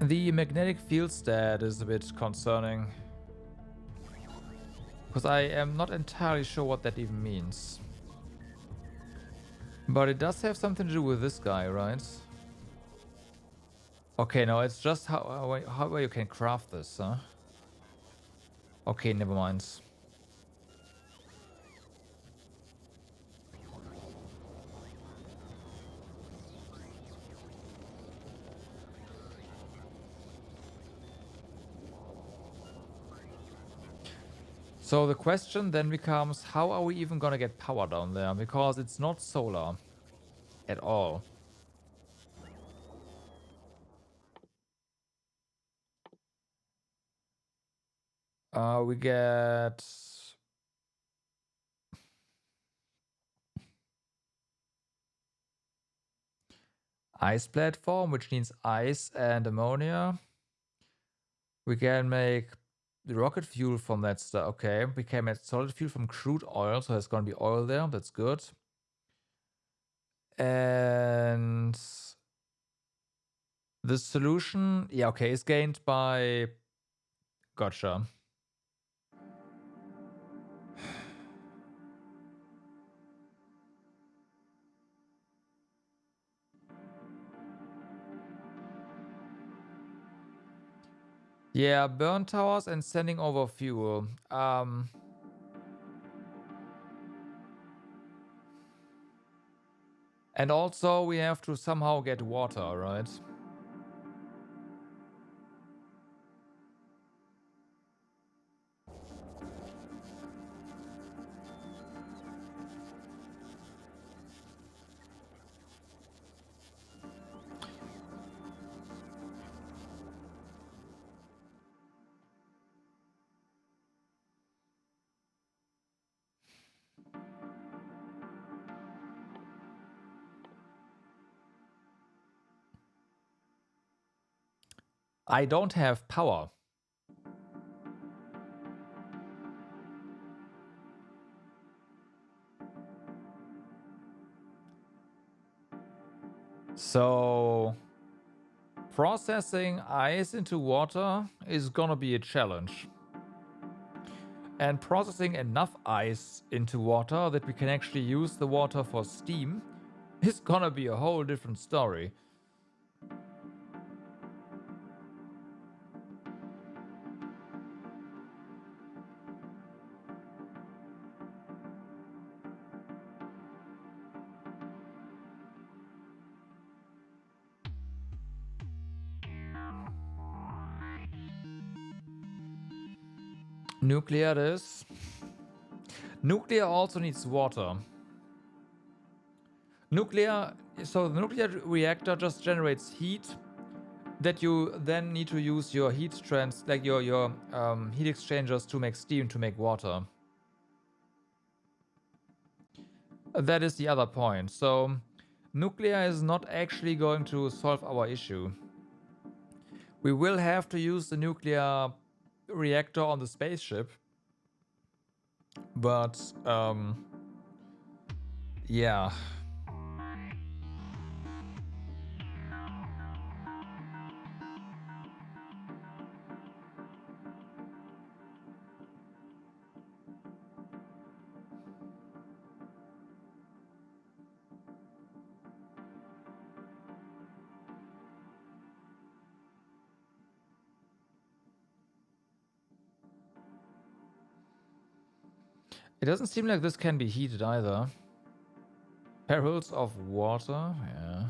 The magnetic field stat is a bit concerning, because I am not entirely sure what that even means. But it does have something to do with this guy, right? Okay, no, it's just how you can craft this, huh? Okay, never mind. So the question then becomes, how are we even gonna get power down there? Because it's not solar at all. We get ice platform, which needs ice and ammonia. We can make the rocket fuel from that stuff. Okay, we can make solid fuel from crude oil, so there's gonna be oil there. That's good. And the solution, yeah, okay, is gained by. Gotcha. Yeah, burn towers and sending over fuel. And also we have to somehow get water, right? I don't have power. So processing ice into water is gonna be a challenge. And processing enough ice into water that we can actually use the water for steam is gonna be a whole different story. Nuclear is. Nuclear also needs water. Nuclear, so the nuclear reactor just generates heat that you then need to use your heat like your heat exchangers to make steam to make water. That is the other point. So nuclear is not actually going to solve our issue. We will have to use the nuclear reactor on the spaceship, but yeah. It doesn't seem like this can be heated either. Perils of water, yeah.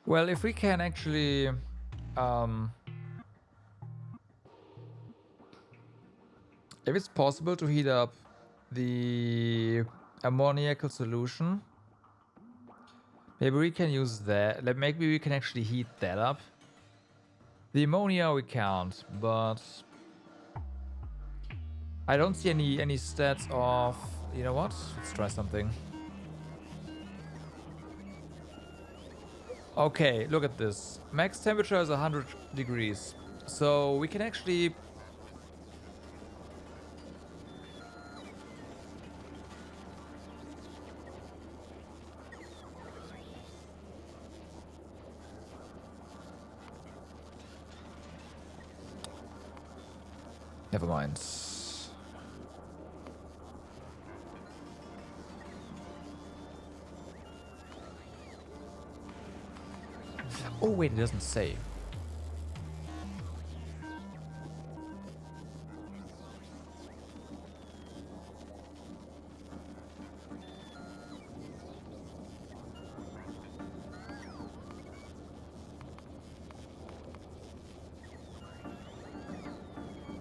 Well, if we can actually if it's possible to heat up the ammoniacal solution, maybe we can use that. Like maybe we can actually heat that up. The ammonia we can't, but I don't see any stats of. You know what? Let's try something. Okay, look at this. Max temperature is 100 degrees, so we can actually. Never mind. Oh wait, it doesn't say.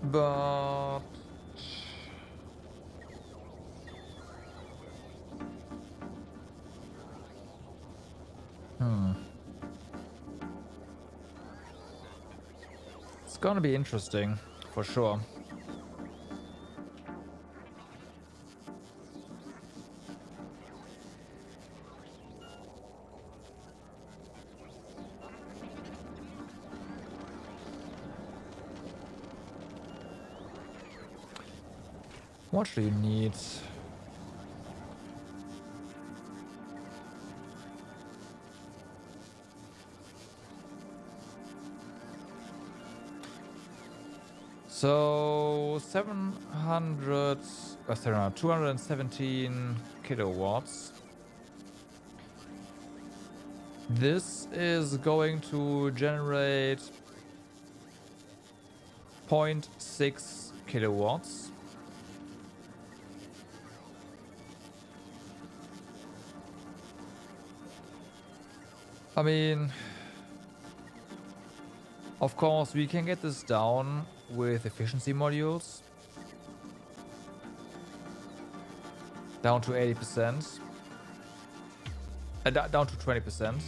But it's gonna be interesting for sure. What do you need? So 700, sorry, no, 217 kilowatts. This is going to generate 0.6 kilowatts. I mean, of course, we can get this down with efficiency modules. Down to 80%. Down to 20%.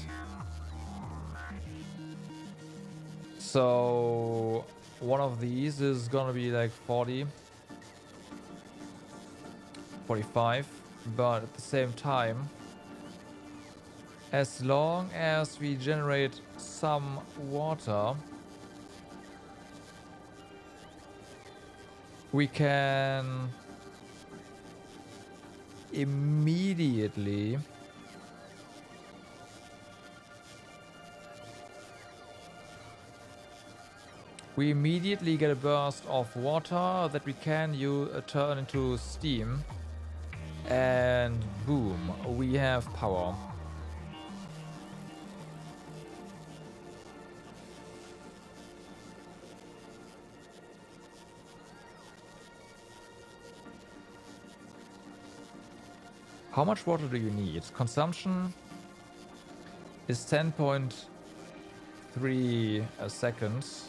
So one of these is gonna be like 40, 45, but at the same time, as long as we generate some water, we can immediately get a burst of water that we can turn into steam, and boom, we have power. How much water do you need? Consumption is 10.3 seconds.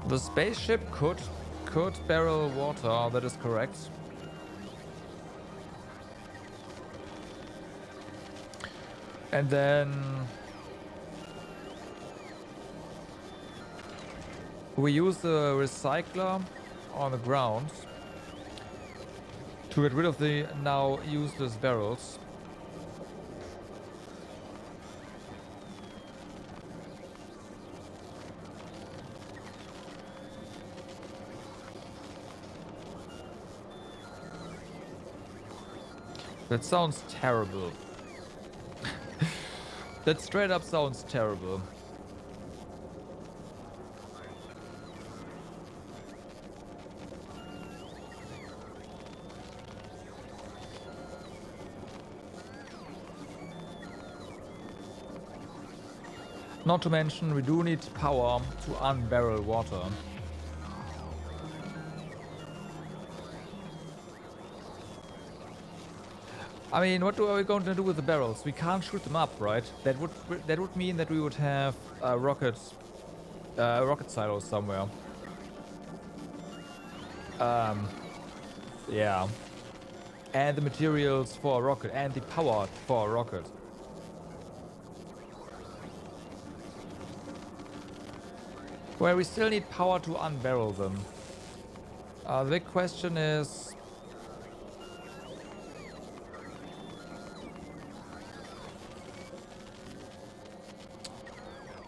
The spaceship could barrel water, that is correct. And then We use the recycler on the ground to get rid of the now useless barrels. That sounds terrible. That straight up sounds terrible. Not to mention, we do need power to unbarrel water. I mean, what are we going to do with the barrels? We can't shoot them up, right? That would mean that we would have rocket silos somewhere. Yeah. And the materials for a rocket, and the power for a rocket. Well, we still need power to unbarrel them. The big question is...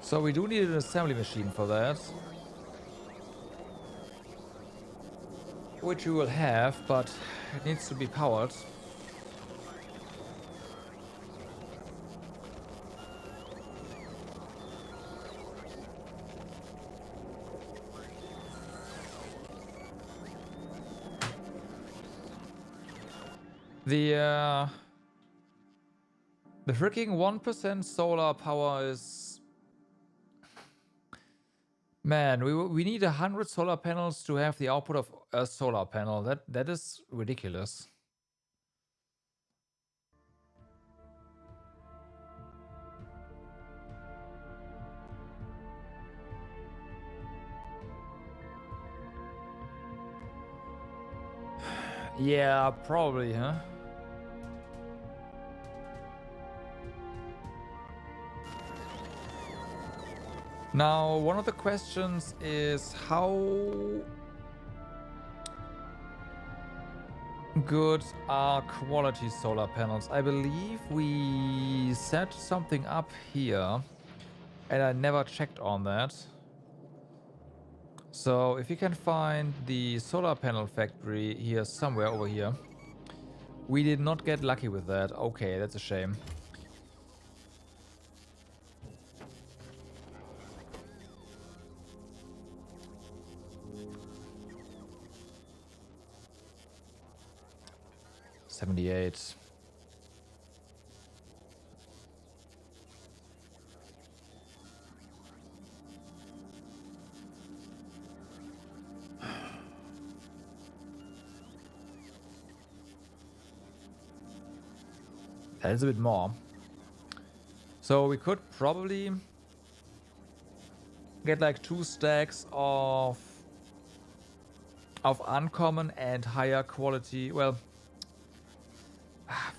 So we do need an assembly machine for that. Which we will have, but it needs to be powered. The freaking 1% solar power is... Man, we need 100 solar panels to have the output of a solar panel. That is ridiculous. Yeah, probably, huh? Now, one of the questions is how good are quality solar panels? I believe we set something up here and I never checked on that. So if you can find the solar panel factory here somewhere over here. We did not get lucky with that. Okay, that's a shame. $78. That is a bit more. So we could probably get like 2 stacks of uncommon and higher quality. Well,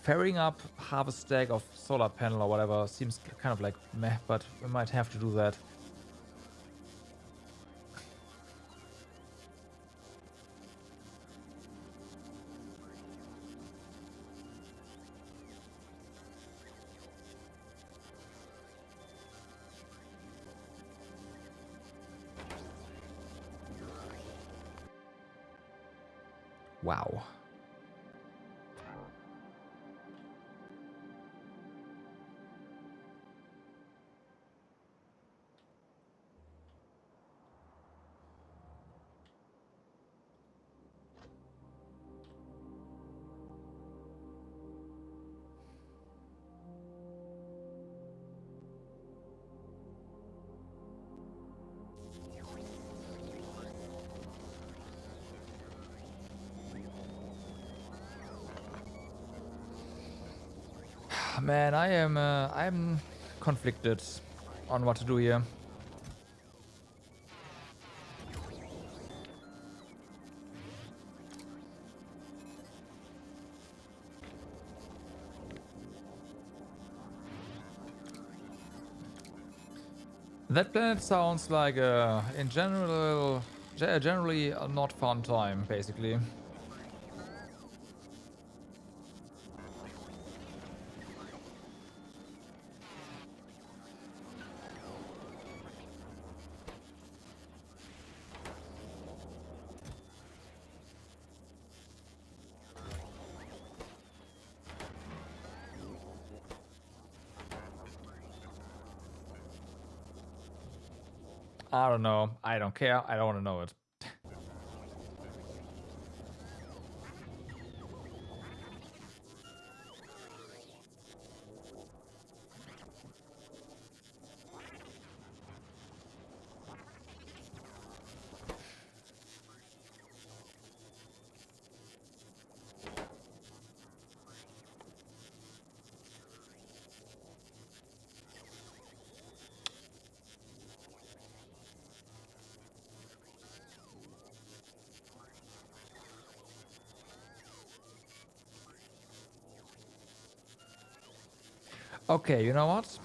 ferrying up half a stack of solar panel or whatever seems kind of like meh, but we might have to do that. Wow. Man, I'm conflicted on what to do here. That planet sounds like a, in general, generally a not fun time, basically. I don't know. I don't care. I don't want to know it. Okay, you know what?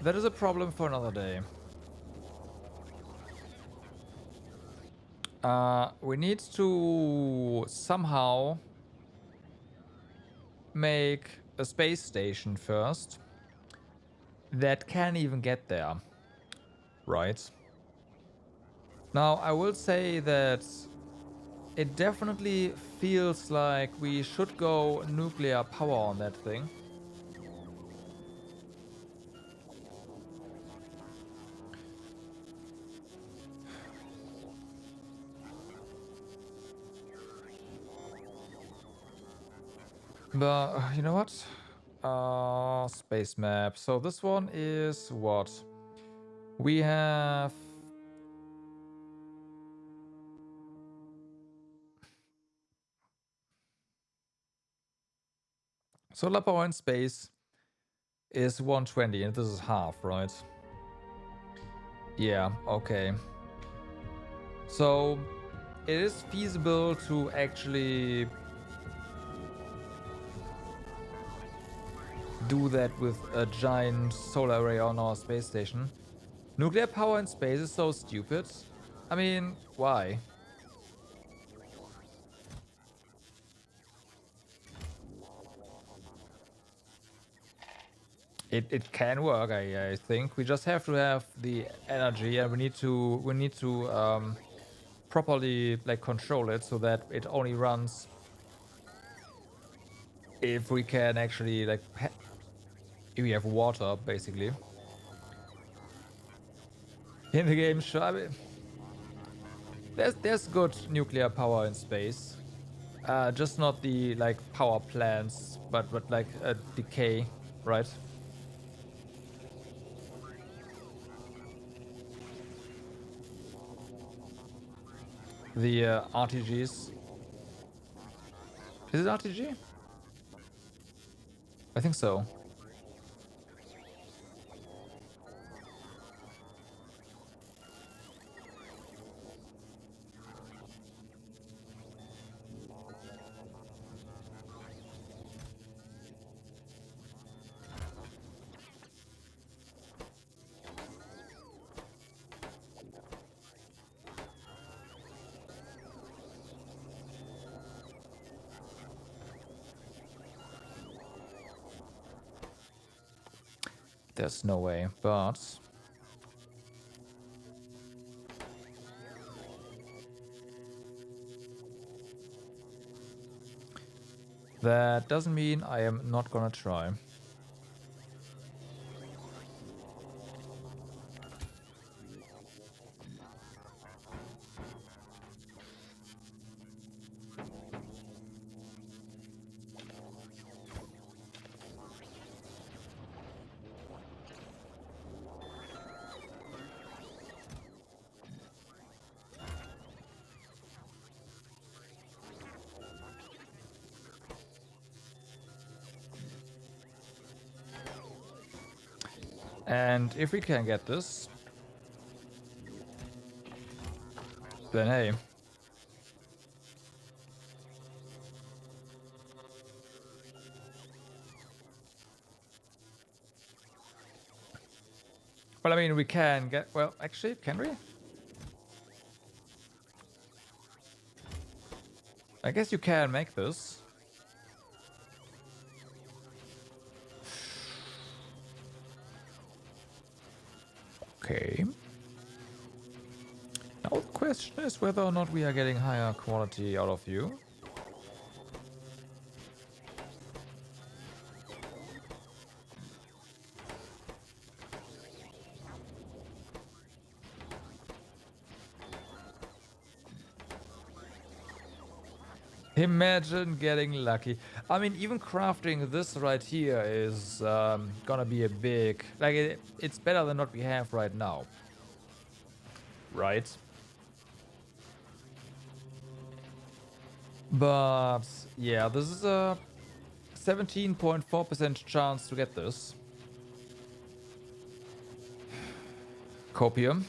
That is a problem for another day. We need to somehow make a space station first that can even get there, right? Now, I will say that it definitely feels like we should go nuclear power on that thing. But you know what? Space map. So this one is what? We have solar power in space is 120 and this is half, right? Yeah, okay. So it is feasible to actually do that with a giant solar array on our space station. Nuclear power in space is so stupid. I mean, why? It can work, I think. We just have to have the energy and we need to properly like control it so that it only runs if we can actually like if we have water basically in the game. Sure, I mean, there's good nuclear power in space, just not the like power plants, but like a decay, right? The RTGs. Is it RTG? I think so. There's no way, but that doesn't mean I am not gonna try. And if we can get this, then hey. Well, I mean, we can get... Well, actually, can we? I guess you can make this. Okay. Now the question is whether or not we are getting higher quality out of you. Imagine getting lucky. I mean, even crafting this right here is gonna be a big... Like, it's better than what we have right now. Right? But, yeah, this is a 17.4% chance to get this. Copium.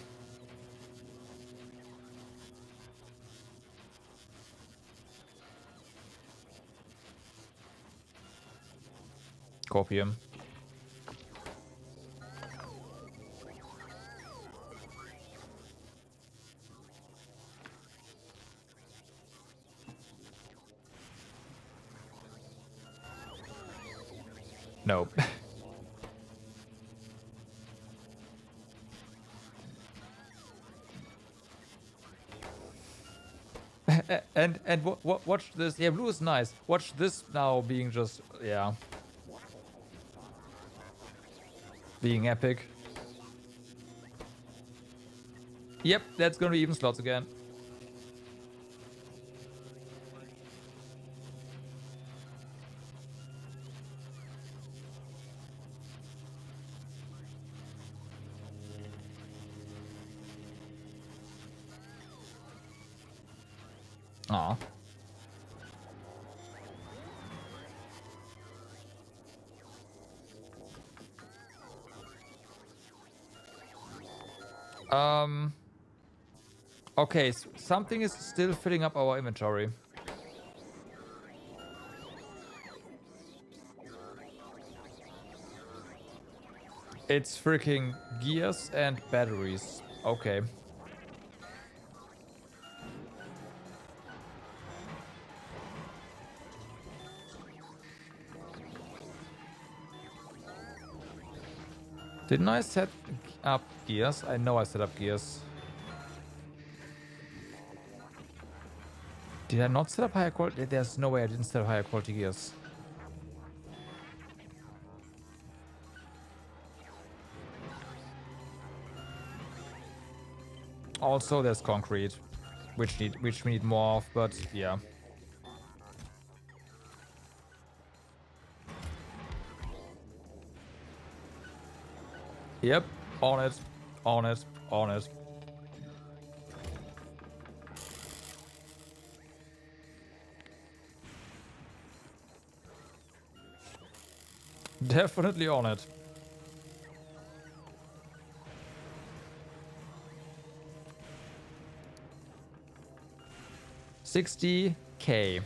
Copium. Nope. and watch this. Yeah, blue is nice. Watch this now being just, yeah, being epic. Yep, that's gonna be even slots again. Aw. Okay, so something is still filling up our inventory. It's freaking gears and batteries. Okay. Didn't I set up gears? I know I set up gears. Did I not set up higher quality? There's no way I didn't set up higher quality gears. Also, there's concrete, which we need more of, but yeah. Yep, on it, on it, on it. Definitely on it. $60K.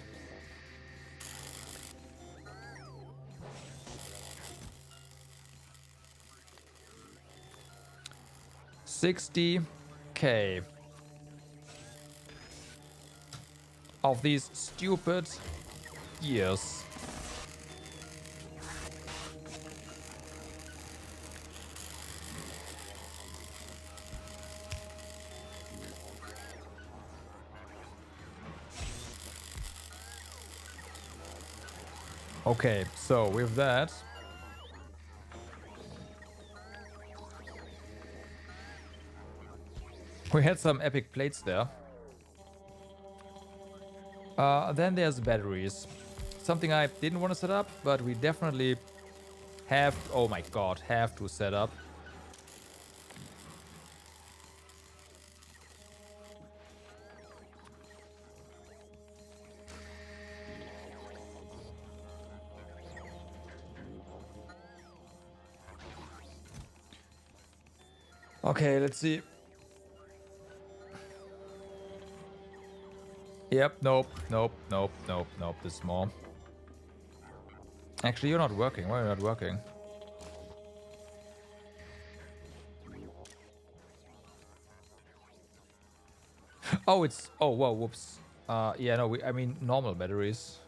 $60K of these stupid years. Okay, so with that, we had some epic plates there. Then there's batteries. Something I didn't want to set up, but we definitely have, oh my god, have to set up. Okay, let's see. Yep, nope, nope, nope, nope, nope, this is more. Actually, you're not working. Why are you not working? Oh, it's... Oh, whoa, whoops. Yeah, no, I mean normal batteries.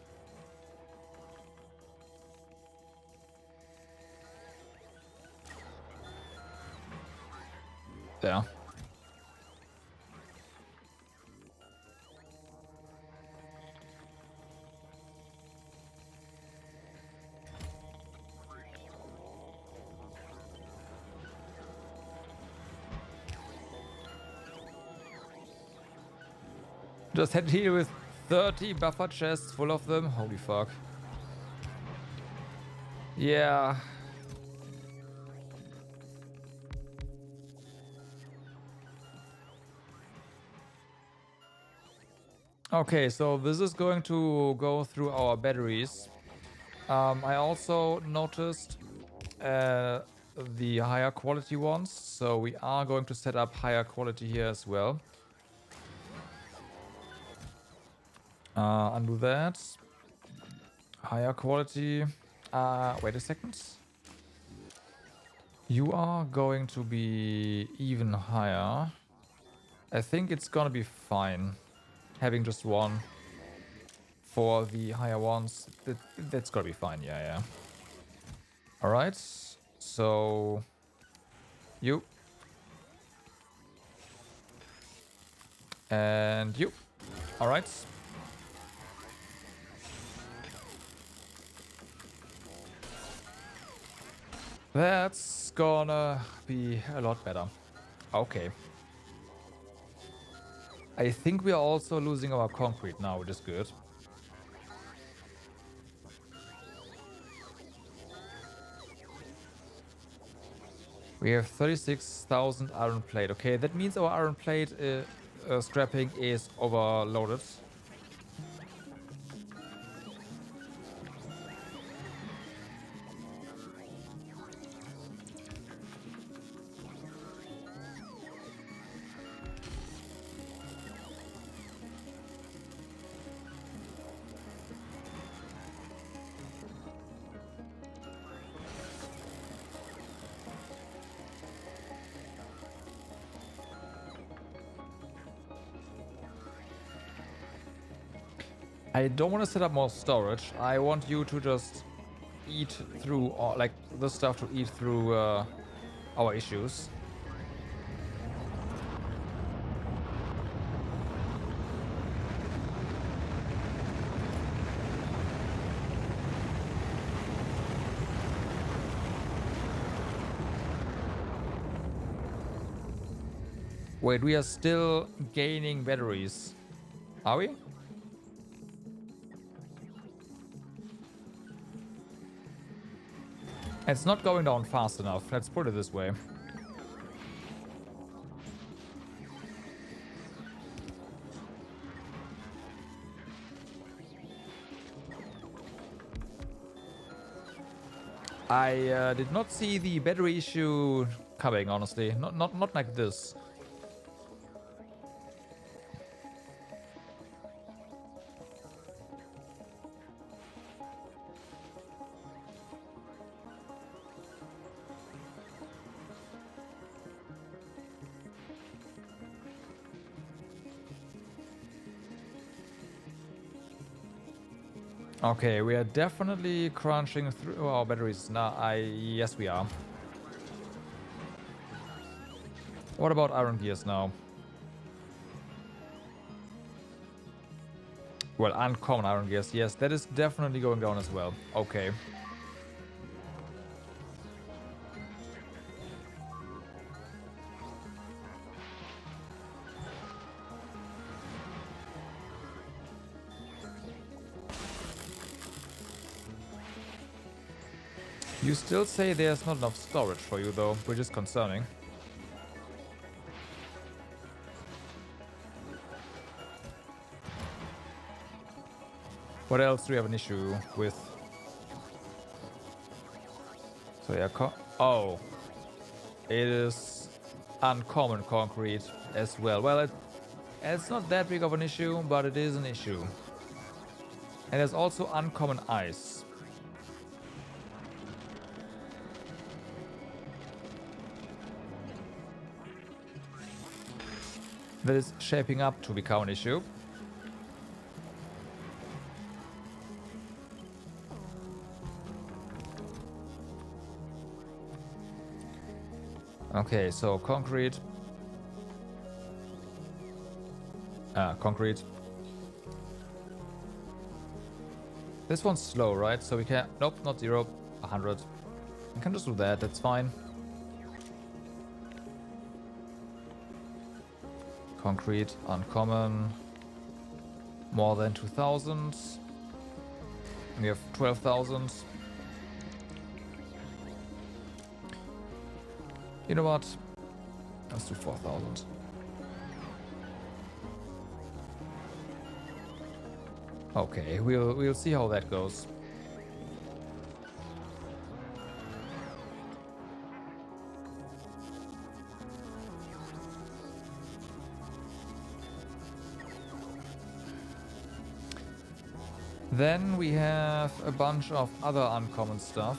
There. Just head here with 30 buffer chests full of them. Holy fuck. Yeah. Okay, so this is going to go through our batteries. I also noticed the higher quality ones, so we are going to set up higher quality here as well. Undo that. Higher quality. Wait a second. You are going to be even higher. I think it's gonna be fine having just one for the higher ones. That's gonna be fine. Yeah, yeah. All right. So you and you. All right. That's gonna be a lot better. Okay. I think we are also losing our concrete now, which is good. We have 36,000 iron plate. Okay, that means our iron plate scrapping is overloaded. I don't want to set up more storage. I want you to just eat through, like, the stuff to eat through our issues. Wait, we are still gaining batteries. Are we? It's not going down fast enough. Let's put it this way. I did not see the battery issue coming, honestly. Not like this. Okay, we are definitely crunching through our batteries now. Yes, we are. What about iron gears now? Well, uncommon iron gears. Yes, that is definitely going down as well. Okay. You still say there's not enough storage for you, though, which is concerning. What else do we have an issue with? So yeah, oh, it is uncommon concrete as well. Well, it's not that big of an issue, but it is an issue. And there's also uncommon ice. that is shaping up to become an issue. Okay, so concrete. Concrete. This one's slow, right? So we can... Nope, not 0. 100. We can just do that, that's fine. Concrete, uncommon. More than 2,000. We have 12,000. You know what? Let's do 4,000. Okay, we'll see how that goes. Then we have a bunch of other uncommon stuff,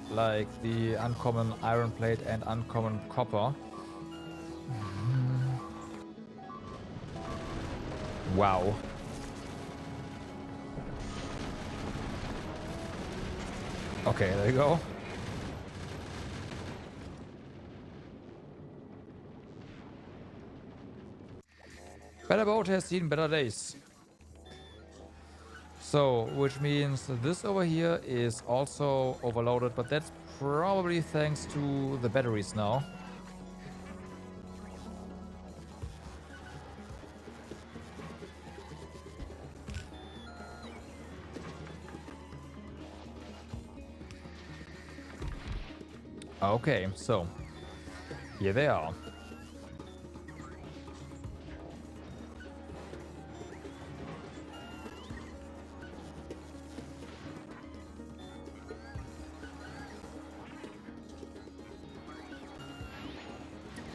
like the uncommon iron plate and uncommon copper. Wow. Okay, there you go. Better boat has seen better days. So, which means this over here is also overloaded, but that's probably thanks to the batteries now. Okay, so here they are.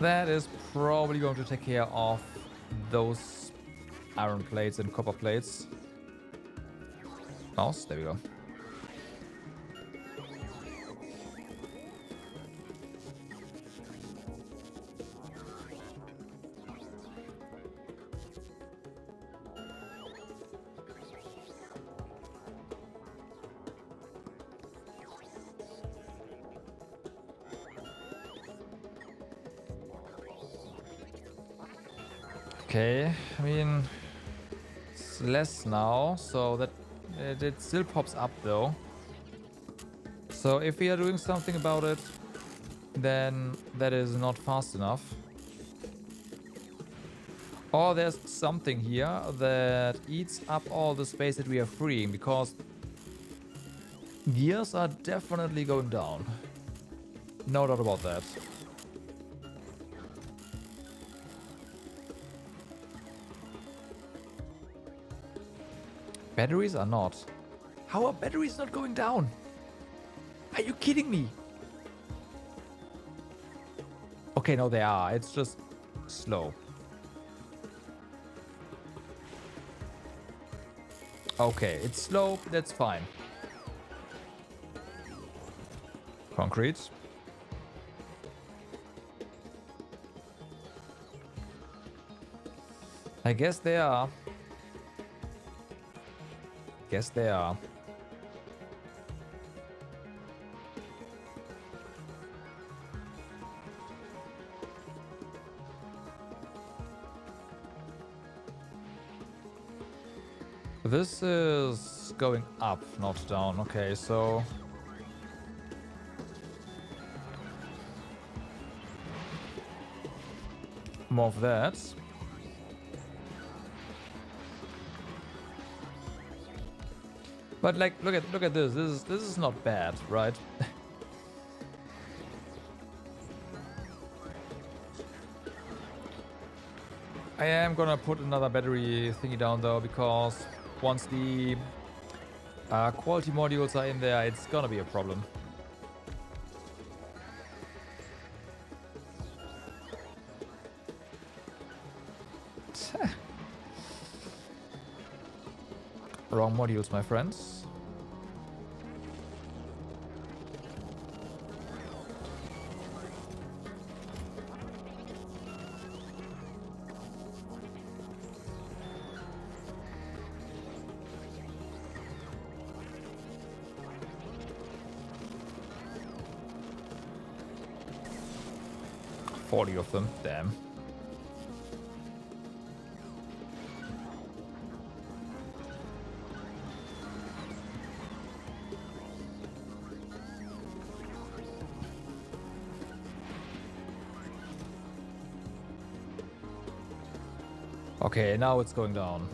That is probably going to take care of those iron plates and copper plates. Mouse, there we go. Okay, I mean, it's less now, so that it still pops up though. So if we are doing something about it, then that is not fast enough. Or there's something here that eats up all the space that we are freeing, because gears are definitely going down. No doubt about that. Batteries are not. How are batteries not going down? Are you kidding me? Okay, no, they are. It's just slow. Okay, it's slow. That's fine. Concrete. I guess they are. Guess they are. This is going up, not down. Okay, so more of that. But like, look at this. This is not bad, right? I am gonna put another battery thingy down though, because once the quality modules are in there, it's gonna be a problem. Wrong modules, my friends. 40 of them. Damn. Okay, now it's going down.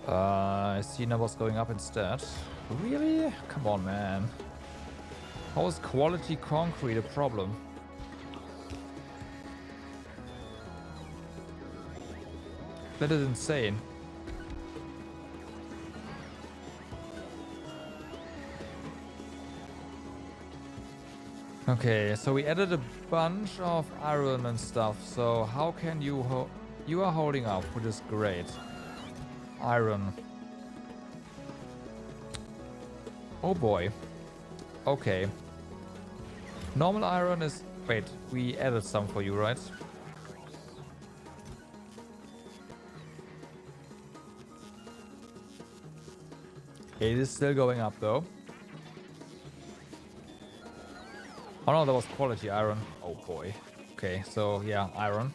I see numbers going up instead. Really? Come on, man. How is quality concrete a problem? That is insane. Okay, so we added a bunch of iron and stuff. So how can you you are holding up, which is great. Iron. Oh boy. Okay. Normal iron is... Wait, we added some for you, right? It is still going up though. Oh no, that was quality iron. Oh boy. Okay, so yeah, iron.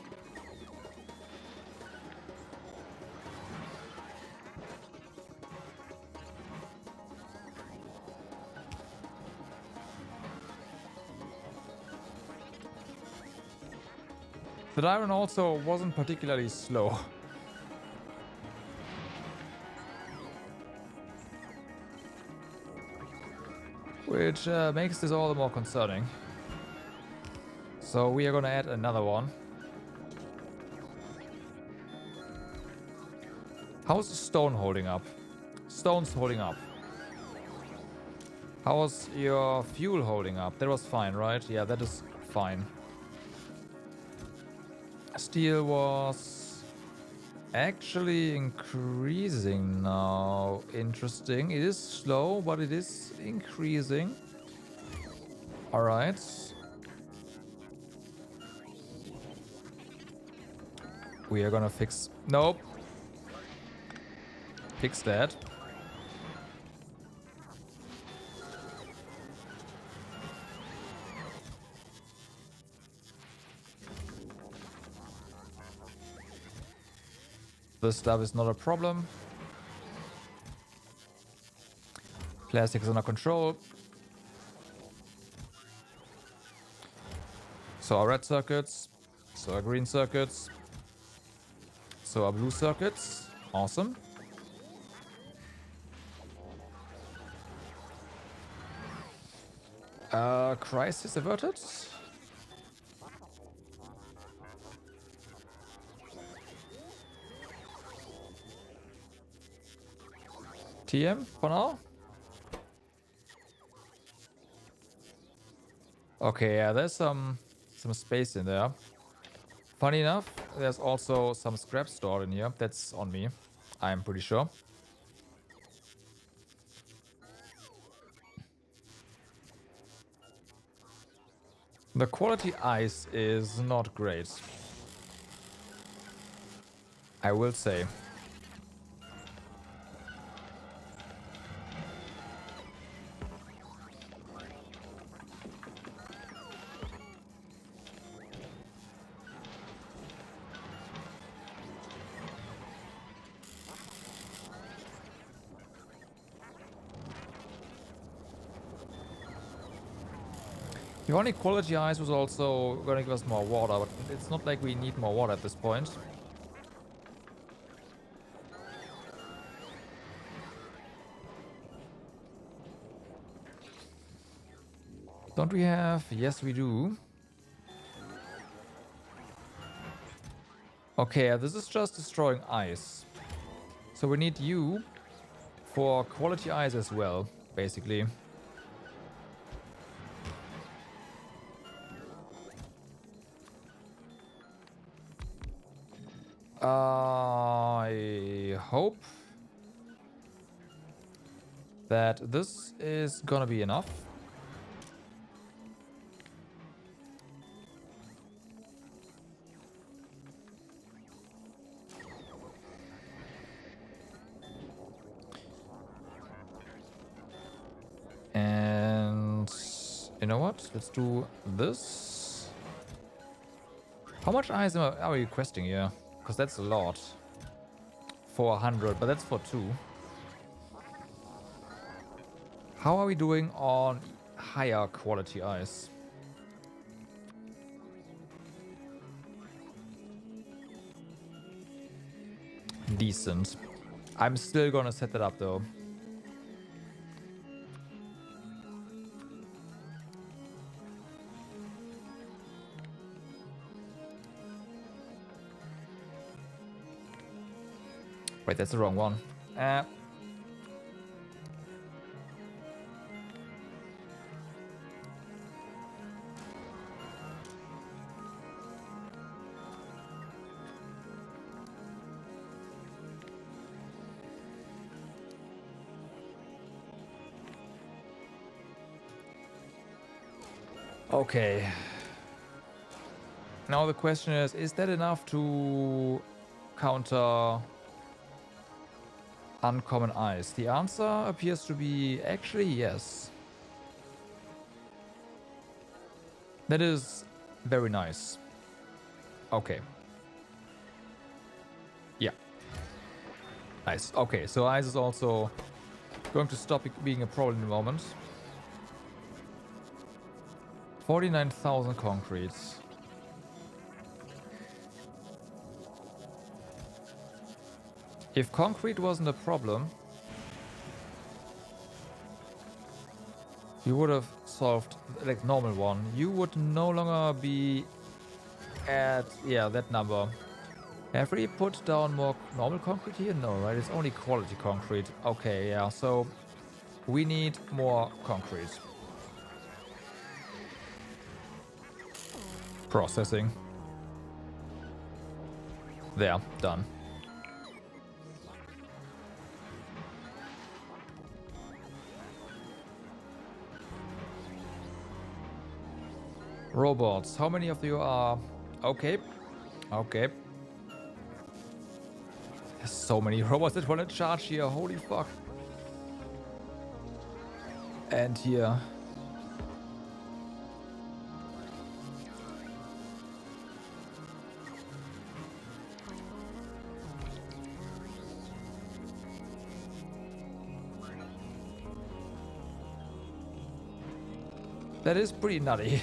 But iron also wasn't particularly slow. Which makes this all the more concerning. So we are gonna add another one. How's stone holding up? Stone's holding up. How's your fuel holding up? That was fine, right? Yeah, that is fine. Steel was actually increasing now. Interesting. It is slow, but it is increasing. Alright. We are gonna fix... Nope. Fix that. This stuff is not a problem. Plastic is under control. So our red circuits. So our green circuits. So our blue circuits. Awesome. Crisis averted. TM for now. Okay, yeah, there's some space in there. Funny enough, there's also some scrap stored in here. That's on me, I'm pretty sure. The quality ice is not great, I will say. The only quality ice was also going to give us more water, but it's not like we need more water at this point. Don't we have? Yes, we do. Okay, this is just destroying ice. So we need you for quality ice as well, basically. I hope that this is gonna be enough. You know what? Let's do this. How much ice are we requesting here? Because that's a lot. 400, but that's for 2. How are we doing on higher quality ice? Decent. I'm still gonna set that up though. Wait, that's the wrong one. Okay. Now the question is that enough to counter uncommon ice? The answer appears to be actually yes. That is very nice. Okay. Yeah. Nice. Okay, so ice is also going to stop being a problem in the moment. 49,000 concrete. If concrete wasn't a problem, you would have solved like normal one. You would no longer be at, yeah, that number. Have we put down more normal concrete here? No, right? It's only quality concrete. Okay, yeah, so we need more concrete. Processing. There, done. Robots, how many of you are... Okay, okay. There's so many robots that want to charge here, holy fuck. And here. That is pretty nutty.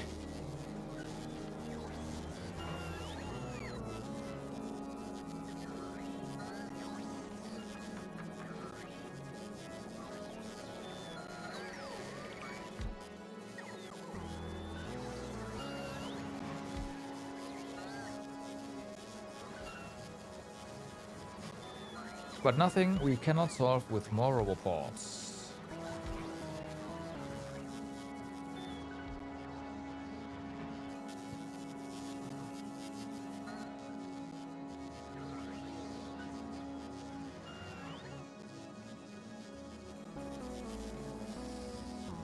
But nothing we cannot solve with more roboports.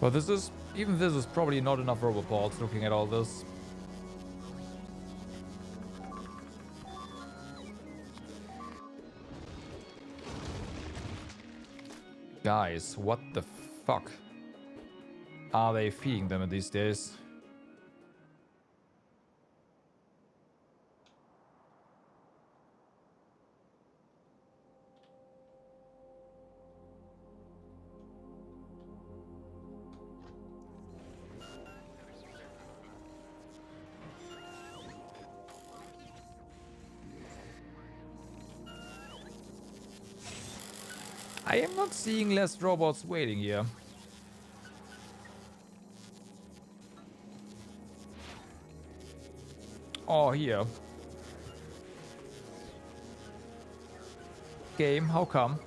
But this is, even this is probably not enough roboports looking at all this. Guys, what the fuck are they feeding them these days? I am not seeing less robots waiting here. Oh, here. Game, how come?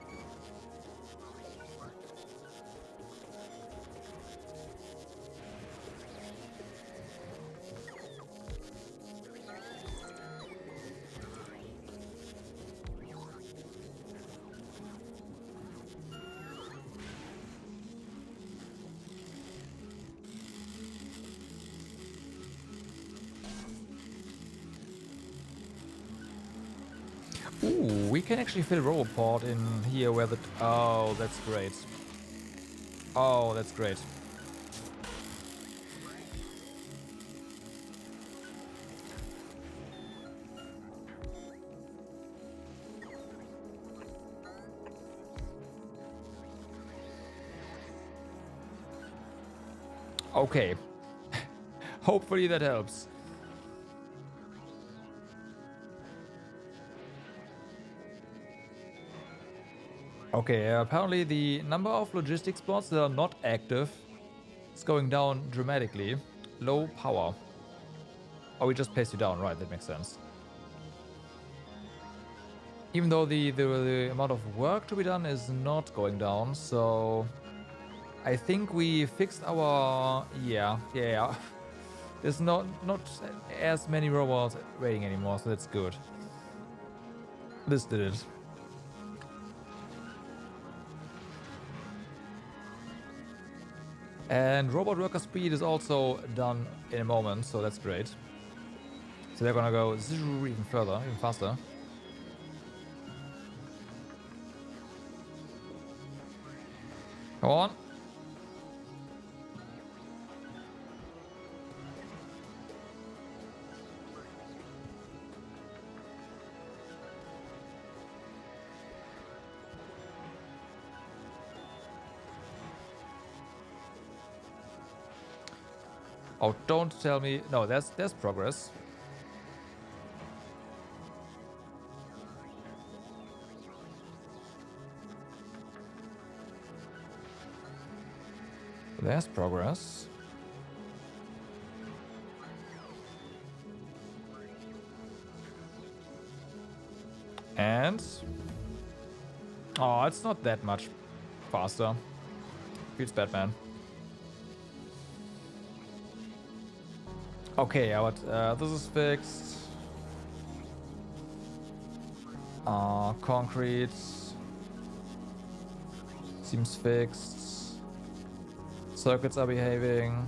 Ooh, we can actually fit a roboport in here where the... Oh, that's great. Oh, that's great. Okay. Hopefully that helps. Okay, apparently the number of logistics bots that are not active is going down dramatically. Low power. Oh, we just placed you down. Right, that makes sense. Even though the amount of work to be done is not going down, so I think we fixed our... Yeah. There's not as many robots waiting anymore, so that's good. This did it. And robot worker speed is also done in a moment, so that's great. So they're gonna go even further, even faster. Come on. Oh, don't tell me. No, there's progress. There's progress. And... oh, it's not that much faster. Feels bad, man. Okay, but this is fixed. Concrete seems fixed. Circuits are behaving.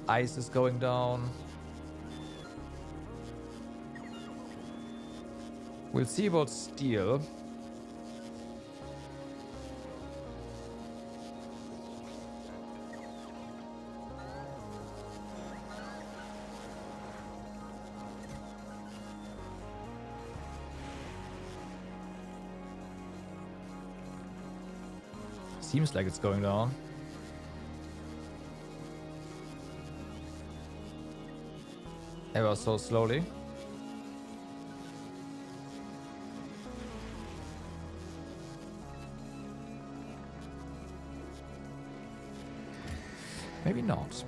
Ice is going down. We'll see about steel. Seems like it's going down. Ever so slowly. Maybe not.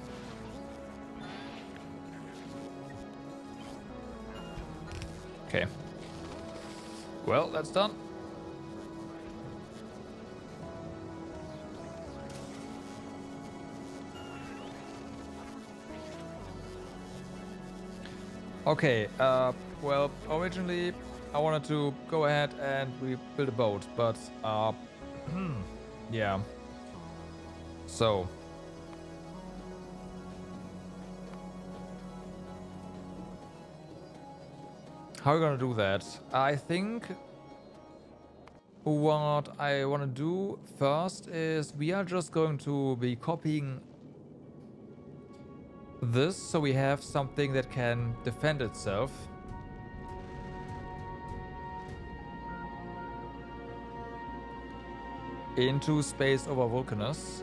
Okay. Well, that's done. Okay, well, originally I wanted to go ahead and we build a boat, but, yeah. So. How are we gonna do that? I think what I want to do first is we are just going to be copying this so we have something that can defend itself. Into space over Vulcanus.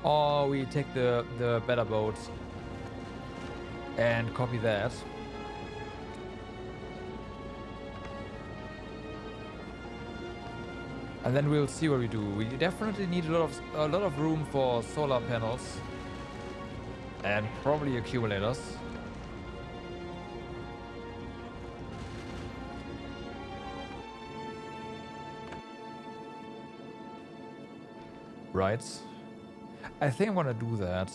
Or we take the better boat and copy that. And then we'll see what we do. We definitely need a lot of room for solar panels and probably accumulators. Right. I think I'm gonna do that.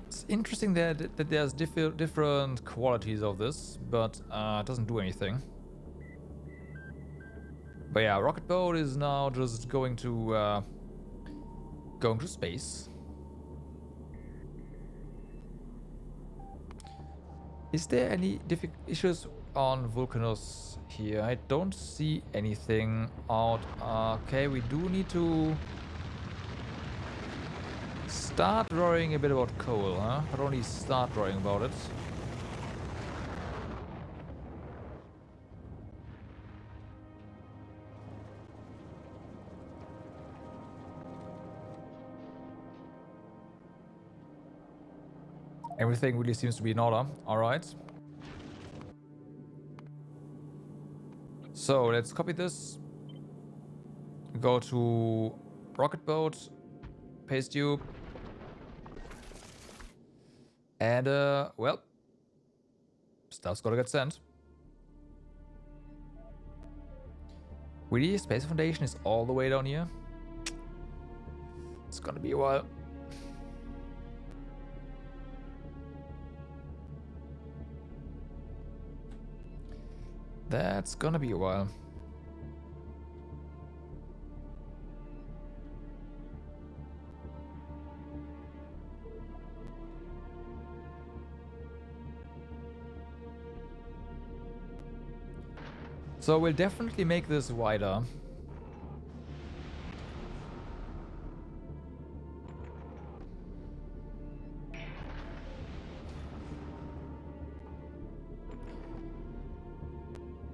It's interesting that there's different qualities of this, but it doesn't do anything. But yeah, rocket boat is now just going to space. Is there any issues on Vulcanus here. I don't see anything out. Okay, we do need to start worrying a bit about coal, huh? But only start worrying about it. Everything really seems to be in order. Alright. So let's copy this. Go to rocket boat. Paste tube. And, well, stuff's gotta get sent. Really, Space Foundation is all the way down here? It's gonna be a while. That's gonna be a while. So we'll definitely make this wider.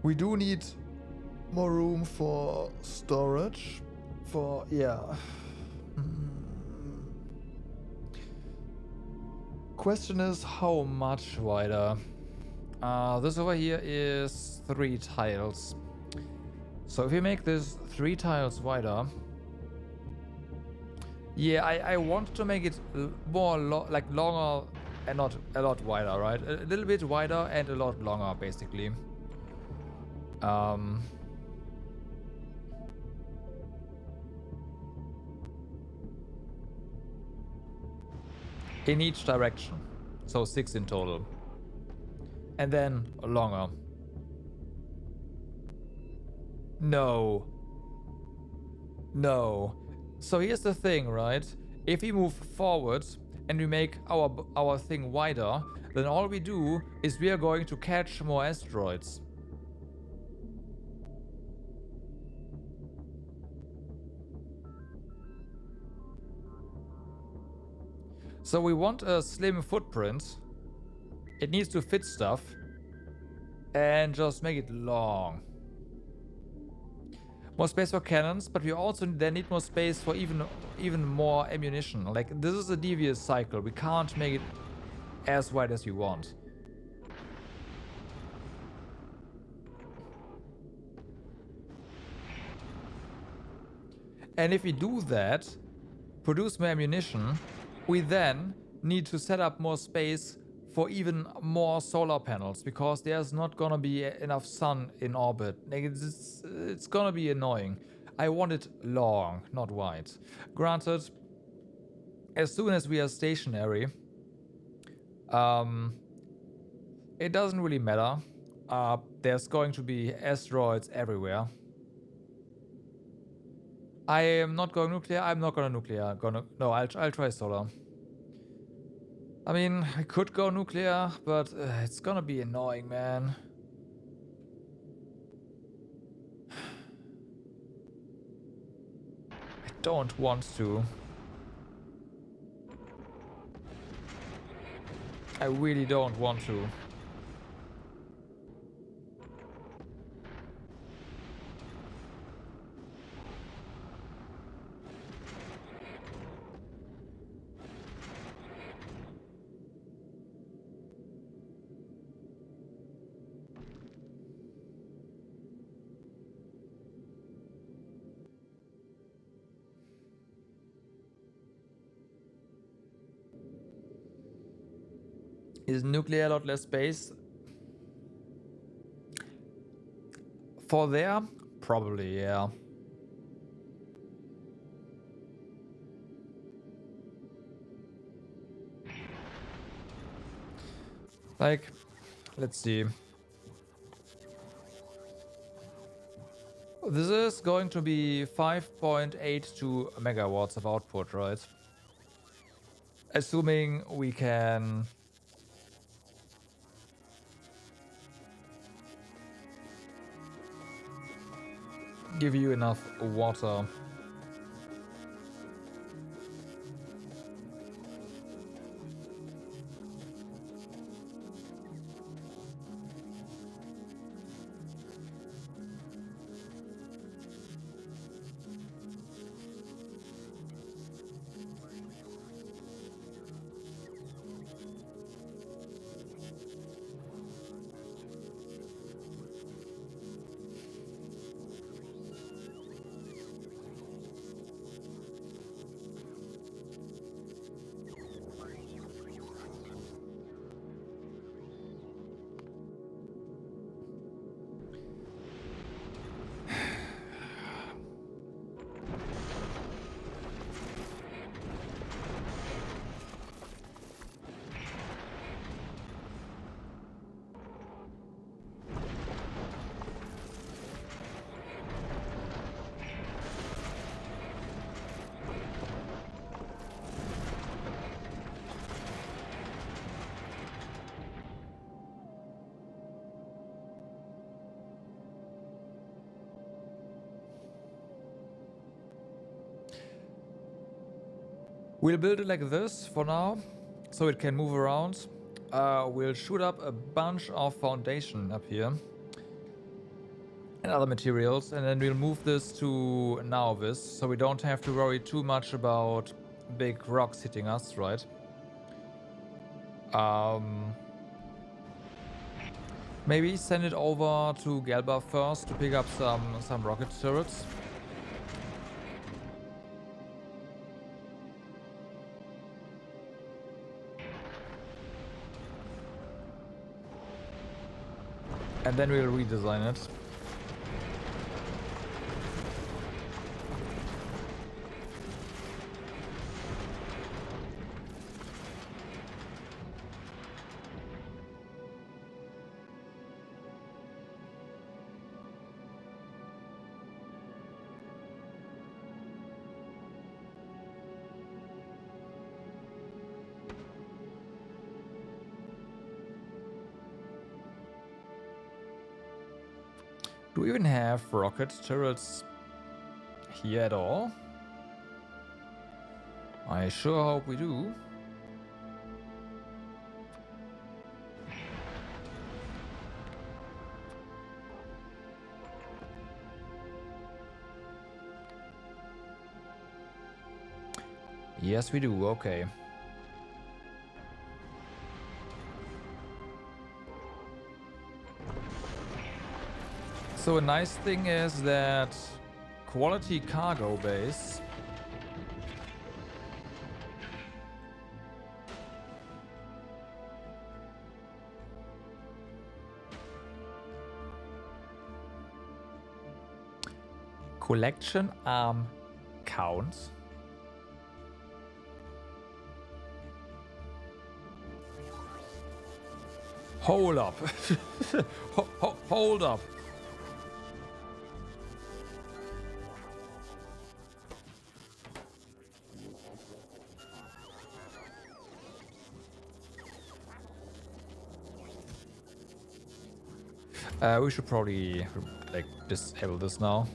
We do need more room for storage. For, yeah. Question is how much wider? This over here is 3 tiles. So if you make this 3 tiles wider, yeah, I want to make it more like longer and not a lot wider, right? A little bit wider and a lot longer, basically. In each direction, so 6 in total. And then longer. No. No. So here's the thing, right? If we move forward and we make our thing wider, then all we do is we are going to catch more asteroids. So we want a slim footprint. It needs to fit stuff. And just make it long. More space for cannons, but we also then need more space for even more ammunition. Like, this is a devious cycle. We can't make it as wide as we want. And if we do that, produce more ammunition, we then need to set up more space for even more solar panels, because there's not gonna be enough sun in orbit. Like, it's gonna be annoying. I want it long, not wide. Granted, as soon as we are stationary, it doesn't really matter. There's going to be asteroids everywhere. I am not going nuclear. I'm not gonna nuclear. No, I'll try solar. I mean, I could go nuclear, but it's gonna be annoying, man. I don't want to. I really don't want to. Is nuclear a lot less space? For there? Probably, yeah. Like, let's see. This is going to be 5.82 megawatts of output, right? Assuming we can give you enough water. We'll build it like this for now, so it can move around. We'll shoot up a bunch of foundation up here and other materials, and then we'll move this to Nauvis, so we don't have to worry too much about big rocks hitting us, right? Maybe send it over to Galba first to pick up some rocket turrets. And then we'll redesign it. Do we even have rocket turrets here at all? I sure hope we do. Yes, we do. Okay. So a nice thing is that quality cargo base collection arm counts. Hold up. Hold up. We should probably like disable this now.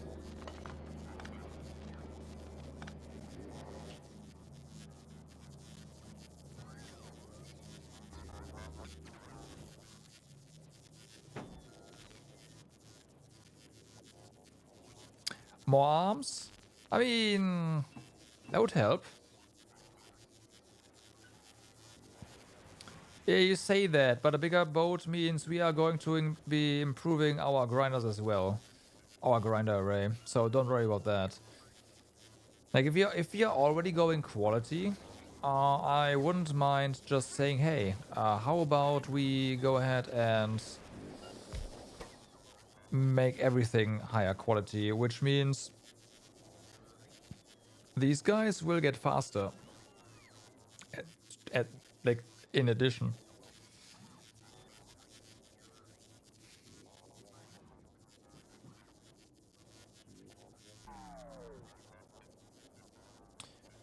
More arms? I mean, that would help. Yeah, you say that, but a bigger boat means we are going to be improving our grinders as well. Our grinder array. So don't worry about that. Like if you're already going quality, I wouldn't mind just saying, hey, how about we go ahead and make everything higher quality, which means these guys will get faster. At like in addition.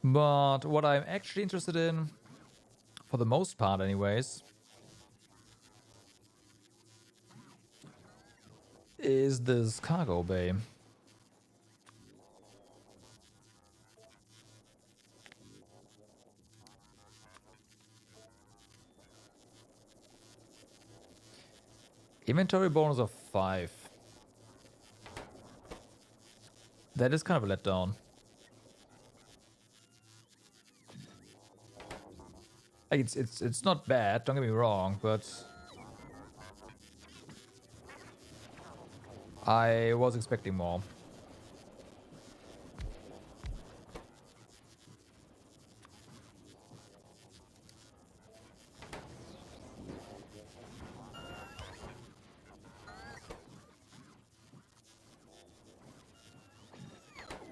But what I'm actually interested in, for the most part anyways, is this cargo bay. Inventory bonus of 5. That is kind of a letdown. Like it's not bad, don't get me wrong, but I was expecting more.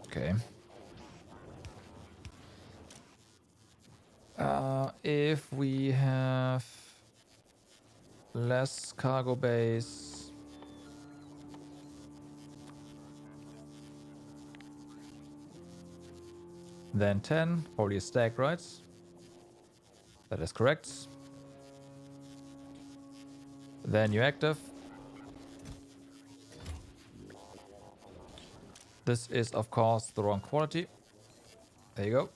Okay. If we have less cargo base, then 10, probably a stack, right? That is correct. Then you active. This is, of course, the wrong quality. There you go.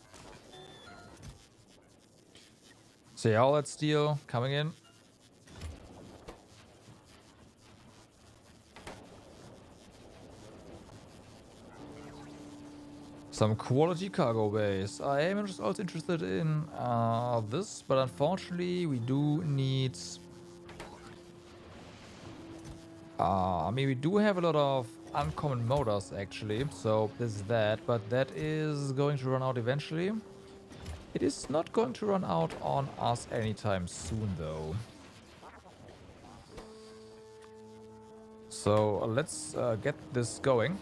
So yeah, all that steel coming in. Some quality cargo base. I am also interested in this, but unfortunately we do need... I mean, we do have a lot of uncommon motors actually, so this is that, but that is going to run out eventually. It is not going to run out on us anytime soon though. So let's get this going.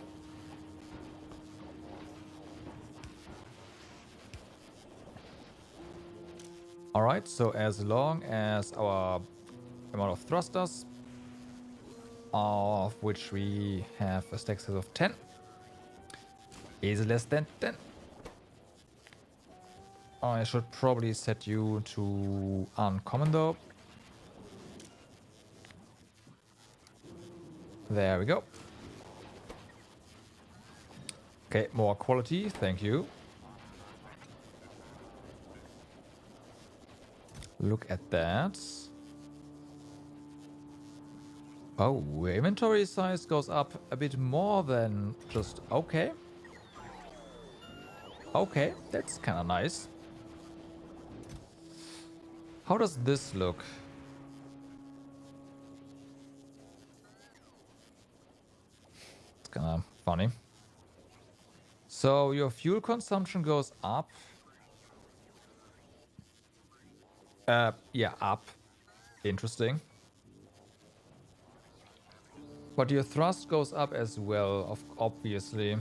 Alright, so as long as our amount of thrusters, of which we have a stack size of 10, is less than 10. I should probably set you to uncommon though. There we go. Okay, more quality, thank you. Look at that. Oh, inventory size goes up a bit more than just okay. Okay, that's kind of nice. How does this look? It's kind of funny. So your fuel consumption goes up. Yeah, up. Interesting. But your thrust goes up as well, obviously.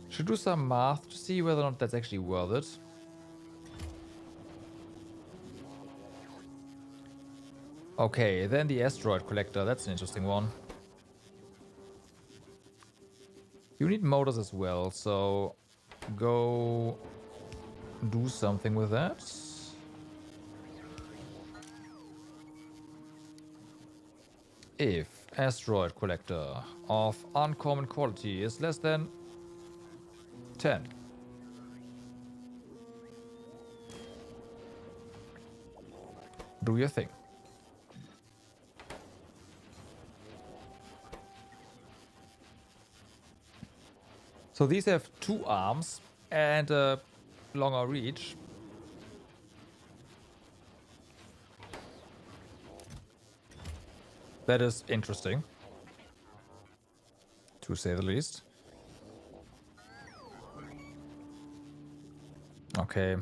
Should do some math to see whether or not that's actually worth it. Okay, then the asteroid collector. That's an interesting one. You need motors as well, so go do something with that. If asteroid collector of uncommon quality is less than 10. Do your thing. So these have 2 arms and a longer reach. That is interesting, to say the least. Okay.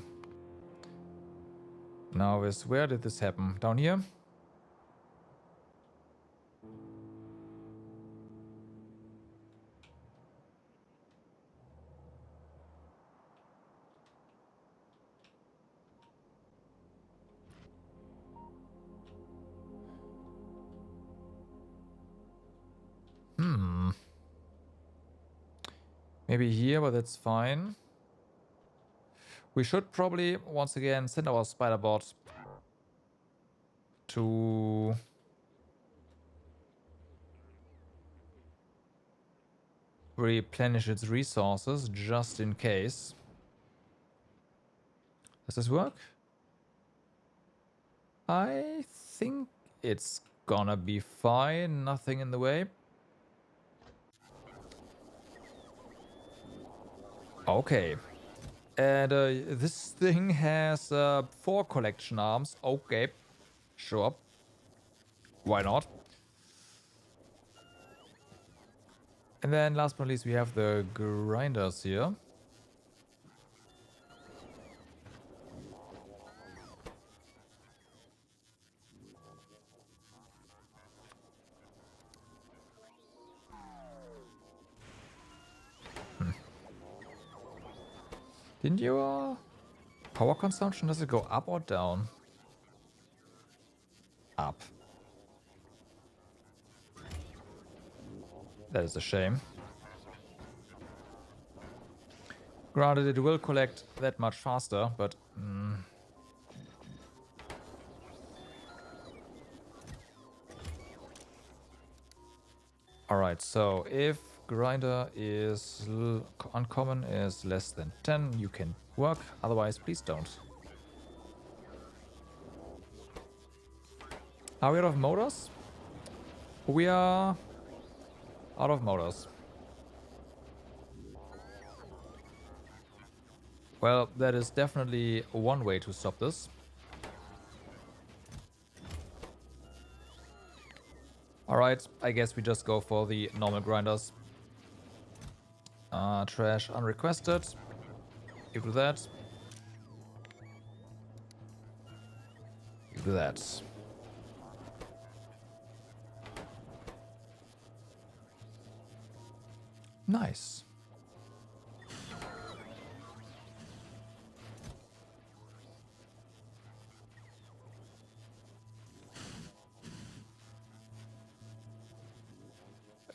Now where did this happen? Down here? Maybe here, but that's fine. We should probably, once again, send our spider bot to... replenish its resources, just in case. Does this work? I think it's gonna be fine. Nothing in the way. Okay. And this thing has 4 collection arms. Okay. Sure. Why not? And then last but not least, we have the grinders here. Didn't your power consumption, does it go up or down? Up. That is a shame. Granted, it will collect that much faster, but... Alright, so if grinder is uncommon is less than 10, you can work. Otherwise, please don't. Are we out of motors? We are out of motors. Well, that is definitely one way to stop this. Alright, I guess we just go for the normal grinders. Trash unrequested. You do that. You do that. Nice.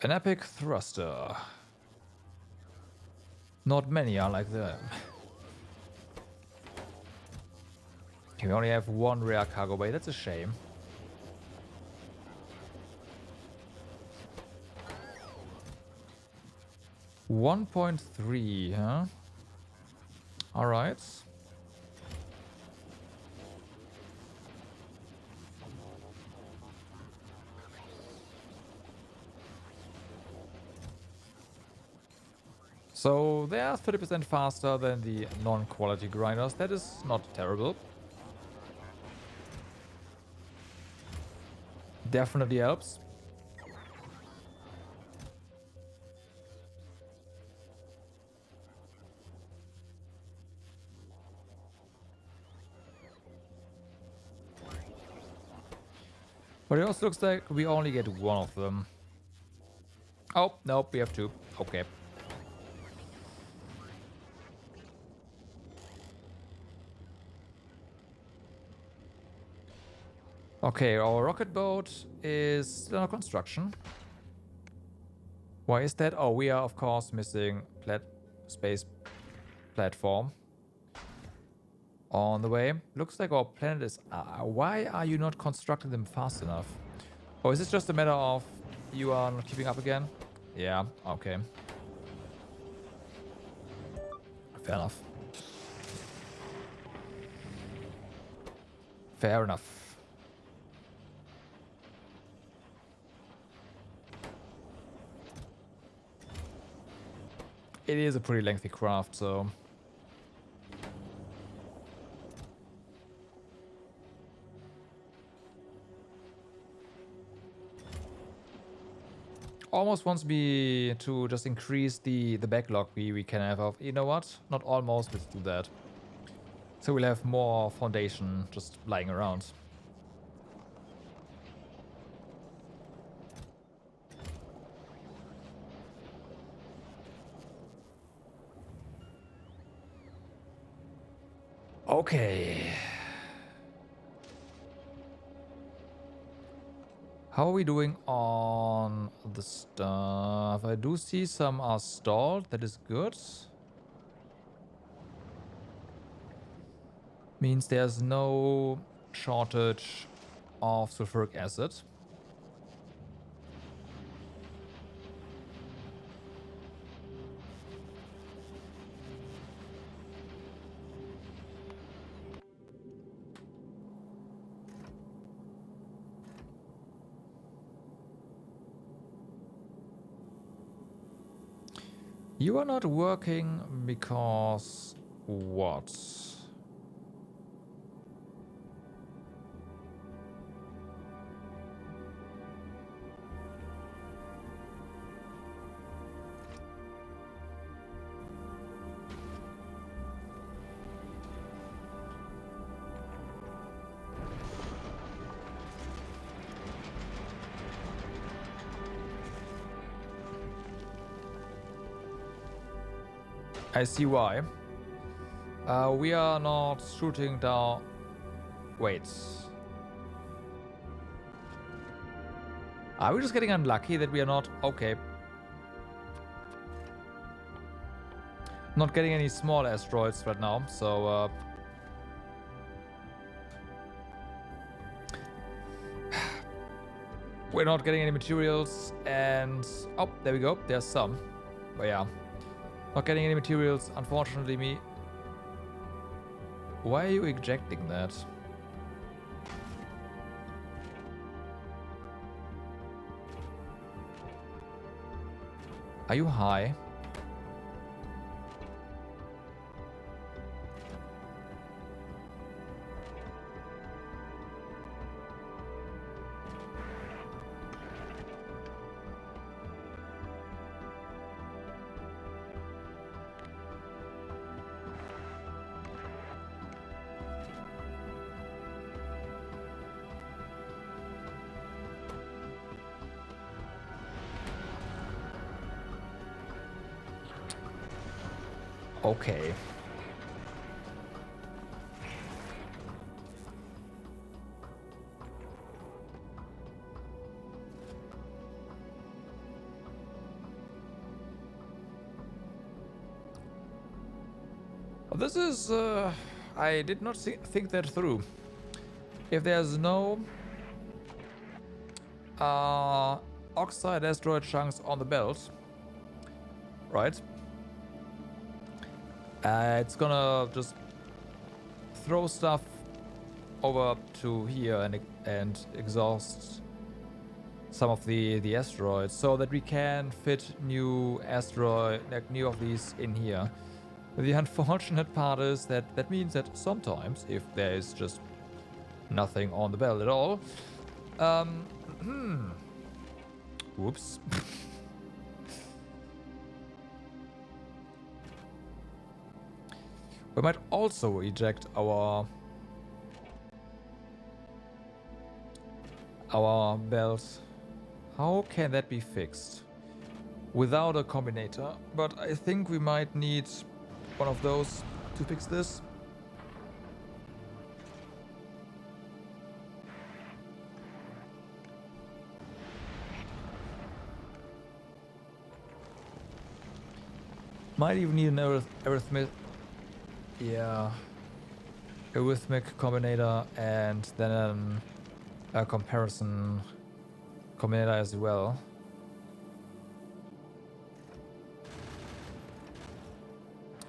An epic thruster. Not many are like that. We only have one rare cargo bay. That's a shame. $1.3, huh? Alright. So they are 30% faster than the non-quality grinders. That is not terrible. Definitely helps. But it also looks like we only get one of them. Oh, nope, we have two. Okay. Okay, our rocket boat is still under construction. Why is that? Oh, we are, of course, missing space platform. On the way. Looks like our planet is... why are you not constructing them fast enough? Oh, is this just a matter of you are not keeping up again? Yeah, okay. Fair enough. Fair enough. It is a pretty lengthy craft, so... Almost wants me to just increase the backlog we can have of... You know what? Not almost, let's do that. So we'll have more foundation just lying around. Okay. How are we doing on the stuff? I do see some are stalled. That is good. Means there's no shortage of sulfuric acid. You are not working because what? I see why. We are not shooting down. Wait. Are we just getting unlucky that we are not? Okay. Not getting any small asteroids right now, so we're not getting any materials, and oh, there we go. There's some, but yeah, not getting any materials. Unfortunately, me. Why are you ejecting that? Are you high? Okay. This is, I did not think that through. If there's no oxide asteroid chunks on the belt, right? It's gonna just throw stuff over to here and exhaust some of the asteroids so that we can fit new of these in here. The unfortunate part is that that means that sometimes, if there is just nothing on the belt at all, whoops. We might also eject our belt. How can that be fixed? Without a combinator, but I think we might need one of those to fix this. Might even need an arithmetic. Yeah. Arithmetic combinator and then a comparison combinator as well.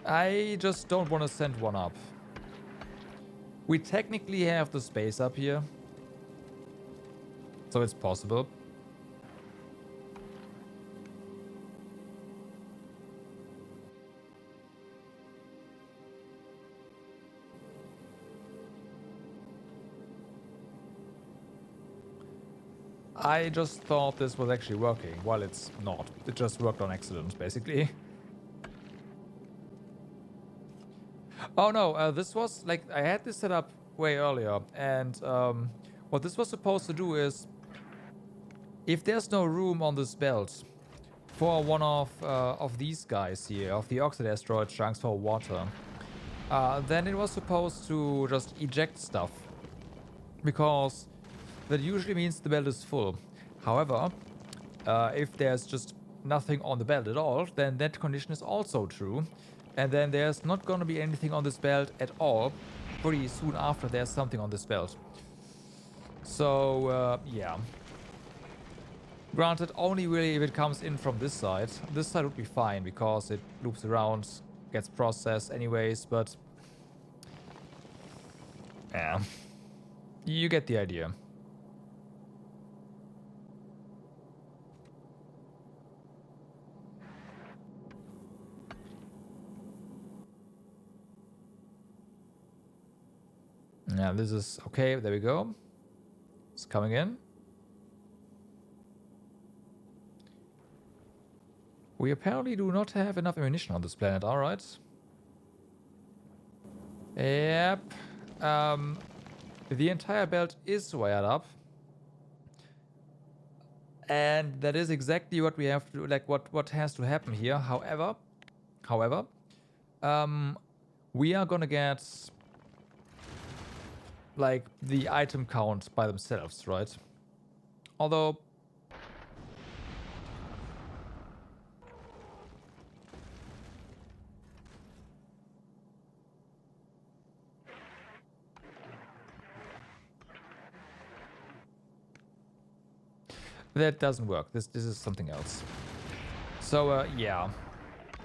I just don't want to send one up. We technically have the space up here, so it's possible. I just thought this was actually working, while it's not. It just worked on accident, basically. Oh no, this was, like, I had this set up way earlier, and what this was supposed to do is, if there's no room on this belt for one of these guys here, of the oxide asteroid chunks for water, then it was supposed to just eject stuff, because that usually means the belt is full. However, if there's just nothing on the belt at all, then that condition is also true. And then there's not going to be anything on this belt at all pretty soon after there's something on this belt. So, yeah. Granted, only really if it comes in from this side. This side would be fine because it loops around, gets processed anyways, but... yeah. You get the idea. Yeah, this is okay. There we go. It's coming in. We apparently do not have enough ammunition on this planet. All right. Yep. The entire belt is wired up. And that is exactly what we have to, like, what has to happen here. However, we are gonna get, like, the item count by themselves, right? Although, that doesn't work. This is something else. So, yeah.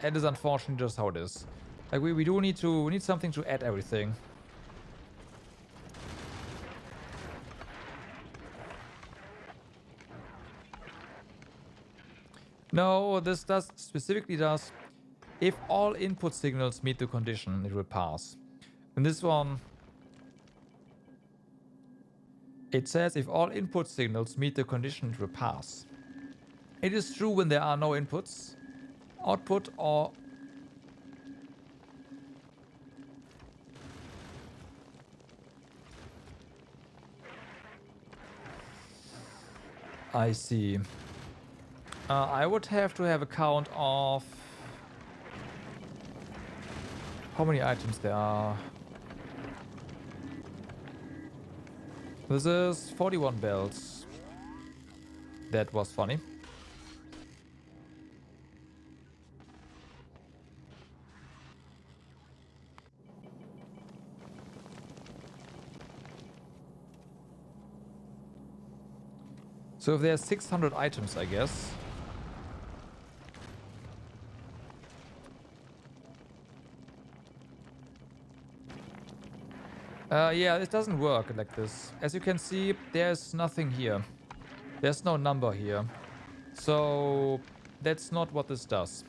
It is unfortunately just how it is. Like, we do need to, we need something to add everything. No, this does, specifically does, if all input signals meet the condition, it will pass. In this one, it says if all input signals meet the condition, it will pass. It is true when there are no inputs, output, or... I see. I would have to have a count of how many items there are. This is 41 belts. That was funny. So if there's 600 items, I guess. Yeah, it doesn't work like this. As you can see, there's nothing here. There's no number here. So that's not what this does.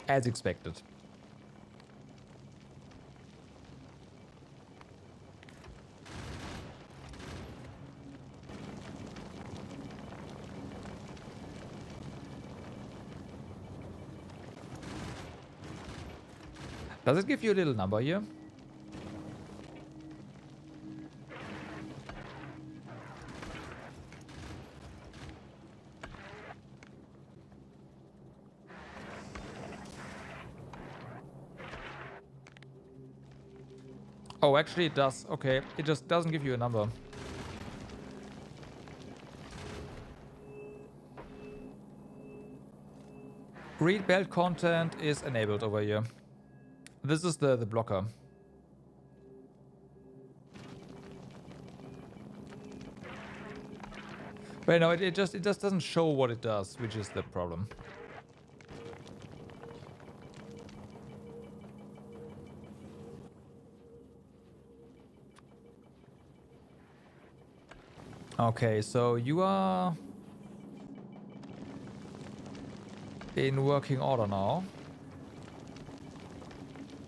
As expected. Does it give you a little number here? Oh, actually it does. Okay, it just doesn't give you a number. Read belt content is enabled over here. This is the blocker. But no, it just doesn't show what it does, which is the problem. Okay, so you are in working order now.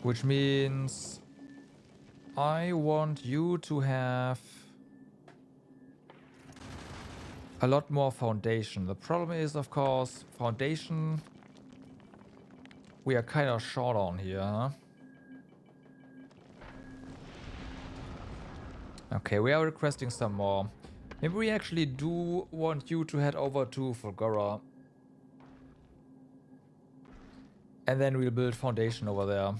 Which means I want you to have a lot more foundation. The problem is, of course, foundation we are kind of short on here, huh? Okay, we are requesting some more. Maybe we actually do want you to head over to Fulgora. And then we'll build foundation over there.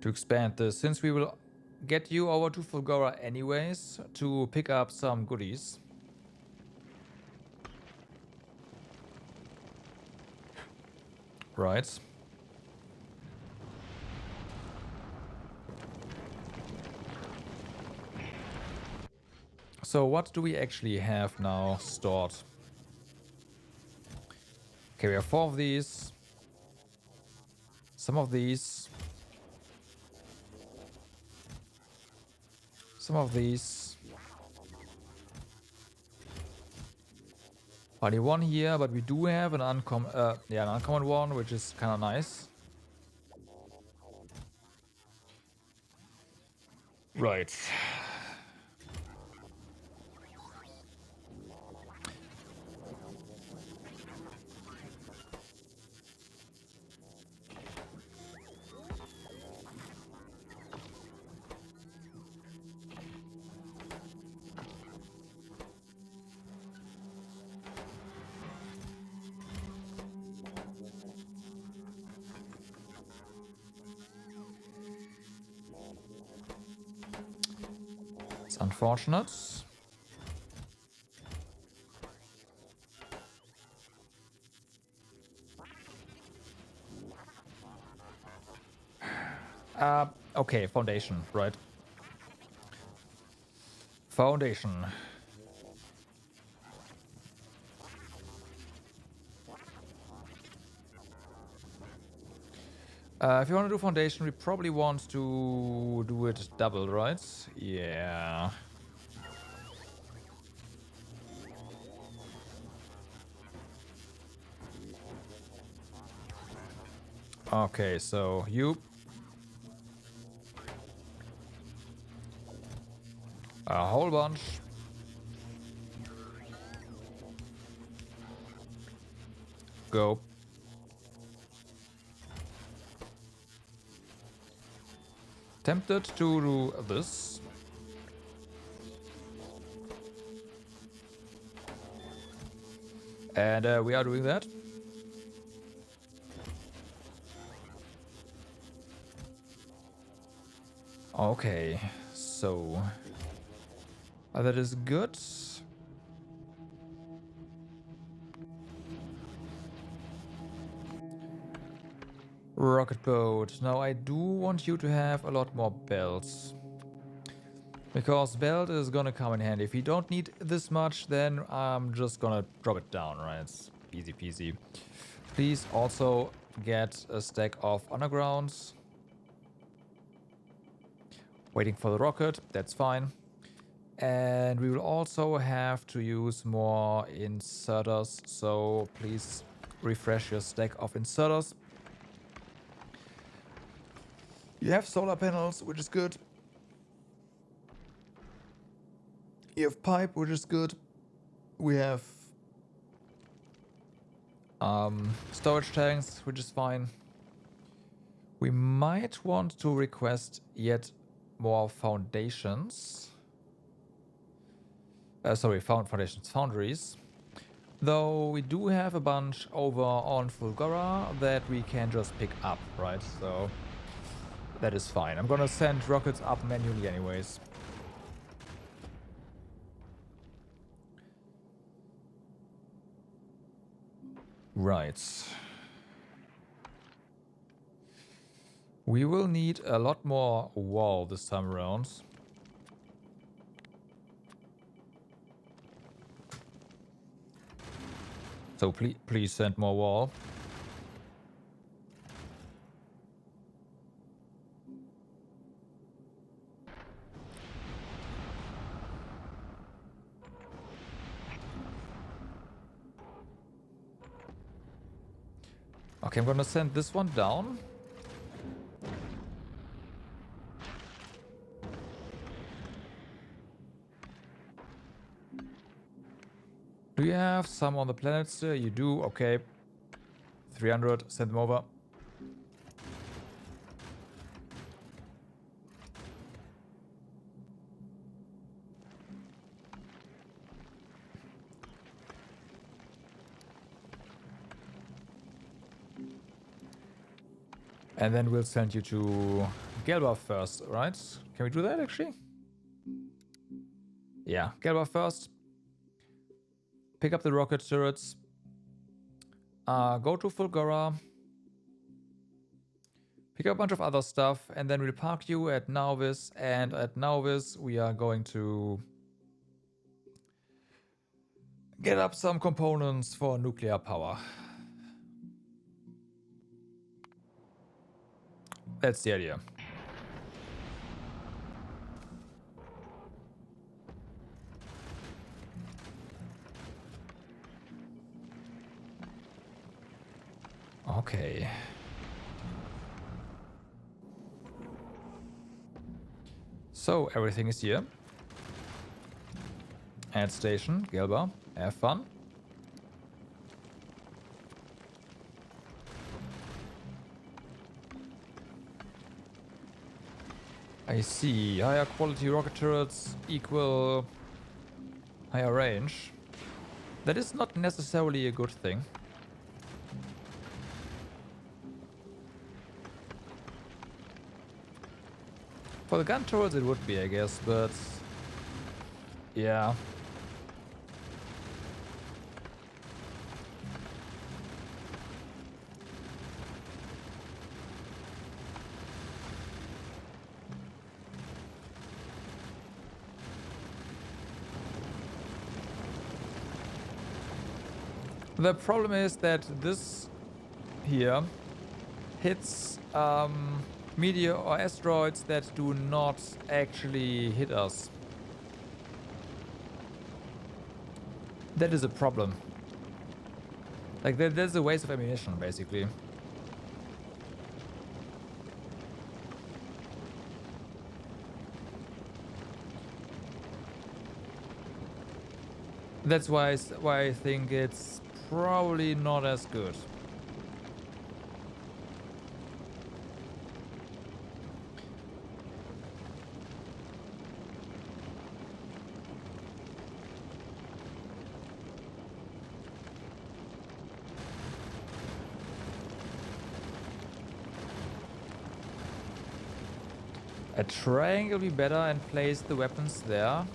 To expand this, since we will get you over to Fulgora anyways to pick up some goodies. Right. So what do we actually have now stored? Okay, we have 4 of these. Some of these. Some of these. Only one here, but we do have an uncommon one, which is kind of nice. Right. It's unfortunate. Okay, foundation, right. Foundation. If you want to do foundation, we probably want to do it double, right? Yeah. Okay, so you. A whole bunch. Go. Tempted to do this. And we are doing that. Okay, so that is good. Rocket boat. Now I do want you to have a lot more belts. Because belt is gonna come in handy. If you don't need this much, then I'm just gonna drop it down, right? It's easy peasy. Please also get a stack of undergrounds. Waiting for the rocket, that's fine. And we will also have to use more inserters, so please refresh your stack of inserters. You have solar panels, which is good. You have pipe, which is good. We have storage tanks, which is fine. We might want to request yet more foundations. Foundries. Though we do have a bunch over on Fulgora that we can just pick up, right? So that is fine. I'm gonna send rockets up manually anyways. Right. We will need a lot more wall this time around. So please send more wall. Okay, I'm gonna send this one down. Do you have some on the planet still? You do, okay. 300, send them over. And then we'll send you to Gelba first, right? Can we do that actually? Yeah, Gelba first. Pick up the rocket turrets. Go to Fulgora. Pick up a bunch of other stuff, and then we'll park you at Nauvis. And at Nauvis, we are going to get up some components for nuclear power. That's the idea. Okay. So everything is here. Add station, Gelba. Have fun. I see. Higher quality rocket turrets equal higher range. That is not necessarily a good thing. For the gun turrets it would be, I guess, but yeah. The problem is that this here hits meteor or asteroids that do not actually hit us. That is a problem. Like, there's a waste of ammunition, basically. That's why I think it's probably not as good. A triangle would be better and place the weapons there.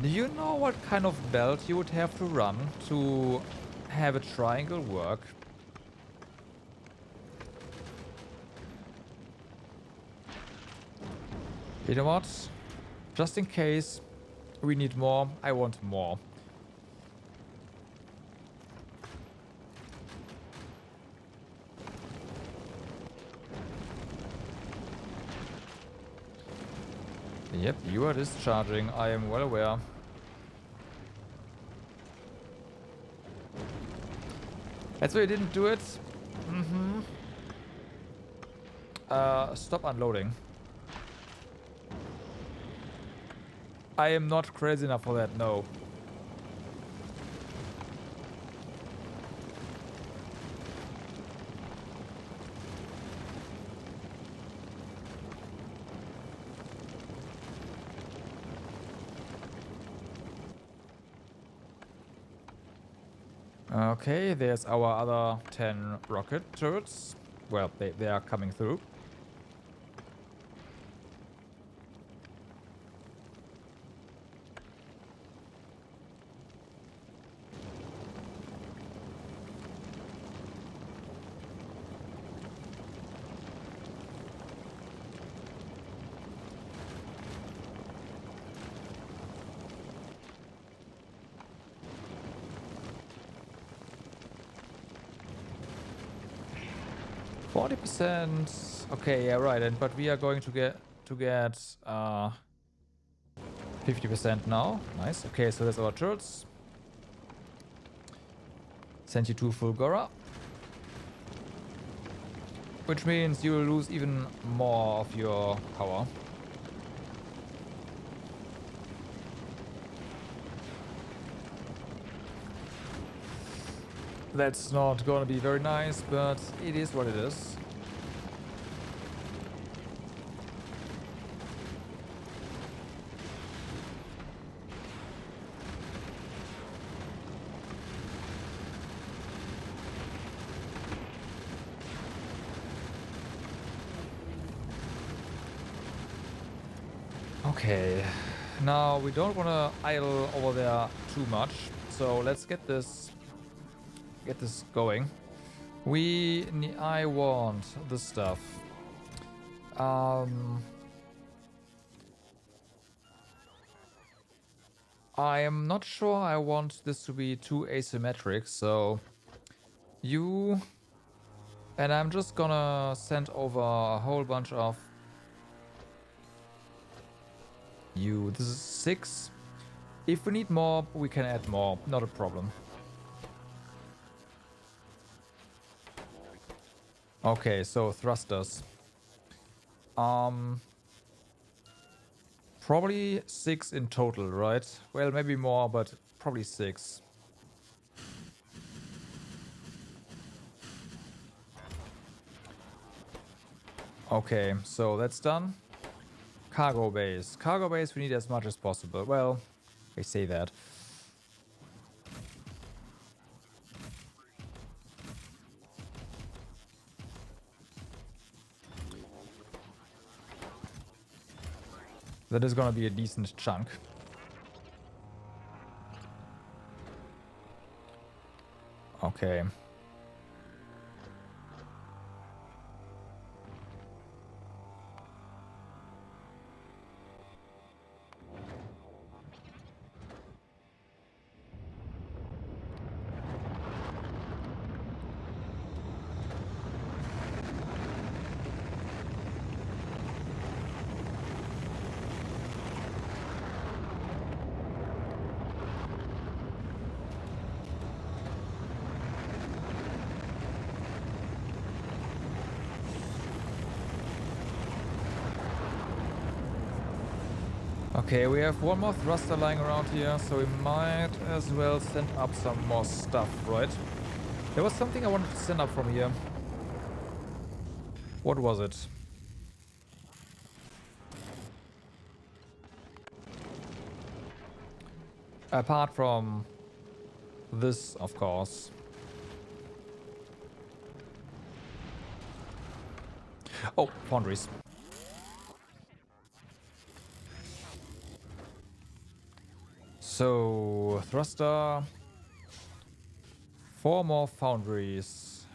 Do you know what kind of belt you would have to run to have a triangle work? You know what? Just in case we need more, I want more. Yep, you are discharging, I am well aware. That's why you didn't do it. Mm-hmm. Stop unloading. I am not crazy enough for that, no. Okay, there's our other 10 rocket turrets. Well, they are coming through. %. Okay, yeah, right. And but we are going to get 50% now. Nice. Okay, so that's our turrets. Send you to Fulgora. Which means you will lose even more of your power. That's not gonna be very nice, but it is what it is. Okay, now we don't want to idle over there too much, so let's get this going. I want this stuff. I am not sure I want this to be too asymmetric, so you And I'm just gonna send over a whole bunch of you. This is 6. If we need more, we can add more. Not a problem. Okay, so thrusters. Probably 6 in total, right? Well, maybe more, but probably 6. Okay, so that's done. Cargo base. Cargo base, we need as much as possible. Well, I say that. That is gonna be a decent chunk. Okay. Okay, we have one more thruster lying around here, so we might as well send up some more stuff, right? There was something I wanted to send up from here. What was it? Apart from this, of course. Oh, foundries. So, thruster. 4 more foundries.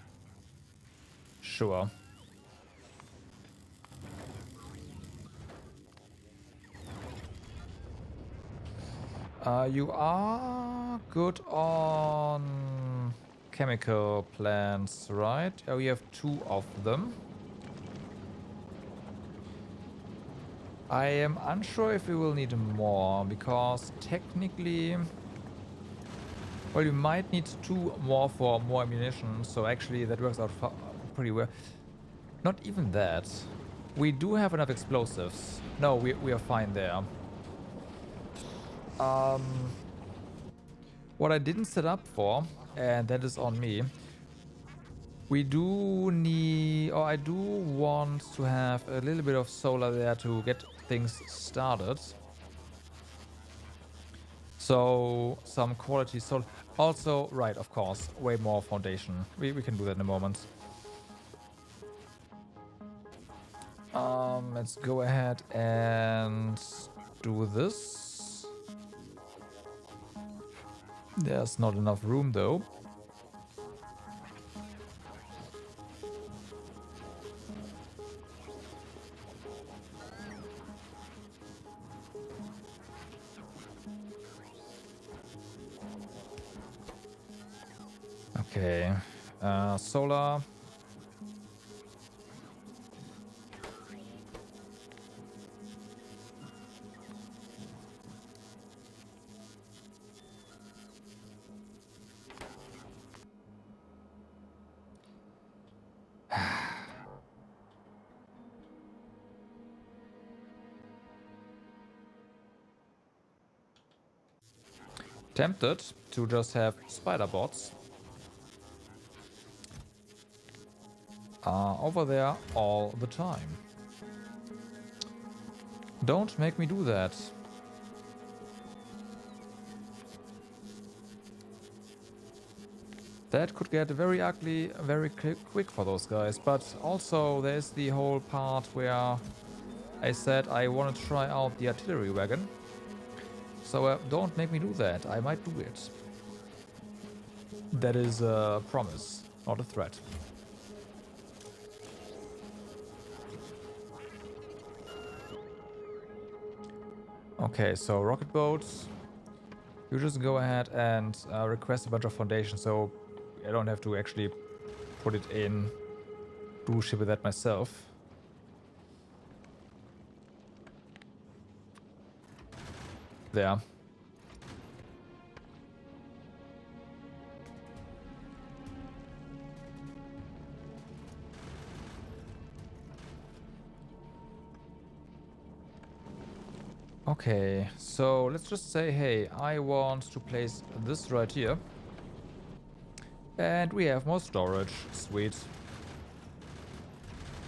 Sure. You are good on chemical plants, right? Oh, we have 2 of them. I am unsure if we will need more, because technically... Well, you might need 2 more for more ammunition, so actually that works out pretty well. Not even that. We do have enough explosives. No, we are fine there. What I didn't set up for, and that is on me, we do need, or I do want to have a little bit of solar there to get things started. So, some quality solar. Also, right, of course, way more foundation. We can do that in a moment. Let's go ahead and do this. There's not enough room though. Okay, solar. Tempted to just have spider bots over there all the time. Don't make me do that. That could get very ugly very quick for those guys. But also there's the whole part where I said I want to try out the artillery wagon. So don't make me do that. I might do it. That is a promise, not a threat. Okay, so rocket boats. You just go ahead and request a bunch of foundations, so I don't have to actually put it in do shit with that myself. There. Okay, so let's just say, hey, I want to place this right here. And we have more storage. Sweet.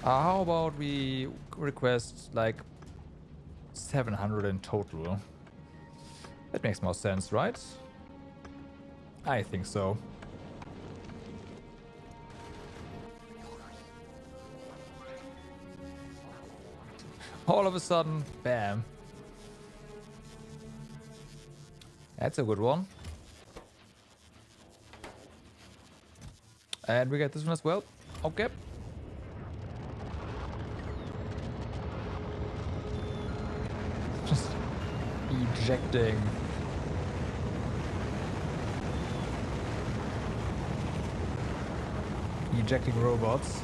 How about we request like 700 in total? That makes more sense, right? I think so. All of a sudden, bam. That's a good one. And we get this one as well. Okay. Just ejecting. Ejecting robots.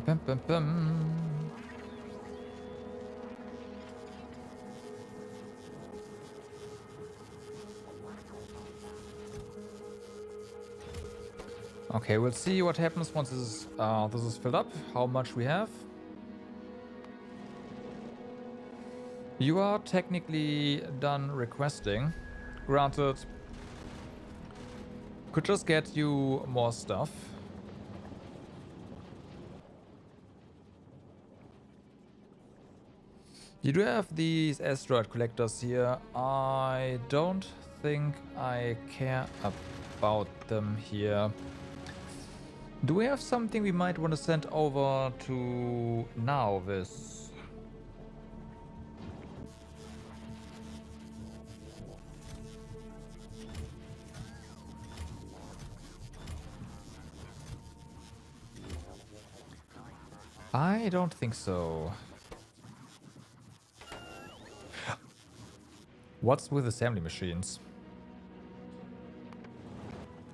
Bum, bum, bum. Okay, we'll see what happens once this is filled up. How much we have. You are technically done requesting. Granted, could just get you more stuff. You do have these asteroid collectors here. I don't think I care about them here. Do we have something we might want to send over to Nauvis? I don't think so. What's with assembly machines?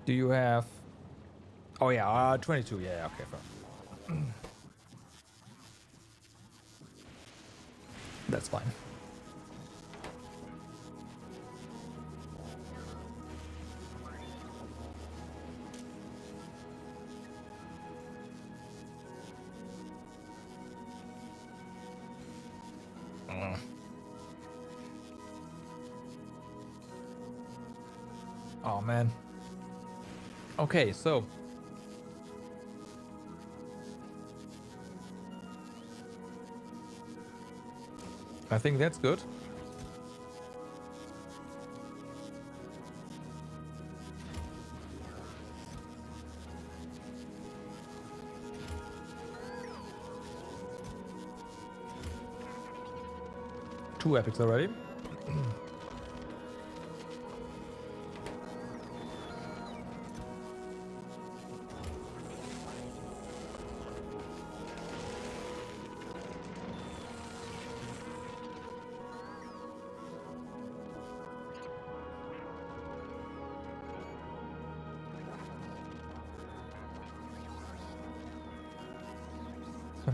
Do you have... Oh yeah, 22. Yeah, okay, fine. That's fine. Oh man. Okay, so I think that's good. Two epics already.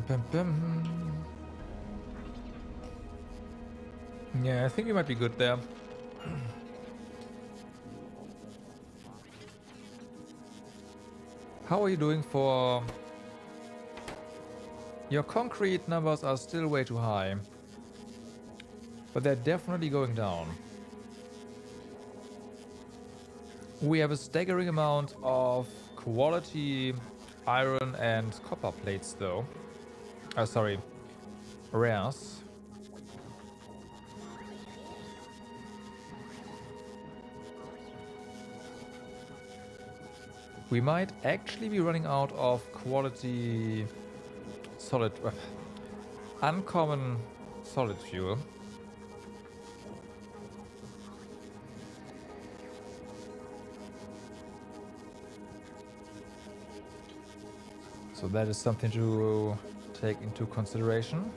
Bum, bum. Yeah, I think you might be good there. How are you doing for... Your concrete numbers are still way too high. But they're definitely going down. We have a staggering amount of quality iron and copper plates though. Sorry, rares. We might actually be running out of quality solid, uncommon solid fuel. So that is something to take into consideration.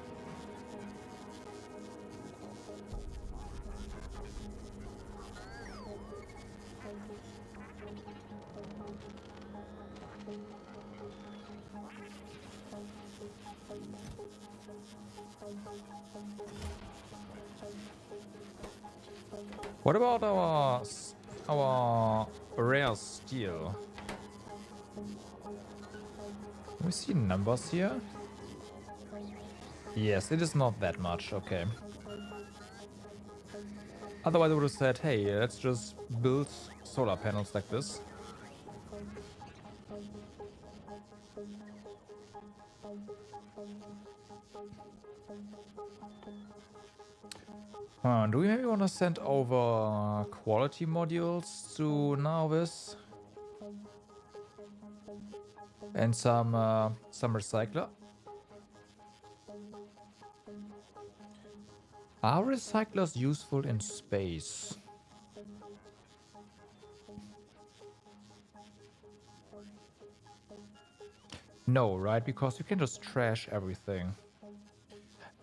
What about our rare steel? Can we see numbers here? Yes, it is not that much. Okay. Otherwise, I would have said, hey, let's just build solar panels like this. Do we maybe want to send over quality modules to Narvis? And some recycler? Are recyclers useful in space? No, right? Because you can just trash everything.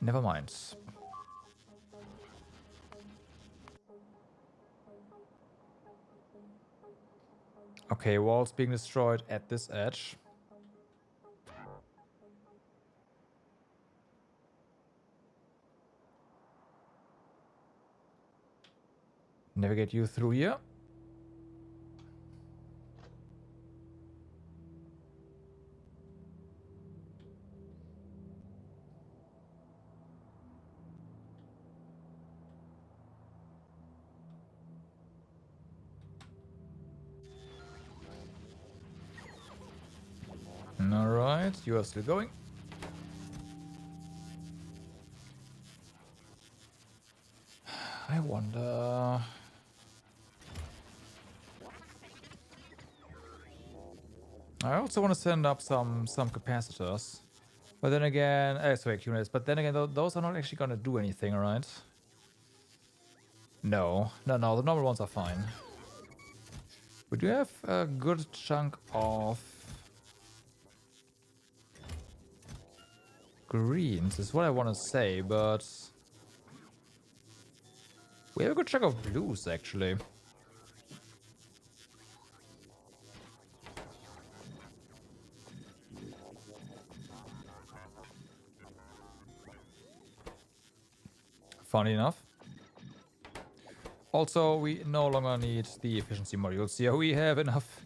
Never mind. Okay, walls being destroyed at this edge. Navigate you through here. Alright, you are still going. I wonder... I also want to send up some capacitors. But then again... sorry, accumulators. But then again, those are not actually going to do anything, right? No. No, the normal ones are fine. We do have a good chunk of... greens, is what I want to say, but... we have a good chunk of blues, actually. Funny enough. Also, we no longer need the efficiency modules here. We have enough...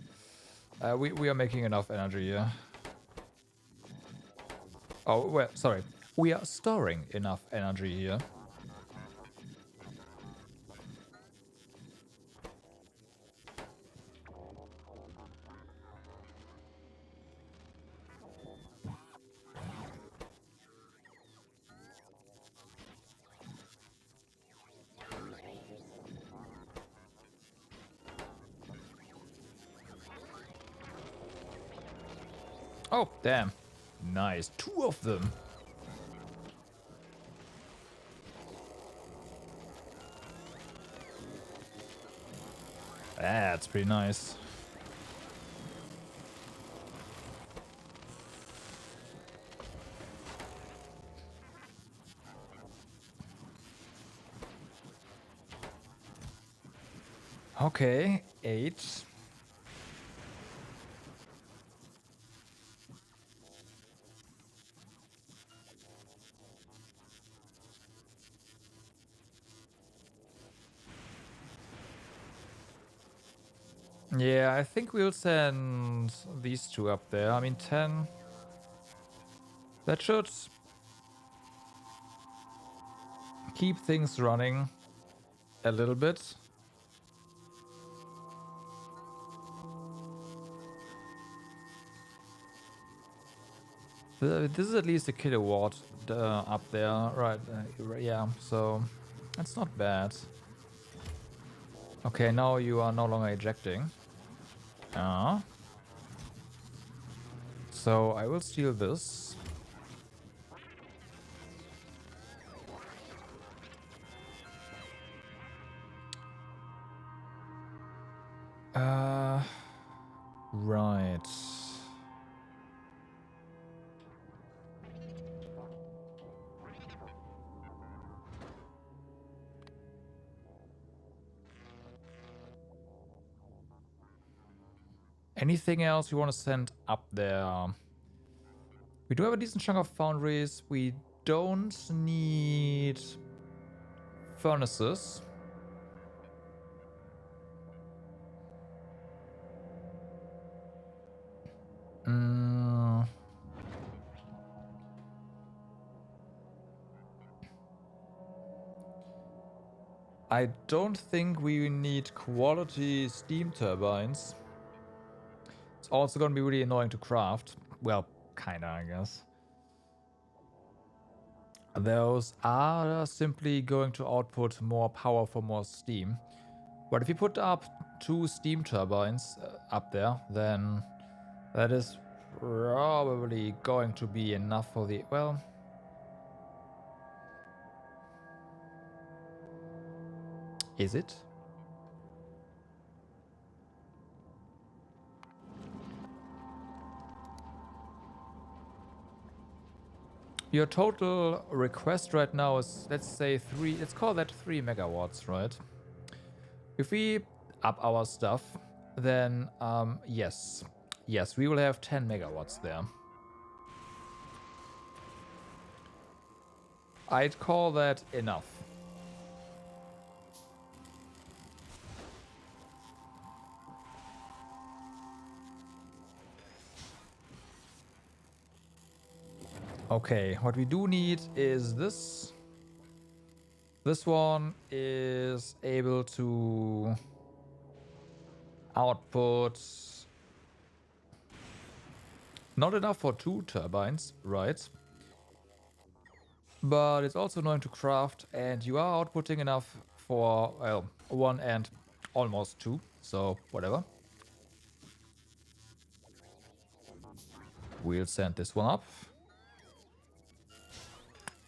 we are making enough energy here. Oh, well, sorry. We are storing enough energy here. Oh, damn. Nice. 2 of them. That's pretty nice. Okay, 8. Yeah, I think we'll send these 2 up there. I mean, 10. That should keep things running a little bit. This is at least a kilowatt up there, right? Yeah, so that's not bad. Okay, now you are no longer ejecting. So I will steal this. Right. Anything else you want to send up there? We do have a decent chunk of foundries. We don't need furnaces. I don't think we need quality steam turbines. It's also going to be really annoying to craft. Well, kinda, I guess. Those are simply going to output more power for more steam. But if you put up 2 steam turbines up there, then that is probably going to be enough for the... Well... Is it? Your total request right now is, let's say, 3... Let's call that 3 megawatts, right? If we up our stuff, then yes. Yes, we will have 10 megawatts there. I'd call that enough. Okay, what we do need is this. This one is able to output not enough for 2 turbines, right? But it's also annoying to craft, and you are outputting enough for, well, 1 and almost 2, so whatever. We'll send this one up.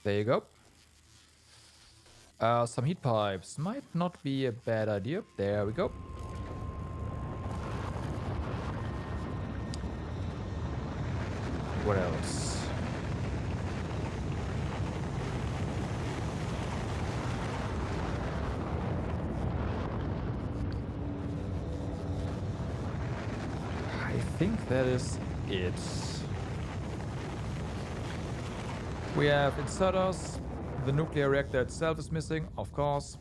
There you go. Some heat pipes might not be a bad idea. There we go. What else? I think that is it. We have inserters. The nuclear reactor itself is missing, of course.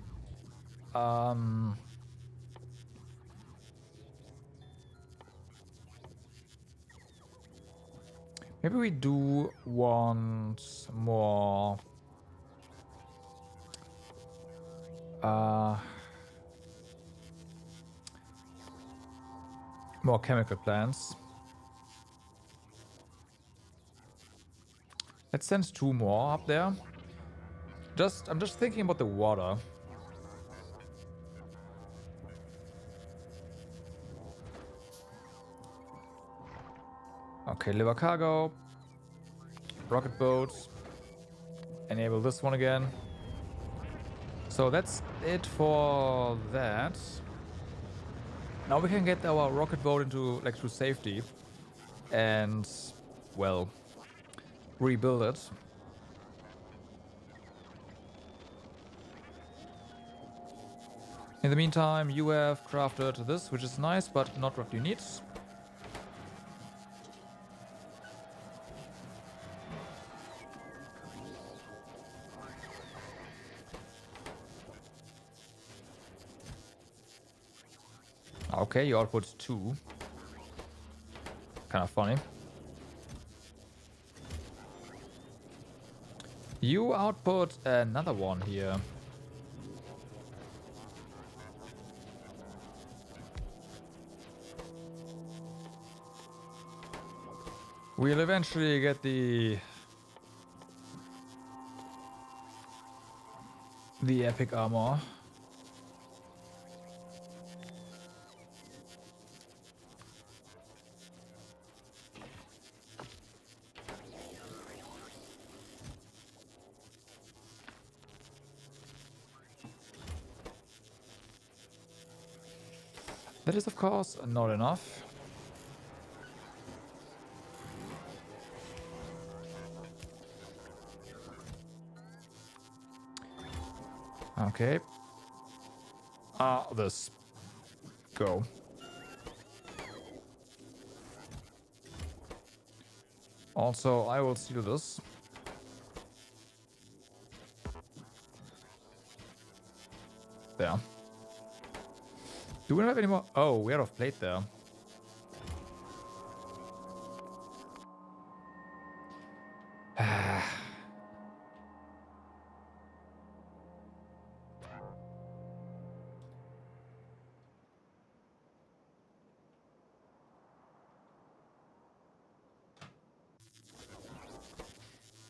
Maybe we do want more... more chemical plants. Let's send 2 more up there. I'm just thinking about the water. Okay, liver cargo. Rocket boats. Enable this one again. So that's it for that. Now we can get our rocket boat into like through safety and, well, rebuild it. In the meantime, you have crafted this, which is nice, but not what you need. Okay, you output 2. Kind of funny. You output another one here. We'll eventually get the epic armor. That is, of course, not enough. Okay. This. Go. Also, I will steal this. There. Do we have any more? Oh, we are off plate there.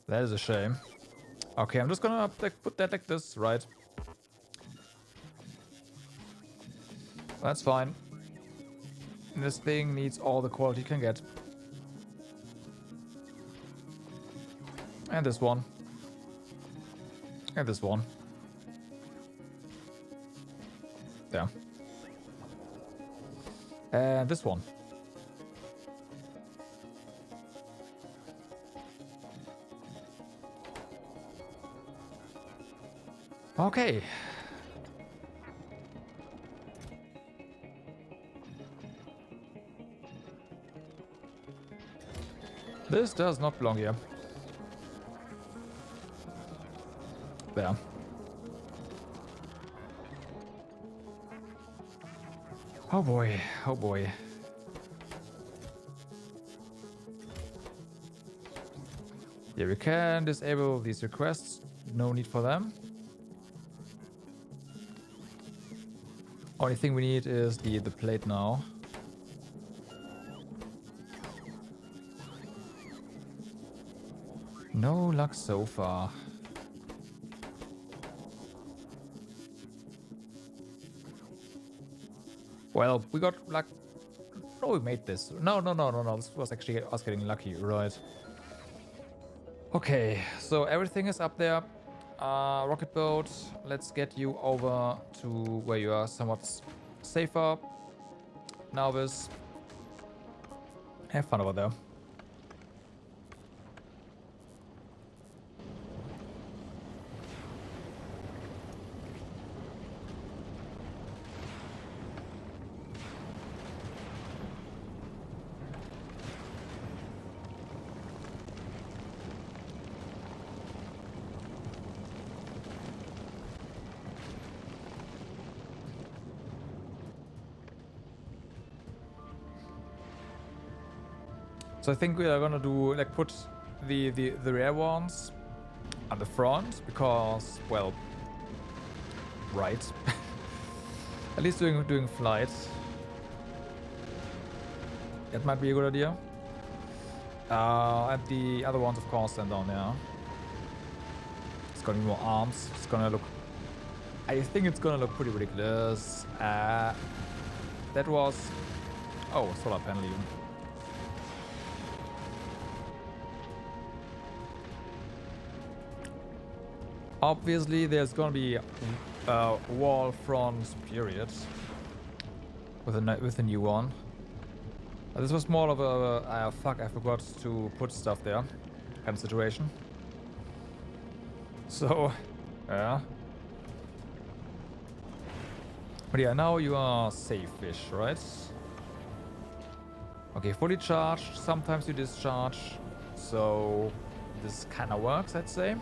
That is a shame. Okay, I'm just gonna put that like this, right? That's fine. This thing needs all the quality it can get. And this one. And this one. There. And this one. Okay. This does not belong here. There. Oh boy, oh boy. Yeah, we can disable these requests. No need for them. Only thing we need is the plate now. No luck so far. Well, we got luck. No, we made this. No. This was actually us getting lucky, right? Okay, so everything is up there. Rocket boat, let's get you over to where you are somewhat safer. Now this. Have fun over there. So I think we are gonna do like put the rare ones on the front because, well, right. At least doing flights. That might be a good idea. And the other ones, of course, stand down there. It's gonna be more arms. It's gonna look. I think it's gonna look pretty ridiculous. That was. Oh, solar panel even. Obviously, there's gonna be wall front period with a new one. This was more of a fuck, I forgot to put stuff there kind of situation. So, yeah. But yeah, now you are safe-ish, right? Okay, fully charged. Sometimes you discharge. So, this kind of works, I'd say.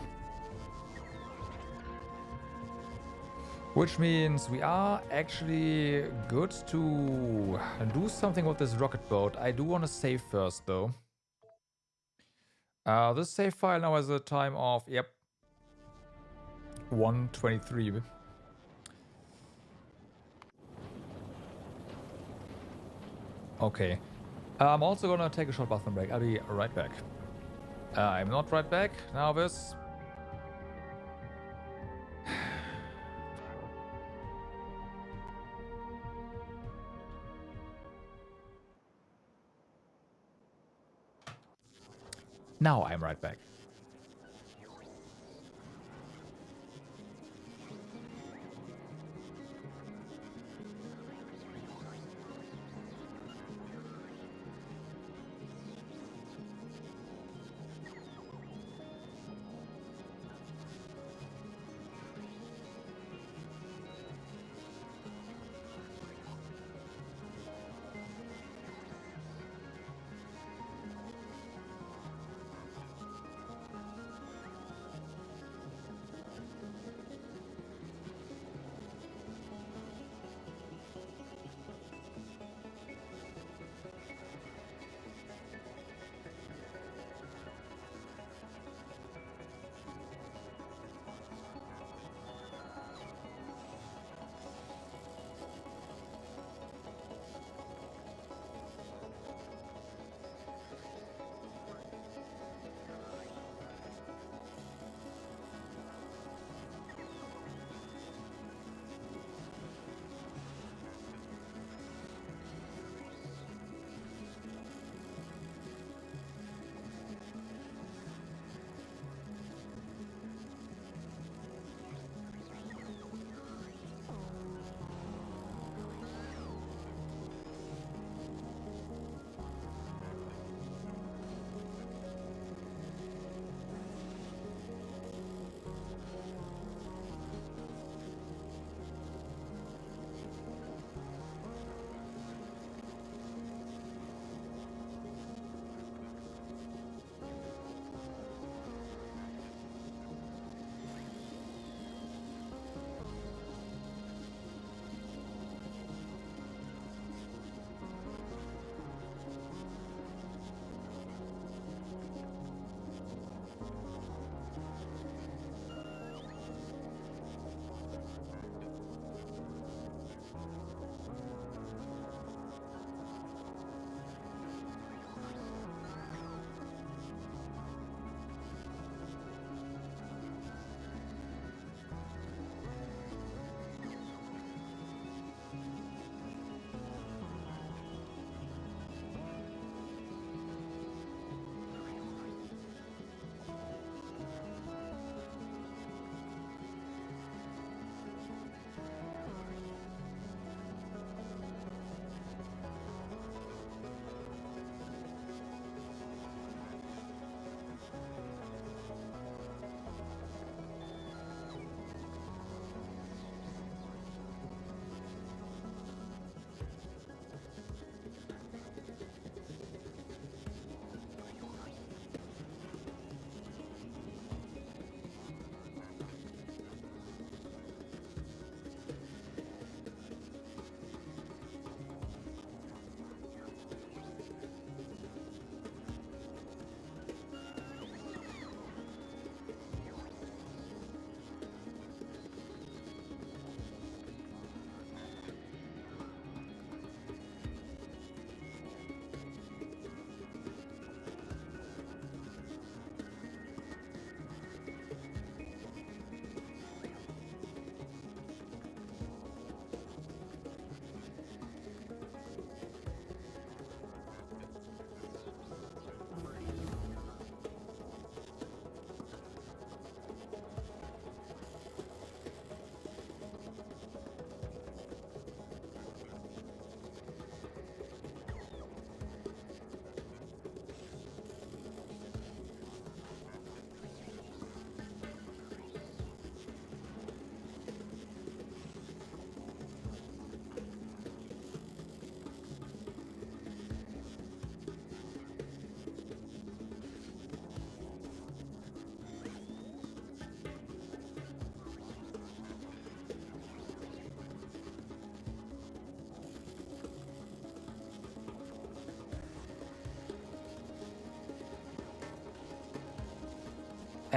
Which means we are actually good to do something with this rocket boat. I do want to save first, though. This save file now has a time of, yep, 1:23. Okay. I'm also gonna take a short bathroom break. I'll be right back. I'm not right back. Now this. Now I'm right back.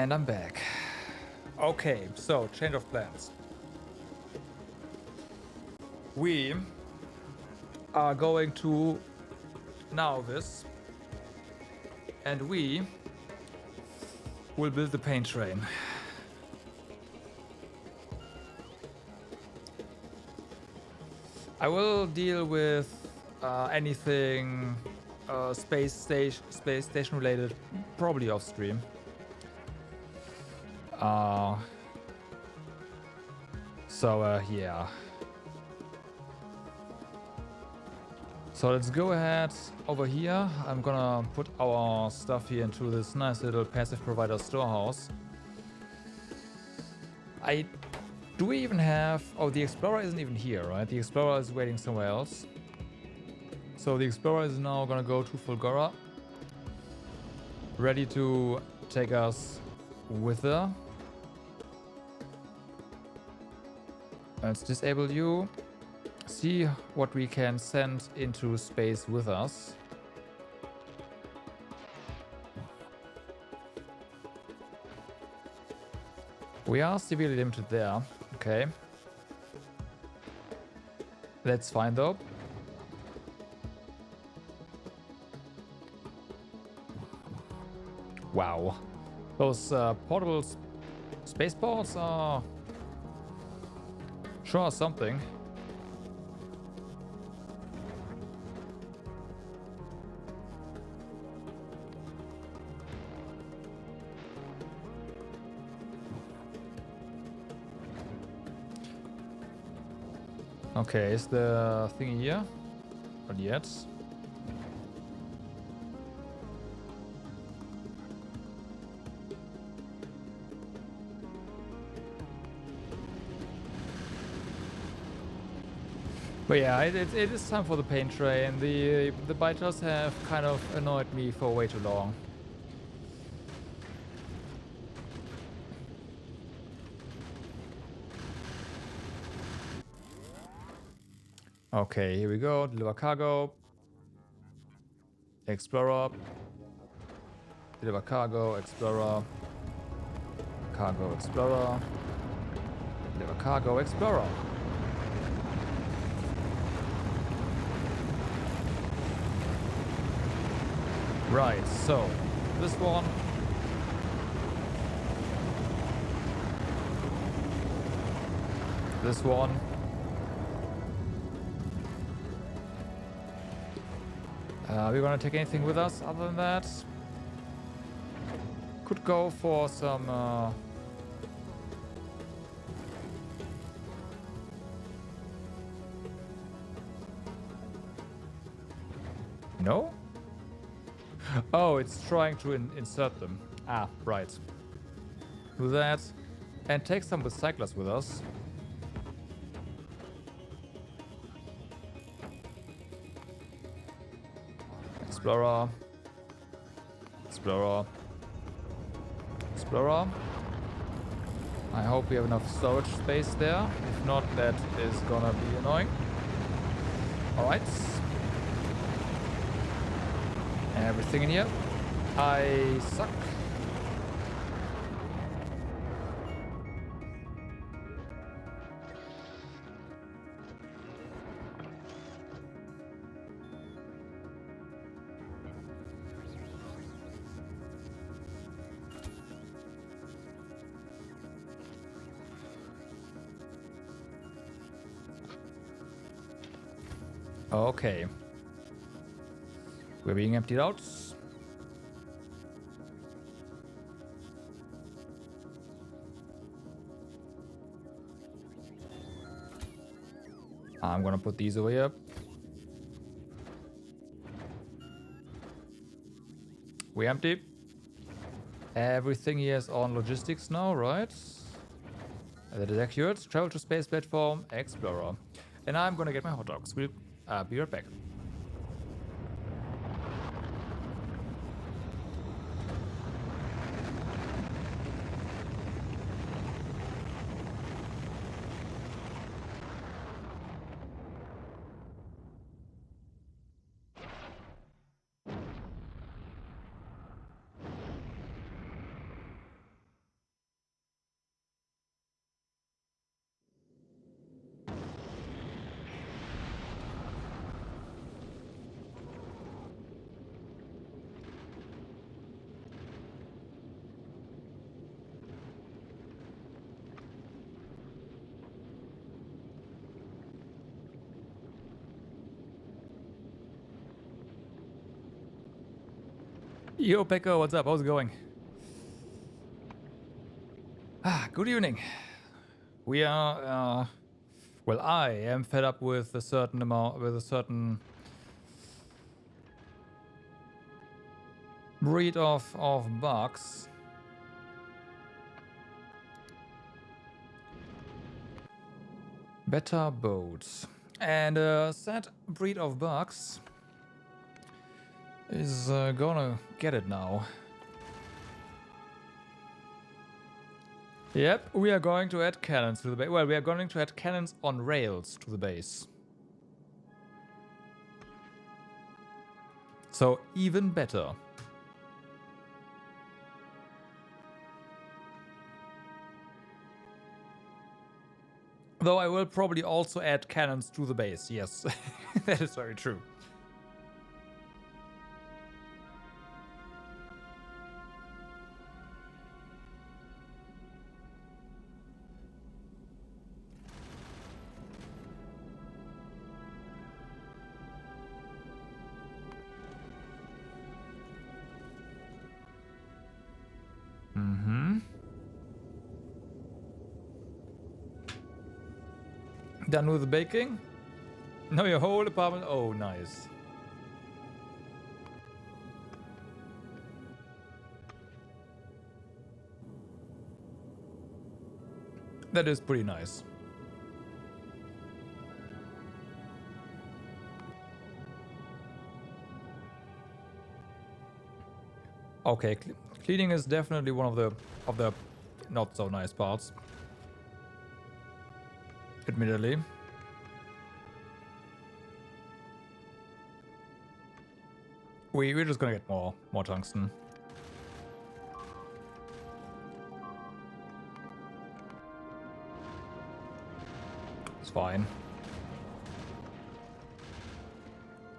And I'm back. Okay, so change of plans. We are going to now this, and we will build the paint train. I will deal with anything space station related, probably off stream. Yeah. So let's go ahead over here. I'm gonna put our stuff here into this nice little passive provider storehouse. Do we even have... Oh, the Explorer isn't even here, right? The Explorer is waiting somewhere else. So the Explorer is now gonna go to Fulgora. Ready to take us with her. Let's disable you. See what we can send into space with us. We are severely limited there. Okay. That's fine though. Wow. Those portable spaceports are sure something. Okay, is the thing here? Not yet. But yeah, it is time for the paint train. The biters have kind of annoyed me for way too long. Okay, here we go. Deliver cargo. Explorer. Deliver cargo. Explorer. Cargo. Explorer. Deliver cargo. Explorer. Right, so this one. This one. Are we gonna take anything with us other than that? Could go for some no? Oh, it's trying to insert them. Ah, right. Do that. And take some recyclers with us. Explorer. Explorer. Explorer. I hope we have enough storage space there. If not, that is gonna be annoying. Alright. Everything in here. I suck. Okay. We're being emptied out. I'm gonna put these over here. We empty. Everything here is on logistics now, right? That is accurate. Travel to space platform, Explorer. And I'm gonna get my hot dogs. We'll be right back. Yo, Pekka, what's up? How's it going? Good evening. We are, well, I am fed up with a certain breed of bugs. Better boats. And said breed of bugs is gonna get it now. Yep, we are going to add cannons to the base. Well, we are going to add cannons on rails to the base. So, even better. Though I will probably also add cannons to the base, yes. That is very true. Done with the baking? Now your whole apartment. Oh, nice. That is pretty nice. Okay, cleaning is definitely one of the not so nice parts. Admittedly. We're just gonna get more tungsten. It's fine.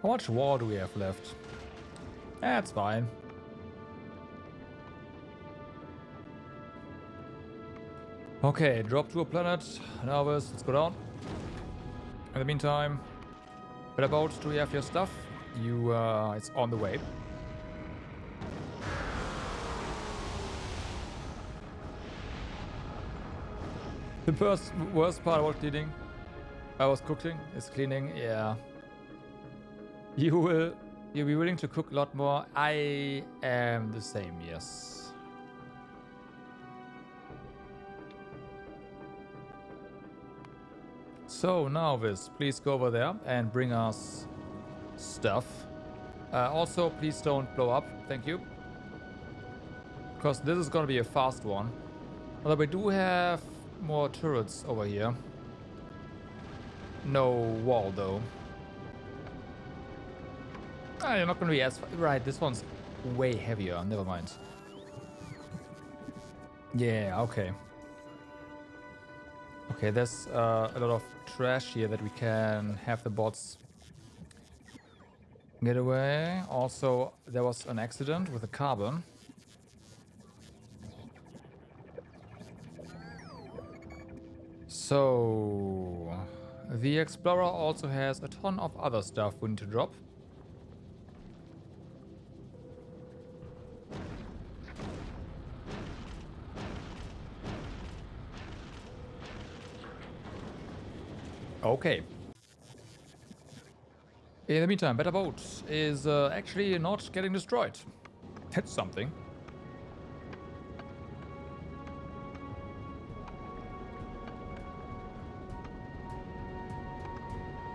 How much war do we have left? That's fine. Okay, drop to a planet. Nervous, let's go down. In the meantime, what about, do you have your stuff? You, it's on the way. The worst part about cleaning, I was cooking, is cleaning, yeah. You'll be willing to cook a lot more. I am the same, yes. So now, Viz, please go over there and bring us stuff. Also, please don't blow up. Thank you. Because this is going to be a fast one. Although we do have more turrets over here. No wall, though. You're not going to be as... Right, this one's way heavier. Never mind. Yeah, okay. Okay, there's a lot of trash here that we can have the bots get away. Also, there was an accident with the carbon. So, the Explorer also has a ton of other stuff we need to drop. Okay. In the meantime, Better Boat is actually not getting destroyed. That's something.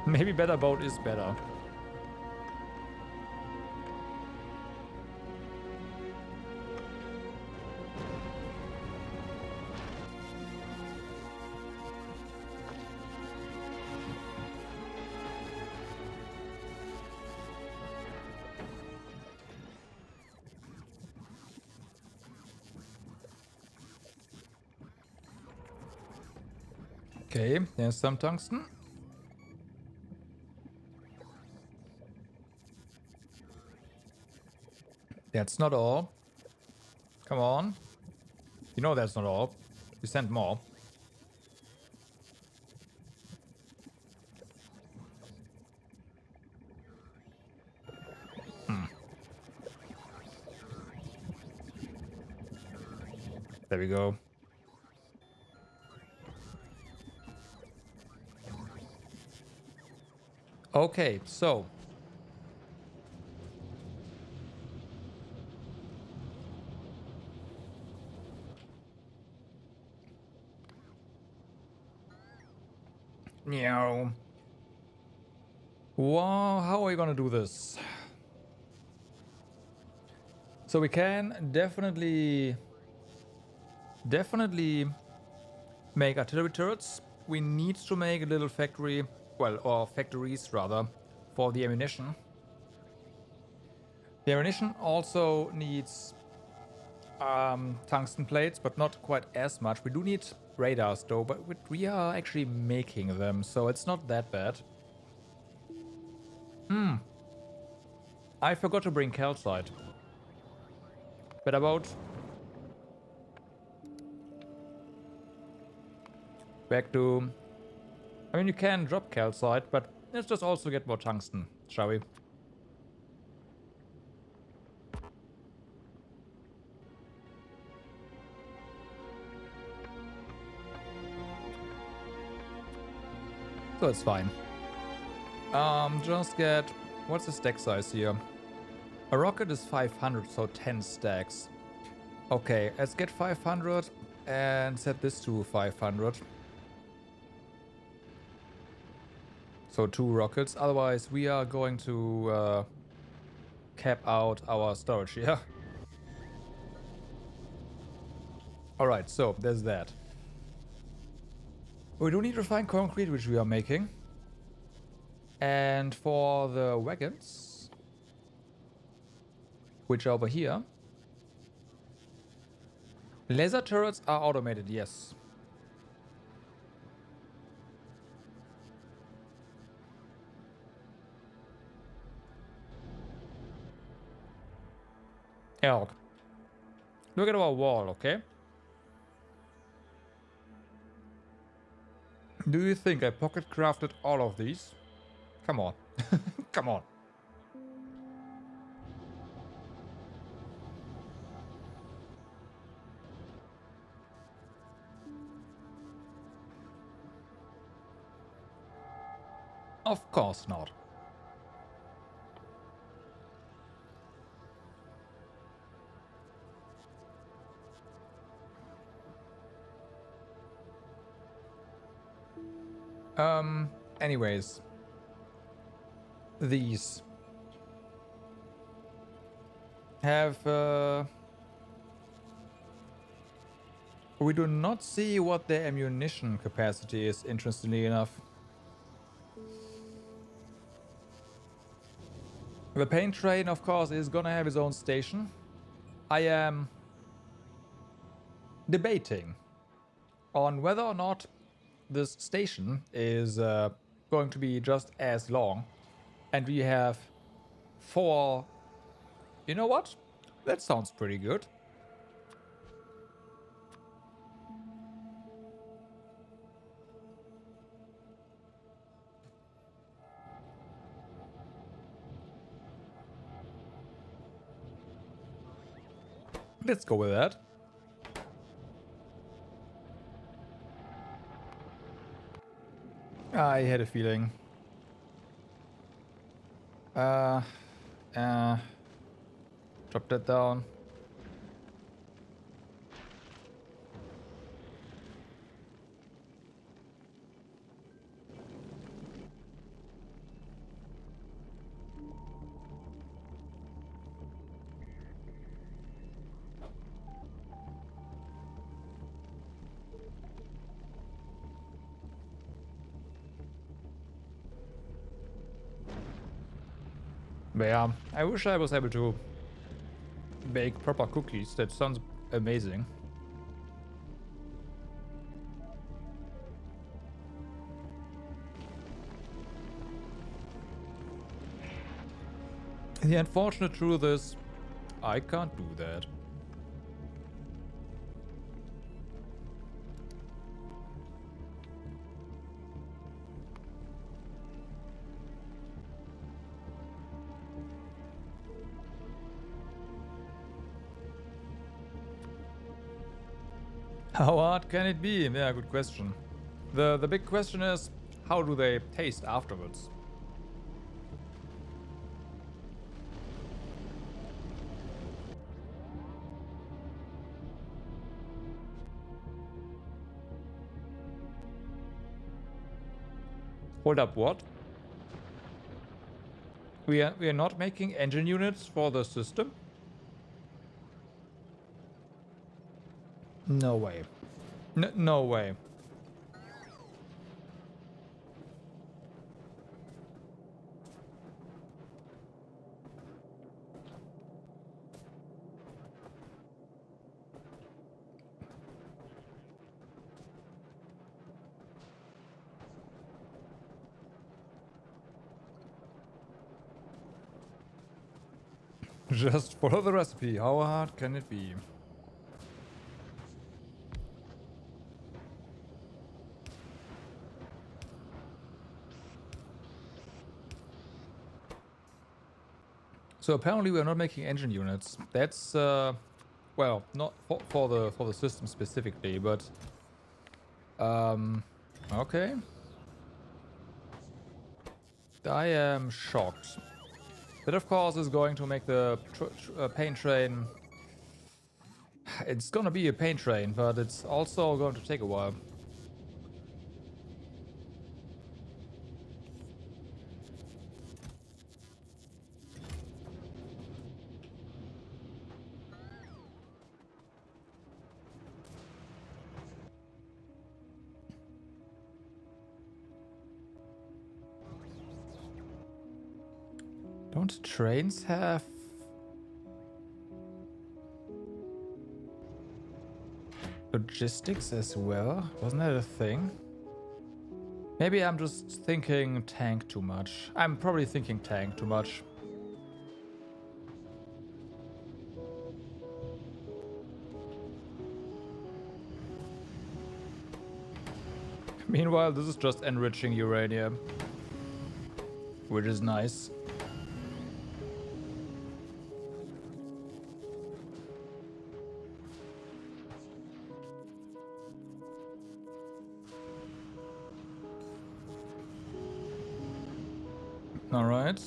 Maybe Better Boat is better. Okay, there's some tungsten. That's not all. Come on. You know that's not all. We sent more. There we go. Okay, so meow. Wow, how are we gonna do this? So we can definitely make artillery turrets. We need to make a little factory, well, or factories rather, for the ammunition. The ammunition also needs tungsten plates, but not quite as much. We do need radars though, but we are actually making them, so it's not that bad. I forgot to bring calcite. But about back to... I mean, you can drop calcite, but let's just also get more tungsten, shall we? So it's fine. Just get... What's the stack size here? A rocket is 500, so 10 stacks. Okay, let's get 500 and set this to 500. So 2 rockets. Otherwise, we are going to cap out our storage here. Alright, so there's that. We do need refined concrete, which we are making. And for the wagons, which are over here, laser turrets are automated, yes. Elk. Look at our wall, okay? Do you think I pocket crafted all of these? Come on. Come on. Of course not. Anyways. These have, we do not see what their ammunition capacity is, interestingly enough. The paint train, of course, is gonna have its own station. I am debating on whether or not this station is going to be just as long. And we have 4... You know what? That sounds pretty good. Let's go with that. I had a feeling. Drop that down. But yeah, I wish I was able to bake proper cookies. That sounds amazing. The unfortunate truth is, I can't do that. How hard can it be? Yeah, good question. The big question is, how do they taste afterwards? Hold up, what? We are not making engine units for the system? No way. No way. Just follow the recipe. How hard can it be? So apparently we are not making engine units. That's well, not for the system specifically, but okay. I am shocked. That of course is going to make the pain train. It's gonna be a pain train, but it's also going to take a while. Don't trains have logistics as well? Wasn't that a thing? Maybe I'm just thinking tank too much. I'm probably thinking tank too much. Meanwhile, this is just enriching uranium, which is nice. All right.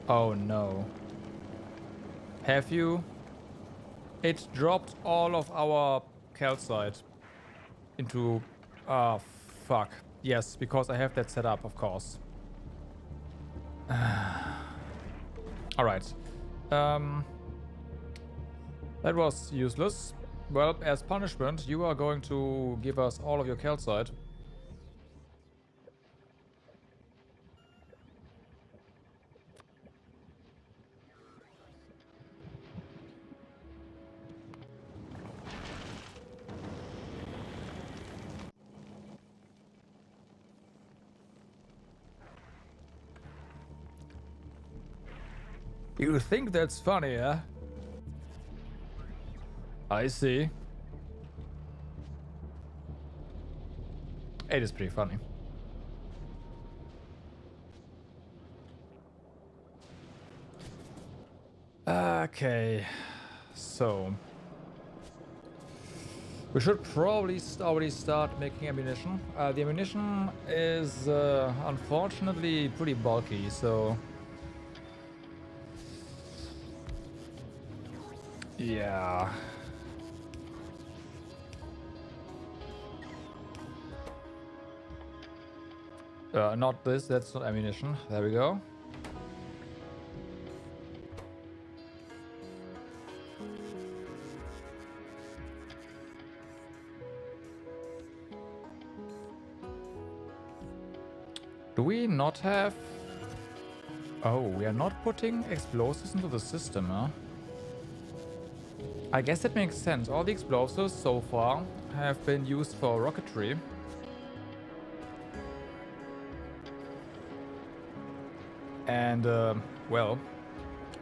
Oh no. Have you? It dropped all of our calcite into... Ah, fuck. Yes, because I have that set up, of course. Alright. That was useless. Well, as punishment, you are going to give us all of your calcite. You think that's funny, huh? I see. It is pretty funny. Okay, so we should probably already start making ammunition. The ammunition is unfortunately pretty bulky, so yeah. Not this, that's not ammunition. There we go. Do we not have... Oh, we are not putting explosives into the system, huh? I guess that makes sense. All the explosives so far have been used for rocketry. And, well,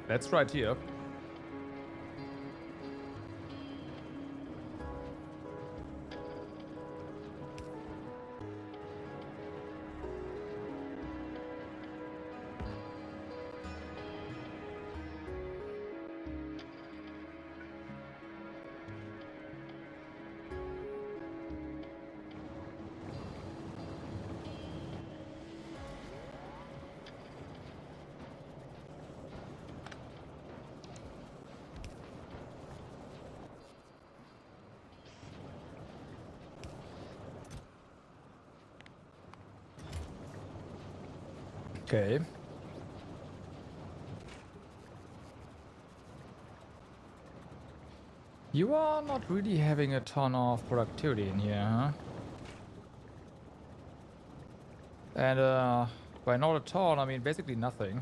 that's right here. Okay. You are not really having a ton of productivity in here, huh? And by not a ton, I mean basically nothing.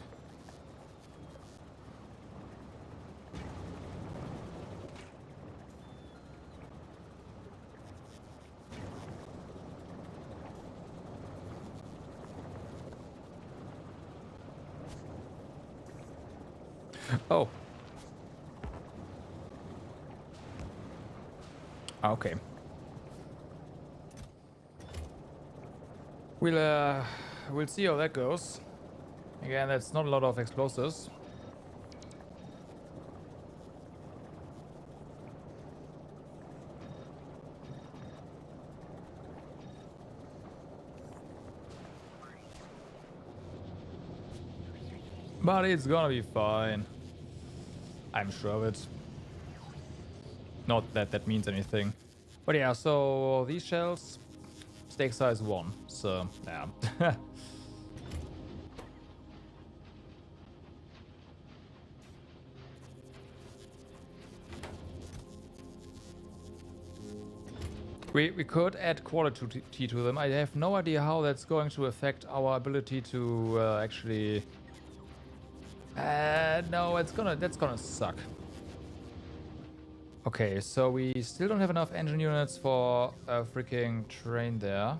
Oh. Okay. We'll see how that goes. Again, that's not a lot of explosives. But it's gonna be fine. I'm sure of it. Not that that means anything. But yeah, so these shells, stake size 1. So, yeah. We could add quality to them. I have no idea how that's going to affect our ability to actually... no, that's gonna suck. Okay, so we still don't have enough engine units for a freaking train there.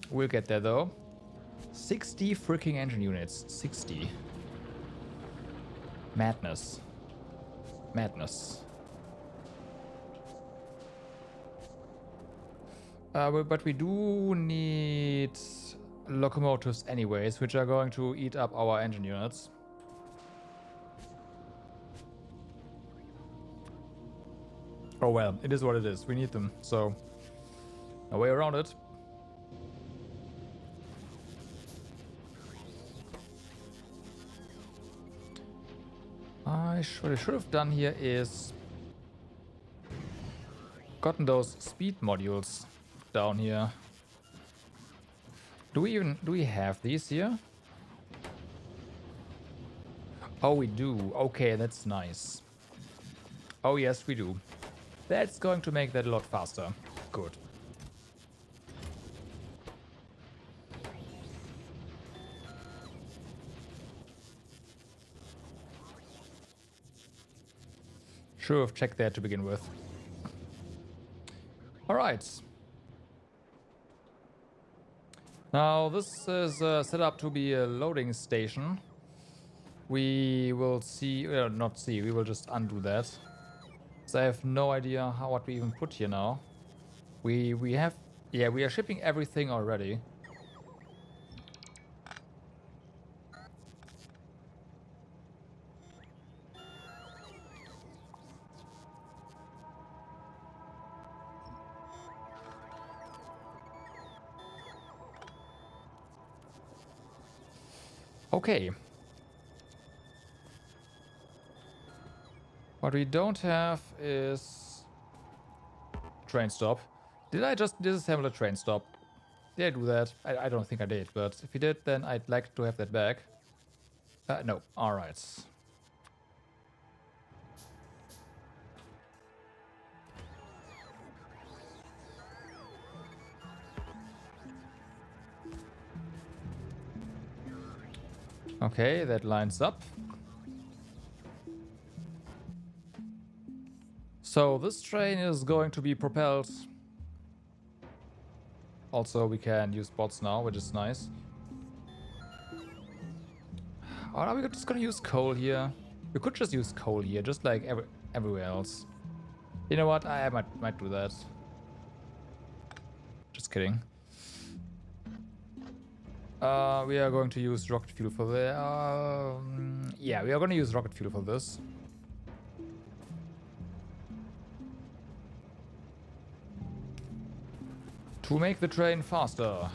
We'll get there though. 60 freaking engine units. 60. Madness. Madness. But we do need locomotives anyways, which are going to eat up our engine units. Oh well, it is what it is. We need them, so no way around it. What I should have done here is gotten those speed modules down here. Do we have these here? Oh, we do. Okay, that's nice. Oh yes, we do. That's going to make that a lot faster. Good. Should have checked that to begin with. Alright. Now, this is set up to be a loading station. We will see... not see, we will just undo that. So I have no idea what we even put here now. We have... Yeah, we are shipping everything already. Okay. What we don't have is train stop. Did I just disassemble a train stop? Did I do that? I don't think I did, but if you did, then I'd like to have that back. No. Alright. Okay, that lines up. So this train is going to be propelled. Also, we can use bots now, which is nice. Or are we just gonna use coal here? We could just use coal here, just like everywhere else. You know what? I might do that. Just kidding. We are going to use rocket fuel for the... yeah, we are going to use rocket fuel for this. To make the train faster.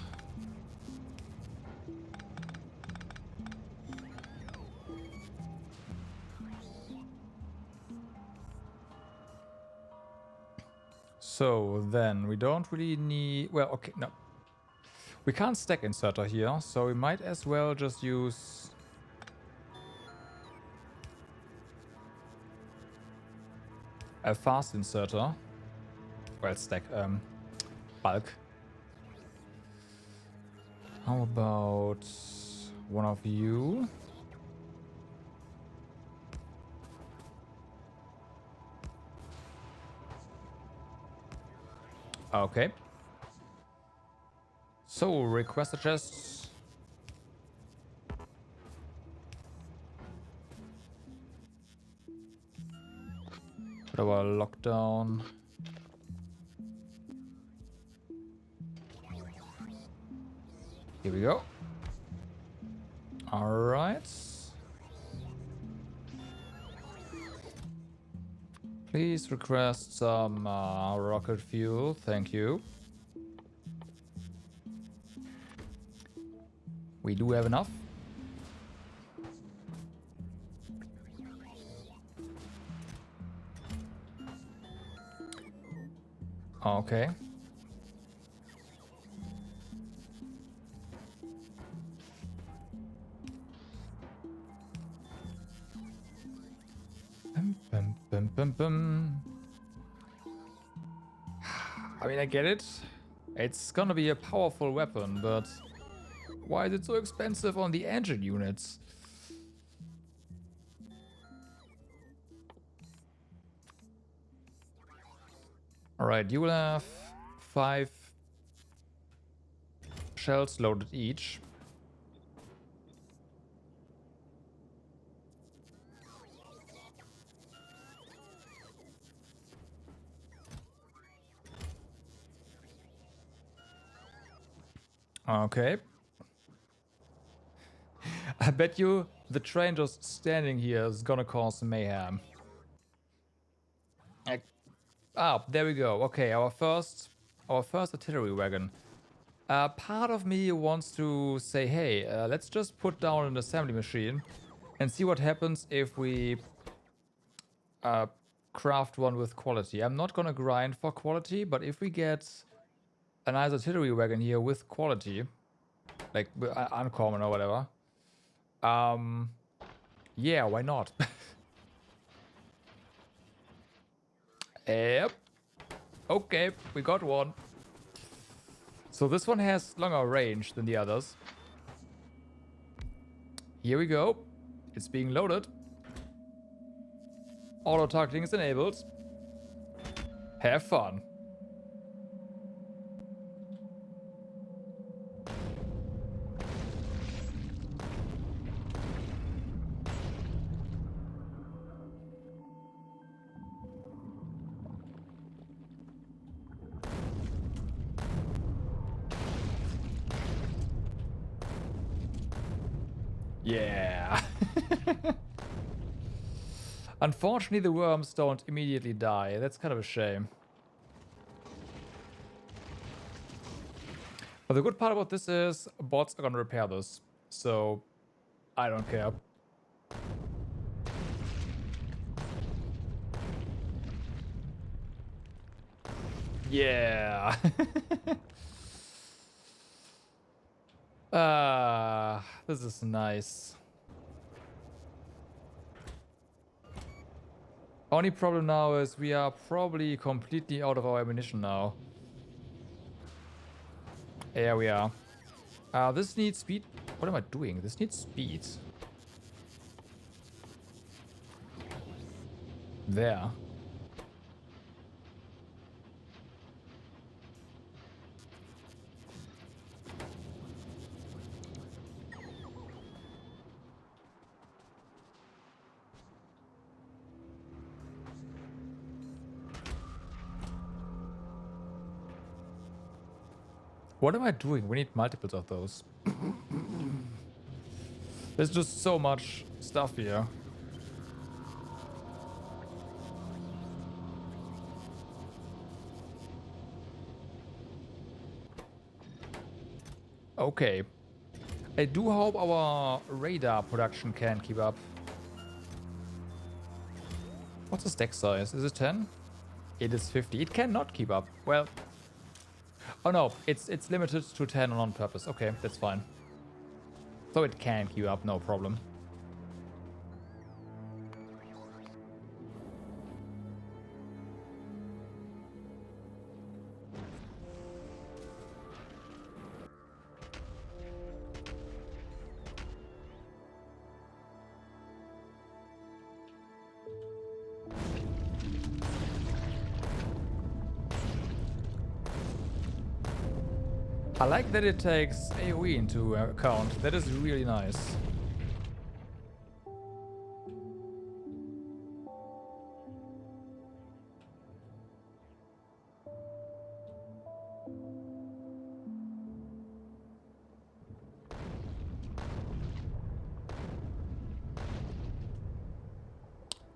So then we don't really need... Well, okay, no. We can't stack inserter here, so we might as well just use... a fast inserter. Well, stack, bulk. How about one of you? Okay. So, request a chest. Put our lockdown. Here we go. Alright. Please request some rocket fuel. Thank you. We do have enough. Okay. I mean, I get it. It's gonna be a powerful weapon, but why is it so expensive on the engine units? Alright, you will have 5 shells loaded each. Okay. I bet you the train just standing here is gonna cause mayhem. There we go. Okay, our first artillery wagon. Part of me wants to say, hey, let's just put down an assembly machine and see what happens if we craft one with quality. I'm not gonna grind for quality, but if we get a nice artillery wagon here with quality, like uncommon or whatever, yeah, why not? Yep. Okay, we got one. So this one has longer range than the others. Here we go. It's being loaded. Auto targeting is enabled. Have fun. Yeah. Unfortunately, the worms don't immediately die. That's kind of a shame. But the good part about this is bots are gonna repair this. So, I don't care. Yeah. This is nice. Only problem now is we are probably completely out of our ammunition now. Here we are. This needs speed. What am I doing? This needs speed. There. What am I doing? We need multiples of those. There's just so much stuff here. Okay. I do hope our radar production can keep up. What's the stack size? Is it 10? It is 50. It cannot keep up. Well, oh no, it's limited to 10 on purpose. Okay, that's fine. So it can keep up, no problem. I like that it takes AoE into account. That is really nice.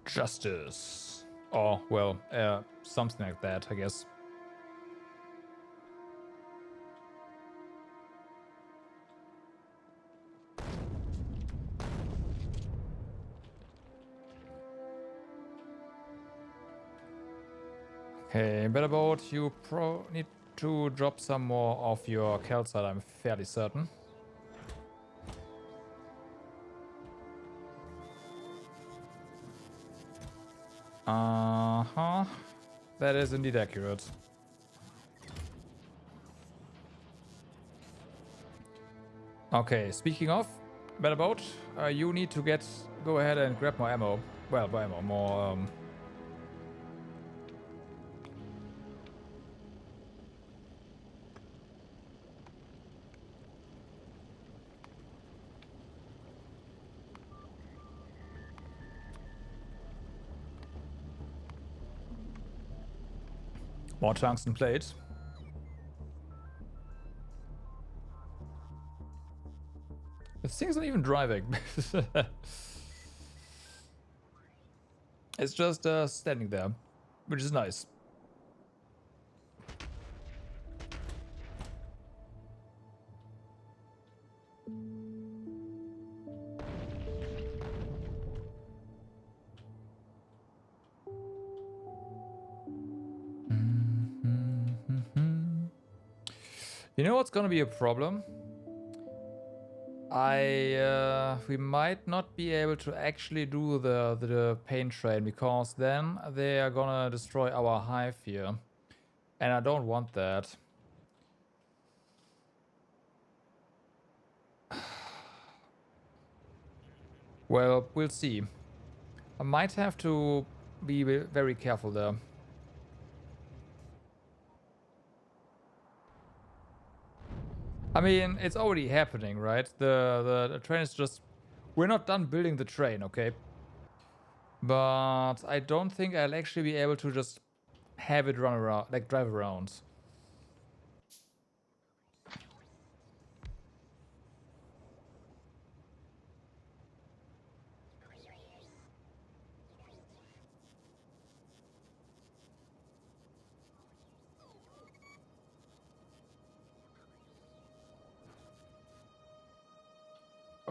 Justice. Oh, well, something like that, I guess. Okay, better boat. You need to drop some more of your calcite, I'm fairly certain. Uh-huh. That is indeed accurate. Okay, speaking of, better boat, you need to go ahead and grab more ammo. Well, more ammo, more tungsten plate. This thing's not even driving. It's just standing there, which is nice. You know what's gonna be a problem? We might not be able to actually do the paint train because then they are gonna destroy our hive here, and I don't want that. Well, we'll see. I might have to be very careful there. I mean, it's already happening, right? The train is just... We're not done building the train, okay? But I don't think I'll actually be able to just have it run around, like drive around.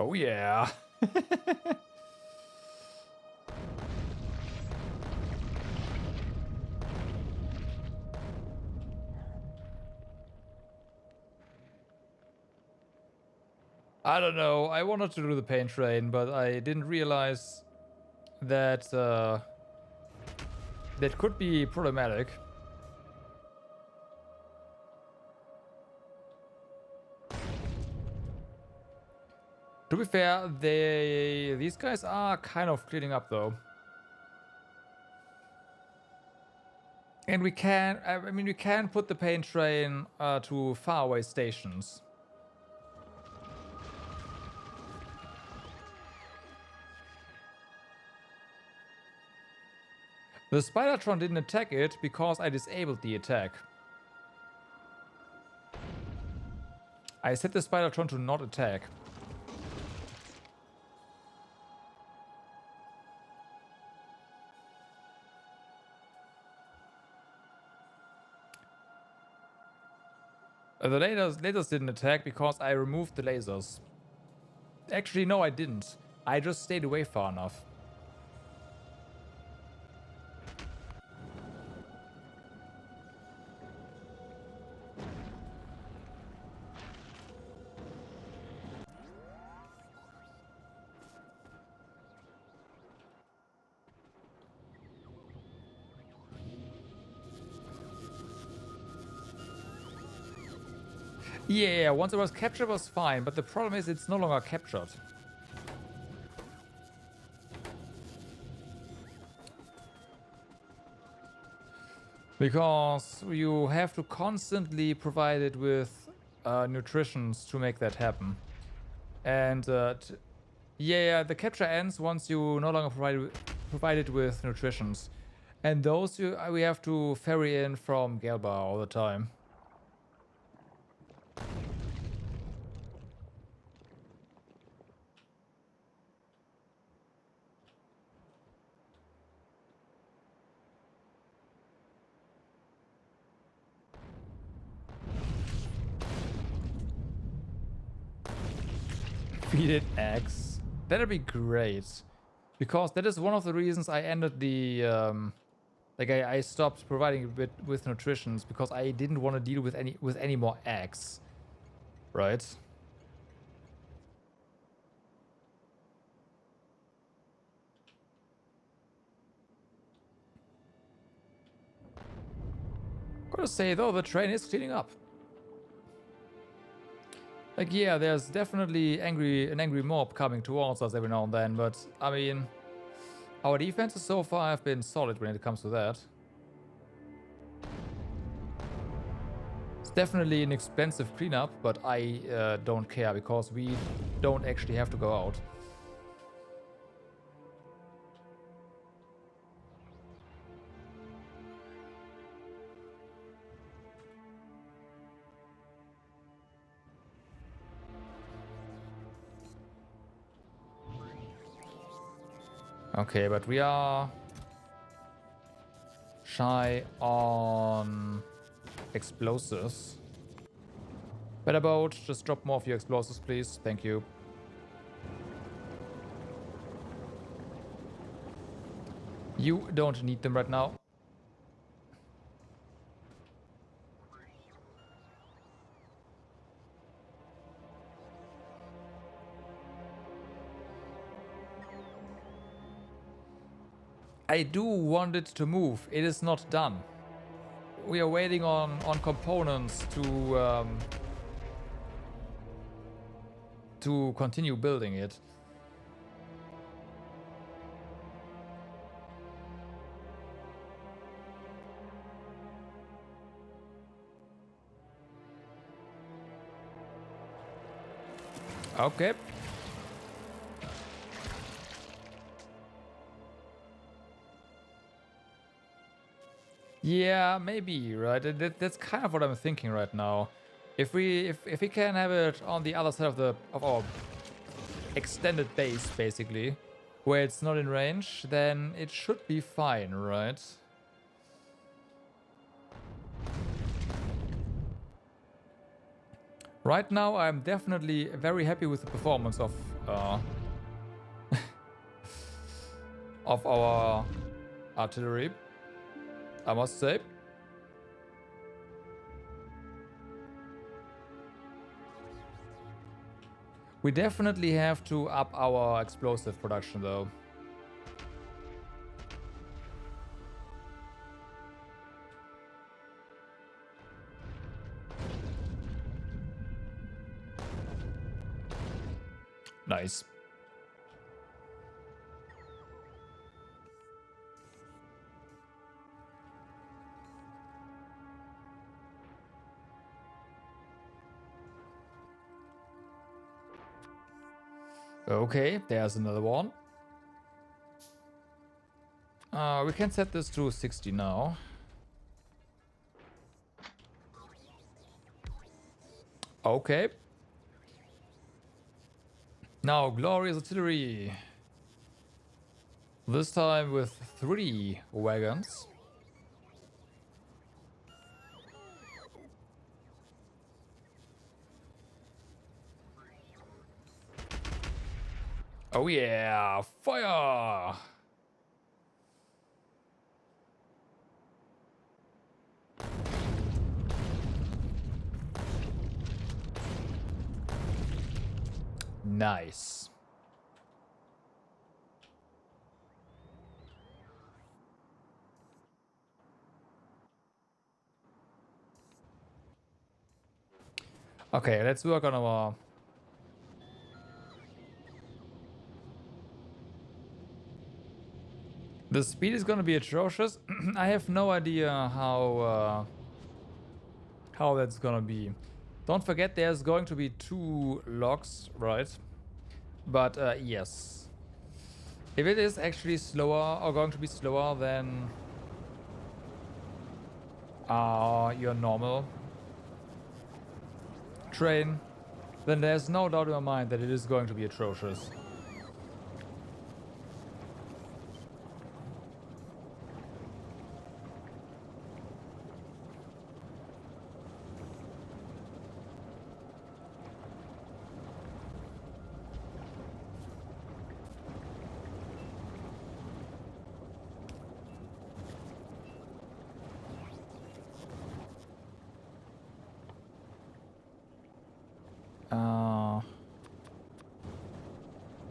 Oh yeah. I don't know. I wanted to do the paint train, but I didn't realize that that could be problematic. To be fair, these guys are kind of cleaning up though. And we can, I mean, we can put the paint train to faraway stations. The Spidertron didn't attack it because I disabled the attack. I set the Spidertron to not attack. The lasers didn't attack because I removed the lasers. Actually, no, I didn't. I just stayed away far enough. Yeah, once it was captured it was fine, but the problem is it's no longer captured. Because you have to constantly provide it with nutritions to make that happen. And yeah, the capture ends once you no longer provide it with nutritions. And those we have to ferry in from Gelba all the time. Feed it eggs. That'd be great. Because that is one of the reasons I ended the... like I stopped providing it with nutritions because I didn't want to deal with any more eggs. Right? Gotta say though, the train is cleaning up. Like, yeah, there's definitely an angry mob coming towards us every now and then, but I mean, our defenses so far have been solid when it comes to that. It's definitely an expensive cleanup, but I don't care because we don't actually have to go out. Okay, but we are shy on explosives. Better boat, just drop more of your explosives, please. Thank you. You don't need them right now. I do want it to move. It is not done. We are waiting on components to continue building it. Okay. Yeah, maybe, right? That's kind of what I'm thinking right now. If we can have it on the other side of our extended base, basically, where it's not in range, then it should be fine, right? Right now, I'm definitely very happy with the performance of of our artillery, I must say. We definitely have to up our explosive production, though. Nice. Okay, there's another one. We can set this to 60 now. Okay. Now, glorious artillery. This time with 3 wagons. Oh yeah, fire! Nice. Okay, let's work on our... The speed is gonna be atrocious. I have no idea how that's gonna be. Don't forget there's going to be 2 logs, right? But yes. If it is actually slower or going to be slower than your normal train, then there's no doubt in my mind that it is going to be atrocious.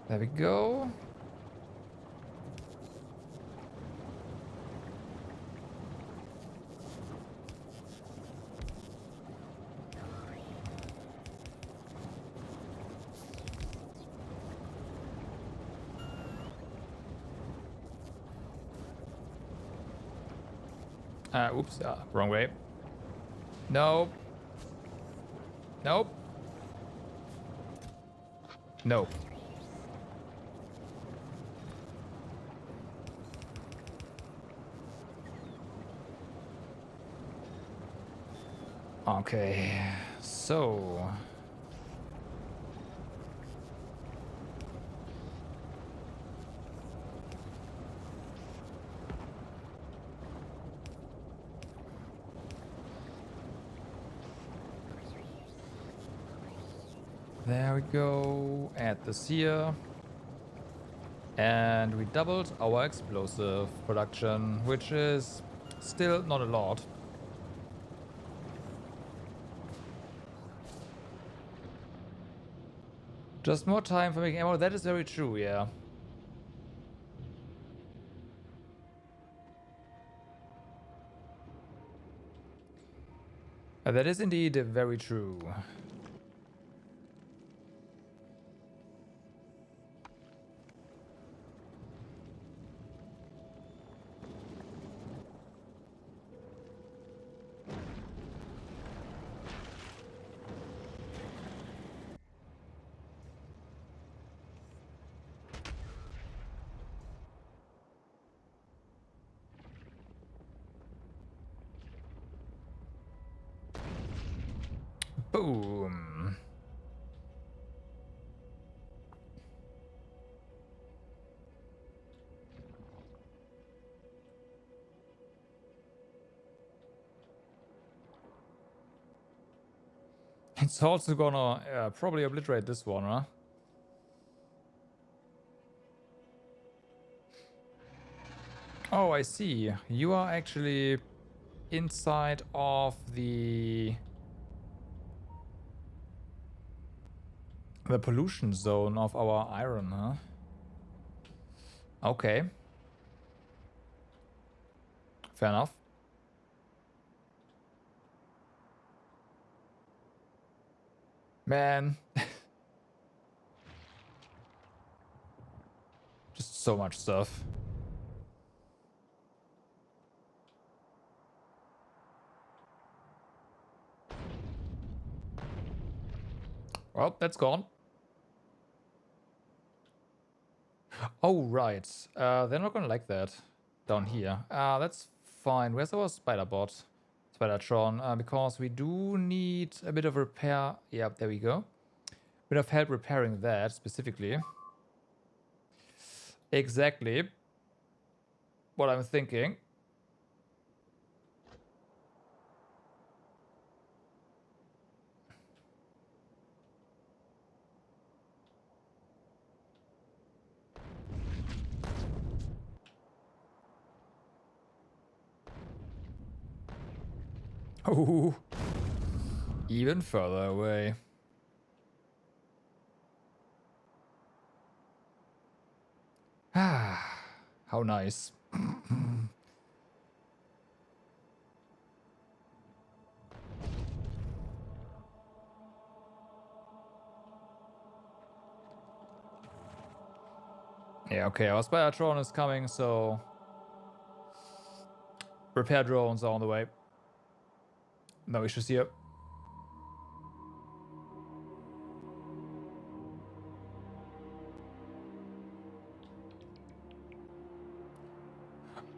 There we go. Oops, wrong way. Nope. Nope. Nope. Okay, so... There we go. Add this here. And we doubled our explosive production, which is still not a lot. Just more time for making ammo. That is very true, yeah. That is indeed very true. Boom. It's also gonna probably obliterate this one, huh? Oh, I see. You are actually inside of the pollution zone of our iron, huh? Okay. Fair enough. Man. Just so much stuff. Well, that's gone. Oh, right. They're not gonna like that down here. That's fine. Where's our spider bot? Spidertron, because we do need a bit of repair. Yeah, there we go. Bit of help repairing that specifically. Exactly what I'm thinking. Oh, even further away. Ah, how nice. Yeah, okay, our spire drone is coming, so repair drones are on the way. No issues here.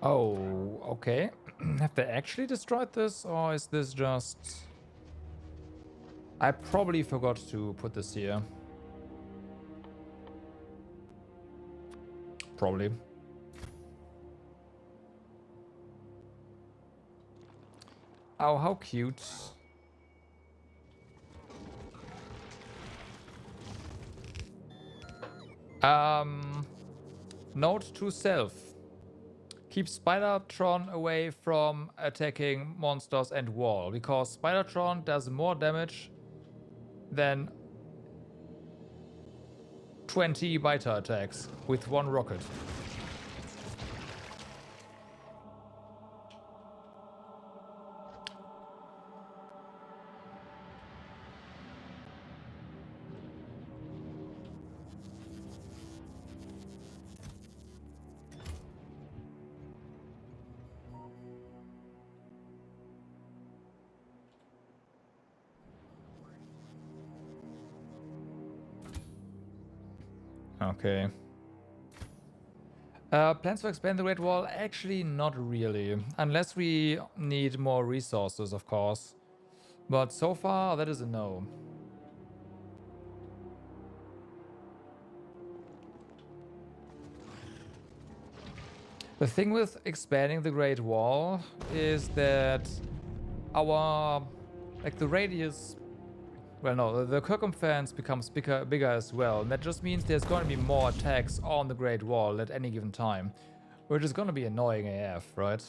Oh, okay. Have they actually destroyed this, or is this just... I probably forgot to put this here. Probably. Oh, how cute. Note to self. Keep Spidertron away from attacking monsters and wall, because Spidertron does more damage than 20 biter attacks with one rocket. Okay. Plans to expand the Great Wall? Actually, not really. Unless we need more resources, of course. But so far, that is a no. The thing with expanding the Great Wall is that our... like, the radius... well, no, the circumference becomes bigger as well. And that just means there's going to be more attacks on the Great Wall at any given time. Which is going to be annoying AF, right?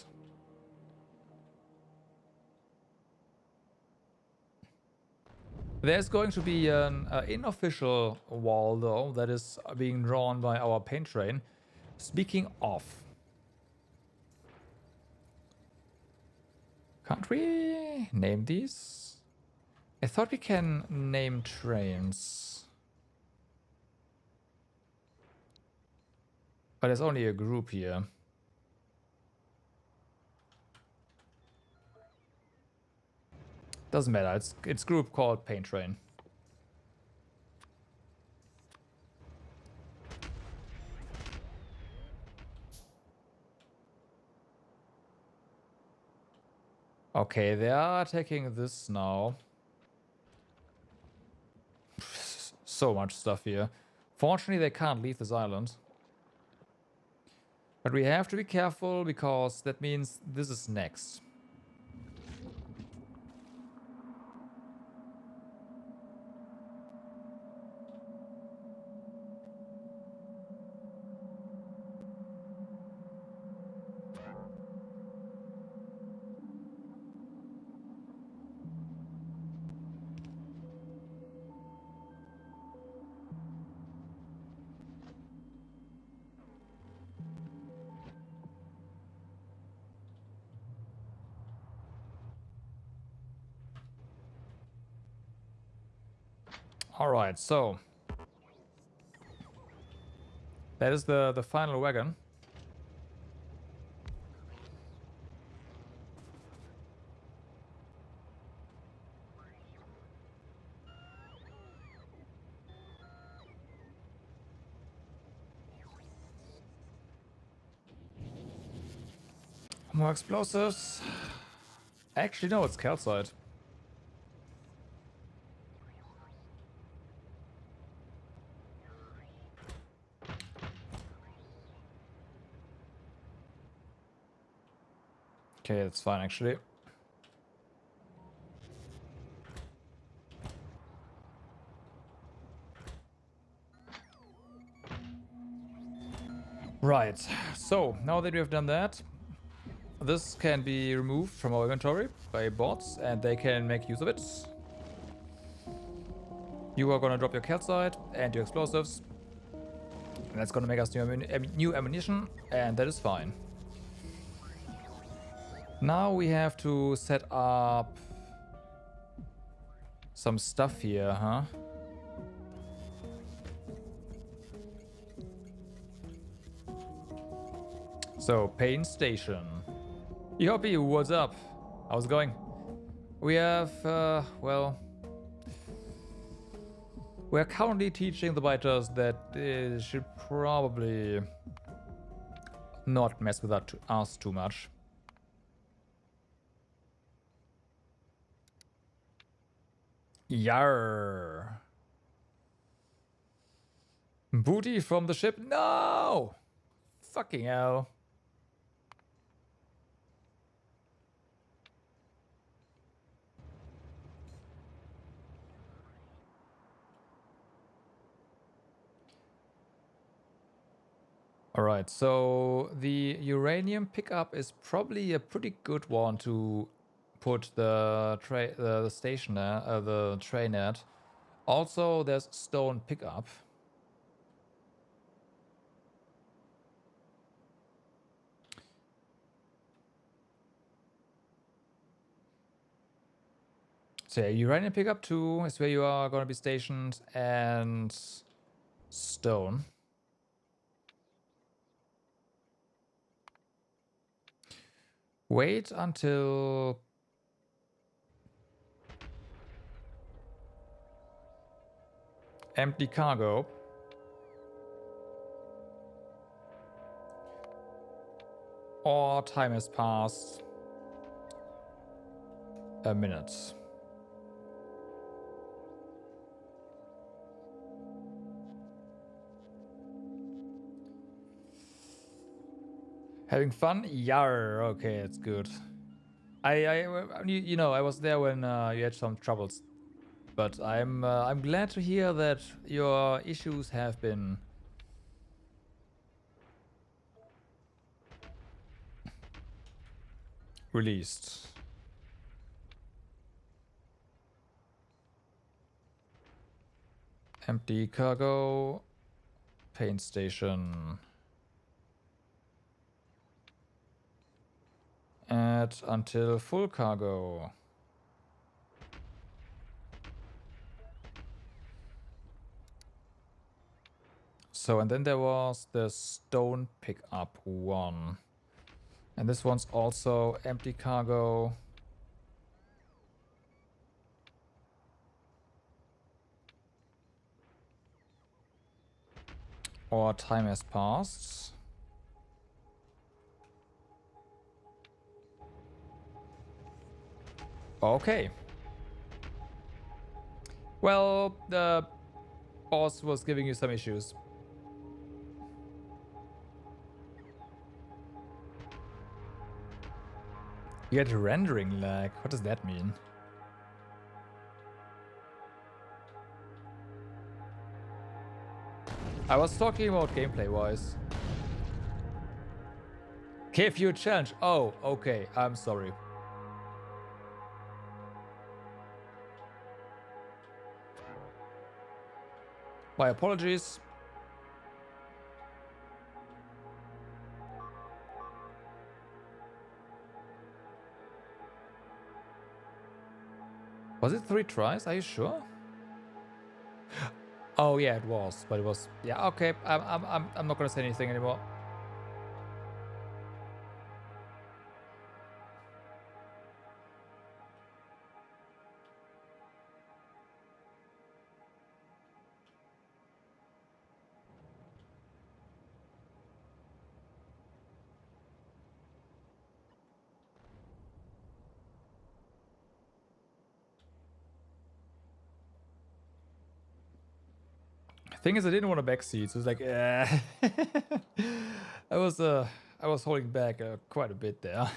There's going to be an unofficial wall, though, that is being drawn by our paint train. Speaking of... can't we name these? I thought we can name trains. But there's only a group here. Doesn't matter, it's group called Paint Train. Okay, they are attacking this now. So much stuff here. Fortunately, they can't leave this island. But we have to be careful, because that means this is next. Alright, so... that is the final wagon. More explosives. Actually, no, it's calcite. Okay, that's fine, actually. Right, so now that we have done that, this can be removed from our inventory by bots, and they can make use of it. You are gonna drop your calcite and your explosives. And that's gonna make us new ammunition, and that is fine. Now we have to set up some stuff here, huh? So, Pain Station. Yoppie, what's up? How's it going? We have, well, we're currently teaching the biters that they should probably not mess with us too much. Yarr. Booty from the ship? No! Fucking hell. Alright, so the uranium pickup is probably a pretty good one to put the station there, the train at. Also, there's stone pickup. So yeah, uranium pickup 2 is where you are going to be stationed, and stone. Wait until empty cargo. Or time has passed a minute. Having fun? Yar. Okay, it's good. You know, I was there when you had some troubles, but I'm glad to hear that your issues have been released. Empty cargo. Paint station. Add until full cargo. So, and then there was the stone pickup one. And this one's also empty cargo. Or time has passed. Okay. Well, the boss was giving you some issues. You had rendering lag. What does that mean? I was talking about gameplay-wise. Gave you a challenge. Oh, okay. I'm sorry. My apologies. Was it 3 tries? Are you sure? Oh yeah, it was, but it was. Yeah, okay. I'm not gonna say anything anymore. Thing is, I didn't want a backseat, so it's like, I was holding back quite a bit there.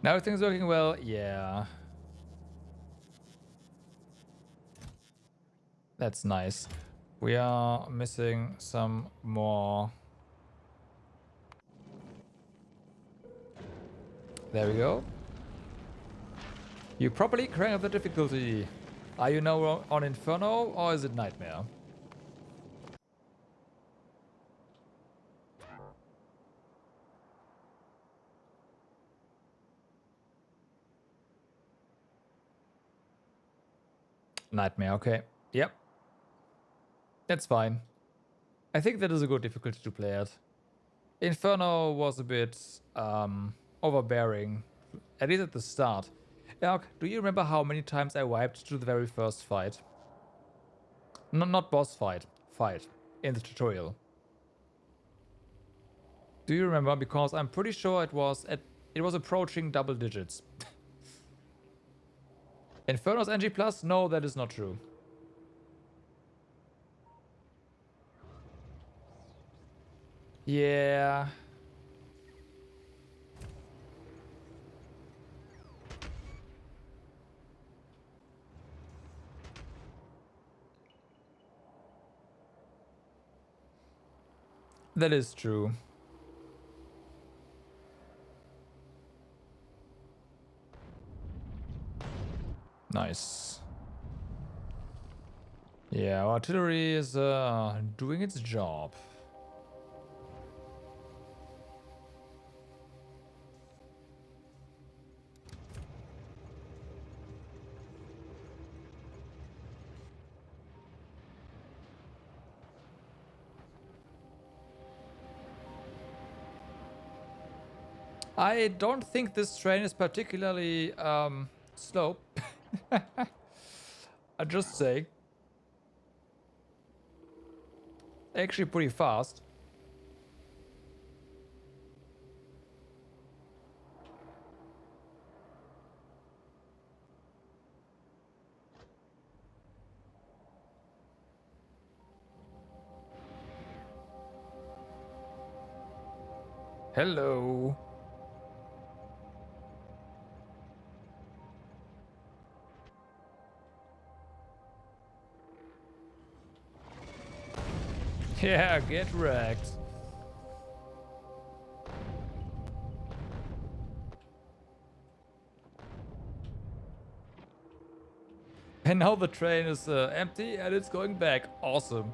Now everything's working well. Yeah, that's nice. We are missing some more. There we go. You properly crank up the difficulty. Are you now on Inferno or is it Nightmare? Nightmare, okay. Yep. That's fine. I think that is a good difficulty to play at. Inferno was a bit overbearing, at least at the start. Erk, do you remember how many times I wiped to the very first fight? No, not boss fight. Fight. In the tutorial. Do you remember? Because I'm pretty sure it was approaching double digits. Inferno's NG plus? No, that is not true. Yeah. That is true. Nice. Yeah, artillery is doing its job. I don't think this train is particularly slow. I just say. Actually pretty fast. Hello. Yeah, get wrecked. And now the train is empty and it's going back. Awesome.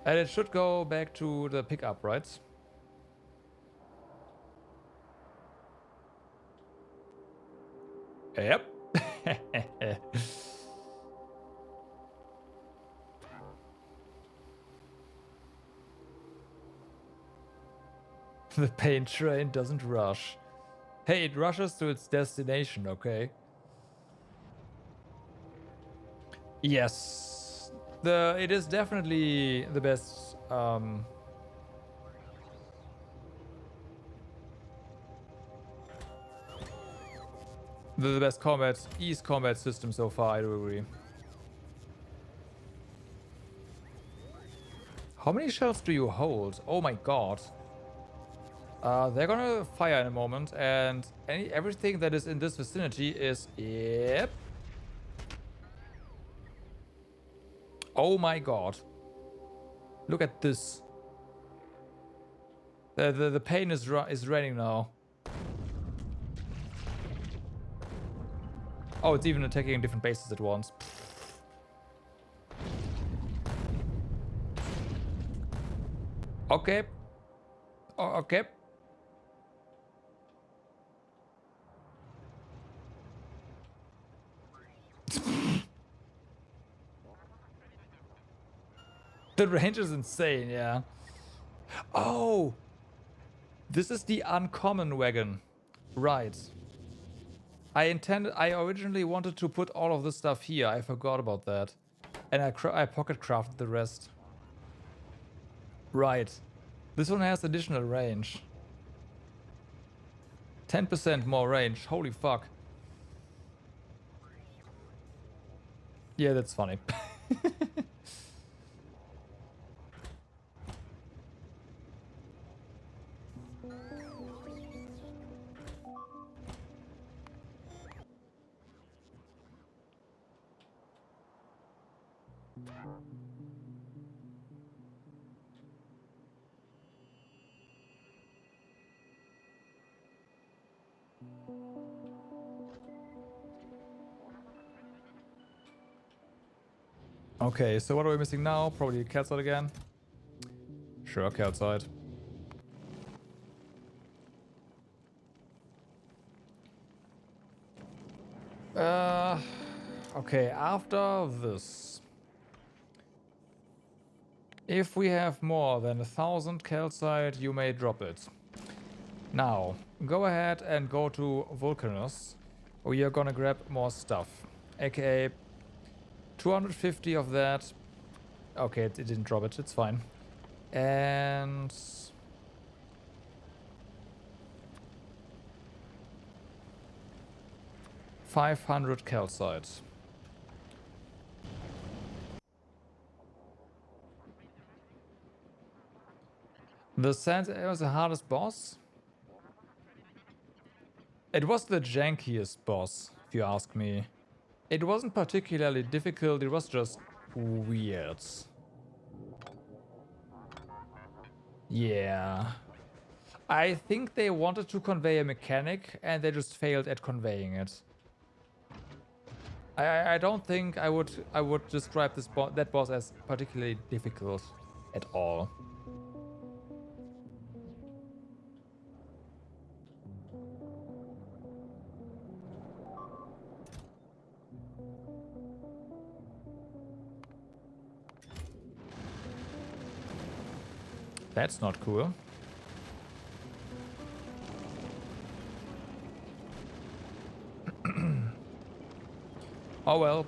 And it should go back to the pickup, right? Yep. The paint train doesn't rush. Hey, it rushes to its destination, okay? Yes. It is definitely the best the best ease combat system so far, I do agree. How many shells do you hold? Oh my god. They're gonna fire in a moment, and everything that is in this vicinity is... Yep. Oh my god. Look at this. The pain is raining now. Oh, it's even attacking different bases at once. Okay. Oh, okay. The range is insane, yeah. Oh! This is the uncommon wagon. Right. I originally wanted to put all of this stuff here. I forgot about that. And I pocket crafted the rest. Right. This one has additional range. 10% more range. Holy fuck. Yeah, that's funny. Okay, so what are we missing now? Probably Calcite again. Sure, Calcite. Okay, after this. If we have more than 1,000 calcite, you may drop it. Now, go ahead and go to Vulcanus. We are gonna grab more stuff. AKA 250 of that. Okay, it didn't drop it, it's fine. And 500 calcite. The Sand was the hardest boss? It was the jankiest boss, if you ask me. It wasn't particularly difficult, it was just weird. Yeah. I think they wanted to convey a mechanic and they just failed at conveying it. I don't think I would describe that boss as particularly difficult at all. That's not cool. Oh well,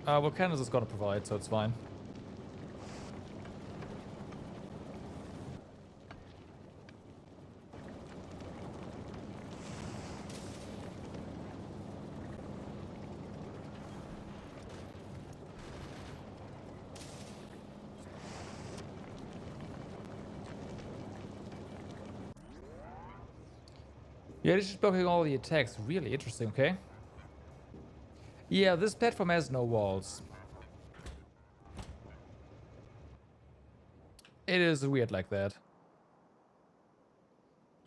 Volcanus is gonna provide, so it's fine. Yeah, this is blocking all the attacks. Really interesting, okay? Yeah, this platform has no walls. It is weird like that.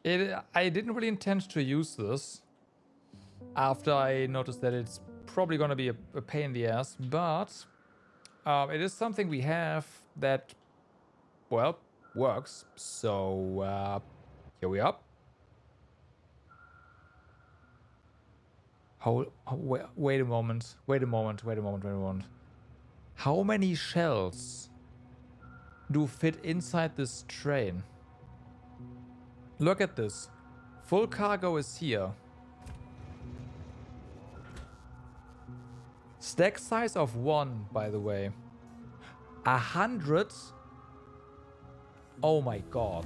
I didn't really intend to use this after I noticed that it's probably gonna be a pain in the ass, but it is something we have that, well, works. So here we are. Wait a moment. Wait a moment. How many shells do fit inside this train? Look at this. Full cargo is here. Stack size of 1, by the way. 100? Oh my god.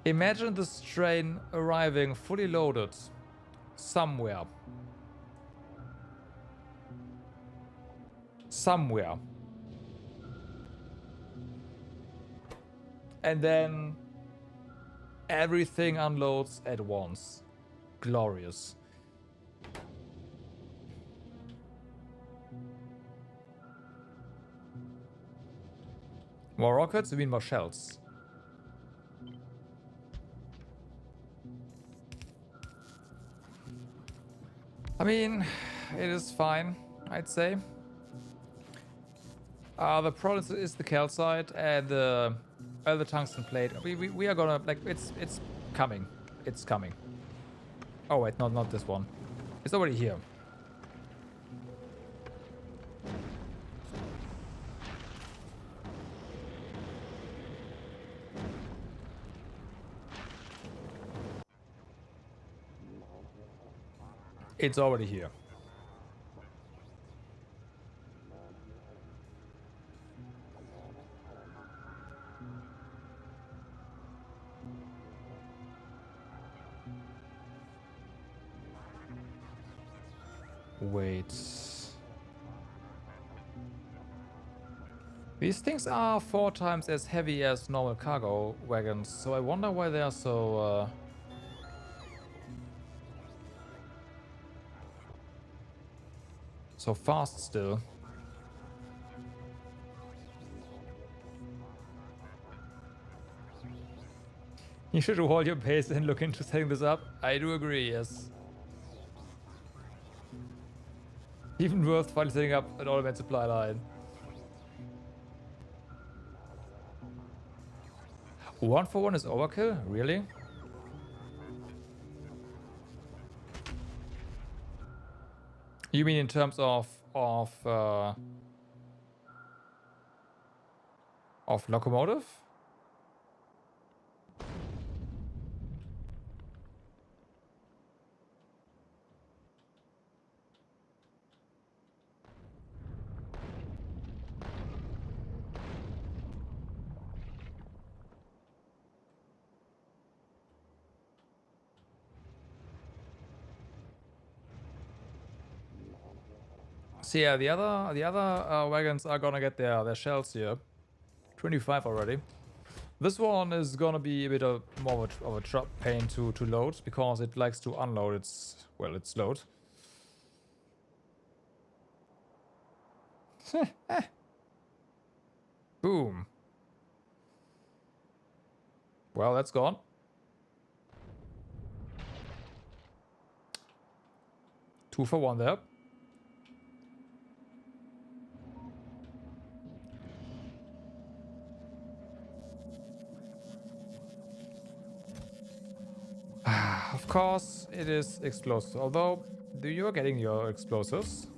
Imagine this train arriving fully loaded somewhere. Somewhere. And then everything unloads at once. Glorious. More rockets? You mean more shells? I mean, it is fine, I'd say. The problem is the calcite and the tungsten plate. We are gonna, like, it's coming. It's coming. Oh wait, not this one. It's already here. It's already here. Wait. These things are 4 times as heavy as normal cargo wagons, so I wonder why they are so fast still. You should hold your pace and look into setting this up. I do agree, yes. Even worth finally setting up an automated supply line. 1 for 1 is overkill? Really? You mean in terms of locomotive? So yeah, the other wagons are gonna get their shells here. 25 already. This one is gonna be a bit more of a pain to load because it likes to unload its load. Boom. Well, that's gone. Two for one there. Of course, it is explosive. Although, you are getting your explosives.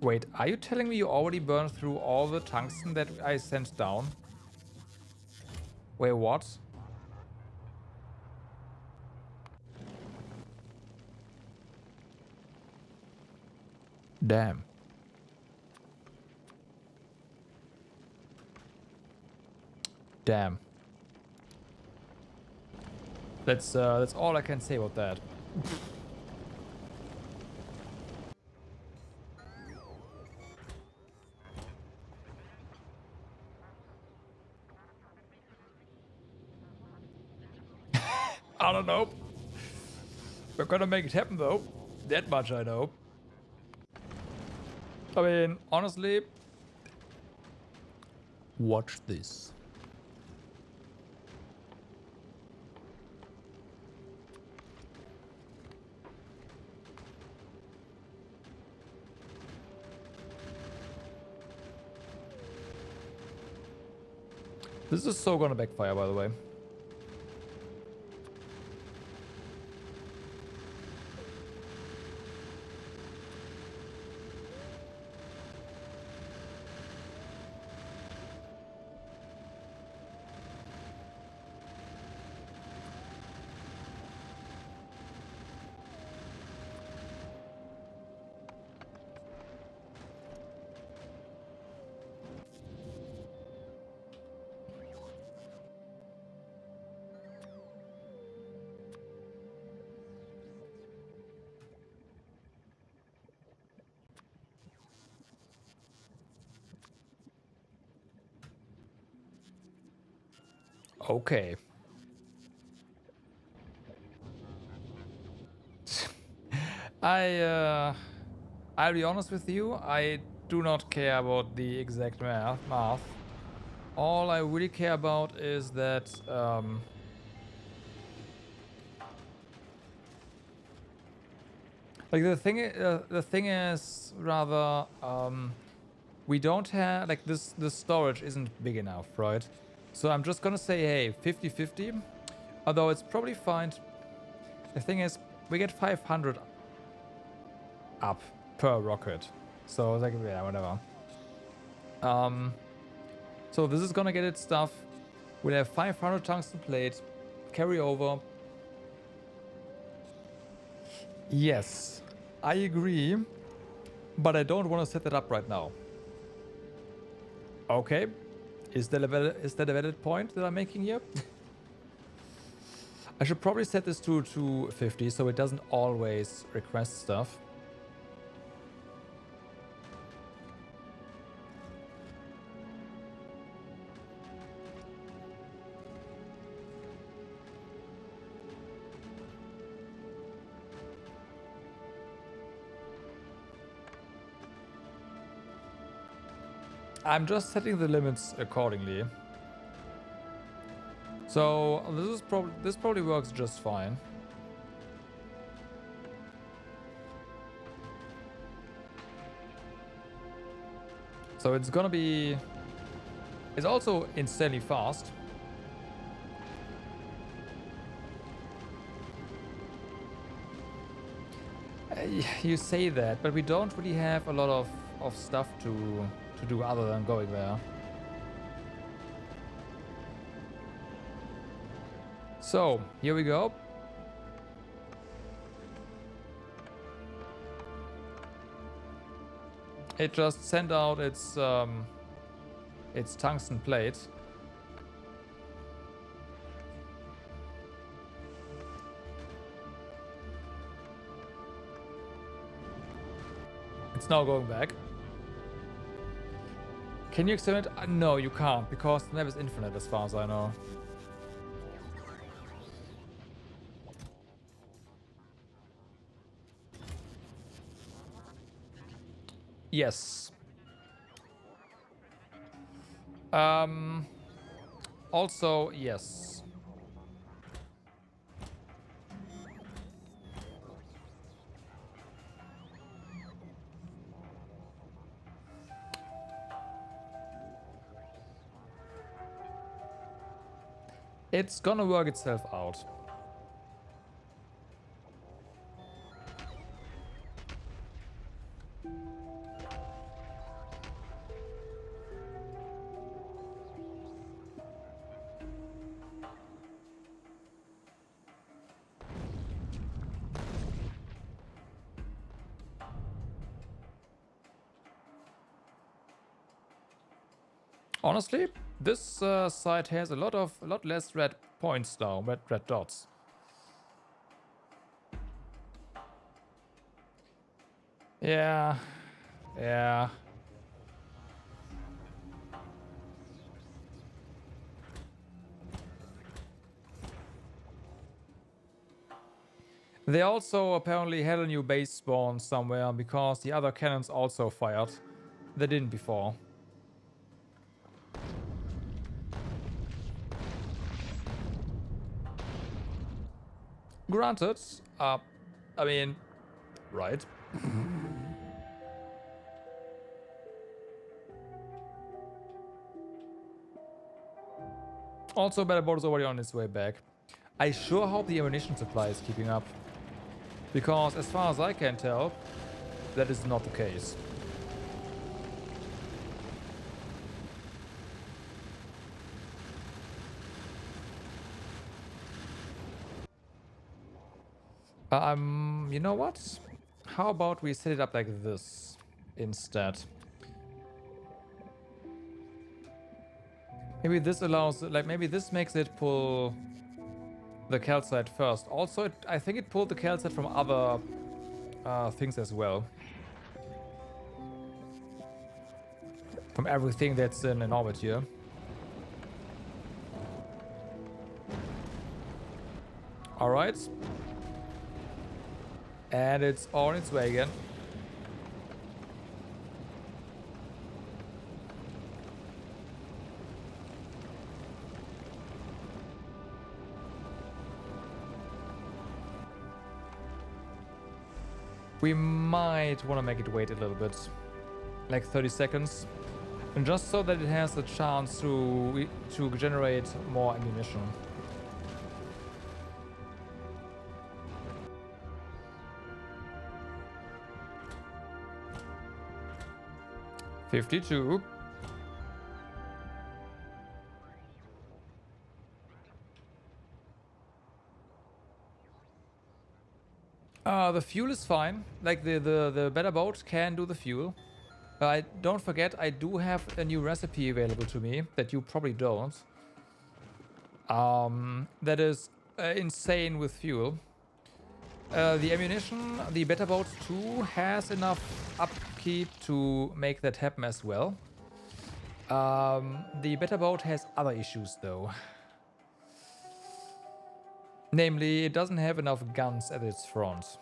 Wait, are you telling me you already burned through all the tungsten that I sent down? Wait, what? Damn. Damn. That's all I can say about that. I don't know. We're gonna make it happen though. That much I know. I mean, honestly, watch this. This is so gonna backfire, by the way. Okay. I'll be honest with you, I do not care about the exact math. All I really care about is that like the thing is rather we don't have like this storage isn't big enough, right? So I'm just gonna say, hey, 50-50. Although it's probably fine. The thing is, we get 500 up per rocket. So it's like, yeah, whatever. So this is gonna get its stuff. We'll have 500 tungsten plate. Carry over. Yes, I agree. But I don't want to set it up right now. Okay. Is that a valid point that I'm making here? I should probably set this to 250 so it doesn't always request stuff. I'm just setting the limits accordingly. So this probably works just fine. So it's gonna be... It's also insanely fast. You say that, but we don't really have a lot of stuff to do other than going there. So, here we go. It just sent out its tungsten plate. It's now going back. Can you extend it? No, you can't, because the map is infinite as far as I know. Yes. Also, yes. It's gonna work itself out. Honestly, this site has a lot less red points now, red dots. Yeah. They also apparently had a new base spawn somewhere because the other cannons also fired. They didn't before. Granted, I mean, right. Also, Battleboat is already on its way back. I sure hope the ammunition supply is keeping up. Because as far as I can tell, that is not the case. You know what? How about we set it up like this instead? Maybe this allows, like, maybe this makes it pull the calcite first. Also, I think it pulled the calcite from other things as well. From everything that's in an orbit here. Alright. And it's on its way again. We might want to make it wait a little bit. Like 30 seconds. And just so that it has a chance to generate more ammunition. $52. The fuel is fine. Like the better boat can do the fuel. Don't forget, I do have a new recipe available to me that you probably don't. That is insane with fuel. The ammunition, the better boat 2 has enough upkeep to make that happen as well. The better boat has other issues though. Namely, it doesn't have enough guns at its front.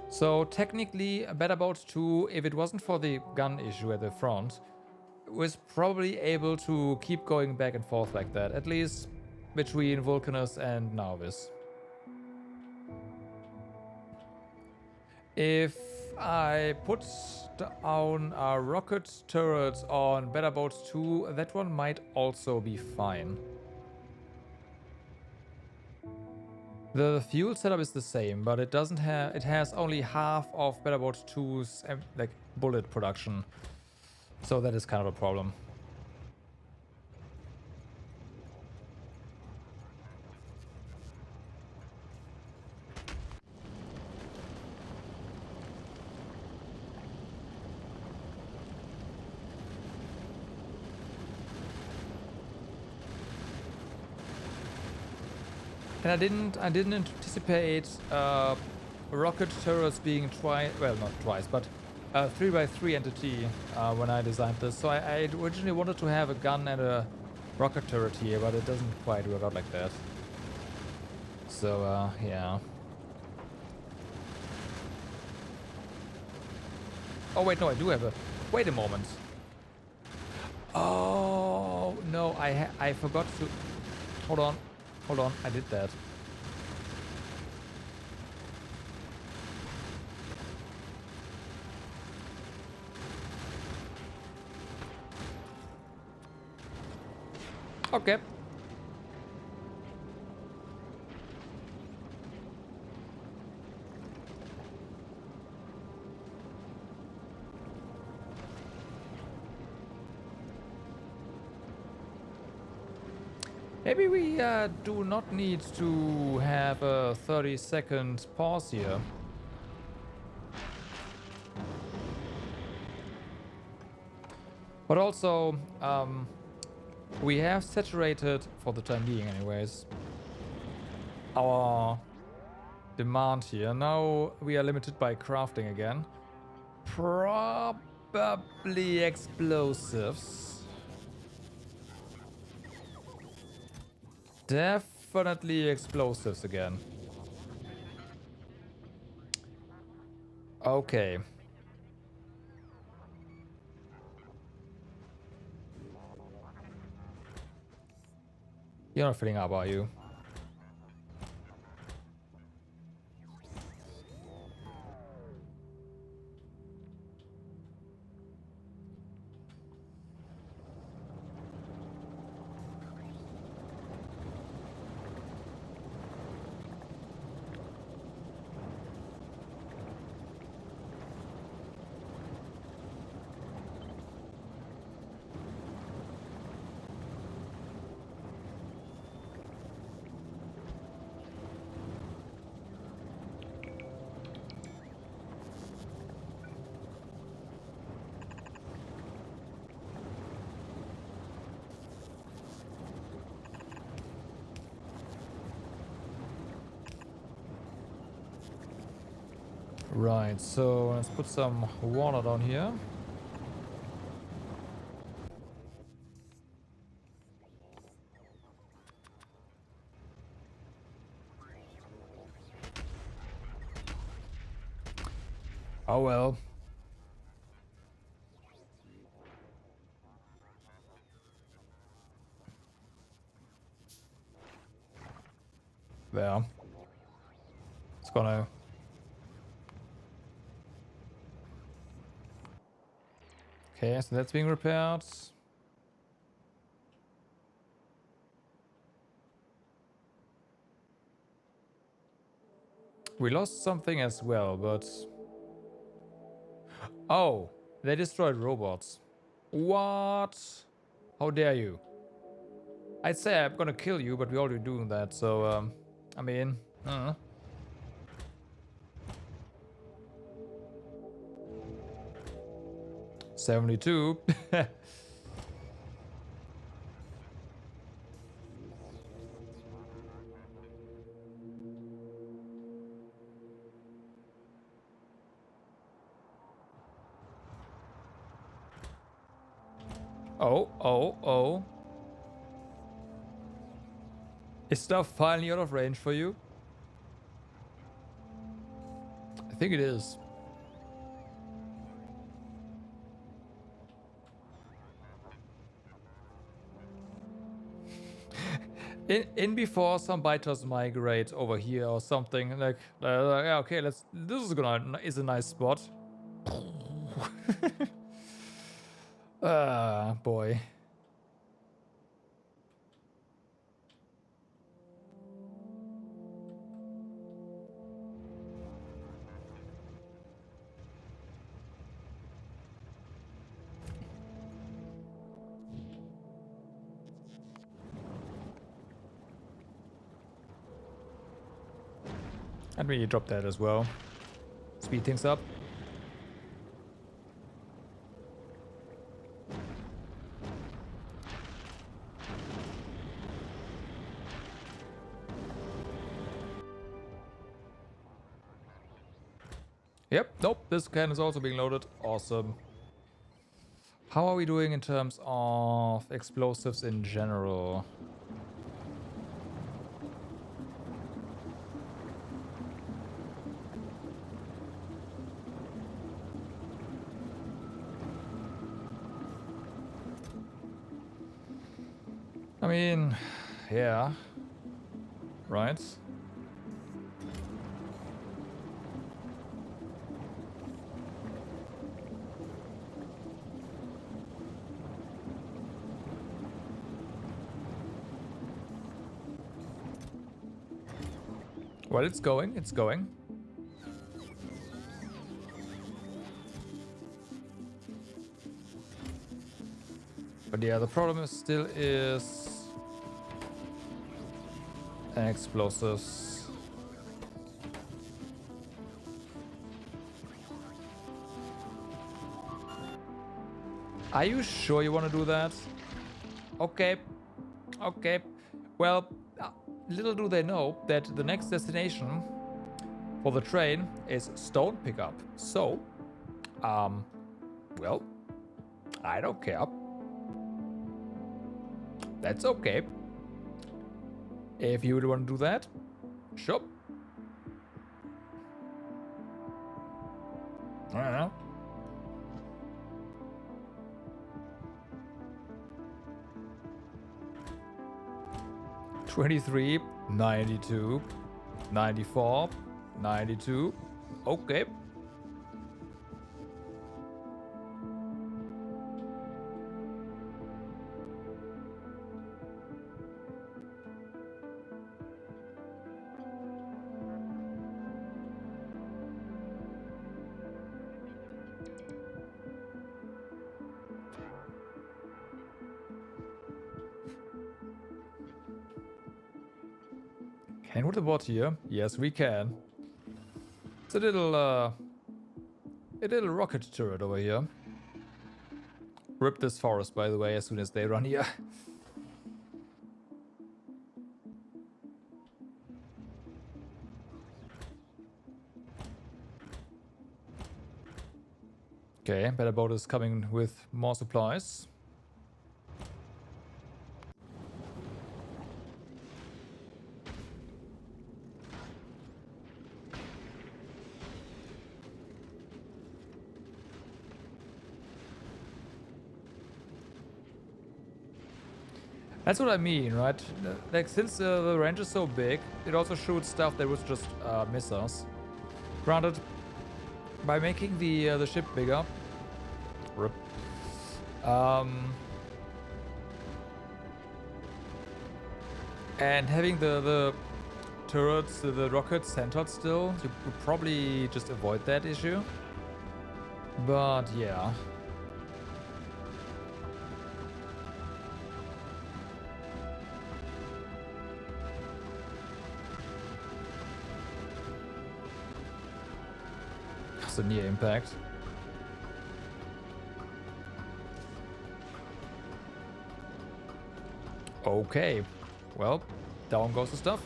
So technically, Better Boat 2, if it wasn't for the gun issue at the front, was probably able to keep going back and forth like that, at least between Vulcanus and Nauvis. If I put down rocket turrets on Better Boats 2, that one might also be fine. The fuel setup is the same, but it doesn't have. It has only half of Better Boats 2's like bullet production, so that is kind of a problem. And I didn't anticipate rocket turrets being not twice, but 3x3 entity when I designed this. So I originally wanted to have a gun and a rocket turret here, but it doesn't quite work out like that. So yeah. Oh wait, no, I do have a. Wait a moment. Oh no, I forgot to. Hold on. Hold on, I did that. Okay. Maybe we do not need to have a 30-second pause here. But also, we have saturated, for the time being anyways, our demand here. Now we are limited by crafting again. Probably explosives. Definitely explosives again. Okay. You're not filling up, are you? Right, so let's put some water down here. Oh well. There. It's gonna... Okay, so that's being repaired. We lost something as well, but... Oh, they destroyed robots. What? How dare you? I'd say I'm gonna kill you, but we're already doing that, so, I mean... 72. Oh. Is stuff finally out of range for you? I think it is. In before some biters migrate over here or something, like yeah, okay, this is a nice spot. Ah, boy. And we drop that as well. Speed things up. Yep, nope, this can is also being loaded. Awesome. How are we doing in terms of explosives in general? I mean, yeah. Right? Well, it's going, it's going. But yeah, the problem is still is explosives. Are you sure you want to do that? Okay. Okay. Well, little do they know that the next destination for the train is stone pickup. So, well, I don't care. That's okay. If you would want to do that, sure. I don't know. 23, 92, 94, 92. Okay. Can we put the bot here? Yes, we can. It's a little rocket turret over here. Rip this forest, by the way, as soon as they run here. Okay, better boat is coming with more supplies. That's what I mean, right? Like, since the range is so big, it also shoots stuff that would just miss us. Granted, by making the ship bigger, rip, and having the turrets, the rockets centered still, you would probably just avoid that issue. But yeah. That's a near impact. Okay. Well, down goes the stuff.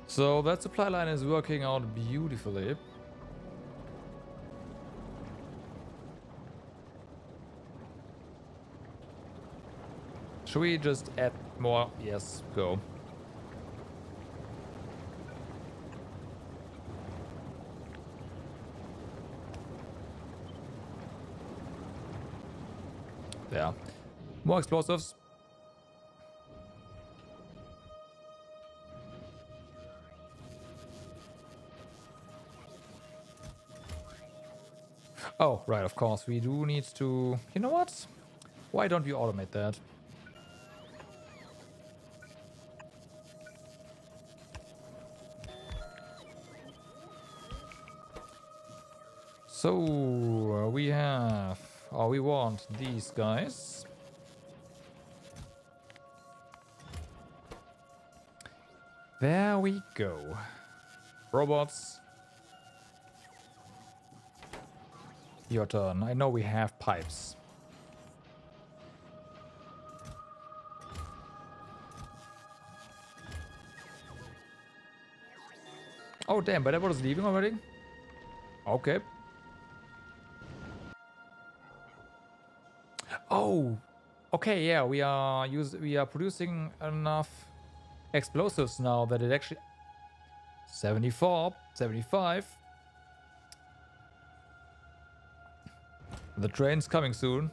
So that supply line is working out beautifully. Should we just add more? Yes, go. There. More explosives. Oh, right, of course. We do need to... You know what? Why don't we automate that? So, we have... Oh, we want these guys. There we go. Robots. Your turn. I know we have pipes. Oh, damn, but everyone is leaving already? Okay. Oh, okay, yeah, we are producing enough explosives now that it actually 74, 75. The train's coming soon.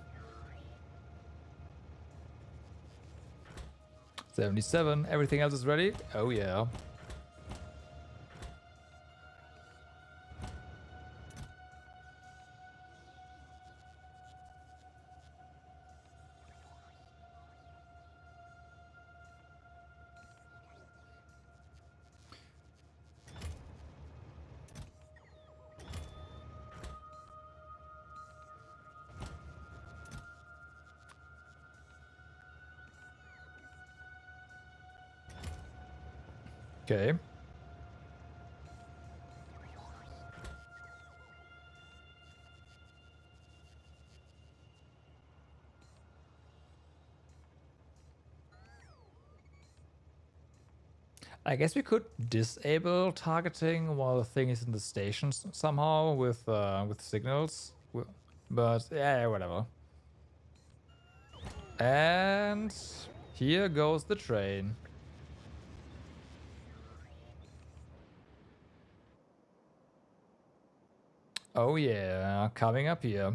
77. Everything else is ready. Oh yeah. Okay. I guess we could disable targeting while the thing is in the stations somehow with signals. But yeah, whatever. And here goes the train. Oh yeah, coming up here.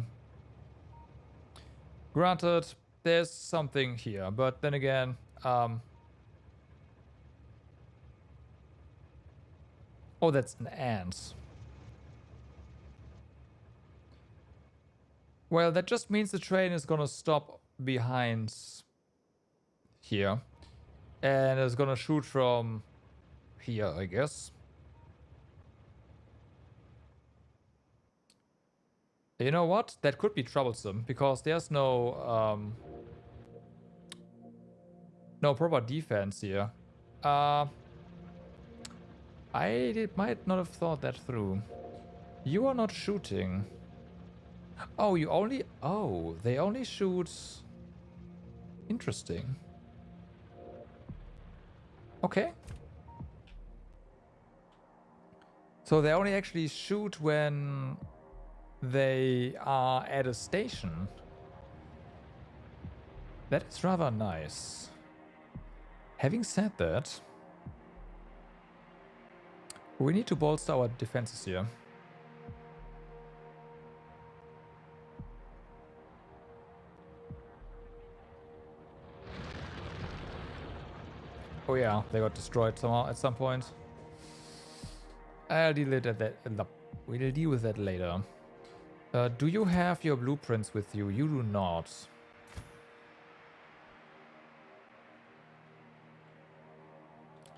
Granted, there's something here, but then again, oh, that's an ant. Well, that just means the train is gonna stop behind here. And it's gonna shoot from here, I guess. You know what? That could be troublesome, because there's no proper defense here. Might not have thought that through. You are not shooting. Oh, they only shoot... Interesting. Okay. So they only actually shoot when they are at a station. That is rather nice. Having said that, we need to bolster our defenses here. Oh yeah, they got destroyed somehow at some point. I'll deal with that. We'll deal with that later. Do you have your blueprints with you? You do not.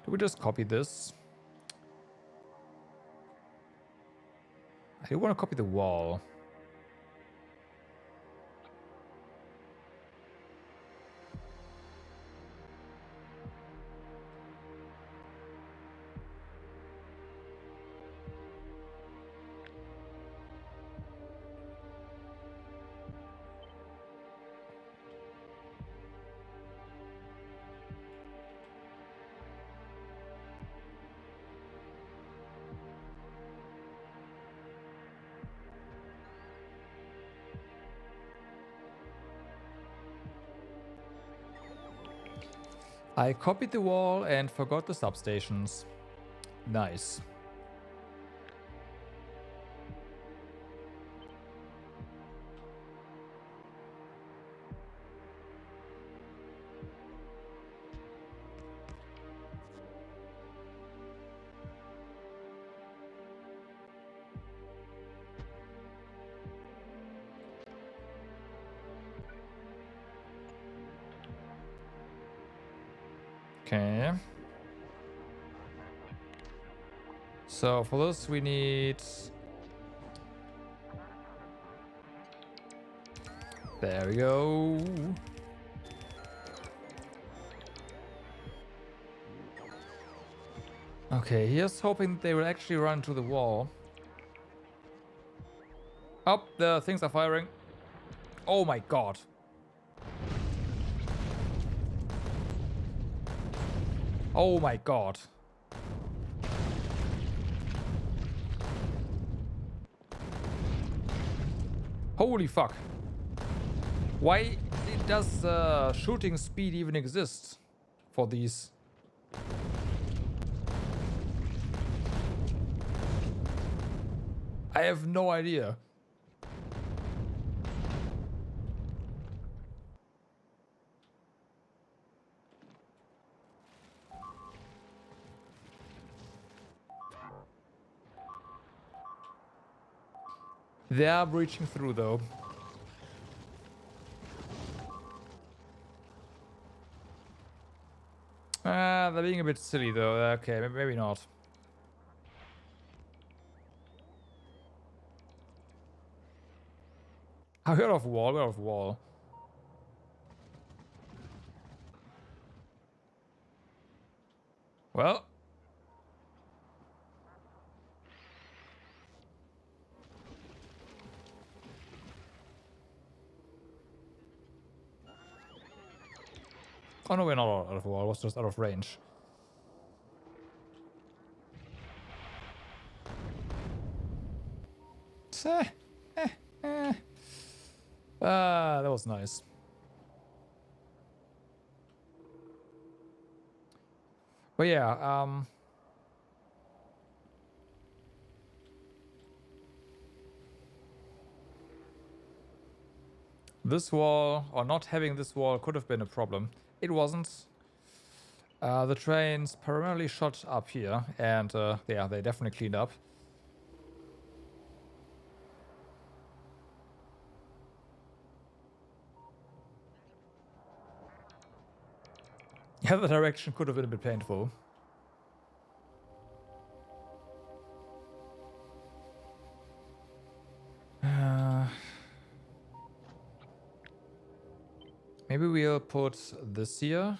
Do we just copy this? I do want to copy the wall. I copied the wall and forgot the substations. Nice. Okay. So for this we need... There we go. Okay, here's hoping they will actually run to the wall. Oh, the things are firing. Oh my god. Oh my god. Holy fuck. Why does shooting speed even exist for these? I have no idea. They are breaching through though. They're being a bit silly though. Okay, maybe not. I heard of wall, we're off wall. Well. Oh no, we're not out of wall, it was just out of range. That was nice. But yeah, this wall, or not having this wall, could have been a problem. It wasn't. The trains primarily shot up here, and yeah, they definitely cleaned up. Yeah, the direction could have been a bit painful. Maybe we'll put this here.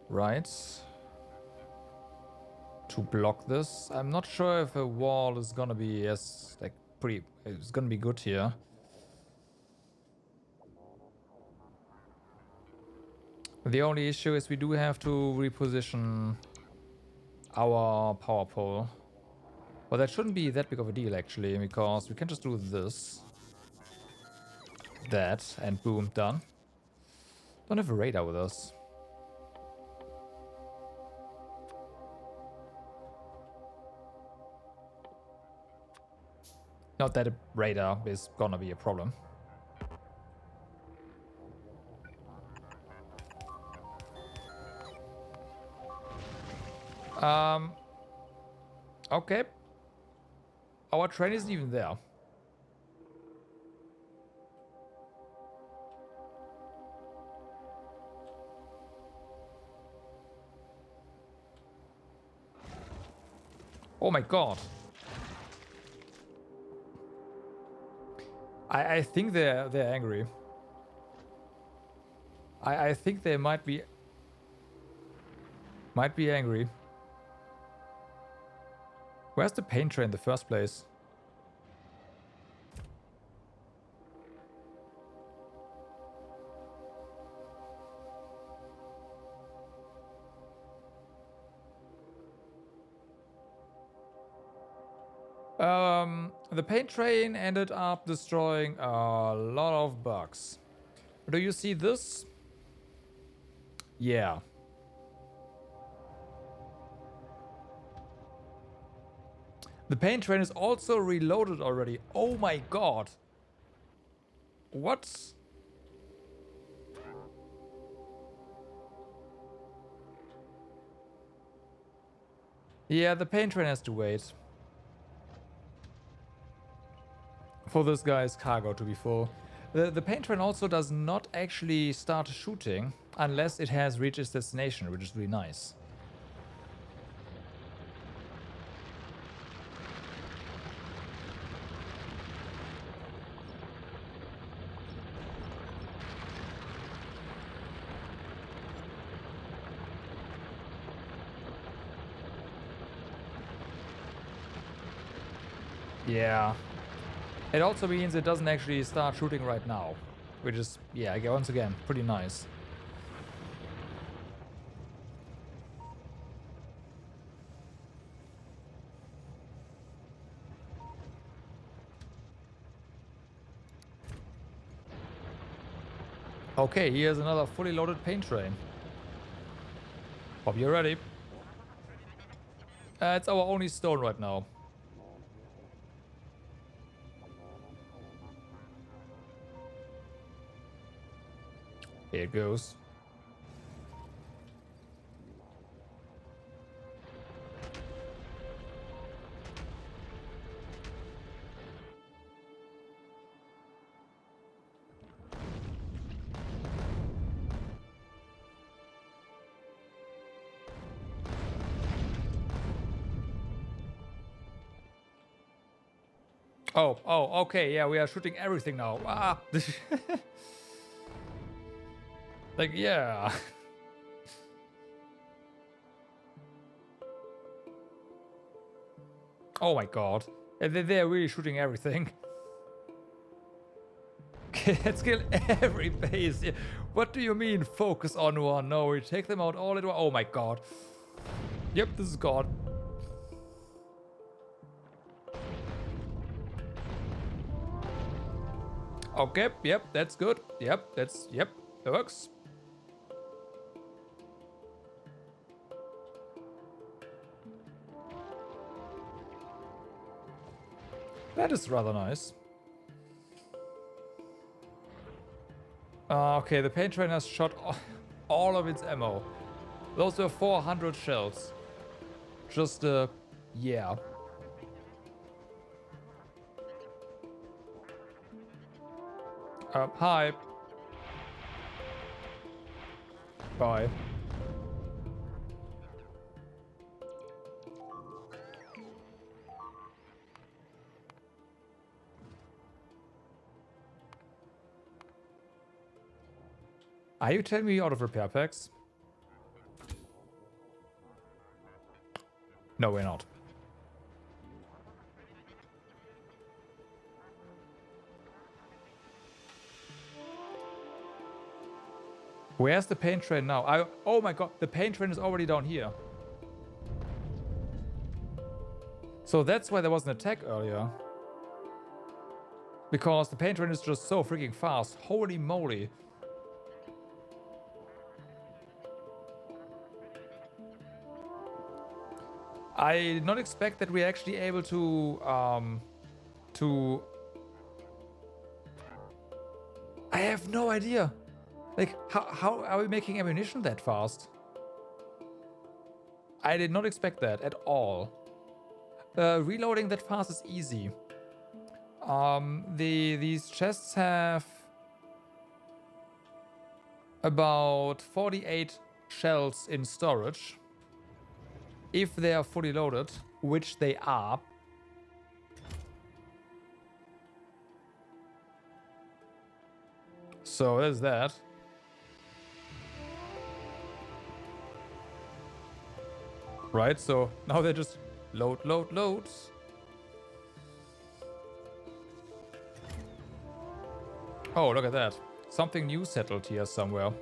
Right. To block this. I'm not sure if a wall is gonna be as, like, pretty... It's gonna be good here. The only issue is we do have to reposition our power pole. Well, that shouldn't be that big of a deal, actually, because we can just do this. That, and boom, done. Don't have a radar with us. Not that a radar is gonna be a problem. Okay. Our train isn't even there. Oh my god. I think they're angry. I think they might be angry. Where's the paint train in the first place? The paint train ended up destroying a lot of bugs. Do you see this? Yeah. The paint train is also reloaded already. Oh my god. What? Yeah, the paint train has to wait. For this guy's cargo to be full. The paint train also does not actually start shooting unless it has reached its destination, which is really nice. Yeah. It also means it doesn't actually start shooting right now, which is, yeah, once again, pretty nice. Okay, here's another fully loaded paint train. Hope you're ready. It's our only stone right now. Here it goes. Oh, okay, yeah, we are shooting everything now. Ah! Like, yeah. Oh my god. They're really shooting everything. Let's kill every base. What do you mean, focus on one? No, we take them out all at once. Oh my god. Yep, this is gone. Okay, yep, that's good. Yep, that works. That is rather nice. Okay, the paint train has shot all of its ammo. Those were 400 shells. Just, yeah. Hi. Bye. Are you telling me you're out of repair packs? No, we're not. Where's the paint train now? Oh my god, the paint train is already down here. So that's why there was an attack earlier. Because the paint train is just so freaking fast. Holy moly. I did not expect that we're actually able to I have no idea. Like, how are we making ammunition that fast? I did not expect that at all. Reloading that fast is easy. These chests have about 48 shells in storage. If they are fully loaded, which they are. So there's that. Right, so now they just load. Oh, look at that. Something new settled here somewhere.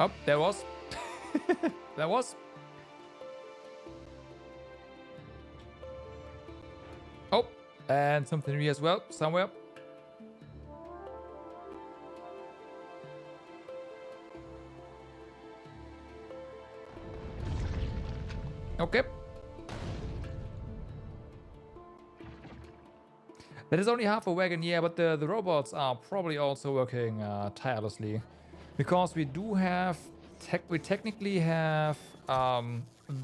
Oh, there was. There was. Oh, and something new as well, somewhere. Okay. That is only half a wagon, yeah, but the robots are probably also working tirelessly. Because we do have, we technically have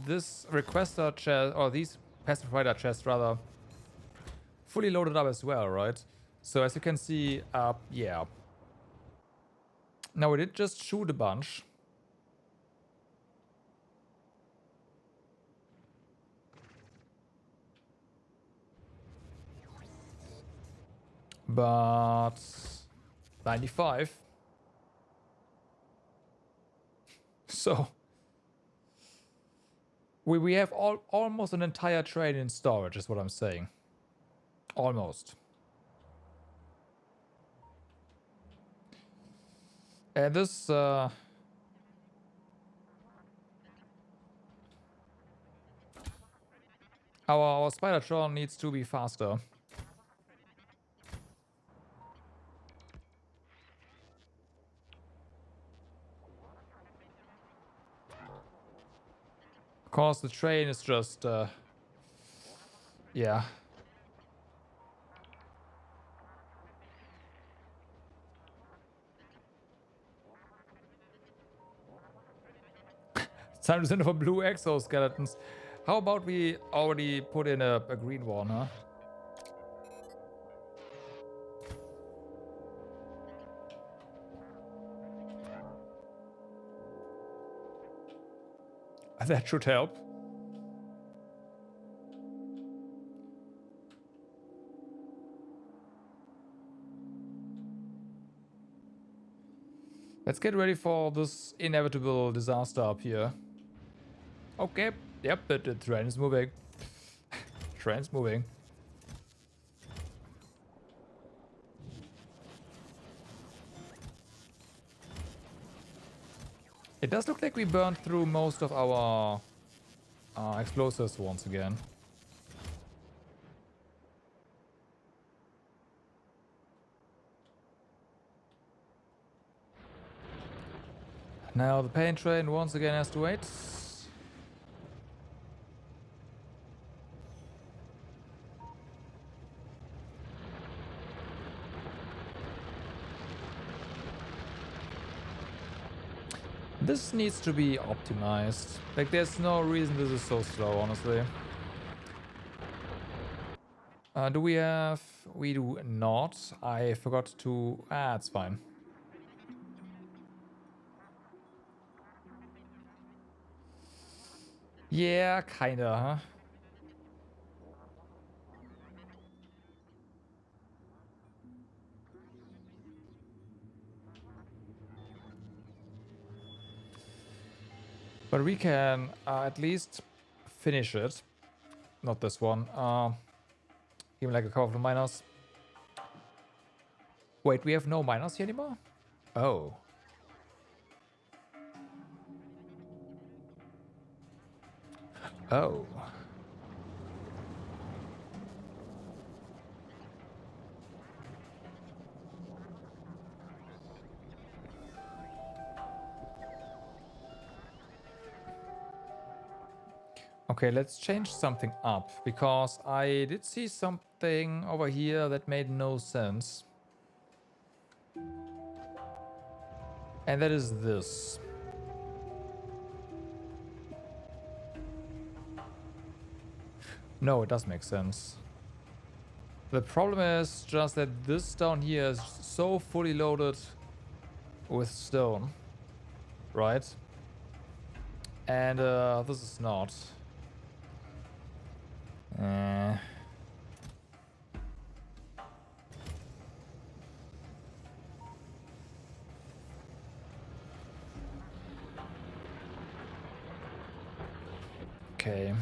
this requester chest, or these passive radar chest rather fully loaded up as well, right? So as you can see, yeah. Now we did just shoot a bunch. But 95. So we have almost an entire train in storage is what I'm saying. Almost. And this our Spider-Tron needs to be faster. Of course, the train is just, yeah. It's time to send for blue exoskeletons. How about we already put in a green one, huh? That should help. Let's get ready for this inevitable disaster up here. Okay. Yep, the train is moving. Train's moving. It does look like we burned through most of our explosives once again. Now the pain train once again has to wait. This needs to be optimized. Like, there's no reason this is so slow, honestly. Do we have... We do not. I forgot to... it's fine. Yeah, kinda, huh? But we can at least finish it. Not this one. Give me like a couple of miners. Wait, we have no miners here anymore? Oh. Oh. Okay, let's change something up, because I did see something over here that made no sense. And that is this. No, it does make sense. The problem is just that this down here is so fully loaded with stone, right? And this is not. Okay.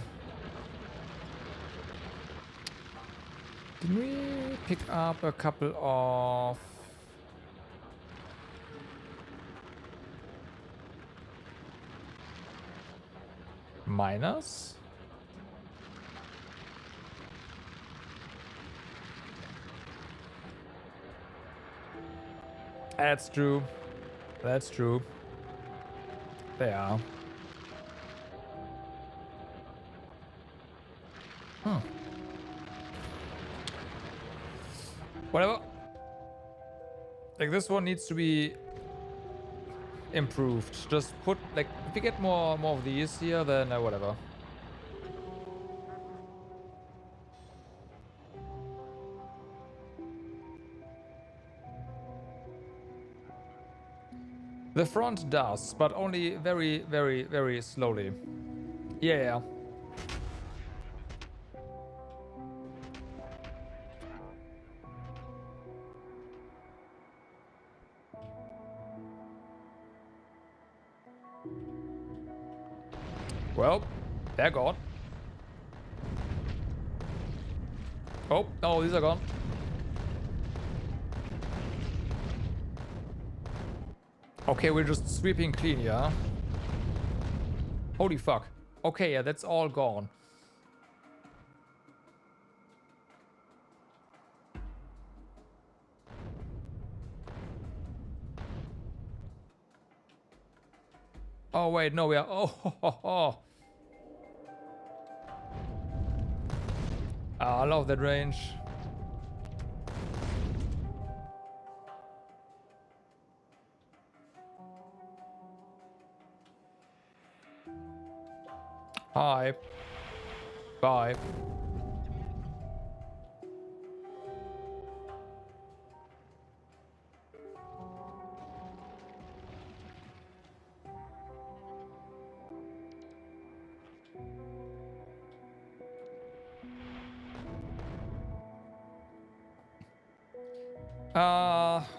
Did we pick up a couple of... miners? That's true. That's true. They are. Whatever. Like, this one needs to be improved. Just put, like, if we get more of these here, then whatever. The front does, but only very, very, very slowly. Yeah. Well, they're gone. Oh, no, these are gone. Okay, we're just sweeping clean, yeah? Holy fuck. Okay, yeah, that's all gone. Oh, wait, no, we are... Oh, ho, ho, ho. I love that range. Hi. Bye.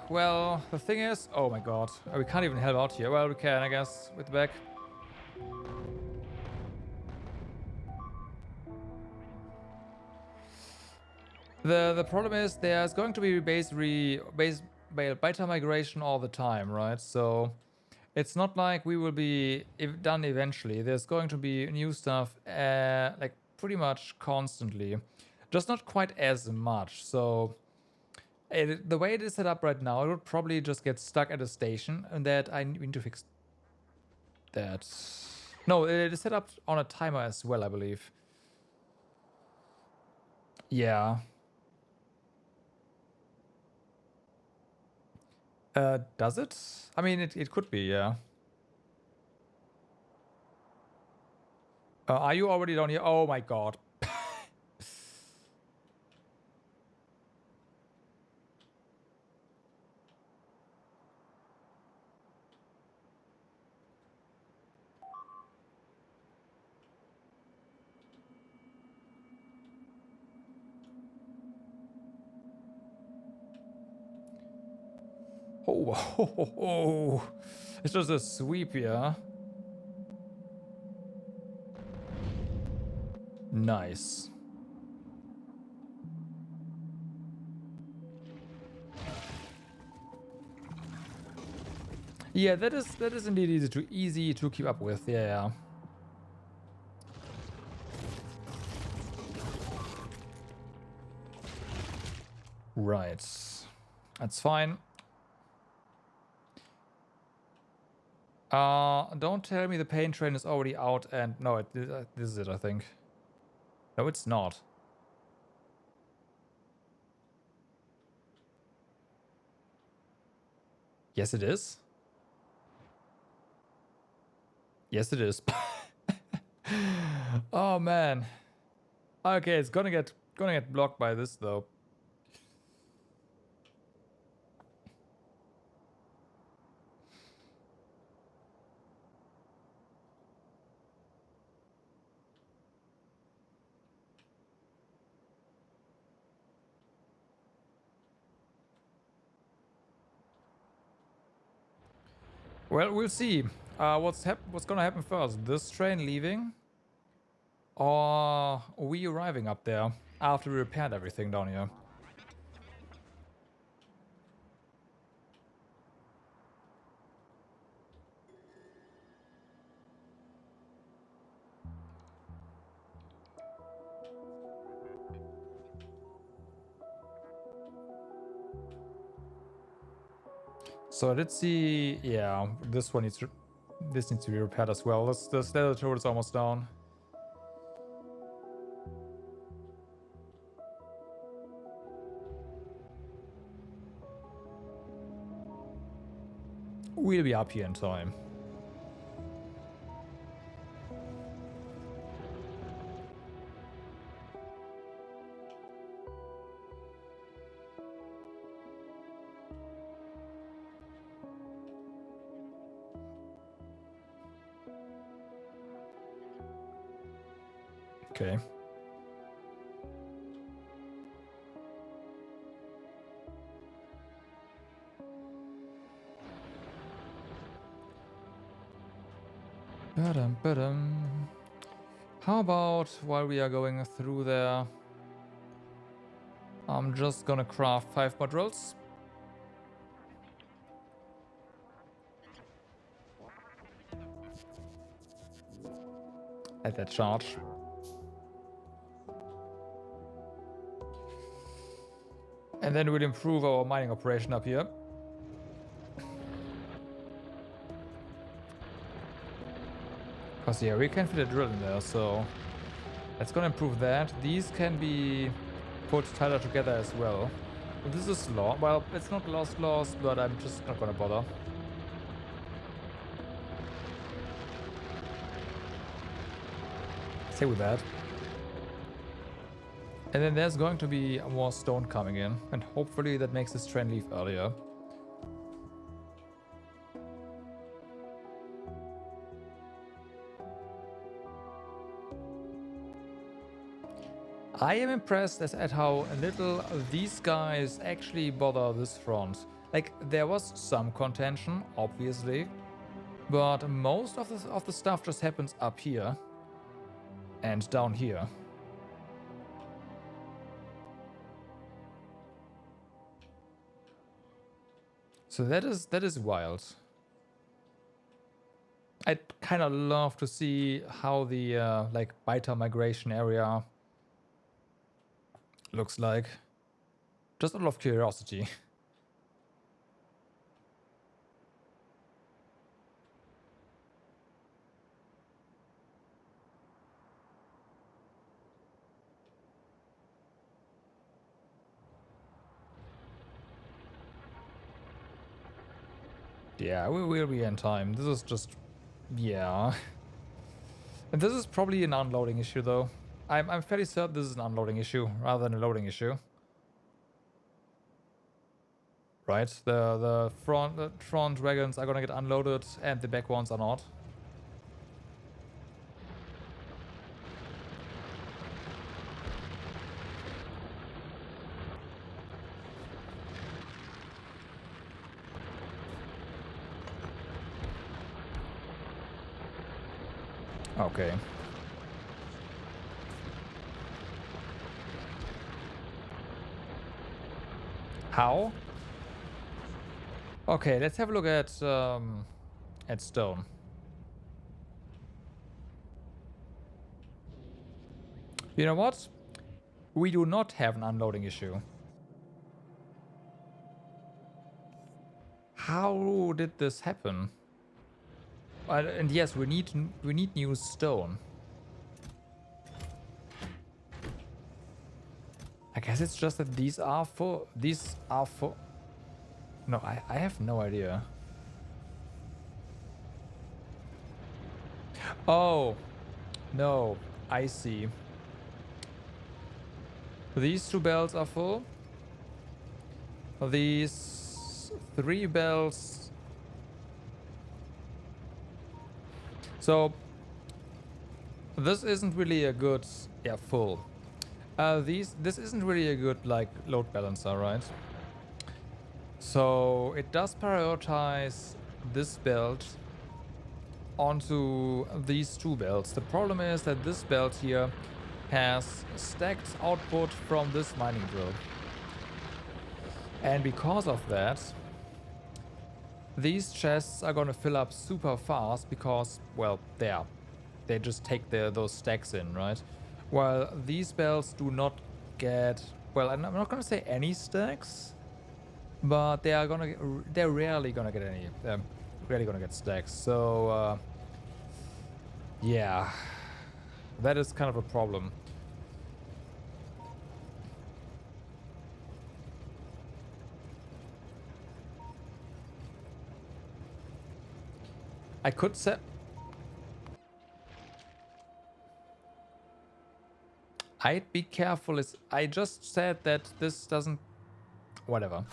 Well, the thing is... Oh my god. We can't even help out here. Well, we can, I guess, with the back. The problem is there's going to be base beta migration all the time, right? So it's not like we will be done eventually. There's going to be new stuff like pretty much constantly, just not quite as much. So the way it is set up right now, it would probably just get stuck at a station, and that I need to fix that. No, it is set up on a timer as well, I believe. Yeah. Does it? I mean, it could be, yeah. Are you already down here? Oh my god. Oh, oh, oh, oh. It's just a sweep here. Nice. Yeah, that is indeed easy to keep up with. Yeah. Right. That's fine. Don't tell me the pain train is already out and no, this is it, I think. No, it's not. Yes, it is. Yes, it is. Oh man. Okay, it's gonna get blocked by this though. Well, we'll see. What's gonna happen first? This train leaving, or we arriving up there after we repaired everything down here? So I did see, yeah, this needs to be repaired as well. The stellar turret is almost down. We'll be up here in time. Okay. Ba-dum. How about while we are going through there, I'm just gonna craft 5 more drills. At that charge. And then we'll improve our mining operation up here. Because yeah, we can fit a drill in there, so that's gonna improve that. These can be put tighter together as well. This is lost. Well, it's not lost, but I'm just not gonna bother. Stay with that. And then there's going to be more stone coming in, and hopefully that makes this train leave earlier. I am impressed at how little these guys actually bother this front. Like, there was some contention, obviously, but most of the stuff just happens up here and down here. So that is wild. I'd kind of love to see how the like biter migration area looks like. Just out of curiosity. Yeah, we will be in time. This is just... yeah. And this is probably an unloading issue, though. I'm fairly certain this is an unloading issue rather than a loading issue. Right? The front wagons are gonna get unloaded and the back ones are not. Okay. How? Okay, let's have a look at stone. You know what? We do not have an unloading issue. How did this happen? And yes, we need new stone. I guess it's just that these are for... No, I have no idea. Oh, no, I see. These 2 bells are full. These 3 bells. So this isn't really a good... yeah, full. This isn't really a good, like, load balancer, right? So it does prioritize this belt onto these 2 belts. The problem is that this belt here has stacked output from this mining drill. And because of that, these chests are gonna fill up super fast because, well, they just take those stacks in, right? While these belts do not get... well, I'm not gonna say any stacks, but they're rarely gonna get any. They're rarely gonna get stacks. So yeah, that is kind of a problem. I could say... I'd be careful. I just said that this doesn't... whatever.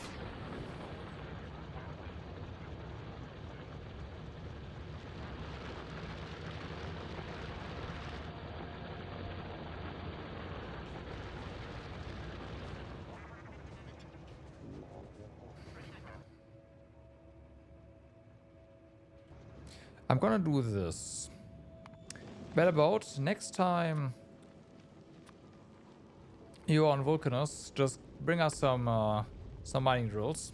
I'm gonna do this. Well, about next time you're on Vulcanus, just bring us some mining drills.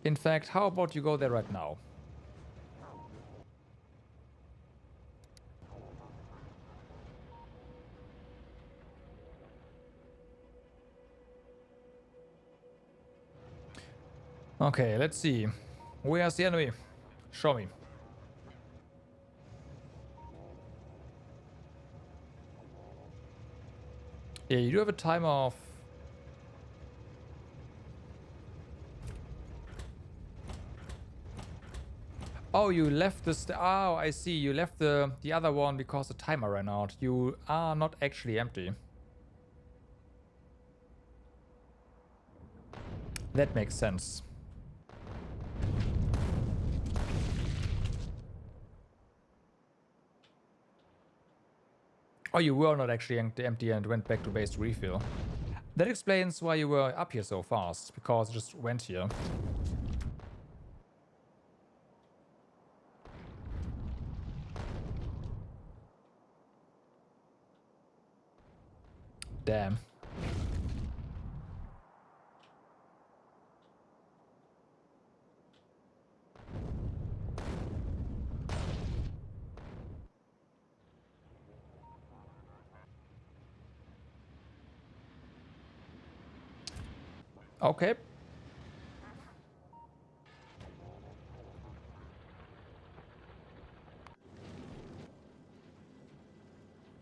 In fact, how about you go there right now? Okay, let's see. Where's the enemy? Show me. Yeah, you do have a timer of... Oh, you left this... Oh, I see. You left the other one because the timer ran out. You are not actually empty. That makes sense. Oh, you were not actually empty and went back to base to refill. That explains why you were up here so fast, because you just went here. Damn. Okay.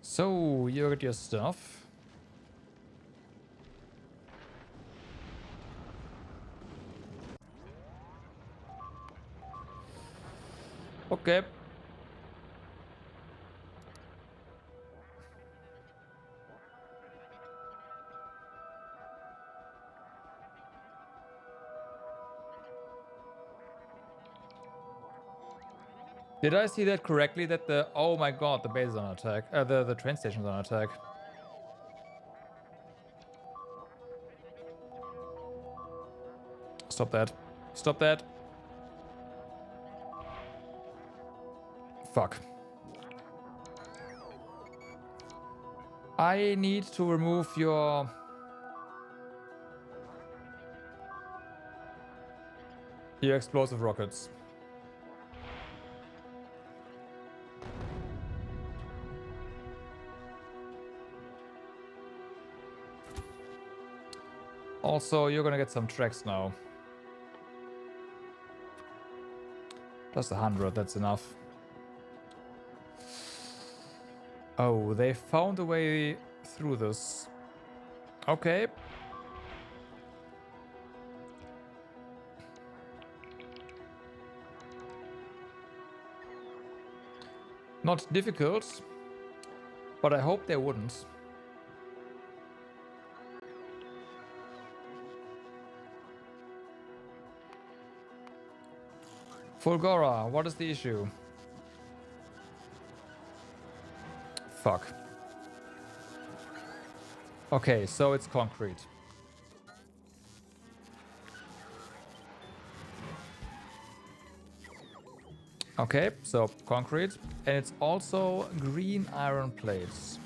So, you got your stuff. Okay. Did I see that correctly? That the... Oh my god, the base is on attack. The train station is on attack. Stop that. Stop that. Fuck. I need to remove your... Your explosive rockets. Also, you're gonna get some tracks now. Just 100, that's enough. Oh, they found a way through this. Okay. Not difficult, but I hope they wouldn't. Fulgora, what is the issue? Fuck. Okay, so it's concrete. Okay, so concrete. And it's also green iron plates.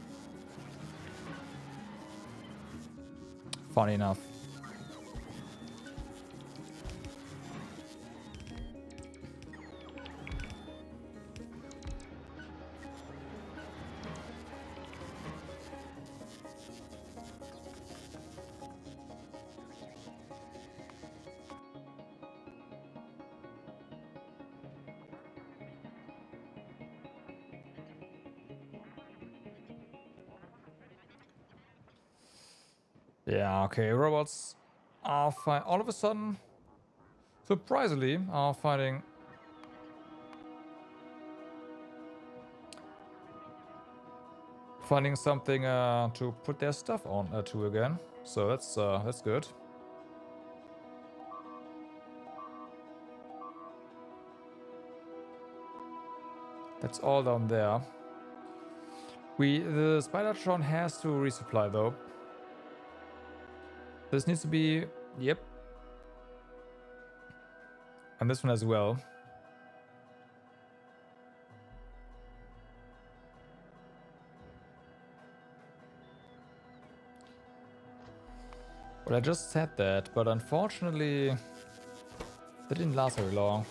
Funny enough. Yeah, okay, robots are all of a sudden, surprisingly, are finding something to put their stuff on to again. So that's good. That's all down there. The Spidertron has to resupply though. This needs to be... Yep. And this one as well. Well, I just said that, but unfortunately, that didn't last very long.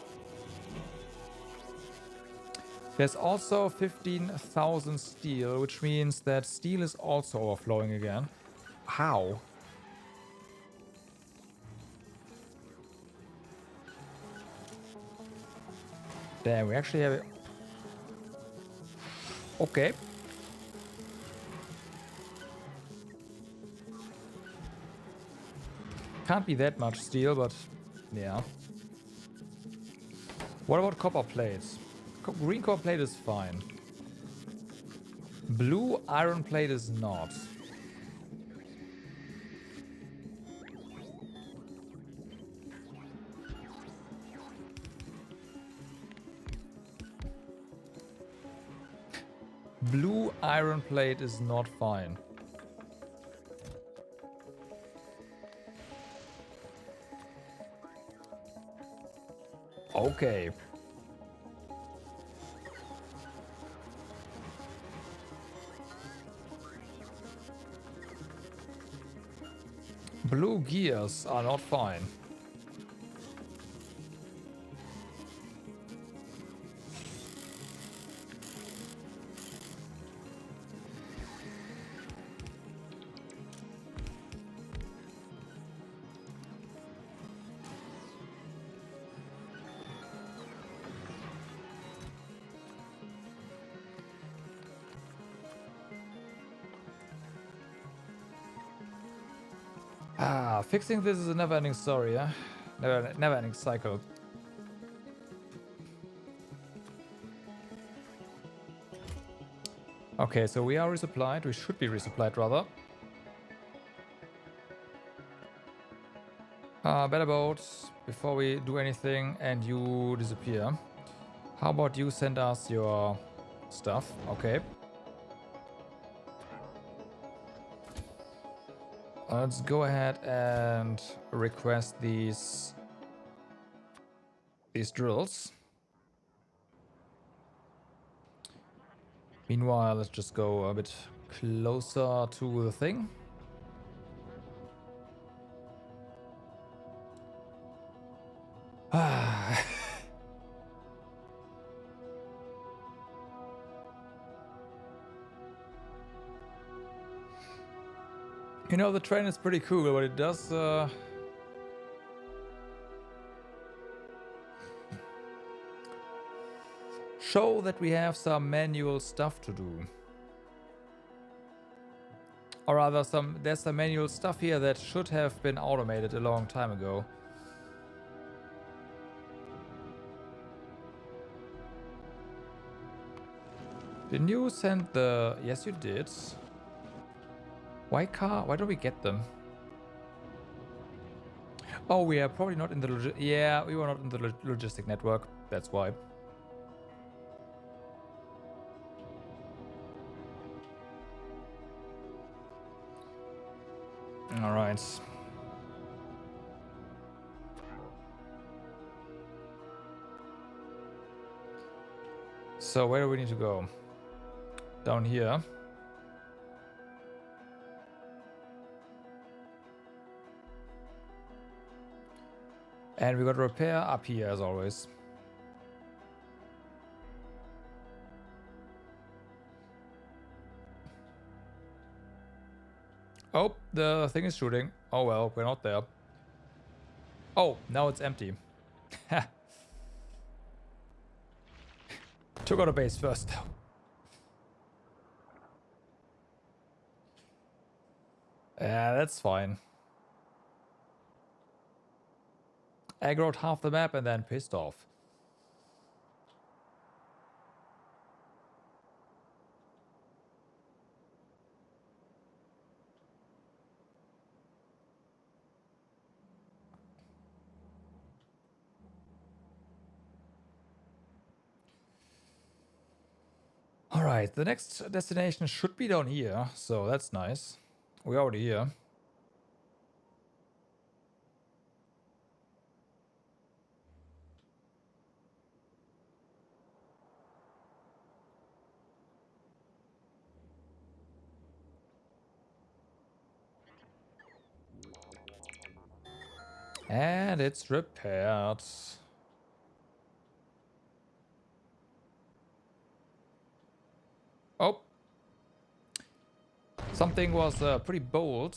There's also 15,000 steel, which means that steel is also overflowing again. How? Damn, we actually have it. Okay. Can't be that much steel, but yeah. What about copper plates? Green copper plate is fine. Blue iron plate is not. Blue iron plate is not fine. Okay. Blue gears are not fine. Ah, fixing this is a never-ending story, huh? Never-ending cycle. Okay, so we are resupplied. We should be resupplied, rather. Better boat, before we do anything and you disappear. How about you send us your stuff? Okay. Let's go ahead and request these drills. Meanwhile, let's just go a bit closer to the thing. You know, the train is pretty cool, but it does show that we have some manual stuff to do. Or rather, there's some manual stuff here that should have been automated a long time ago. Didn't you send the... Yes, you did. Why don't we get them? Oh, we are probably not in the yeah, we were not in the logistic network. That's why. All right. So where do we need to go? Down here. And we got repair up here as always. Oh, the thing is shooting. Oh well, we're not there. Oh, now it's empty. Took out a base first though. Yeah, that's fine. Aggroed half the map and then pissed off. Alright, the next destination should be down here, so that's nice. We're already here. And it's repaired. Oh. Something was pretty bold.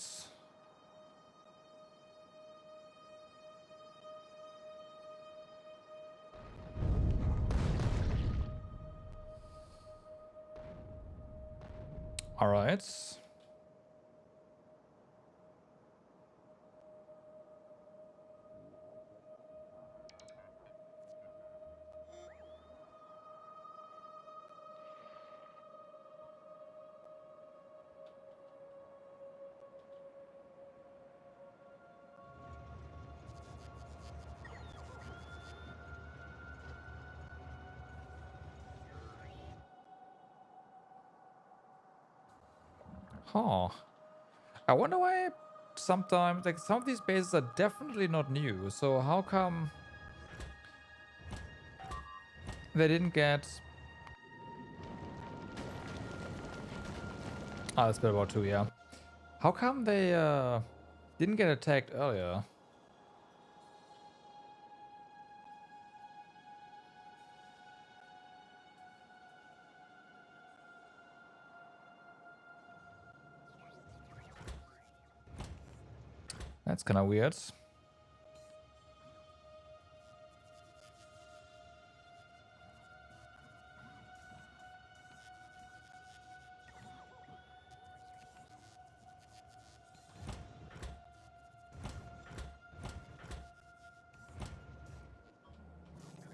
All right. Huh. I wonder why sometimes, like, some of these bases are definitely not new. So how come they didn't get... Ah, that's about 2, yeah. How come they didn't get attacked earlier? That's kind of weird.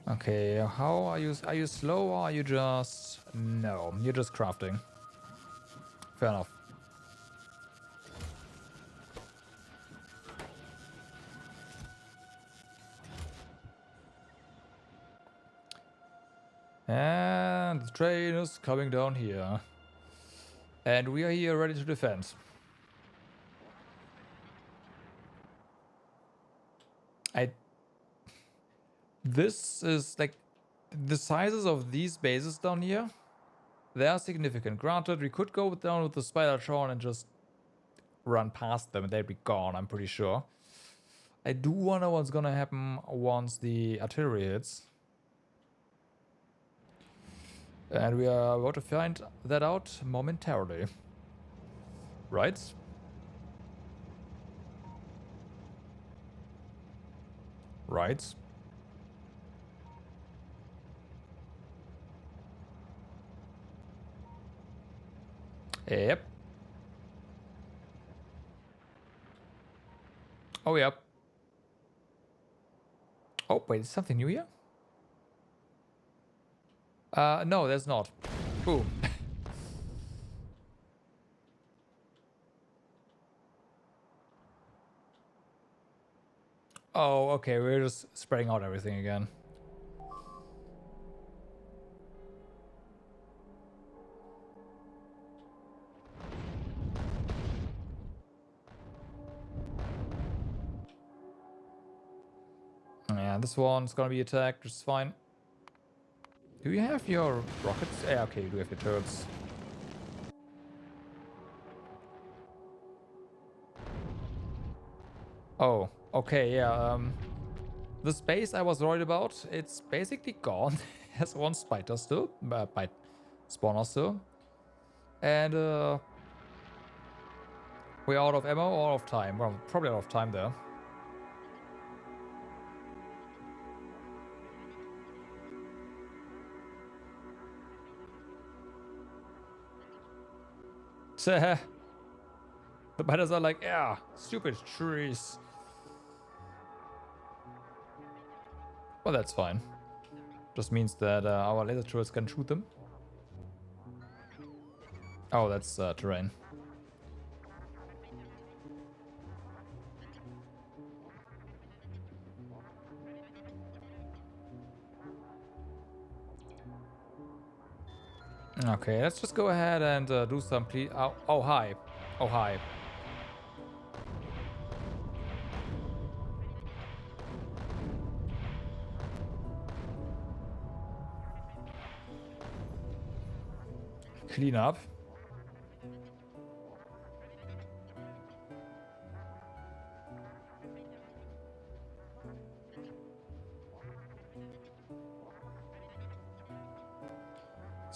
Okay, how are you? Are you slow or are you just... No, you're just crafting. Fair enough. And the train is coming down here. And we are here ready to defend. This is like... The sizes of these bases down here, they are significant. Granted, we could go down with the Spider-Tron and just run past them and they'd be gone, I'm pretty sure. I do wonder what's gonna happen once the artillery hits. And we are about to find that out momentarily. Right? Right. Yep. Oh, yep. Oh, wait, is something new here? No, there's not. Boom. Oh, okay, we're just spreading out everything again. Yeah, this one's gonna be attacked, which is fine. Do you have your rockets? Yeah, okay, you do have your turrets. Oh, okay, yeah, the space I was worried about, it's basically gone. Has one spider still, by spawner still. And, we're out of ammo or out of time? Well, probably out of time there. The spiders are like, yeah, stupid trees. Well, that's fine. Just means that our laser turrets can shoot them. Oh, that's terrain. Okay, let's just go ahead and do some oh, oh, hi. Oh, hi. Clean up.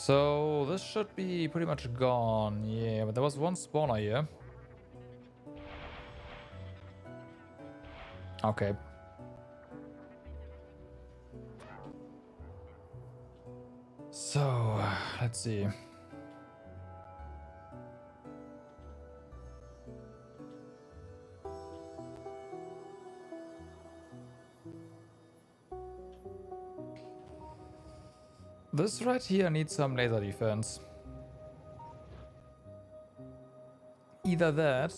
So this should be pretty much gone. Yeah, but there was one spawner here. Okay. So, let's see. This right here needs some laser defense. Either that,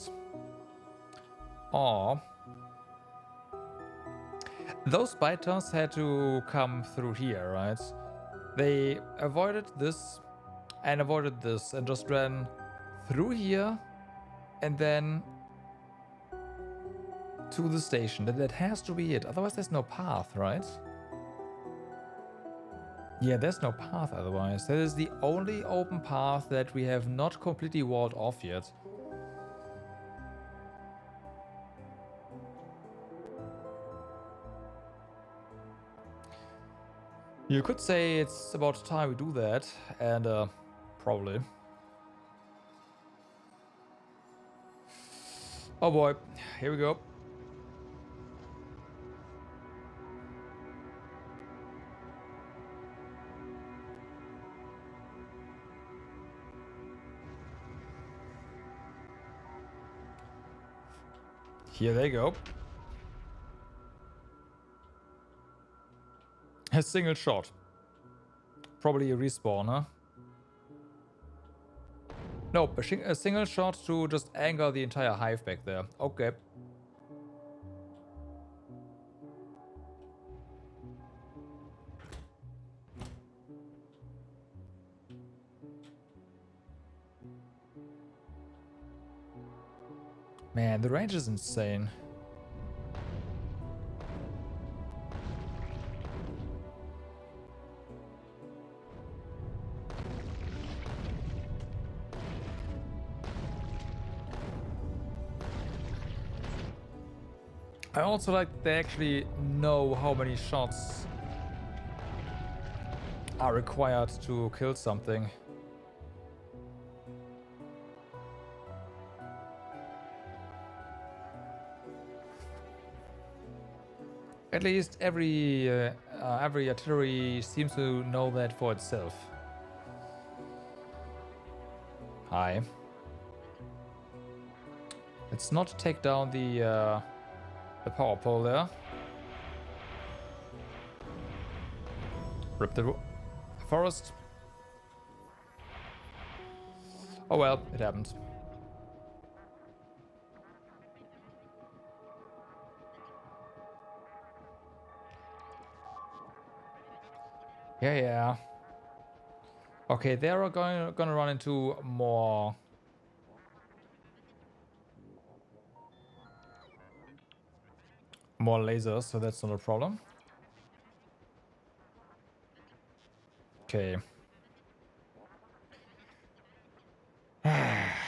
or those biters had to come through here, right? They avoided this and just ran through here and then to the station. That has to be it. Otherwise, there's no path, right? Yeah, there's no path otherwise. That is the only open path that we have not completely walled off yet. You could say it's about time we do that, and probably. Oh boy, here we go. Here they go. A single shot. Probably a respawn, huh? Nope, a single shot to just anger the entire hive back there. Okay. Man, the range is insane. I also like they actually know how many shots are required to kill something. At least every artillery seems to know that for itself. Hi. Let's not take down the power pole there. Rip the forest. Oh well, it happened. Yeah. Okay, they're gonna run into more lasers, so that's not a problem. Okay.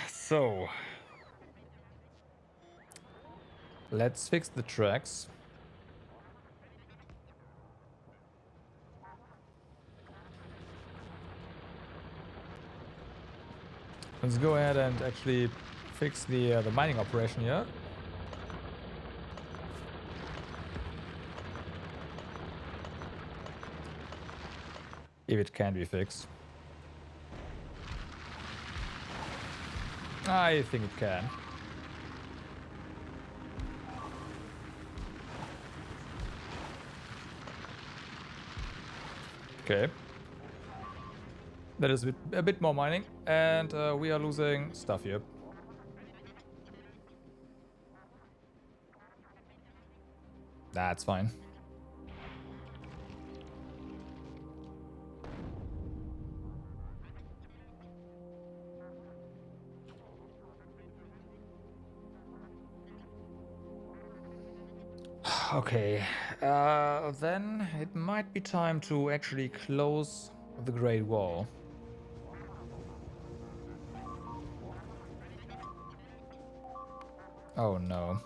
So let's fix the tracks. Let's go ahead and actually fix the mining operation here. If it can be fixed. I think it can. Okay. That is a bit more mining, and we are losing stuff here. That's fine. Okay, then it might be time to actually close the Great Wall. Oh no.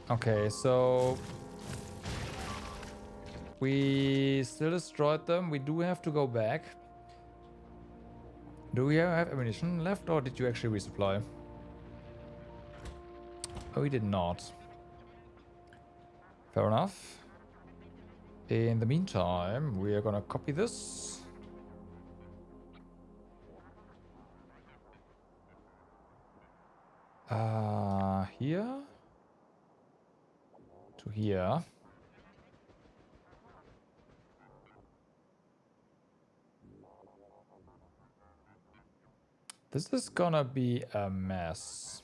Okay, so We still destroyed them. We do have to go back. Do we have ammunition left, or did you actually resupply? Oh, we did not. Fair enough. In the meantime, we are gonna copy this. Here to here. This is gonna be a mess.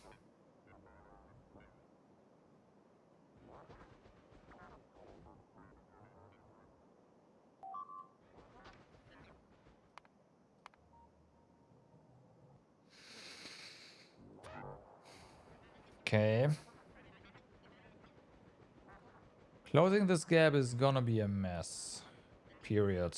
Okay. Closing this gap is gonna be a mess. Period.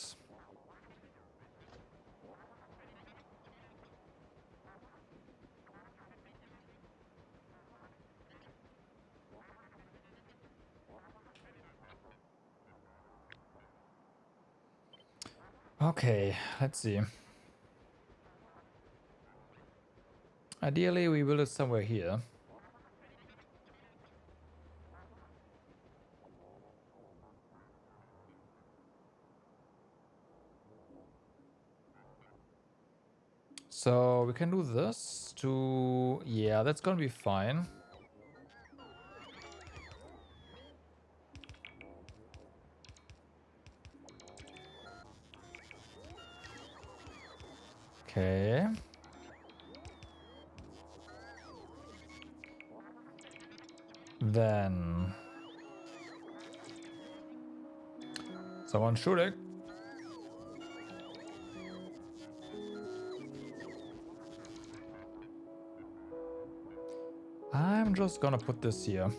Okay, let's see. Ideally, we build it somewhere here. So we can do this to... Yeah, that's gonna be fine. Okay. Then... Someone shooting. I'm just gonna put this here.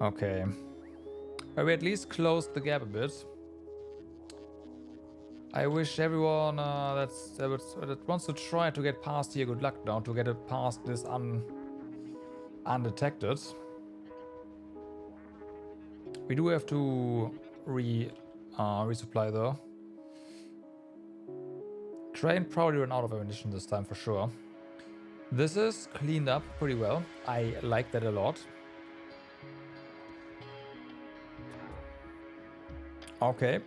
Okay. We at least closed the gap a bit. I wish everyone that wants to try to get past here good luck now to get it past this undetected. We do have to resupply though. Train probably ran out of ammunition this time for sure. This is cleaned up pretty well. I like that a lot. Okay.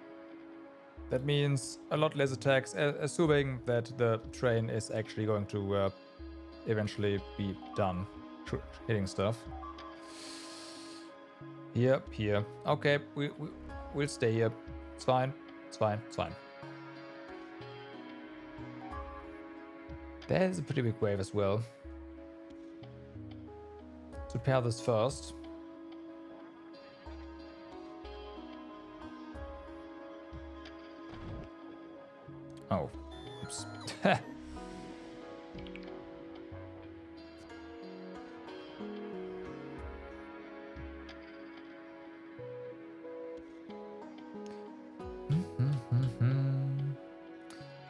That means a lot less attacks, assuming that the train is actually going to eventually be done hitting stuff. Here. Okay, we'll stay here. It's fine. It's fine. It's fine. There's a pretty big wave as well. Let's repair this first. Oh, oops.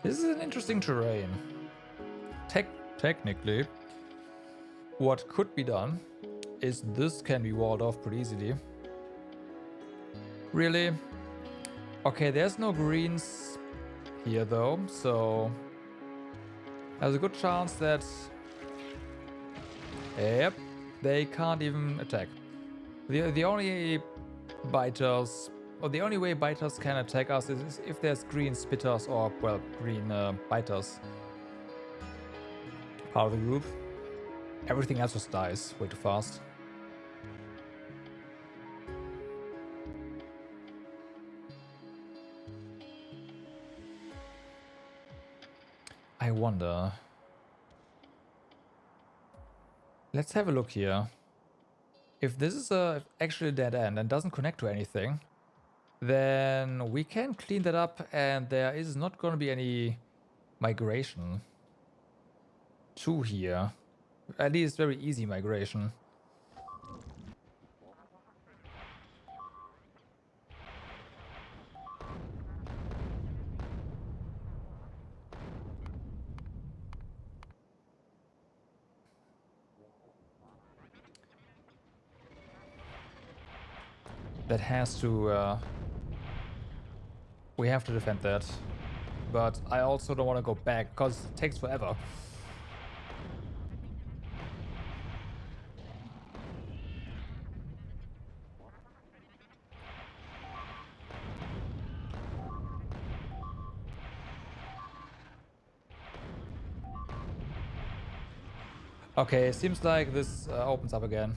This is an interesting terrain. Technically, what could be done is this can be walled off pretty easily. Really? Okay, there's no greens here though, so there's a good chance that... Yep, they can't even attack. The only biters... Or the only way biters can attack us is if there's green spitters or, well, green biters part of the group. Everything else just dies way too fast. I wonder... Let's have a look here. If this is actually a dead end and doesn't connect to anything, then we can clean that up and there is not going to be any migration to here. At least very easy migration. that has to... we have to defend that. But I also don't want to go back, because it takes forever. Okay, it seems like this opens up again.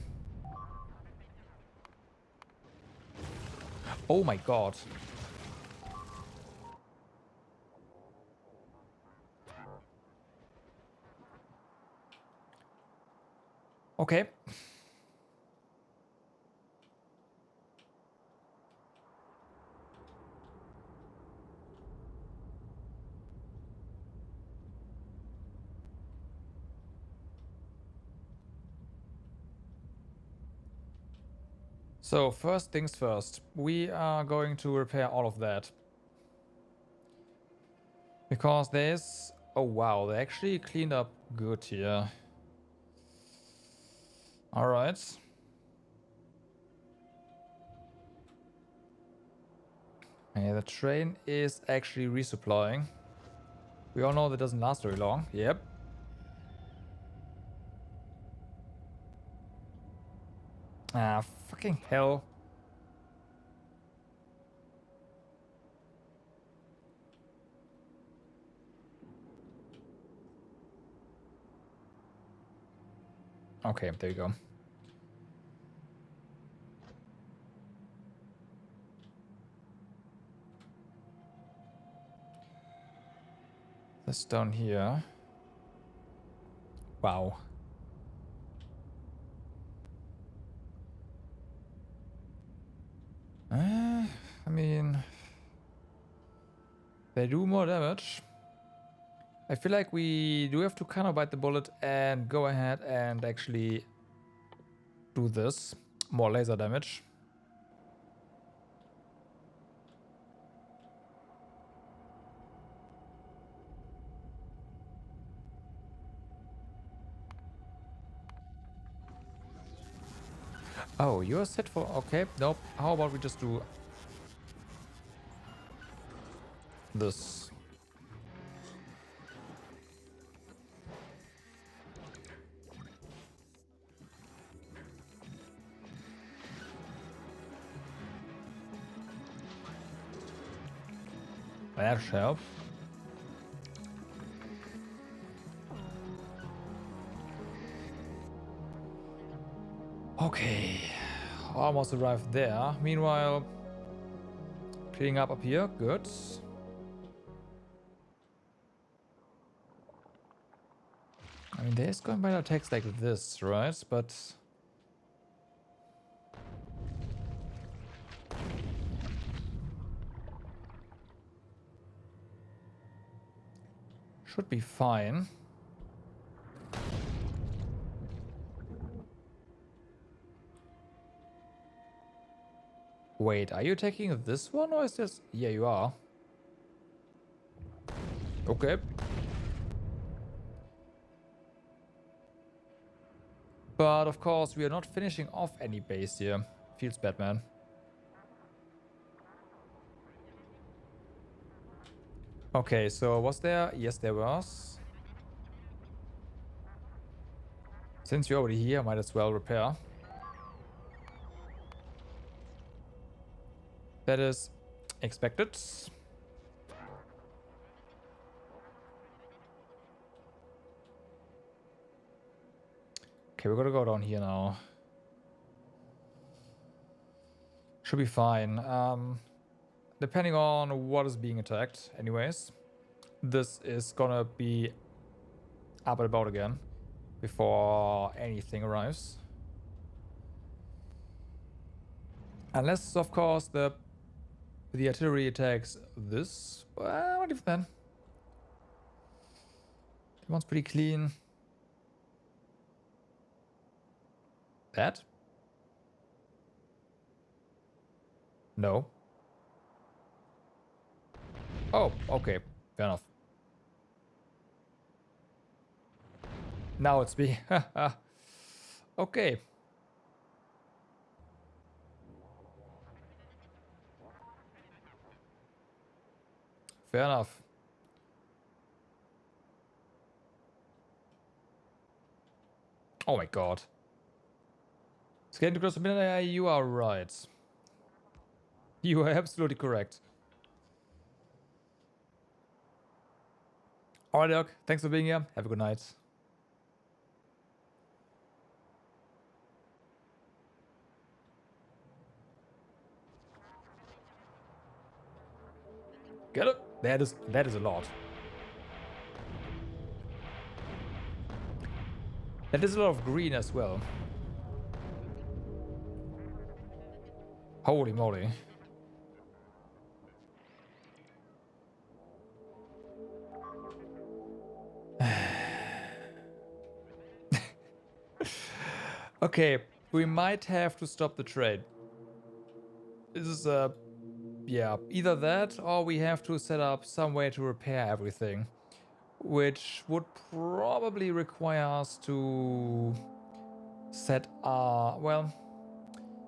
Oh my god. Okay. So, first things first. We are going to repair all of that. Because there's... Oh wow, they actually cleaned up good here. Alright. Yeah, the train is actually resupplying. We all know that doesn't last very long. Yep. Ah, fucking hell. Okay, there you go. This down here. Wow. I mean... They do more damage. I feel like we do have to kind of bite the bullet and go ahead and actually do this. More laser damage. Oh, you're set for... Okay, nope. How about we just do... this? That should help. Okay. Almost arrived there. Meanwhile... Cleaning up here. Good. I mean, there's going by attacks like this, right? But... should be fine. Wait, are you taking this one or is this... Yeah, you are. Okay. But of course, we are not finishing off any base here. Feels bad, man. Okay, so was there? Yes, there was. Since you're already here, might as well repair. That is expected. Okay, we're gonna go down here now. Should be fine. Depending on what is being attacked, anyways. This is gonna be up and about again before anything arrives. Unless, of course, the artillery attacks this. Well, what if then? That one's pretty clean. That? No. Oh, okay. Fair enough. Now it's me. Okay. Fair enough. Oh my god. It's getting too close to midnight. You are right. You are absolutely correct. Alright, Doc. Thanks for being here. Have a good night. Get it? That is a lot. That is a lot of green as well. Holy moly. Okay, we might have to stop the trade. This is yeah, either that or we have to set up some way to repair everything, which would probably require us to set well,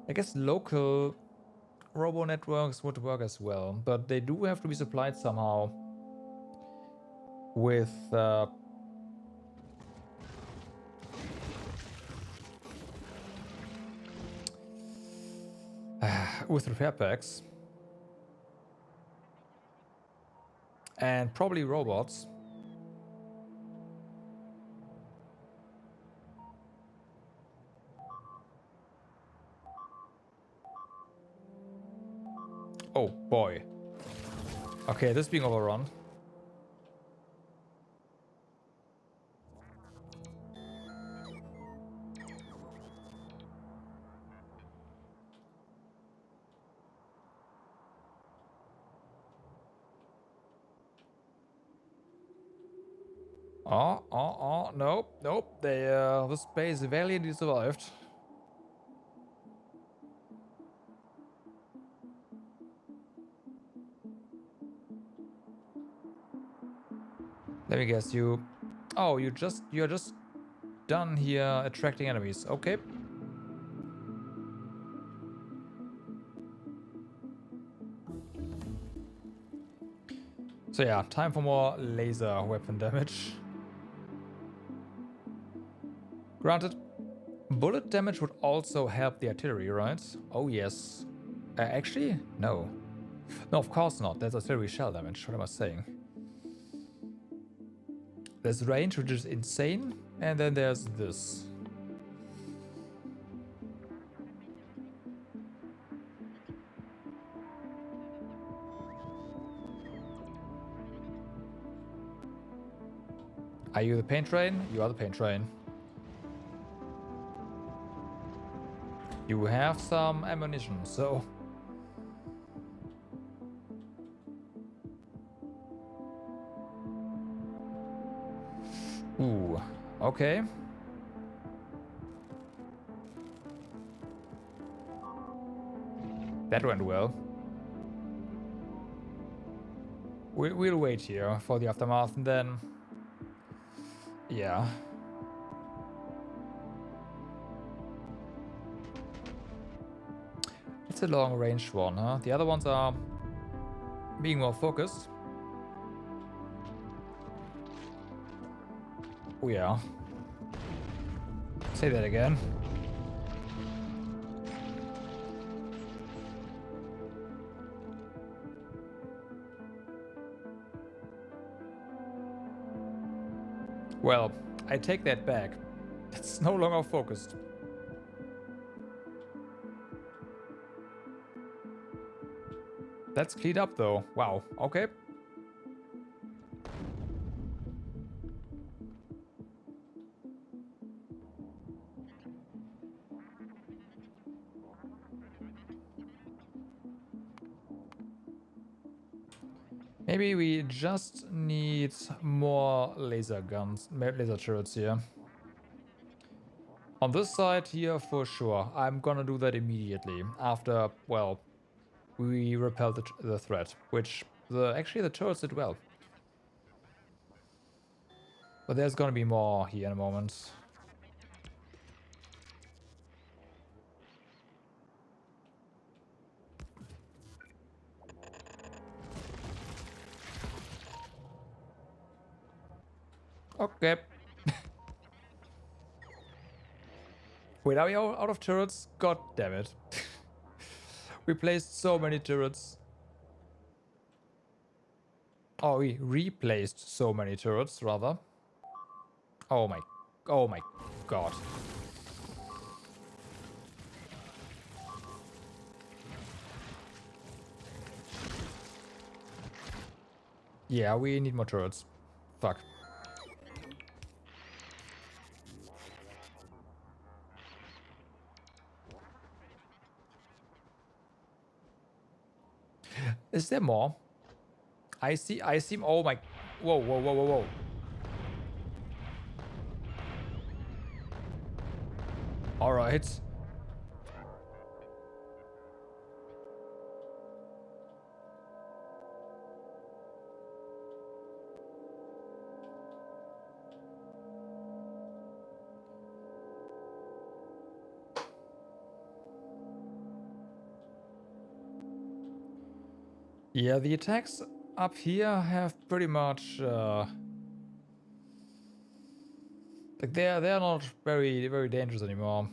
I guess local robo networks would work as well, but they do have to be supplied somehow with with repair packs and probably robots. Oh boy. Okay, this is being overrun. Nope. They, this base valiantly survived. Let me guess, oh, you're just done here attracting enemies. Okay. So yeah, time for more laser weapon damage. Granted, bullet damage would also help the artillery, right? Oh yes. Actually, no. No, of course not. That's artillery shell damage. What am I saying? There's range, which is insane, and then there's this. Are you the paint train? You are the paint train. You have some ammunition, so... Ooh, okay. That went well. We'll wait here for the aftermath and then... Yeah. It's a long range one, huh? The other ones are being more focused. Oh yeah. Say that again. Well, I take that back. It's no longer focused. That's cleaned up though. Wow, okay. Maybe we just need more laser guns, laser turrets here. On this side here, for sure. I'm gonna do that immediately after, well, we repel the threat, which actually the turrets did well. But there's gonna be more here in a moment. Okay. Wait, are we out of turrets? God damn it. We placed so many turrets. Oh, we replaced so many turrets, rather. Oh my god. Yeah, we need more turrets. Fuck. Is there more? I see, oh my, whoa, whoa, whoa, whoa, whoa. All right. Yeah, the attacks up here have pretty much, like they're not very dangerous anymore.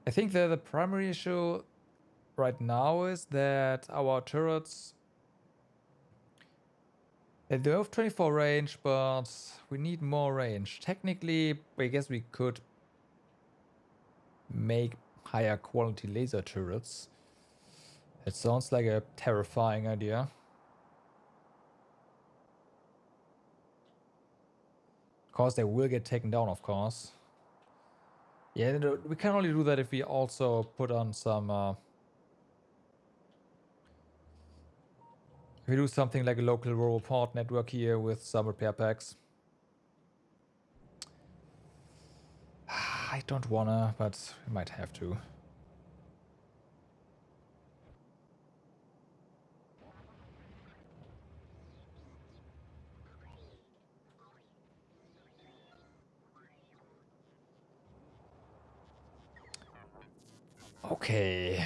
I think the primary issue right now is that our turrets, they do have 24 range, but we need more range. Technically, I guess we could make higher quality laser turrets. It sounds like a terrifying idea. Of course, they will get taken down, of course. Yeah, we can only do that if we also put on some... if we do something like a local rural port network here with some repair packs. I don't wanna, but we might have to. Okay.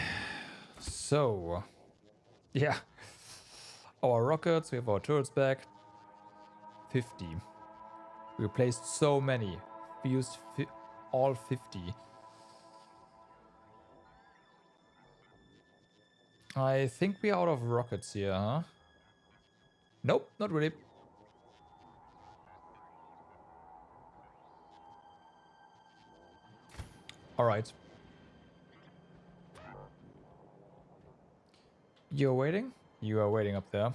So... yeah. Our rockets, we have our turrets back. 50. We replaced so many. We used all 50. I think we're out of rockets here, huh? Nope, not really. Alright. You're waiting? You are waiting up there.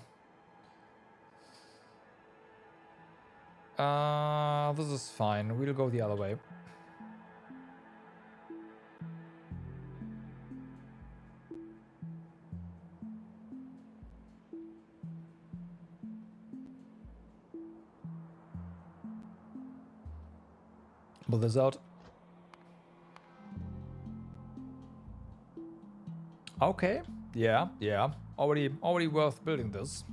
This is fine. We'll go the other way. Pull this out. Okay. Yeah, yeah. Already worth building this.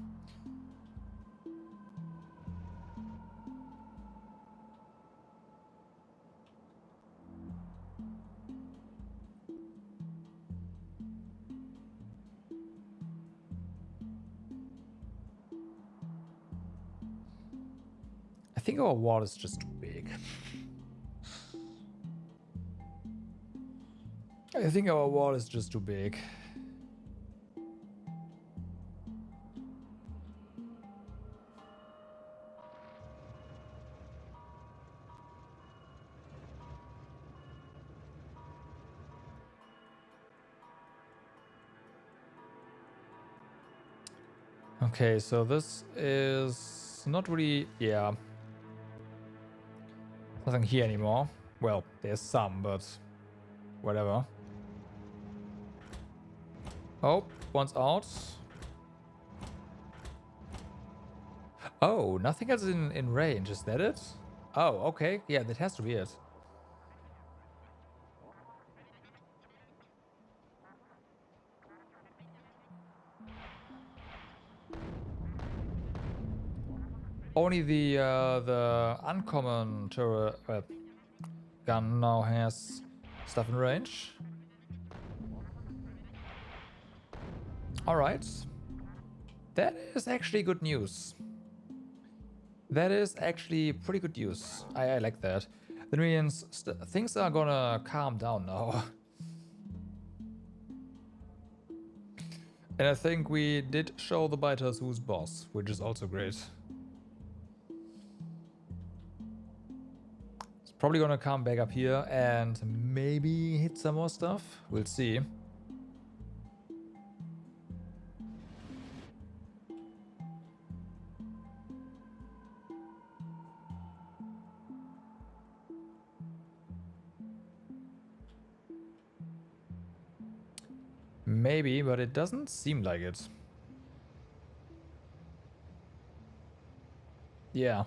I think our wall is just too big. I think our wall is just too big. Okay, so this is not really... yeah. Nothing here anymore. Well, there's some, but whatever. Oh, one's out. Oh, nothing else in range. Is that it? Oh, okay. Yeah, that has to be it. Only the uncommon turret gun now has stuff in range. All right. That is actually good news. That is actually pretty good news. I like that. That means things are gonna calm down now. And I think we did show the biters who's boss, which is also great. It's probably gonna come back up here and maybe hit some more stuff. We'll see. Maybe, but it doesn't seem like it. Yeah.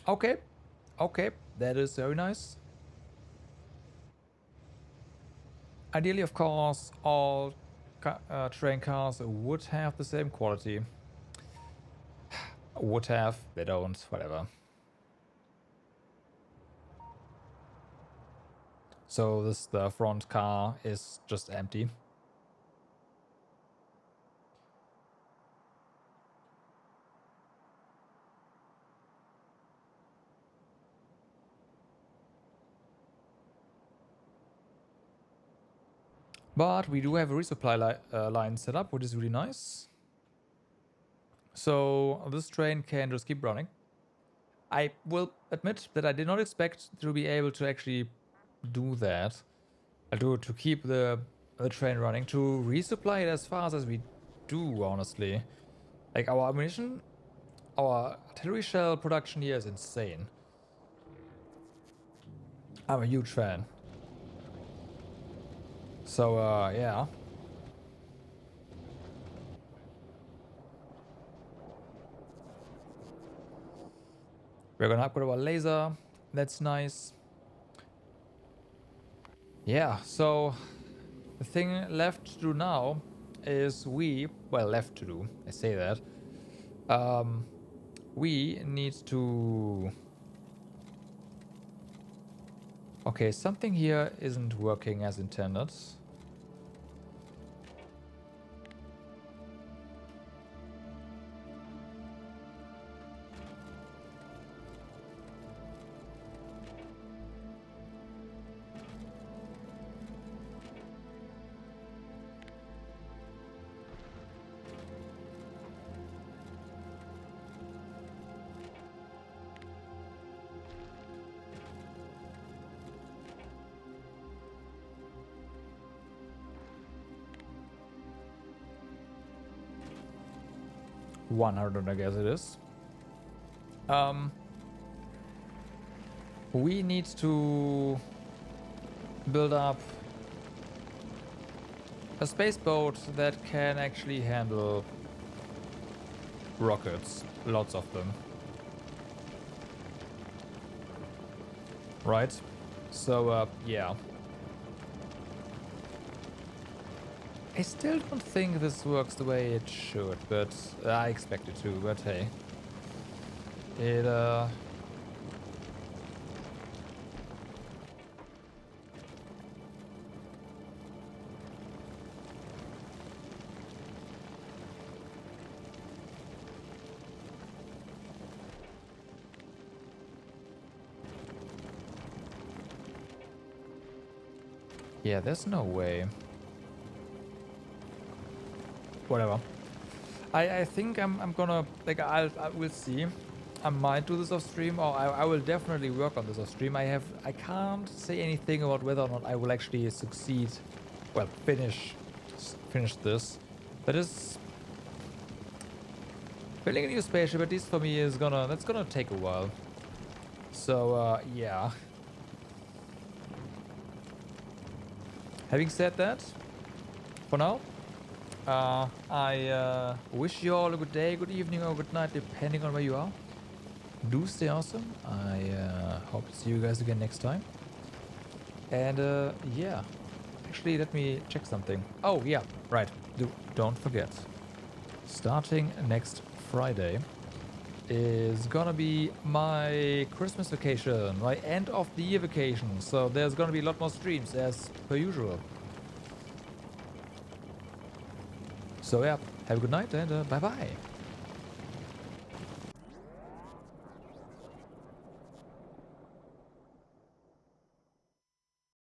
Okay. Okay. That is very nice. Ideally, of course, all train cars would have the same quality. Would have. They don't. Whatever. So the front car is just empty. But we do have a resupply line set up, which is really nice. So this train can just keep running. I will admit that I did not expect to be able to actually do that. To keep the train running, to resupply it as fast as we do, honestly. Like our ammunition, our artillery shell production here is insane. I'm a huge fan. So, yeah. We're gonna upgrade our laser. That's nice. Yeah, so the thing left to do now is left to do, I say that. We need to... Okay, something here isn't working as intended. $100, I guess it is. We need to build up a space boat that can actually handle rockets. Lots of them. Right? So, yeah. I still don't think this works the way it should, but I expect it to, but hey. It, yeah, there's no way. Whatever. I think I'm gonna, like, I will see. I might do this off stream, or I will definitely work on this off stream. I can't say anything about whether or not I will actually succeed, well, finish this. That is, building a new spaceship, at least for me, that's gonna take a while. So, yeah. Having said that, for now, I wish you all a good day, good evening, or good night, depending on where you are. Do stay awesome. I hope to see you guys again next time. And yeah, actually, let me check something. Oh yeah, right. Don't forget. Starting next Friday is gonna be my Christmas vacation, my end of the year vacation. So there's gonna be a lot more streams as per usual. So yeah, have a good night and bye bye.